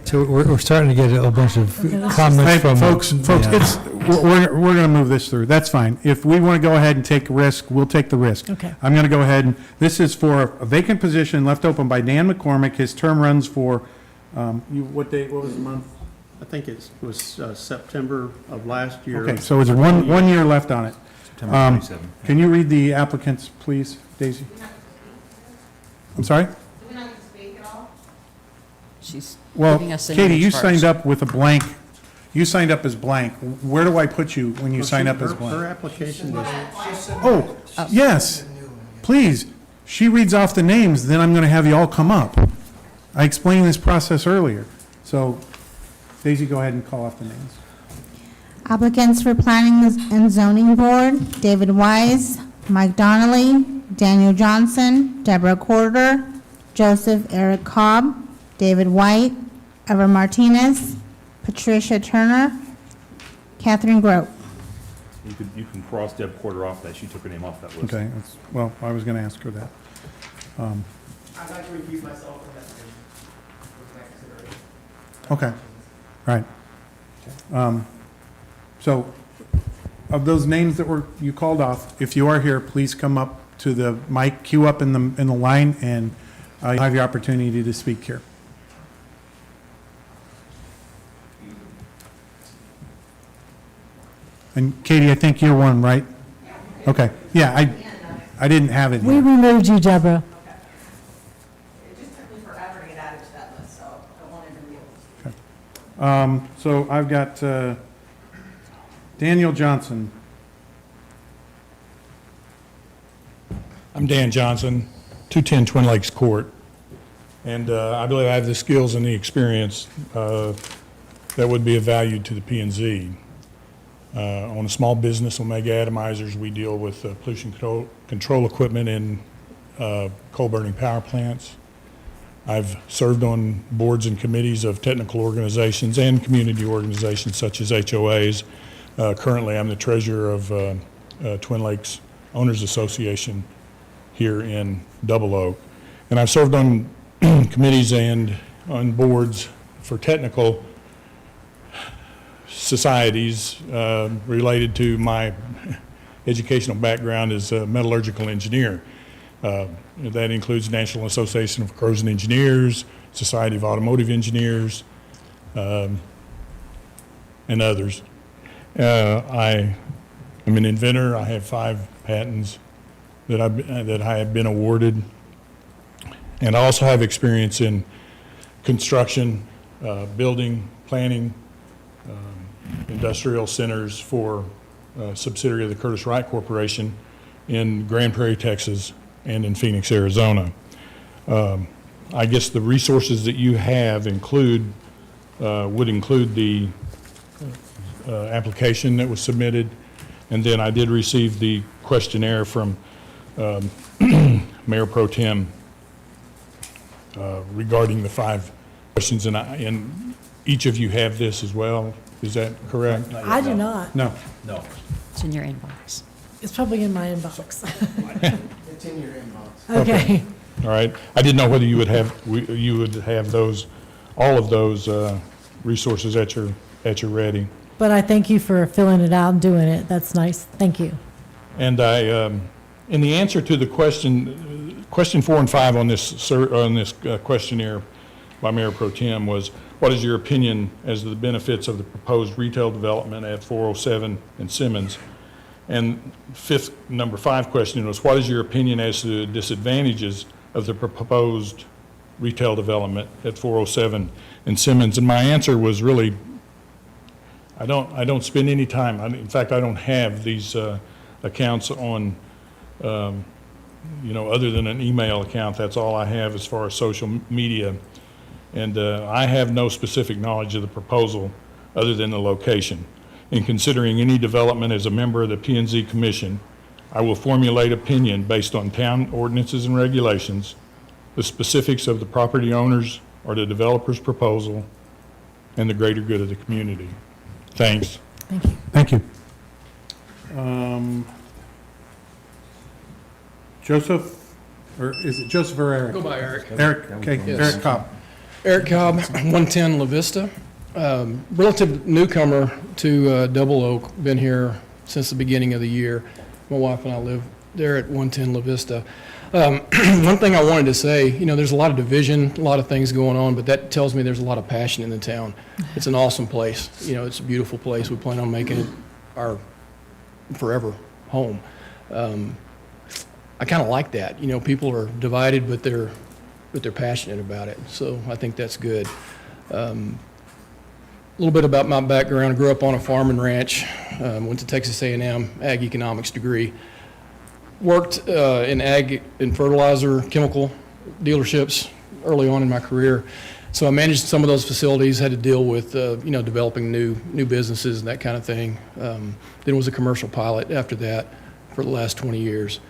So we're starting to get a bunch of hey, comments from. folks, Yeah. it's, we're going to move this through. That's fine. If we want to go ahead and take a risk, we'll take the risk. Okay. I'm going to go ahead and, this is for a vacant position left open by Dan McCormick. His term runs for, what date, what was the month? I think it was September of last year. Okay, so it's one year left on it. September 27. Can you read the applicants, please, Daisy? I'm sorry? She's Well, giving us the Katie, names you first. signed up with a blank. You signed up as blank. Where do I put you when you sign up as Her blank? application was, Oh, yes, please. She reads off the names, then I'm going to have you all come up. I explained this process earlier. So, Daisy, go ahead and call off the names. Applicants for Planning and Zoning Board, David Wise, Mike Donnelly, Daniel Johnson, Deborah Corder, Joseph Eric Cobb, David White, Ever Martinez, Patricia Turner, Catherine Grote. You can cross Deb Porter off that. She took her name off that list. Okay, well, I was going to ask her that. I'd like to recuse myself from that consideration. Okay, right. So, of those names that you called off, if you are here, please come up to the mic, queue up in the line, and you'll have your opportunity to speak here. And Katie, I think you're one, right? Okay, yeah, I didn't have it We here. removed you, Deborah. It just took me forever to get added to that list, so I wanted to be able to. So I've got Daniel Johnson. I'm Dan Johnson, 210 Twin Lakes Court, and I believe I have the skills and the experience that would be of value to the P&Z. On a small business, Omega Atomizers, we deal with pollution control equipment in coal-burning power plants. I've served on boards and committees of technical organizations and community organizations such as HOAs. Currently, I'm the treasurer of Twin Lakes Owners Association here in Double Oak. And I've served on committees and on boards for technical societies related to my educational background as a metallurgical engineer. That includes National Association of Corrosion Engineers, Society of Automotive Engineers, and others. I am an inventor. I have 5 patents that I have been awarded. And I also have experience in construction, building, planning, industrial centers for a subsidiary of the Curtiss-Wright Corporation in Grand Prairie, Texas, and in Phoenix, Arizona. I guess the resources that you have would include the application that was submitted, and then I did receive the questionnaire from Mayor Pro Tem regarding the 5 questions, and each of you have this as well. Is that correct? I do not. No. No. It's in your inbox. It's probably in my inbox. It's in your inbox. Okay. All right. I didn't know whether you would have those, all of those resources at your ready. But I thank you for filling it out and doing it. That's nice. Thank you. And in the answer to the question 4 and 5 on this questionnaire by Mayor Pro Tem was, what is your opinion as to the benefits of the proposed retail development at 407 and Simmons? And number 5 question was, what is your opinion as to the disadvantages of the proposed retail development at 407 and Simmons? And my answer was really, I don't spend any time. In fact, I don't have these accounts on, other than an email account. That's all I have as far as social media. And I have no specific knowledge of the proposal other than the location. In considering any development as a member of the P&Z Commission, I will formulate opinion based on town ordinances and regulations, the specifics of the property owners or the developer's proposal, and the greater good of the community. Thanks. Thank you. Joseph, or is it Joseph or Eric? Go by Eric. Eric, okay, Yes. Eric Cobb. Eric Cobb, 110 La Vista. Relative newcomer to Double Oak, been here since the beginning of the year. My wife and I live there at 110 La Vista. One thing I wanted to say, there's a lot of division, a lot of things going on, but that tells me there's a lot of passion in the town. It's an awesome place. It's a beautiful place. We plan on making it our forever home. I kind of like that. People are divided, but they're passionate about it. So I think that's good. A little bit about my background. I grew up on a farm and ranch. Went to Texas A&M, ag economics degree. Worked in ag and fertilizer chemical dealerships early on in my career. So I managed some of those facilities, had to deal with developing new businesses and that kind of thing. Then was a commercial pilot after that for the last 20 years.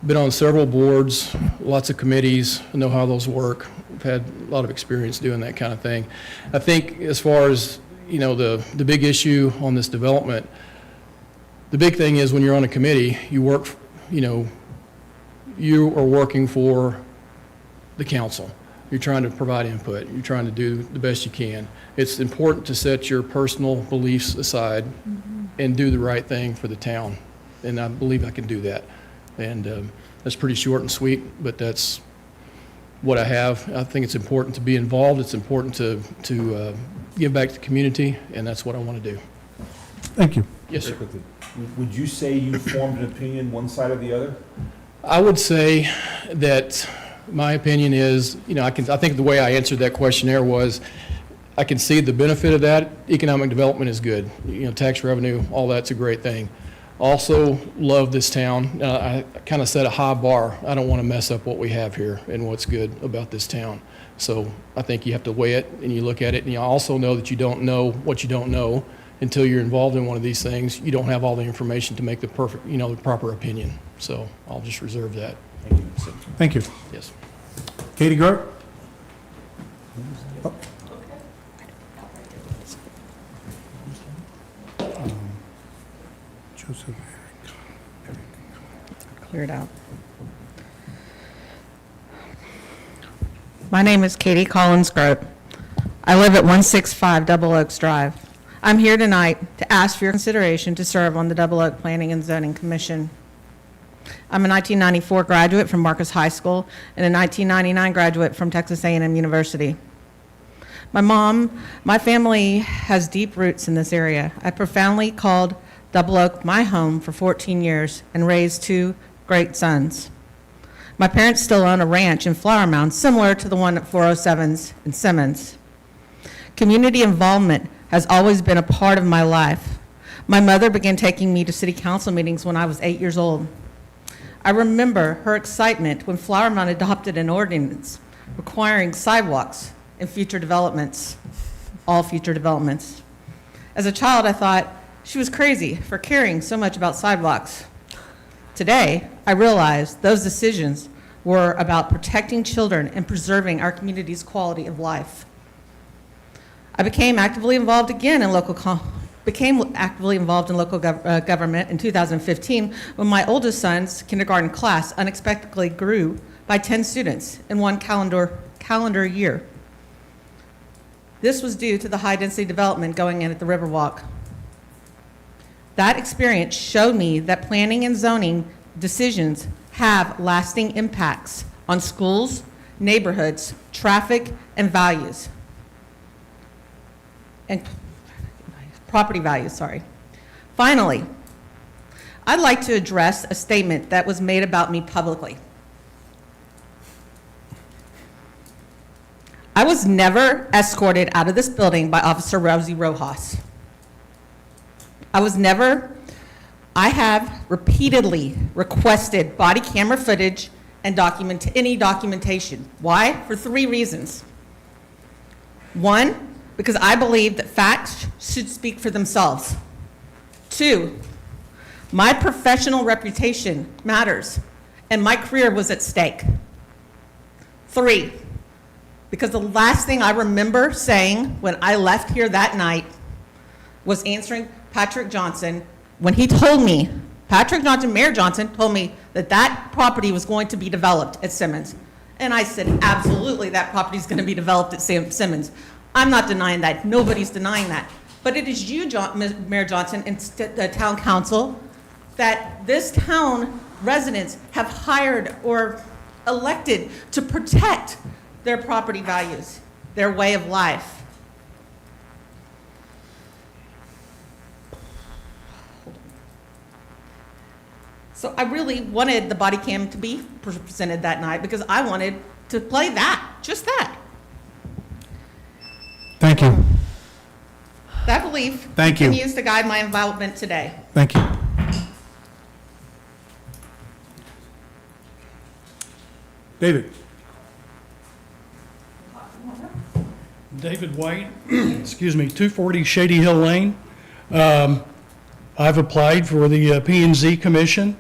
Been on several boards, lots of committees, I know how those work. I've had a lot of experience doing that kind of thing. I think as far as, the big issue on this development, the big thing is when you're on a committee, you are working for the council. You're trying to provide input. You're trying to do the best you can. It's important to set your personal beliefs aside and do the right thing for the town. And I believe I can do that. And that's pretty short and sweet, but that's what I have. I think it's important to be involved. It's important to give back to the community, and that's what I want to do. Thank you. Yes, sir. Would you say you formed an opinion one side or the other? I would say that my opinion is, I think the way I answered that questionnaire was, I can see the benefit of that. Economic development is good. Tax revenue, all that's a great thing. Also love this town. I kind of set a high bar. I don't want to mess up what we have here and what's good about this town. So I think you have to weigh it and you look at it, and you also know that you don't know what you don't know until you're involved in one of these things. You don't have all the information to make the proper opinion. So I'll just reserve that. Thank you. Thank you. Yes. Katie Grote? Joseph. Cleared out. My name is Katie Collins Grote. I live at 165 Double Oaks Drive. I'm here tonight to ask for your consideration to serve on the Double Oak Planning and Zoning Commission. I'm a 1994 graduate from Marcus High School and a 1999 graduate from Texas A&M University. My family has deep roots in this area. I profoundly called Double Oak my home for 14 years and raised two great sons. My parents still own a ranch in Flower Mound, similar to the one at 407s in Simmons. Community involvement has always been a part of my life. My mother began taking me to city council meetings when I was 8 years old. I remember her excitement when Flower Mound adopted an ordinance requiring sidewalks in future developments, all future developments. As a child, I thought she was crazy for caring so much about sidewalks. Today, I realize those decisions were about protecting children and preserving our community's quality of life. I became actively involved in local government in 2015 when my oldest son's kindergarten class unexpectedly grew by 10 students in one calendar year. This was due to the high-density development going in at the Riverwalk. That experience showed me that planning and zoning decisions have lasting impacts on schools, neighborhoods, traffic, and values. And property values, sorry. Finally, I'd like to address a statement that was made about me publicly. I was never escorted out of this building by Officer Rosie Rojas. I have repeatedly requested body camera footage and any documentation. Why? For 3 reasons. 1, because I believe that facts should speak for themselves. 2, My professional reputation matters, and my career was at stake. 3, because the last thing I remember saying when I left here that night was answering Patrick Johnson when he told me, Patrick Johnson, Mayor Johnson, told me that that property was going to be developed at Simmons. And I said, absolutely, that property is going to be developed at Simmons. I'm not denying that. Nobody's denying that. But it is you, Mayor Johnson, and the town council, that this town residents have hired or elected to protect their property values, their way of life. So I really wanted the body cam to be presented that night because I wanted to play that, just that. Thank you. That belief Thank you. continues to guide my involvement today. Thank you. David? David White, excuse me, 240 Shady Hill Lane. I've applied for the P&Z Commission.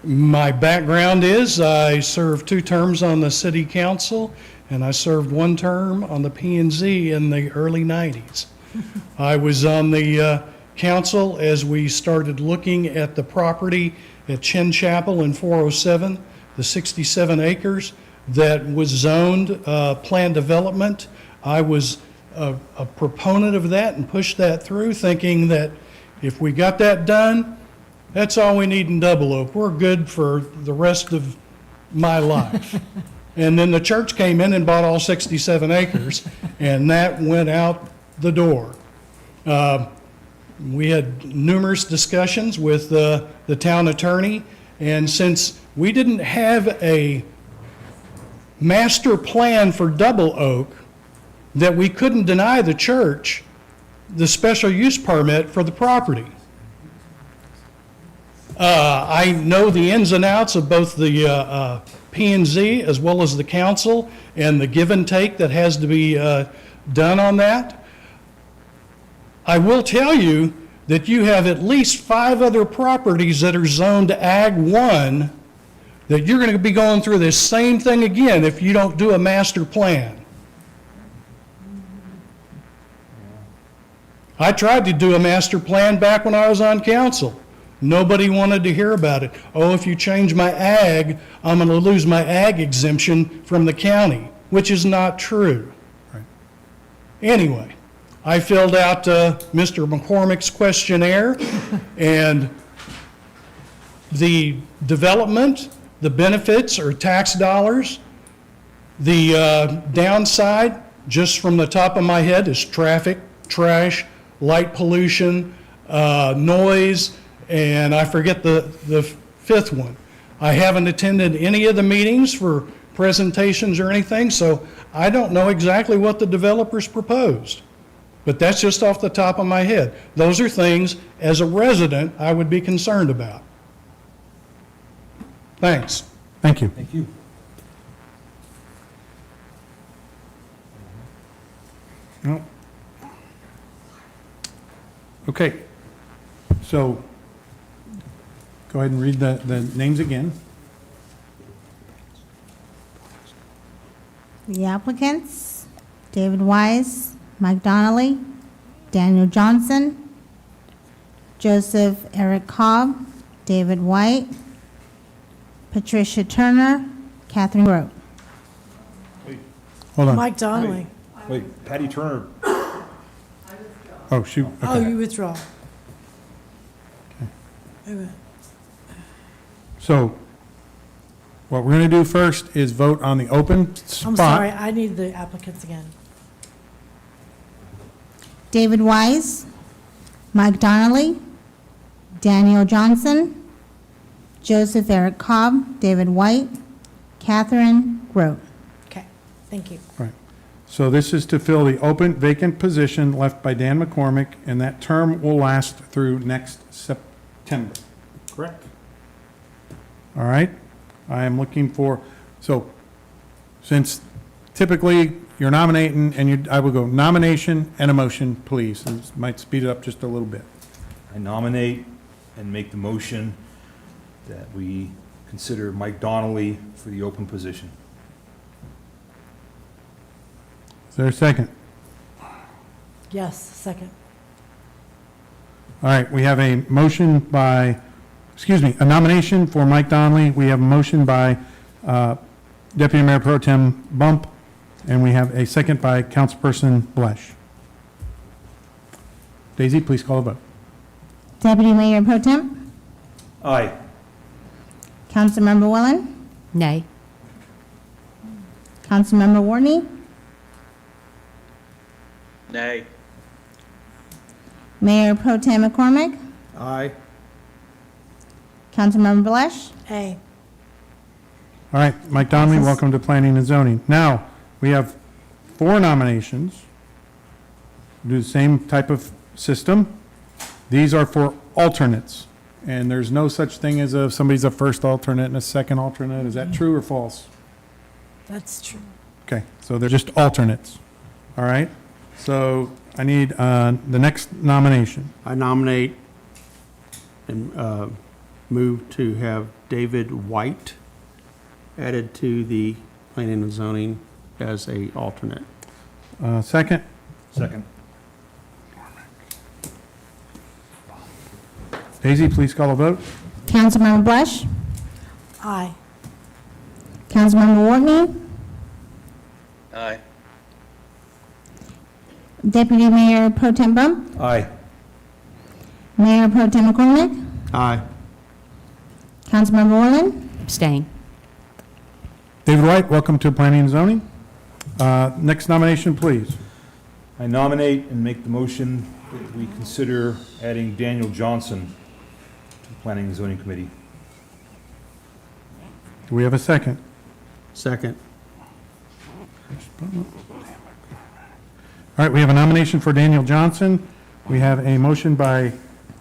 My background is I served 2 terms on the city council, and I served 1 term on the P&Z in the early 90s. I was on the council as we started looking at the property at Chin Chapel in 407, the 67 acres that was zoned planned development. I was a proponent of that and pushed that through, thinking that if we got that done, that's all we need in Double Oak. We're good for the rest of my life. And then the church came in and bought all 67 acres, and that went out the door. We had numerous discussions with the town attorney, and since we didn't have a master plan for Double Oak, that we couldn't deny the church the special use permit for the property. I know the ins and outs of both the P&Z as well as the council and the give and take that has to be done on that. I will tell you that you have at least 5 other properties that are zoned Ag 1 that you're going to be going through this same thing again if you don't do a master plan. I tried to do a master plan back when I was on council. Nobody wanted to hear about it. Oh, if you change my ag, I'm going to lose my ag exemption from the county, which is not true. Anyway, I filled out Mr. McCormick's questionnaire, and the development, the benefits are tax dollars. The downside, just from the top of my head, is traffic, trash, light pollution, noise, and I forget the 5th one. I haven't attended any of the meetings for presentations or anything, so I don't know exactly what the developers proposed. But that's just off the top of my head. Those are things, as a resident, I would be concerned about. Thanks. Thank you. Thank you. No. Okay, so go ahead and read the names again. The applicants, David Wise, Mike Donnelly, Daniel Johnson, Joseph Eric Cobb, David White, Patricia Turner, Catherine Grote. Hold on. Mike Donnelly. Wait, Patty Turner. Oh, shoot. Oh, Okay. you withdraw. Wait a minute. So what we're going to do first is vote on the open spot. I'm sorry, I need the applicants again. David Wise, Mike Donnelly, Daniel Johnson, Joseph Eric Cobb, David White, Catherine Grote. Okay, thank you. Right. So this is to fill the open vacant position left by Dan McCormick, and that term will last through next September. Correct? All right. I am looking for, so since typically you're nominating, and I will go nomination and a motion, please. This might speed it up just a little bit. I nominate and make the motion that we consider Mike Donnelly for the open position. Is there a second? Yes, second. All right, we have a motion by, a nomination for Mike Donnelly. We have a motion by Deputy Mayor Pro Tem Bump, and we have a second by Councilperson Blesh. Daisy, please call the vote. Deputy Mayor Pro Tem, Aye. Councilmember Welland, Nay. Councilmember Warney, Nay. Mayor Pro Tem McCormick, Aye. Councilmember Blesh, A. All right, Mike Donnelly, welcome to Planning and Zoning. Now, we have 4 nominations. Do the same type of system. These are for alternates, and there's no such thing as if somebody's a first alternate and a second alternate. Is that true or false? That's true. Okay, so they're just alternates. All right? So I need the next nomination. I nominate and move to have David White added to the Planning and Zoning as a alternate. Second? Second. Daisy, please call a vote. Councilmember Blesh, Aye. Councilmember Warney, Aye. Deputy Mayor Pro Tem Bump, Aye. Mayor Pro Tem McCormick, Aye. Councilmember Warland, Abstain. David White, welcome to Planning and Zoning. Next nomination, please. I nominate and make the motion that we consider adding Daniel Johnson to the Planning and Zoning Committee. Do we have a second? Second. All right, we have a nomination for Daniel Johnson. We have a motion by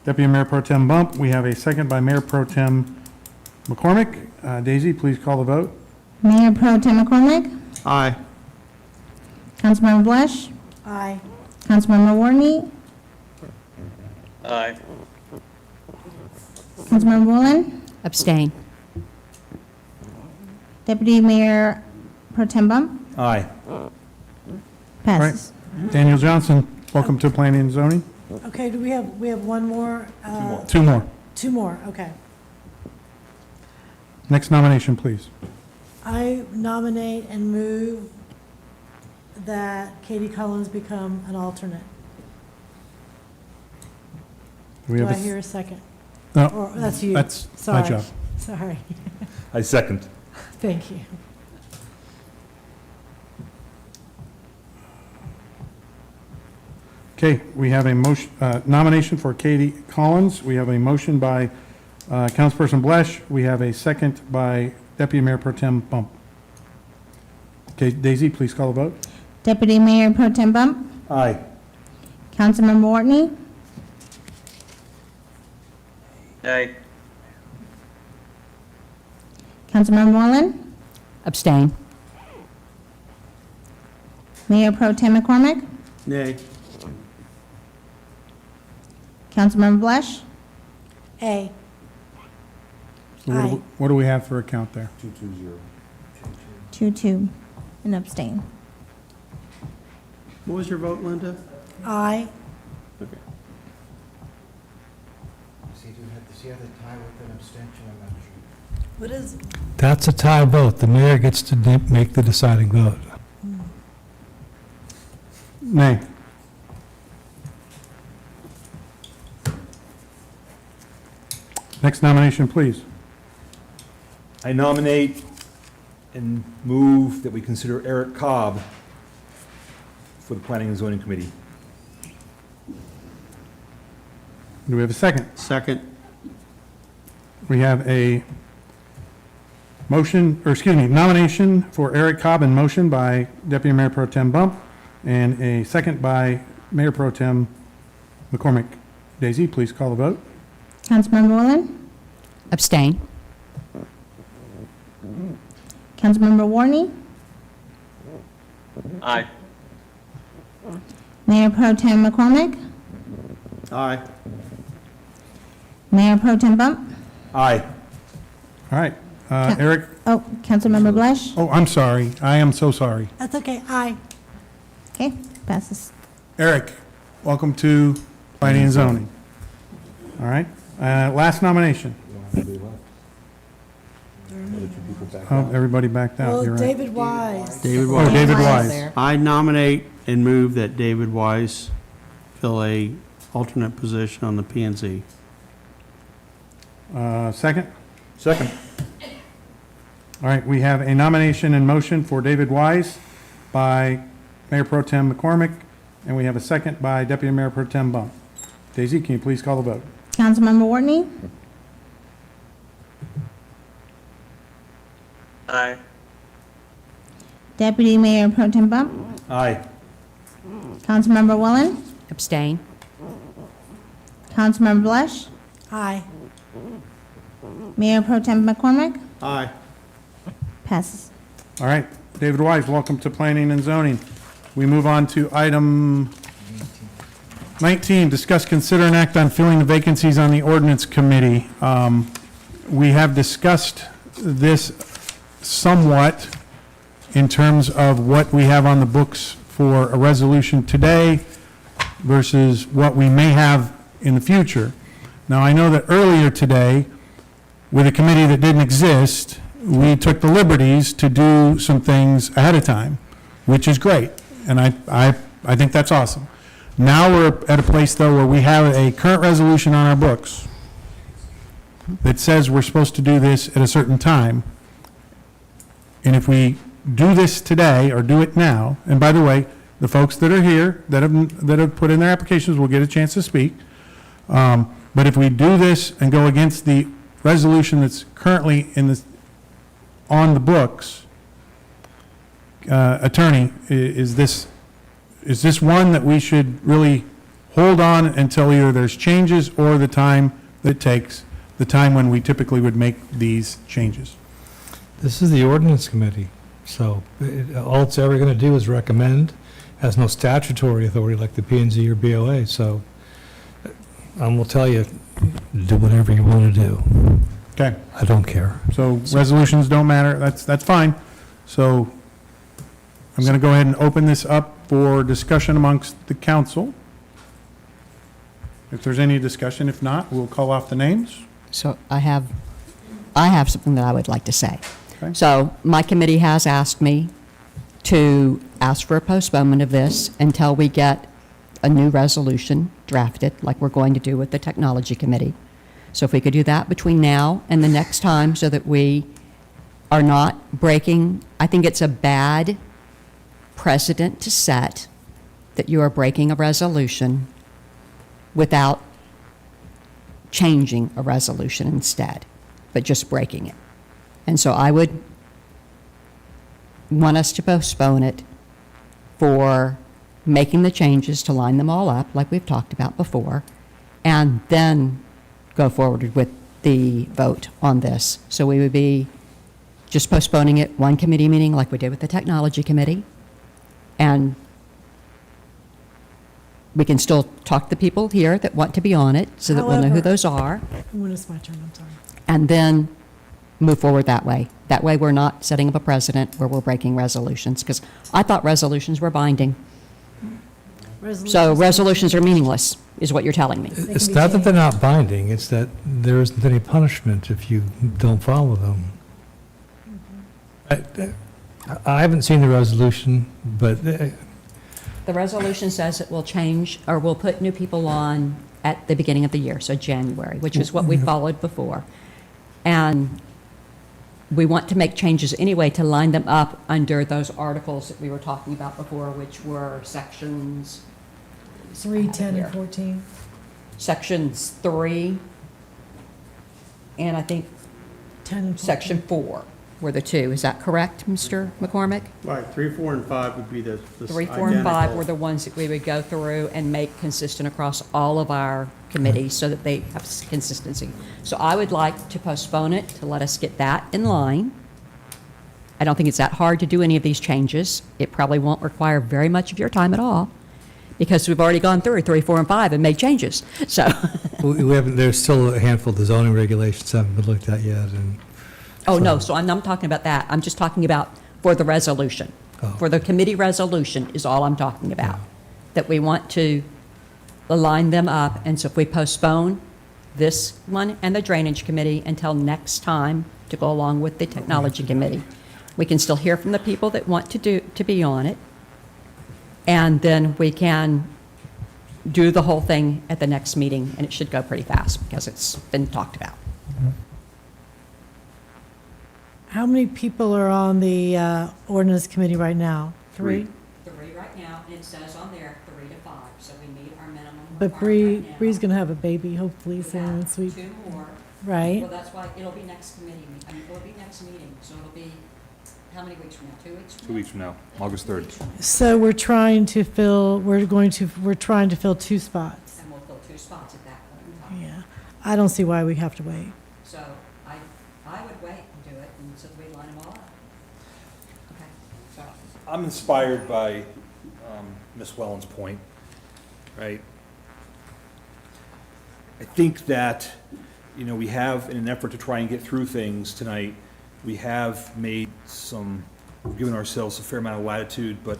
Deputy Mayor Pro Tem Bump. We have a second by Mayor Pro Tem McCormick. Daisy, please call the vote. Mayor Pro Tem McCormick, Aye. Councilmember Blesh, Aye. Councilmember Warney, Aye. Councilmember Warland, Abstain. Deputy Mayor Pro Tem Bump, Aye. passes. Daniel Johnson, welcome to Planning and Zoning. Okay, do we have one more? 2 more. 2 more, okay. Next nomination, please. I nominate and move that Katie Collins become an alternate. Do we Do have I a hear a second? No, Or that's you? that's my Sorry. job. Sorry. I second. Thank you. Okay, we have a motion, nomination for Katie Collins. We have a motion by Councilperson Blesh. We have a second by Deputy Mayor Pro Tem Bump. Okay, Daisy, please call the vote. Deputy Mayor Pro Tem Bump, Aye. Councilmember Warney, Nay. Councilmember Warland, Abstain. Mayor Pro Tem McCormick, Nay. Councilmember Blesh, A. So what do we have for a count there? 220. 2-2, and abstain. What was your vote, Linda? Aye. Okay. Does he have the tie with an abstention? I'm not sure. What is? That's a tie vote. The mayor gets to make the deciding vote. Nay. Next nomination, please. I nominate and move that we consider Eric Cobb for the Planning and Zoning Committee. Do we have a second? Second. We have a motion, or excuse me, nomination for Eric Cobb in motion by Deputy Mayor Pro Tem Bump, and a second by Mayor Pro Tem McCormick. Daisy, please call the vote. Councilmember Warland, Abstain. Councilmember Warney, Aye. Mayor Pro Tem McCormick, Aye. Mayor Pro Tem Bump? Aye. All right, Eric, Oh, Councilmember Blush? oh, I'm sorry, I am so sorry. That's okay, aye. Okay, passes. Eric, welcome to Planning and Zoning. All right, last nomination. Oh, everybody backed out, Well, you're right. David Wise. David Oh, Wise. David Wise. I nominate and move that David Wise fill a alternate position on the P and Z. Second? Second. All right, we have a nomination in motion for David Wise by Mayor Pro Tem McCormick, and we have a second by Deputy Mayor Pro Tem Bump. Daisy, can you please call the vote? Councilmember Wortney? Aye. Deputy Mayor Pro Tem Bump? Aye. Councilmember Welland? Abstain. Councilmember Blush? Aye. Mayor Pro Tem McCormick? Aye. Passes. All right, David Wise, welcome to Planning and Zoning. We move on to item 19, discuss, consider, and act on filling the vacancies on the ordinance committee. We have discussed this somewhat in terms of what we have on the books for a resolution today versus what we may have in the future. Now, I know that earlier today, with a committee that didn't exist, we took the liberties to do some things ahead of time, which is great, and I think that's awesome. Now we're at a place, though, where we have a current resolution on our books that says we're supposed to do this at a certain time, and if we do this today, or do it now, and by the way, the folks that are here, that have put in their applications will get a chance to speak, but if we do this and go against the resolution that's currently on the books, attorney, is this one that we should really hold on until either there's changes or the time that it takes, the time when we typically would make these changes? This is the ordinance committee, so all it's ever going to do is recommend, has no statutory authority like the P and Z or BOA, so I will tell you, do whatever you want to do. Okay. I don't care. So resolutions don't matter, that's fine. So I'm going to go ahead and open this up for discussion amongst the council. If there's any discussion, if not, we'll call off the names. So I have something that I would like to say. Okay. So my committee has asked me to ask for a postponement of this until we get a new resolution drafted, like we're going to do with the Technology Committee. So if we could do that between now and the next time so that we are not breaking, I think it's a bad precedent to set that you are breaking a resolution without changing a resolution instead, but just breaking it. And so I would want us to postpone it for making the changes to line them all up, like we've talked about before, and then go forward with the vote on this. So we would be just postponing it one committee meeting like we did with the Technology Committee, and we can still talk to the people here that want to be on it so that we'll know who However- those are, When it's my turn, I'm sorry. and then move forward that way. That way, we're not setting up a precedent where we're breaking resolutions, because I thought resolutions were binding. So resolutions are meaningless, is what you're telling me. It's not that they're not binding, it's that there isn't any punishment if you don't follow them. I haven't seen the resolution, but The resolution says it will change, or we'll put new people on at the beginning of the year, so January, which is what we followed before. And we want to make changes anyway to line them up under those articles that we were talking about before, which were sections 3, 10, Here. and 14. sections 3, and I think 10 and 14. section 4 were the two. Is that correct, Mr. McCormick? Right, 3, 4, and 5 would be the 3, 4, and 5 were the ones that we would go through and make consistent across all of our committees so that they have consistency. So I would like to postpone it to let us get that in line. I don't think it's that hard to do any of these changes. It probably won't require very much of your time at all. because we've already gone through 3, 4, and 5 and made changes. So, We haven't, there's still a handful of the zoning regulations haven't been looked at yet, and. oh, no, so I'm not talking about that. I'm just talking about for the resolution. For the committee resolution is all I'm talking about. That we want to align them up, and so if we postpone this one and the Drainage Committee until next time to go along with the Technology Committee, we can still hear from the people that want to be on it, and then we can do the whole thing at the next meeting, and it should go pretty fast because it's been talked about. How many people are on the ordinance committee right now? 3? 3 right now, and it says on there 3 to 5, so we meet our minimum. But Bree's going to have a baby, hopefully soon. and sweet. 2 more. Right. Well, that's why it'll be next committee, it'll be next meeting, so it'll be, how many weeks from now, 2 weeks from now? 2 weeks from now, August 3rd. So we're trying to fill 2 spots. And we'll fill 2 spots at that point in time. Yeah. I don't see why we have to wait. So I would wait and do it, and so we line them all up. Okay, so. I'm inspired by Ms. Welland's point, right? I think that, we have, in an effort to try and get through things tonight, we have made we've given ourselves a fair amount of latitude, but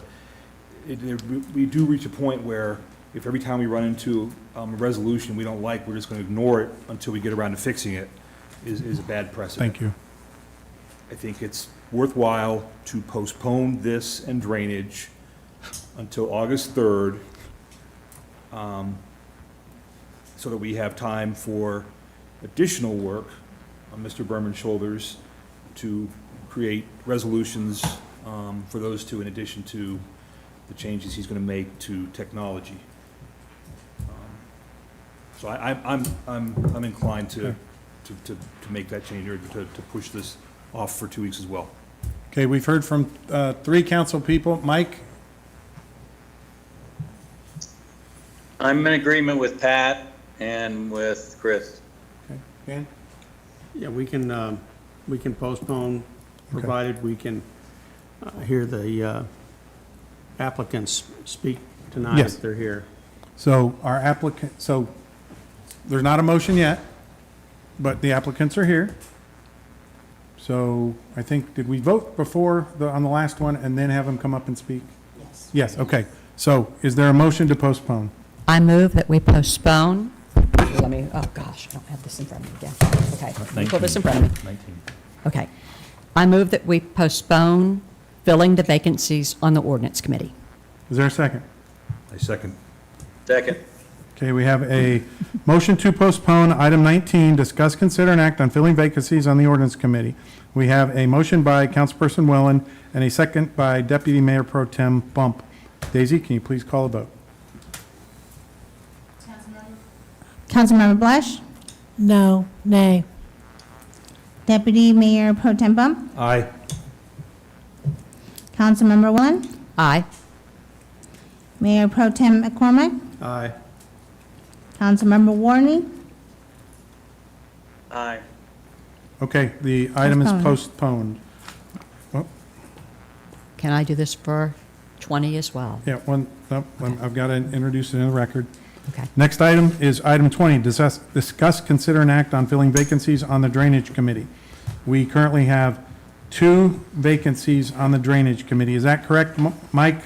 we do reach a point where if every time we run into a resolution we don't like, we're just going to ignore it until we get around to fixing it, is a bad precedent. Thank you. I think it's worthwhile to postpone this and drainage until August 3rd, so that we have time for additional work on Mr. Berman's shoulders to create resolutions for those two, in addition to the changes he's going to make to technology. So I'm inclined to make that change, or to push this off for 2 weeks as well. Okay, we've heard from 3 council people. Mike? I'm in agreement with Pat and with Chris. Dan? Yeah, we can postpone, provided we can hear the applicants speak tonight Yes. if they're here. So there's not a motion yet, but the applicants are here. So I think, did we vote before on the last one and then have them come up and speak? Yes. Yes, okay. So is there a motion to postpone? I move that we postpone, let me, oh gosh, I don't have this in front of me again. Okay, let me pull this in front of me. 19. Okay. I move that we postpone filling the vacancies on the ordinance committee. Is there a second? I second. Second. Okay, we have a motion to postpone item 19, discuss, consider, and act on filling vacancies on the ordinance committee. We have a motion by Councilperson Welland and a second by Deputy Mayor Pro Tem Bump. Daisy, can you please call a vote? Councilmember Blush, No, nay. Deputy Mayor Pro Tem Bump, Aye. Councilmember Welland, Aye. Mayor Pro Tem McCormick, Aye. Councilmember Warney, Aye. Okay, the item is Postponed. postponed. Can I do this for 20 as well? Yeah, I've got to introduce it in the record. Okay. Next item is item 20, discuss, consider, and act on filling vacancies on the Drainage Committee. We currently have 2 vacancies on the Drainage Committee. Is that correct, Mike?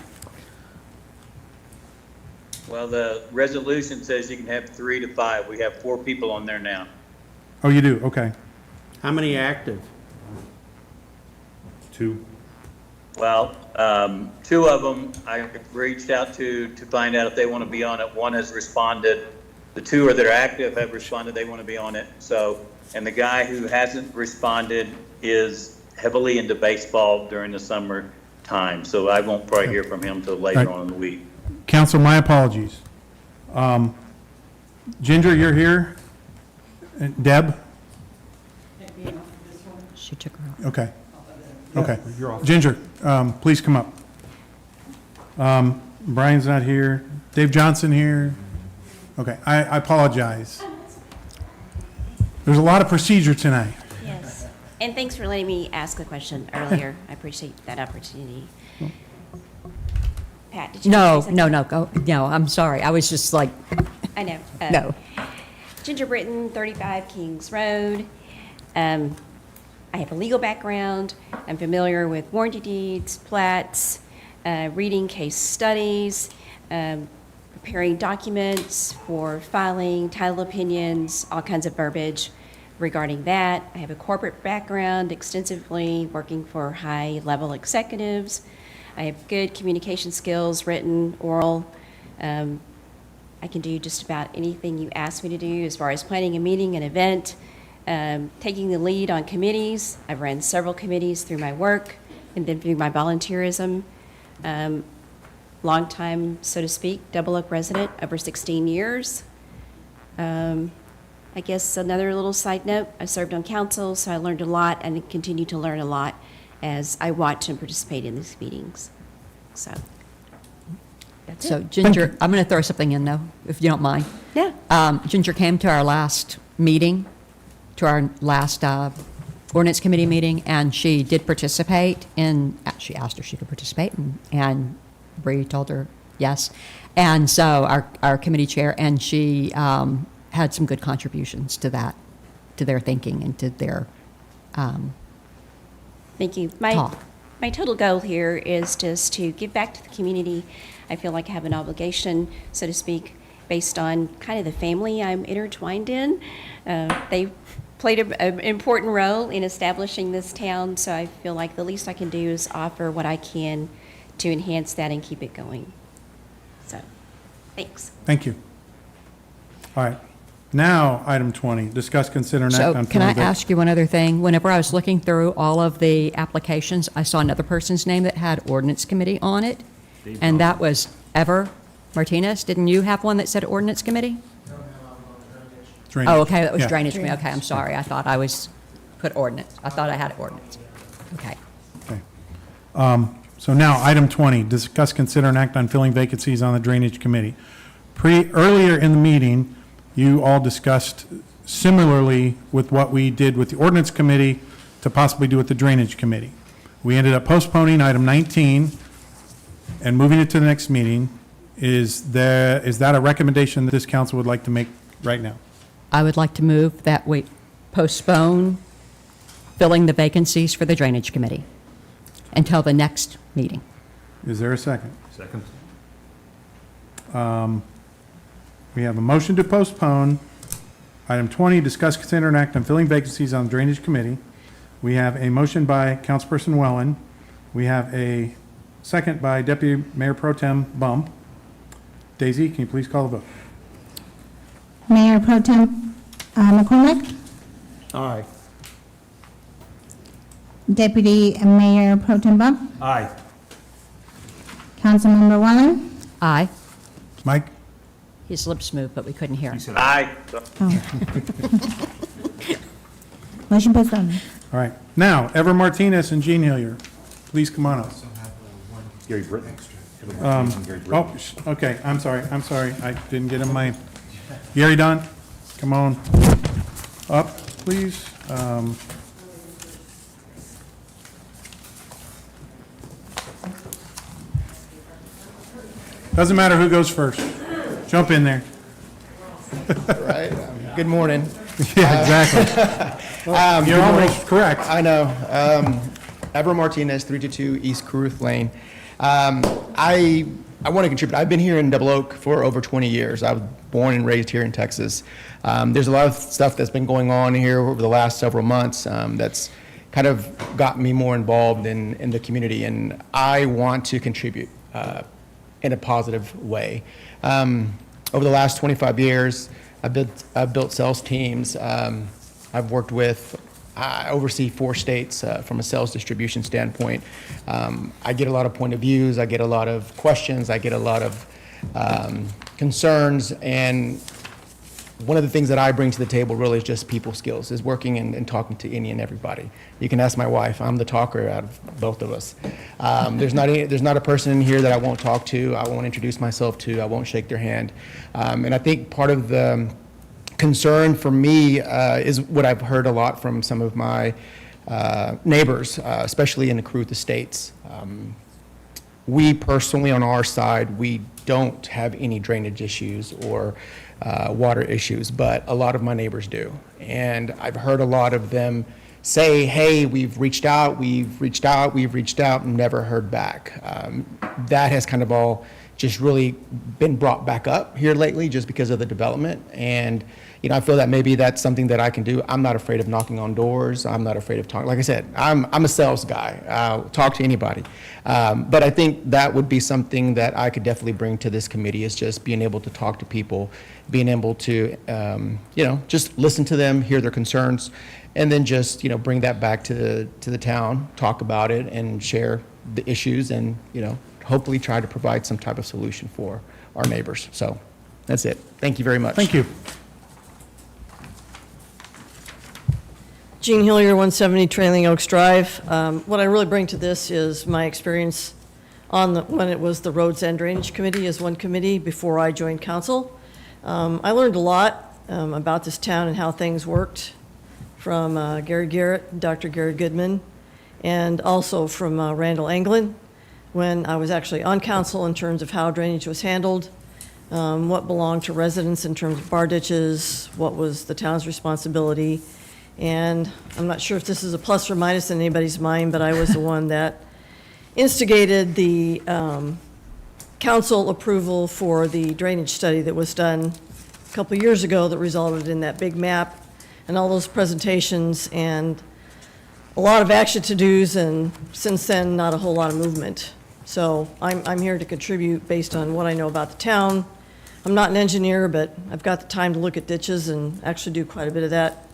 Well, the resolution says you can have 3 to 5. We have 4 people on there now. Oh, you do? Okay. How many active? 2. Well, 2 of them I reached out to find out if they want to be on it. 1 has responded. The 2 that are active have responded they want to be on it. So, and the guy who hasn't responded is heavily into baseball during the summer time. So I won't probably hear from him till later on in the week. Council, my apologies. Ginger, you're here? And Deb? She took her out. Okay. Okay. Ginger, please come up. Brian's not here. Dave Johnson here? Okay, I apologize. There's a lot of procedure tonight. Yes. And thanks for letting me ask the question earlier. I appreciate that opportunity. Pat, did you want to say something? No, I'm sorry. I was just like, I know. no. Ginger Britton, 35 Kings Road. I have a legal background. I'm familiar with warranty deeds, plats, reading case studies, preparing documents for filing, title opinions, all kinds of verbiage regarding that. I have a corporate background, extensively working for high-level executives. I have good communication skills, written, oral. I can do just about anything you ask me to do as far as planning a meeting, an event, taking the lead on committees. I've ran several committees through my work and then through my volunteerism. Long time, so to speak, Double Oak resident, over 16 years. I guess another little side note, I served on council, so I learned a lot and continue to learn a lot as I watch and participate in these meetings. So, that's So it. Ginger, I'm going to throw something in though, if you don't mind. Yeah. Ginger came to our last meeting, to our last ordinance committee meeting, and she did participate in, she asked her if she could participate, and Bree told her yes. And so our committee chair, and she had some good contributions to that, to their thinking and to their Thank you. talk. My total goal here is just to give back to the community. I feel like I have an obligation, so to speak, based on kind of the family I'm intertwined in. They played an important role in establishing this town, so I feel like the least I can do is offer what I can to enhance that and keep it going. So, thanks. Thank you. All right. Now, item 20, discuss, consider, and act So on. can I filling vac- ask you one other thing? Whenever I was looking through all of the applications, I saw another person's name that had ordinance committee on it, and that was Ever Martinez. Didn't you have one that said ordinance committee? Drainage. Oh, okay, that was Yeah. drainage committee. Okay, I'm sorry. I thought I was put ordinance. I thought I had ordinance. Okay. Okay. So now, item 20, discuss, consider, and act on filling vacancies on the Drainage Committee. Earlier in the meeting, you all discussed similarly with what we did with the Ordinance Committee to possibly do with the Drainage Committee. We ended up postponing item 19 and moving it to the next meeting. Is that a recommendation that this council would like to make right now? I would like to move that we postpone filling the vacancies for the drainage committee until the next meeting. Is there a second? Second. We have a motion to postpone item 20, discuss, consider, and act on filling vacancies on the Drainage Committee. We have a motion by Councilperson Wellen. We have a second by Deputy Mayor Pro Tem Bump. Daisy, can you please call the vote? Mayor Pro Tem McCormick, Aye. Deputy Mayor Pro Tem Bump, Aye. Councilmember Wallen. Aye. Mike? His lips moved, but we couldn't hear him. Aye. Motion postponed. All right. Now, Ever Martinez and Gene Hillier, please come on up. Gary Britton. Okay, I'm sorry, I didn't get in my, Gary Dunn, come on up, please. Doesn't matter who goes first, jump in there. Right. Good morning. Yeah, exactly. You're almost correct. I know. Ever Martinez, 322 East Caruth Lane. I want to contribute. I've been here in Double Oak for over 20 years. I was born and raised here in Texas. There's a lot of stuff that's been going on here over the last several months that's kind of got me more involved in the community, and I want to contribute in a positive way. Over the last 25 years, I've built sales teams. I've worked with, I oversee 4 states from a sales distribution standpoint. I get a lot of point of views, I get a lot of questions, I get a lot of concerns, and one of the things that I bring to the table really is just people skills, is working and talking to any and everybody. You can ask my wife, I'm the talker out of both of us. There's not a person in here that I won't talk to, I won't introduce myself to, I won't shake their hand. And I think part of the concern for me is what I've heard a lot from some of my neighbors, especially in the Caruth Estates. We personally, on our side, we don't have any drainage issues or water issues, but a lot of my neighbors do. And I've heard a lot of them say, hey, we've reached out, and never heard back. That has kind of all just really been brought back up here lately just because of the development. And, you know, I feel that maybe that's something that I can do. I'm not afraid of knocking on doors. I'm not afraid of talking. Like I said, I'm a sales guy. I'll talk to anybody. But I think that would be something that I could definitely bring to this committee, is just being able to talk to people, being able to, you know, just listen to them, hear their concerns, and then just, you know, bring that back to the town, talk about it, and share the issues, and, you know, hopefully try to provide some type of solution for our neighbors. So that's it. Thank you very much. Thank you. Jean Hillier, 170 Trailing Oaks Drive. What I really bring to this is my experience when it was the Roads and Drainage Committee as one committee before I joined council. I learned a lot about this town and how things worked from Gary Garrett, Dr. Gary Goodman, and also from Randall Anglin when I was actually on council in terms of how drainage was handled, what belonged to residents in terms of bar ditches, what was the town's responsibility. And I'm not sure if this is a plus or minus in anybody's mind, but I was the one that instigated the council approval for the drainage study that was done a couple of years ago that resulted in that big map and all those presentations and a lot of action to-dos, and since then, not a whole lot of movement. So I'm here to contribute based on what I know about the town. I'm not an engineer, but I've got the time to look at ditches and actually do quite a bit of that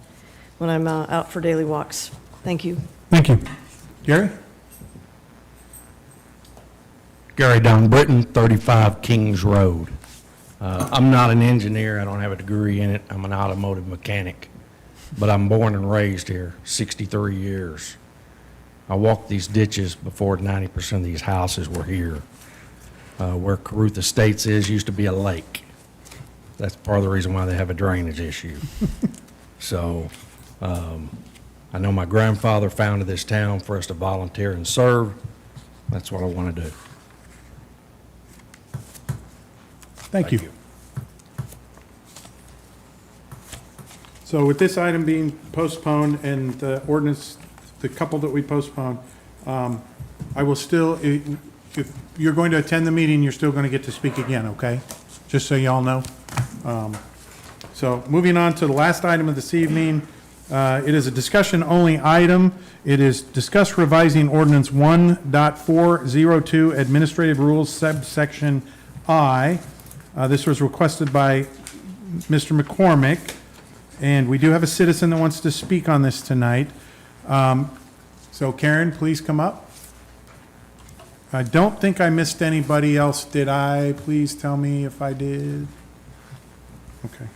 when I'm out for daily walks. Thank you. Thank you. Gary? Gary Don Britton, 35 Kings Road. I'm not an engineer. I don't have a degree in it. I'm an automotive mechanic. But I'm born and raised here, 63 years. I walked these ditches before 90% of these houses were here. Where Caruth Estates used to be a lake. That's part of the reason why they have a drainage issue. So I know my grandfather founded this town for us to volunteer and serve. That's what I want to do. Thank you. So with this item being postponed and the ordinance, the couple that we postponed, I will still, if you're going to attend the meeting, you're still going to get to speak again, okay? Just so y'all know. So moving on to the last item of this evening, it is a discussion-only item. It is discuss revising ordinance 1.402 Administrative Rules subsection I. This was requested by Mr. McCormick, and we do have a citizen that wants to speak on this tonight. So Karen, please come up. I don't think I missed anybody else, did I? Please tell me if I did. Okay.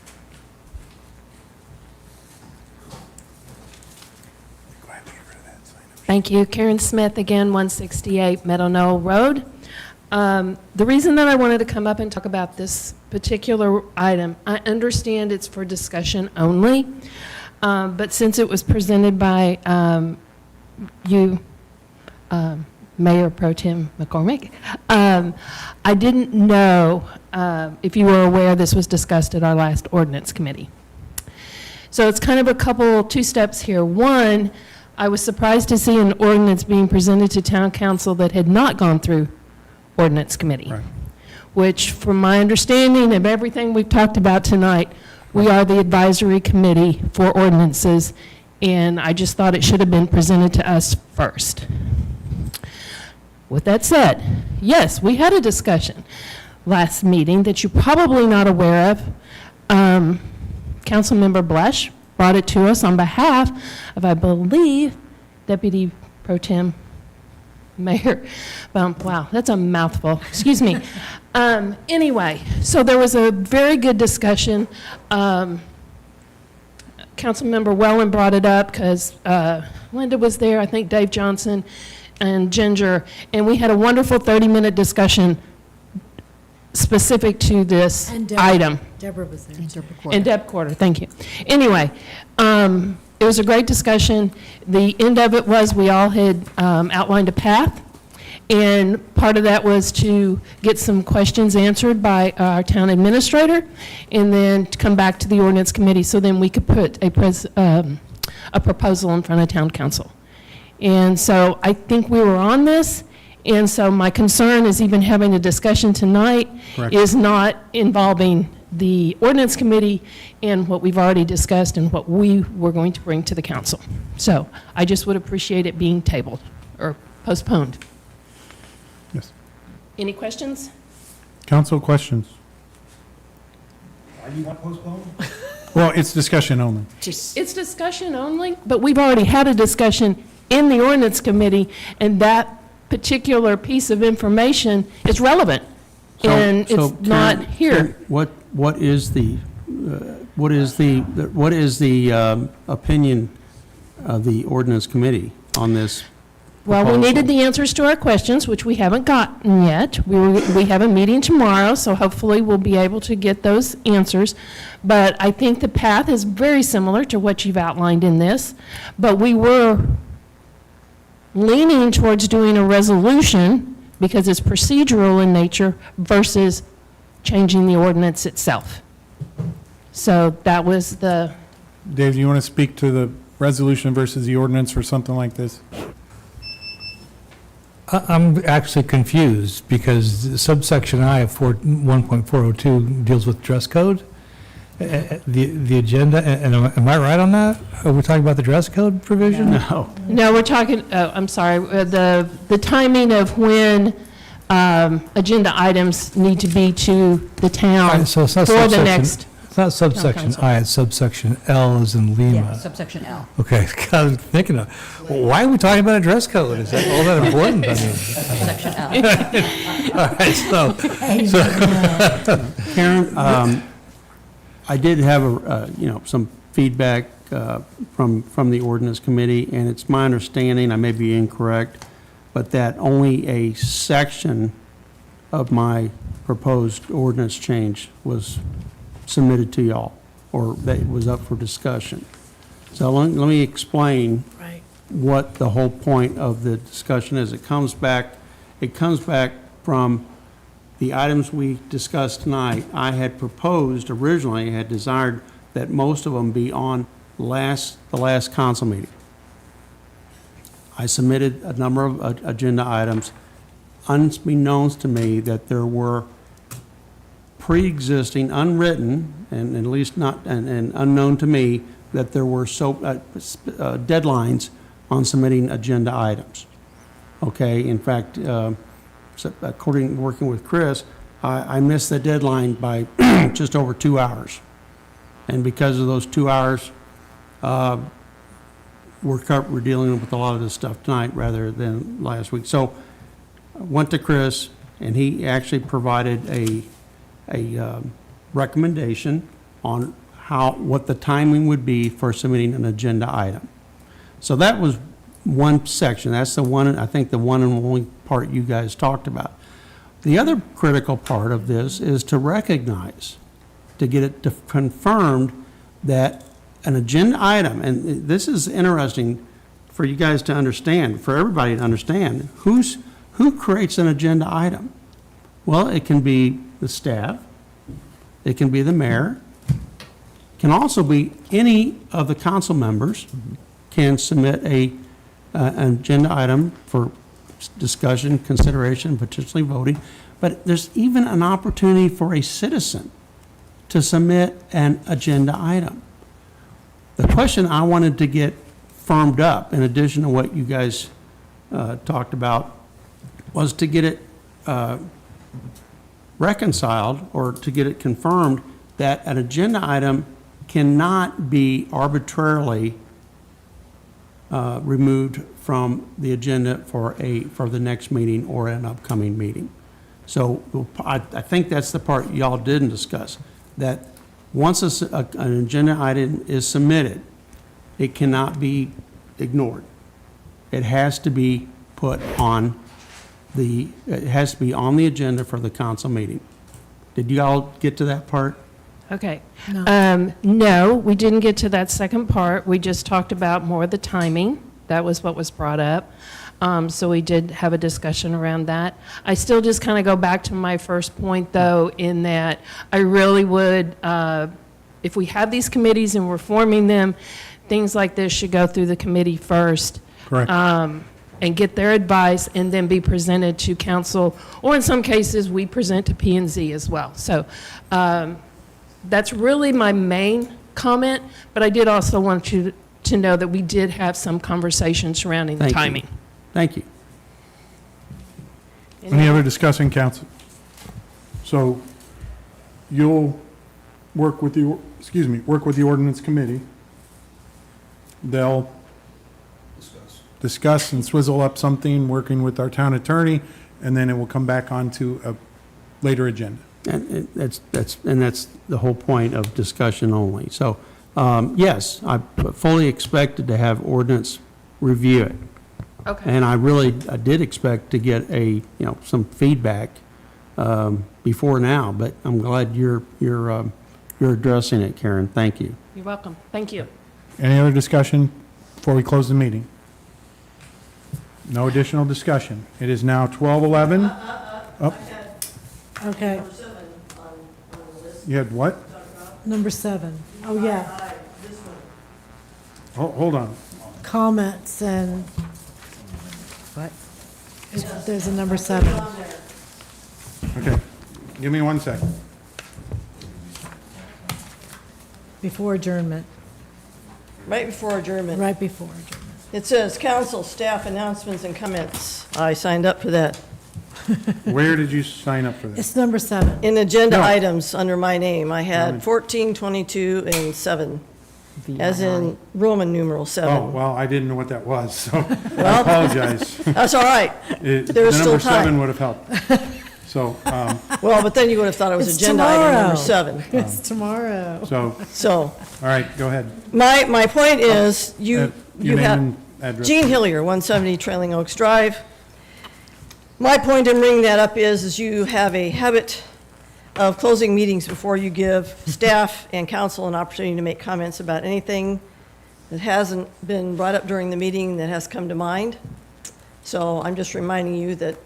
Thank you. Karen Smith, again, 168 Meadow Knoll Road. The reason that I wanted to come up and talk about this particular item, I understand it's for discussion only, but since it was presented by you, Mayor Pro Tem McCormick, I didn't know if you were aware this was discussed at our last ordinance committee. So it's kind of two steps here. One, I was surprised to see an ordinance being presented to town council that had not gone through ordinance committee, right, which from my understanding of everything we've talked about tonight, we are the advisory committee for ordinances, and I just thought it should have been presented to us first. With that said, yes, we had a discussion last meeting that you're probably not aware of. Councilmember Blesh brought it to us on behalf of, I believe, Deputy Pro Tem Mayor. Wow, that's a mouthful. Excuse me. Anyway, so there was a very good discussion. Councilmember Wellen brought it up because Linda was there, I think Dave Johnson and Ginger, and we had a wonderful 30-minute discussion specific to this item. Deborah was there. And Deb Quarter, thank you. Anyway, it was a great discussion. The end of it was we all had outlined a path, And part of that was to get some questions answered by our town administrator, and then to come back to the ordinance committee, so then we could put a proposal in front of town council. And so I think we were on this, and so my concern is even having a discussion tonight Correct. is not involving the ordinance committee and what we've already discussed and what we were going to bring to the council. So I just would appreciate it being tabled or postponed. Yes. Any questions? Council questions? Why do you want postponed? Well, it's discussion only. It's discussion only, but we've already had a discussion in the ordinance committee, and that particular piece of information is relevant, and So, it's not Karen, here. What is the opinion of the ordinance committee on this? Well, we proposal? needed the answers to our questions, which we haven't gotten yet. We have a meeting tomorrow, so hopefully we'll be able to get those answers. But I think the path is very similar to what you've outlined in this, but we were leaning towards doing a resolution because it's procedural in nature versus changing the ordinance itself. So that was the, Dave, do you want to speak to the resolution versus the ordinance for something like this? I'm actually confused because subsection I of 1.402 deals with dress code. The agenda, and am I right on that? Are we talking about the dress code provision? No. no, we're talking, I'm sorry, the timing of when agenda items need to be to the town So it's not for the subsection, next. it's not subsection council. I, it's subsection L as in Lima. Subsection L. Okay, 'cause I was thinking of, why are we talking about a dress code? Is that all that important? I mean, Subsection L. all right, so Karen, I did have some feedback from the ordinance committee, and it's my understanding, I may be incorrect, but that only a section of my proposed ordinance change was submitted to y'all, or that was up for discussion. So let me explain Right. what the whole point of the discussion is. It comes back from the items we discussed tonight. I had proposed originally, had desired that most of them be on the last council meeting. I submitted a number of agenda items, unbeknownst to me that there were pre-existing, unwritten, and at least not, and unknown to me, that there were deadlines on submitting agenda items. Okay, in fact, working with Chris, I missed the deadline by just over 2 hours. And because of those 2 hours, we're dealing with a lot of this stuff tonight rather than last week. So I went to Chris, and he actually provided a recommendation on what the timing would be for submitting an agenda item. So that was one section. That's the one, I think the one and only part you guys talked about. The other critical part of this is to recognize, to get it confirmed that an agenda item, and this is interesting for you guys to understand, for everybody to understand, who creates an agenda item? Well, it can be the staff, it can be the mayor, it can also be any of the council members can submit an agenda item for discussion, consideration, potentially voting, but there's even an opportunity for a citizen to submit an agenda item. The question I wanted to get firmed up, in addition to what you guys talked about, was to get it reconciled, or to get it confirmed that an agenda item cannot be arbitrarily removed from the agenda for the next meeting or an upcoming meeting. So I think that's the part y'all didn't discuss, that once an agenda item is submitted, it cannot be ignored. It has to be put on it has to be on the agenda for the council meeting. Did you all get to that part? Okay. No, we didn't get to that second part. We just talked about more of the timing. That was what was brought up. So we did have a discussion around that. I still just kind of go back to my first point, though, in that I really would, if we have these committees and we're forming them, things like this should go through the committee first. Correct. And get their advice and then be presented to council, or in some cases, we present to P&Z as well. So that's really my main comment, but I did also want you to know that we did have some conversation surrounding the Thank you. timing. Thank you. Any other discussion, council? So you'll work with the, work with the ordinance committee. They'll discuss and swizzle up something, working with our town attorney, and then it will come back onto a later agenda. And that's the whole point of discussion only. So, yes, I fully expected to have ordinance review it. Okay. And I did expect to get some feedback before now, but I'm glad you're addressing it, Karen. Thank you. You're welcome. Thank you. Any other discussion before we close the meeting? No additional discussion. It is now 12:11. Oh, Okay, you had what? number 7. Oh, yeah, Hold on. comments and. What? There's a number 7. Okay, give me 1 second. Before adjournment, Right before adjournment. right before adjournment. It says council, staff announcements and comments. I signed up for that. Where did you sign up for this? It's number 7. In agenda No. items under my name, I had 14, 22, and 7, as in Roman numeral 7. Oh, well, I didn't know what that was, so I apologize. That's all right. The There's still number 7 time. would have helped. So, Well, but then you would have thought it was It's agenda item number tomorrow. 7. It's tomorrow. So, all right, go ahead. my point is, you Your name have, and address. Gene Hillier, 170 Trailing Oaks Drive. My point in bringing that up is you have a habit of closing meetings before you give staff and council an opportunity to make comments about anything that hasn't been brought up during the meeting that has come to mind. So I'm just reminding you that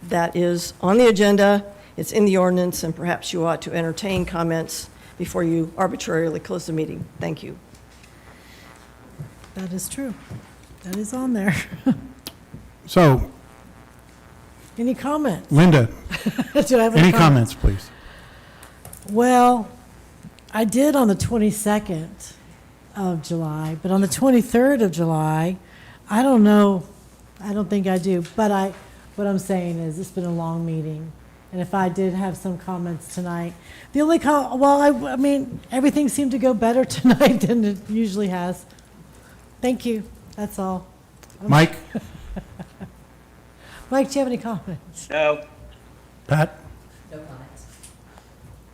that is on the agenda, it's in the ordinance, and perhaps you ought to entertain comments before you arbitrarily close the meeting. Thank you. That is true. That is on there. So, Any comments? Linda, Do I have any comments, please? Well, I did on the 22nd of July, but on the 23rd of July, I don't know, I don't think I do, but what I'm saying is, it's been a long meeting, and if I did have some comments tonight, the only I mean, everything seemed to go better tonight than it usually has. Thank you, that's all. Mike? Mike, do you have any comments? No. Pat? No comments.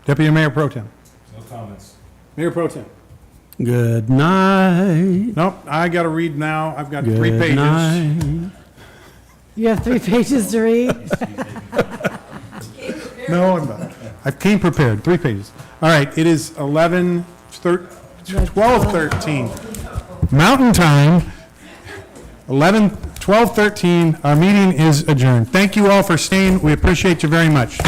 Deputy Mayor Pro Tem? No comments. Mayor Pro Tem? Good night. Nope, I got to read now. I've got 3 Good pages. night. You have 3 pages to read? No, I'm not. I came prepared, 3 pages. All right, it is 12:13. Mountain Time, 12:13. Our meeting is adjourned. Thank you all for staying. We appreciate you very much.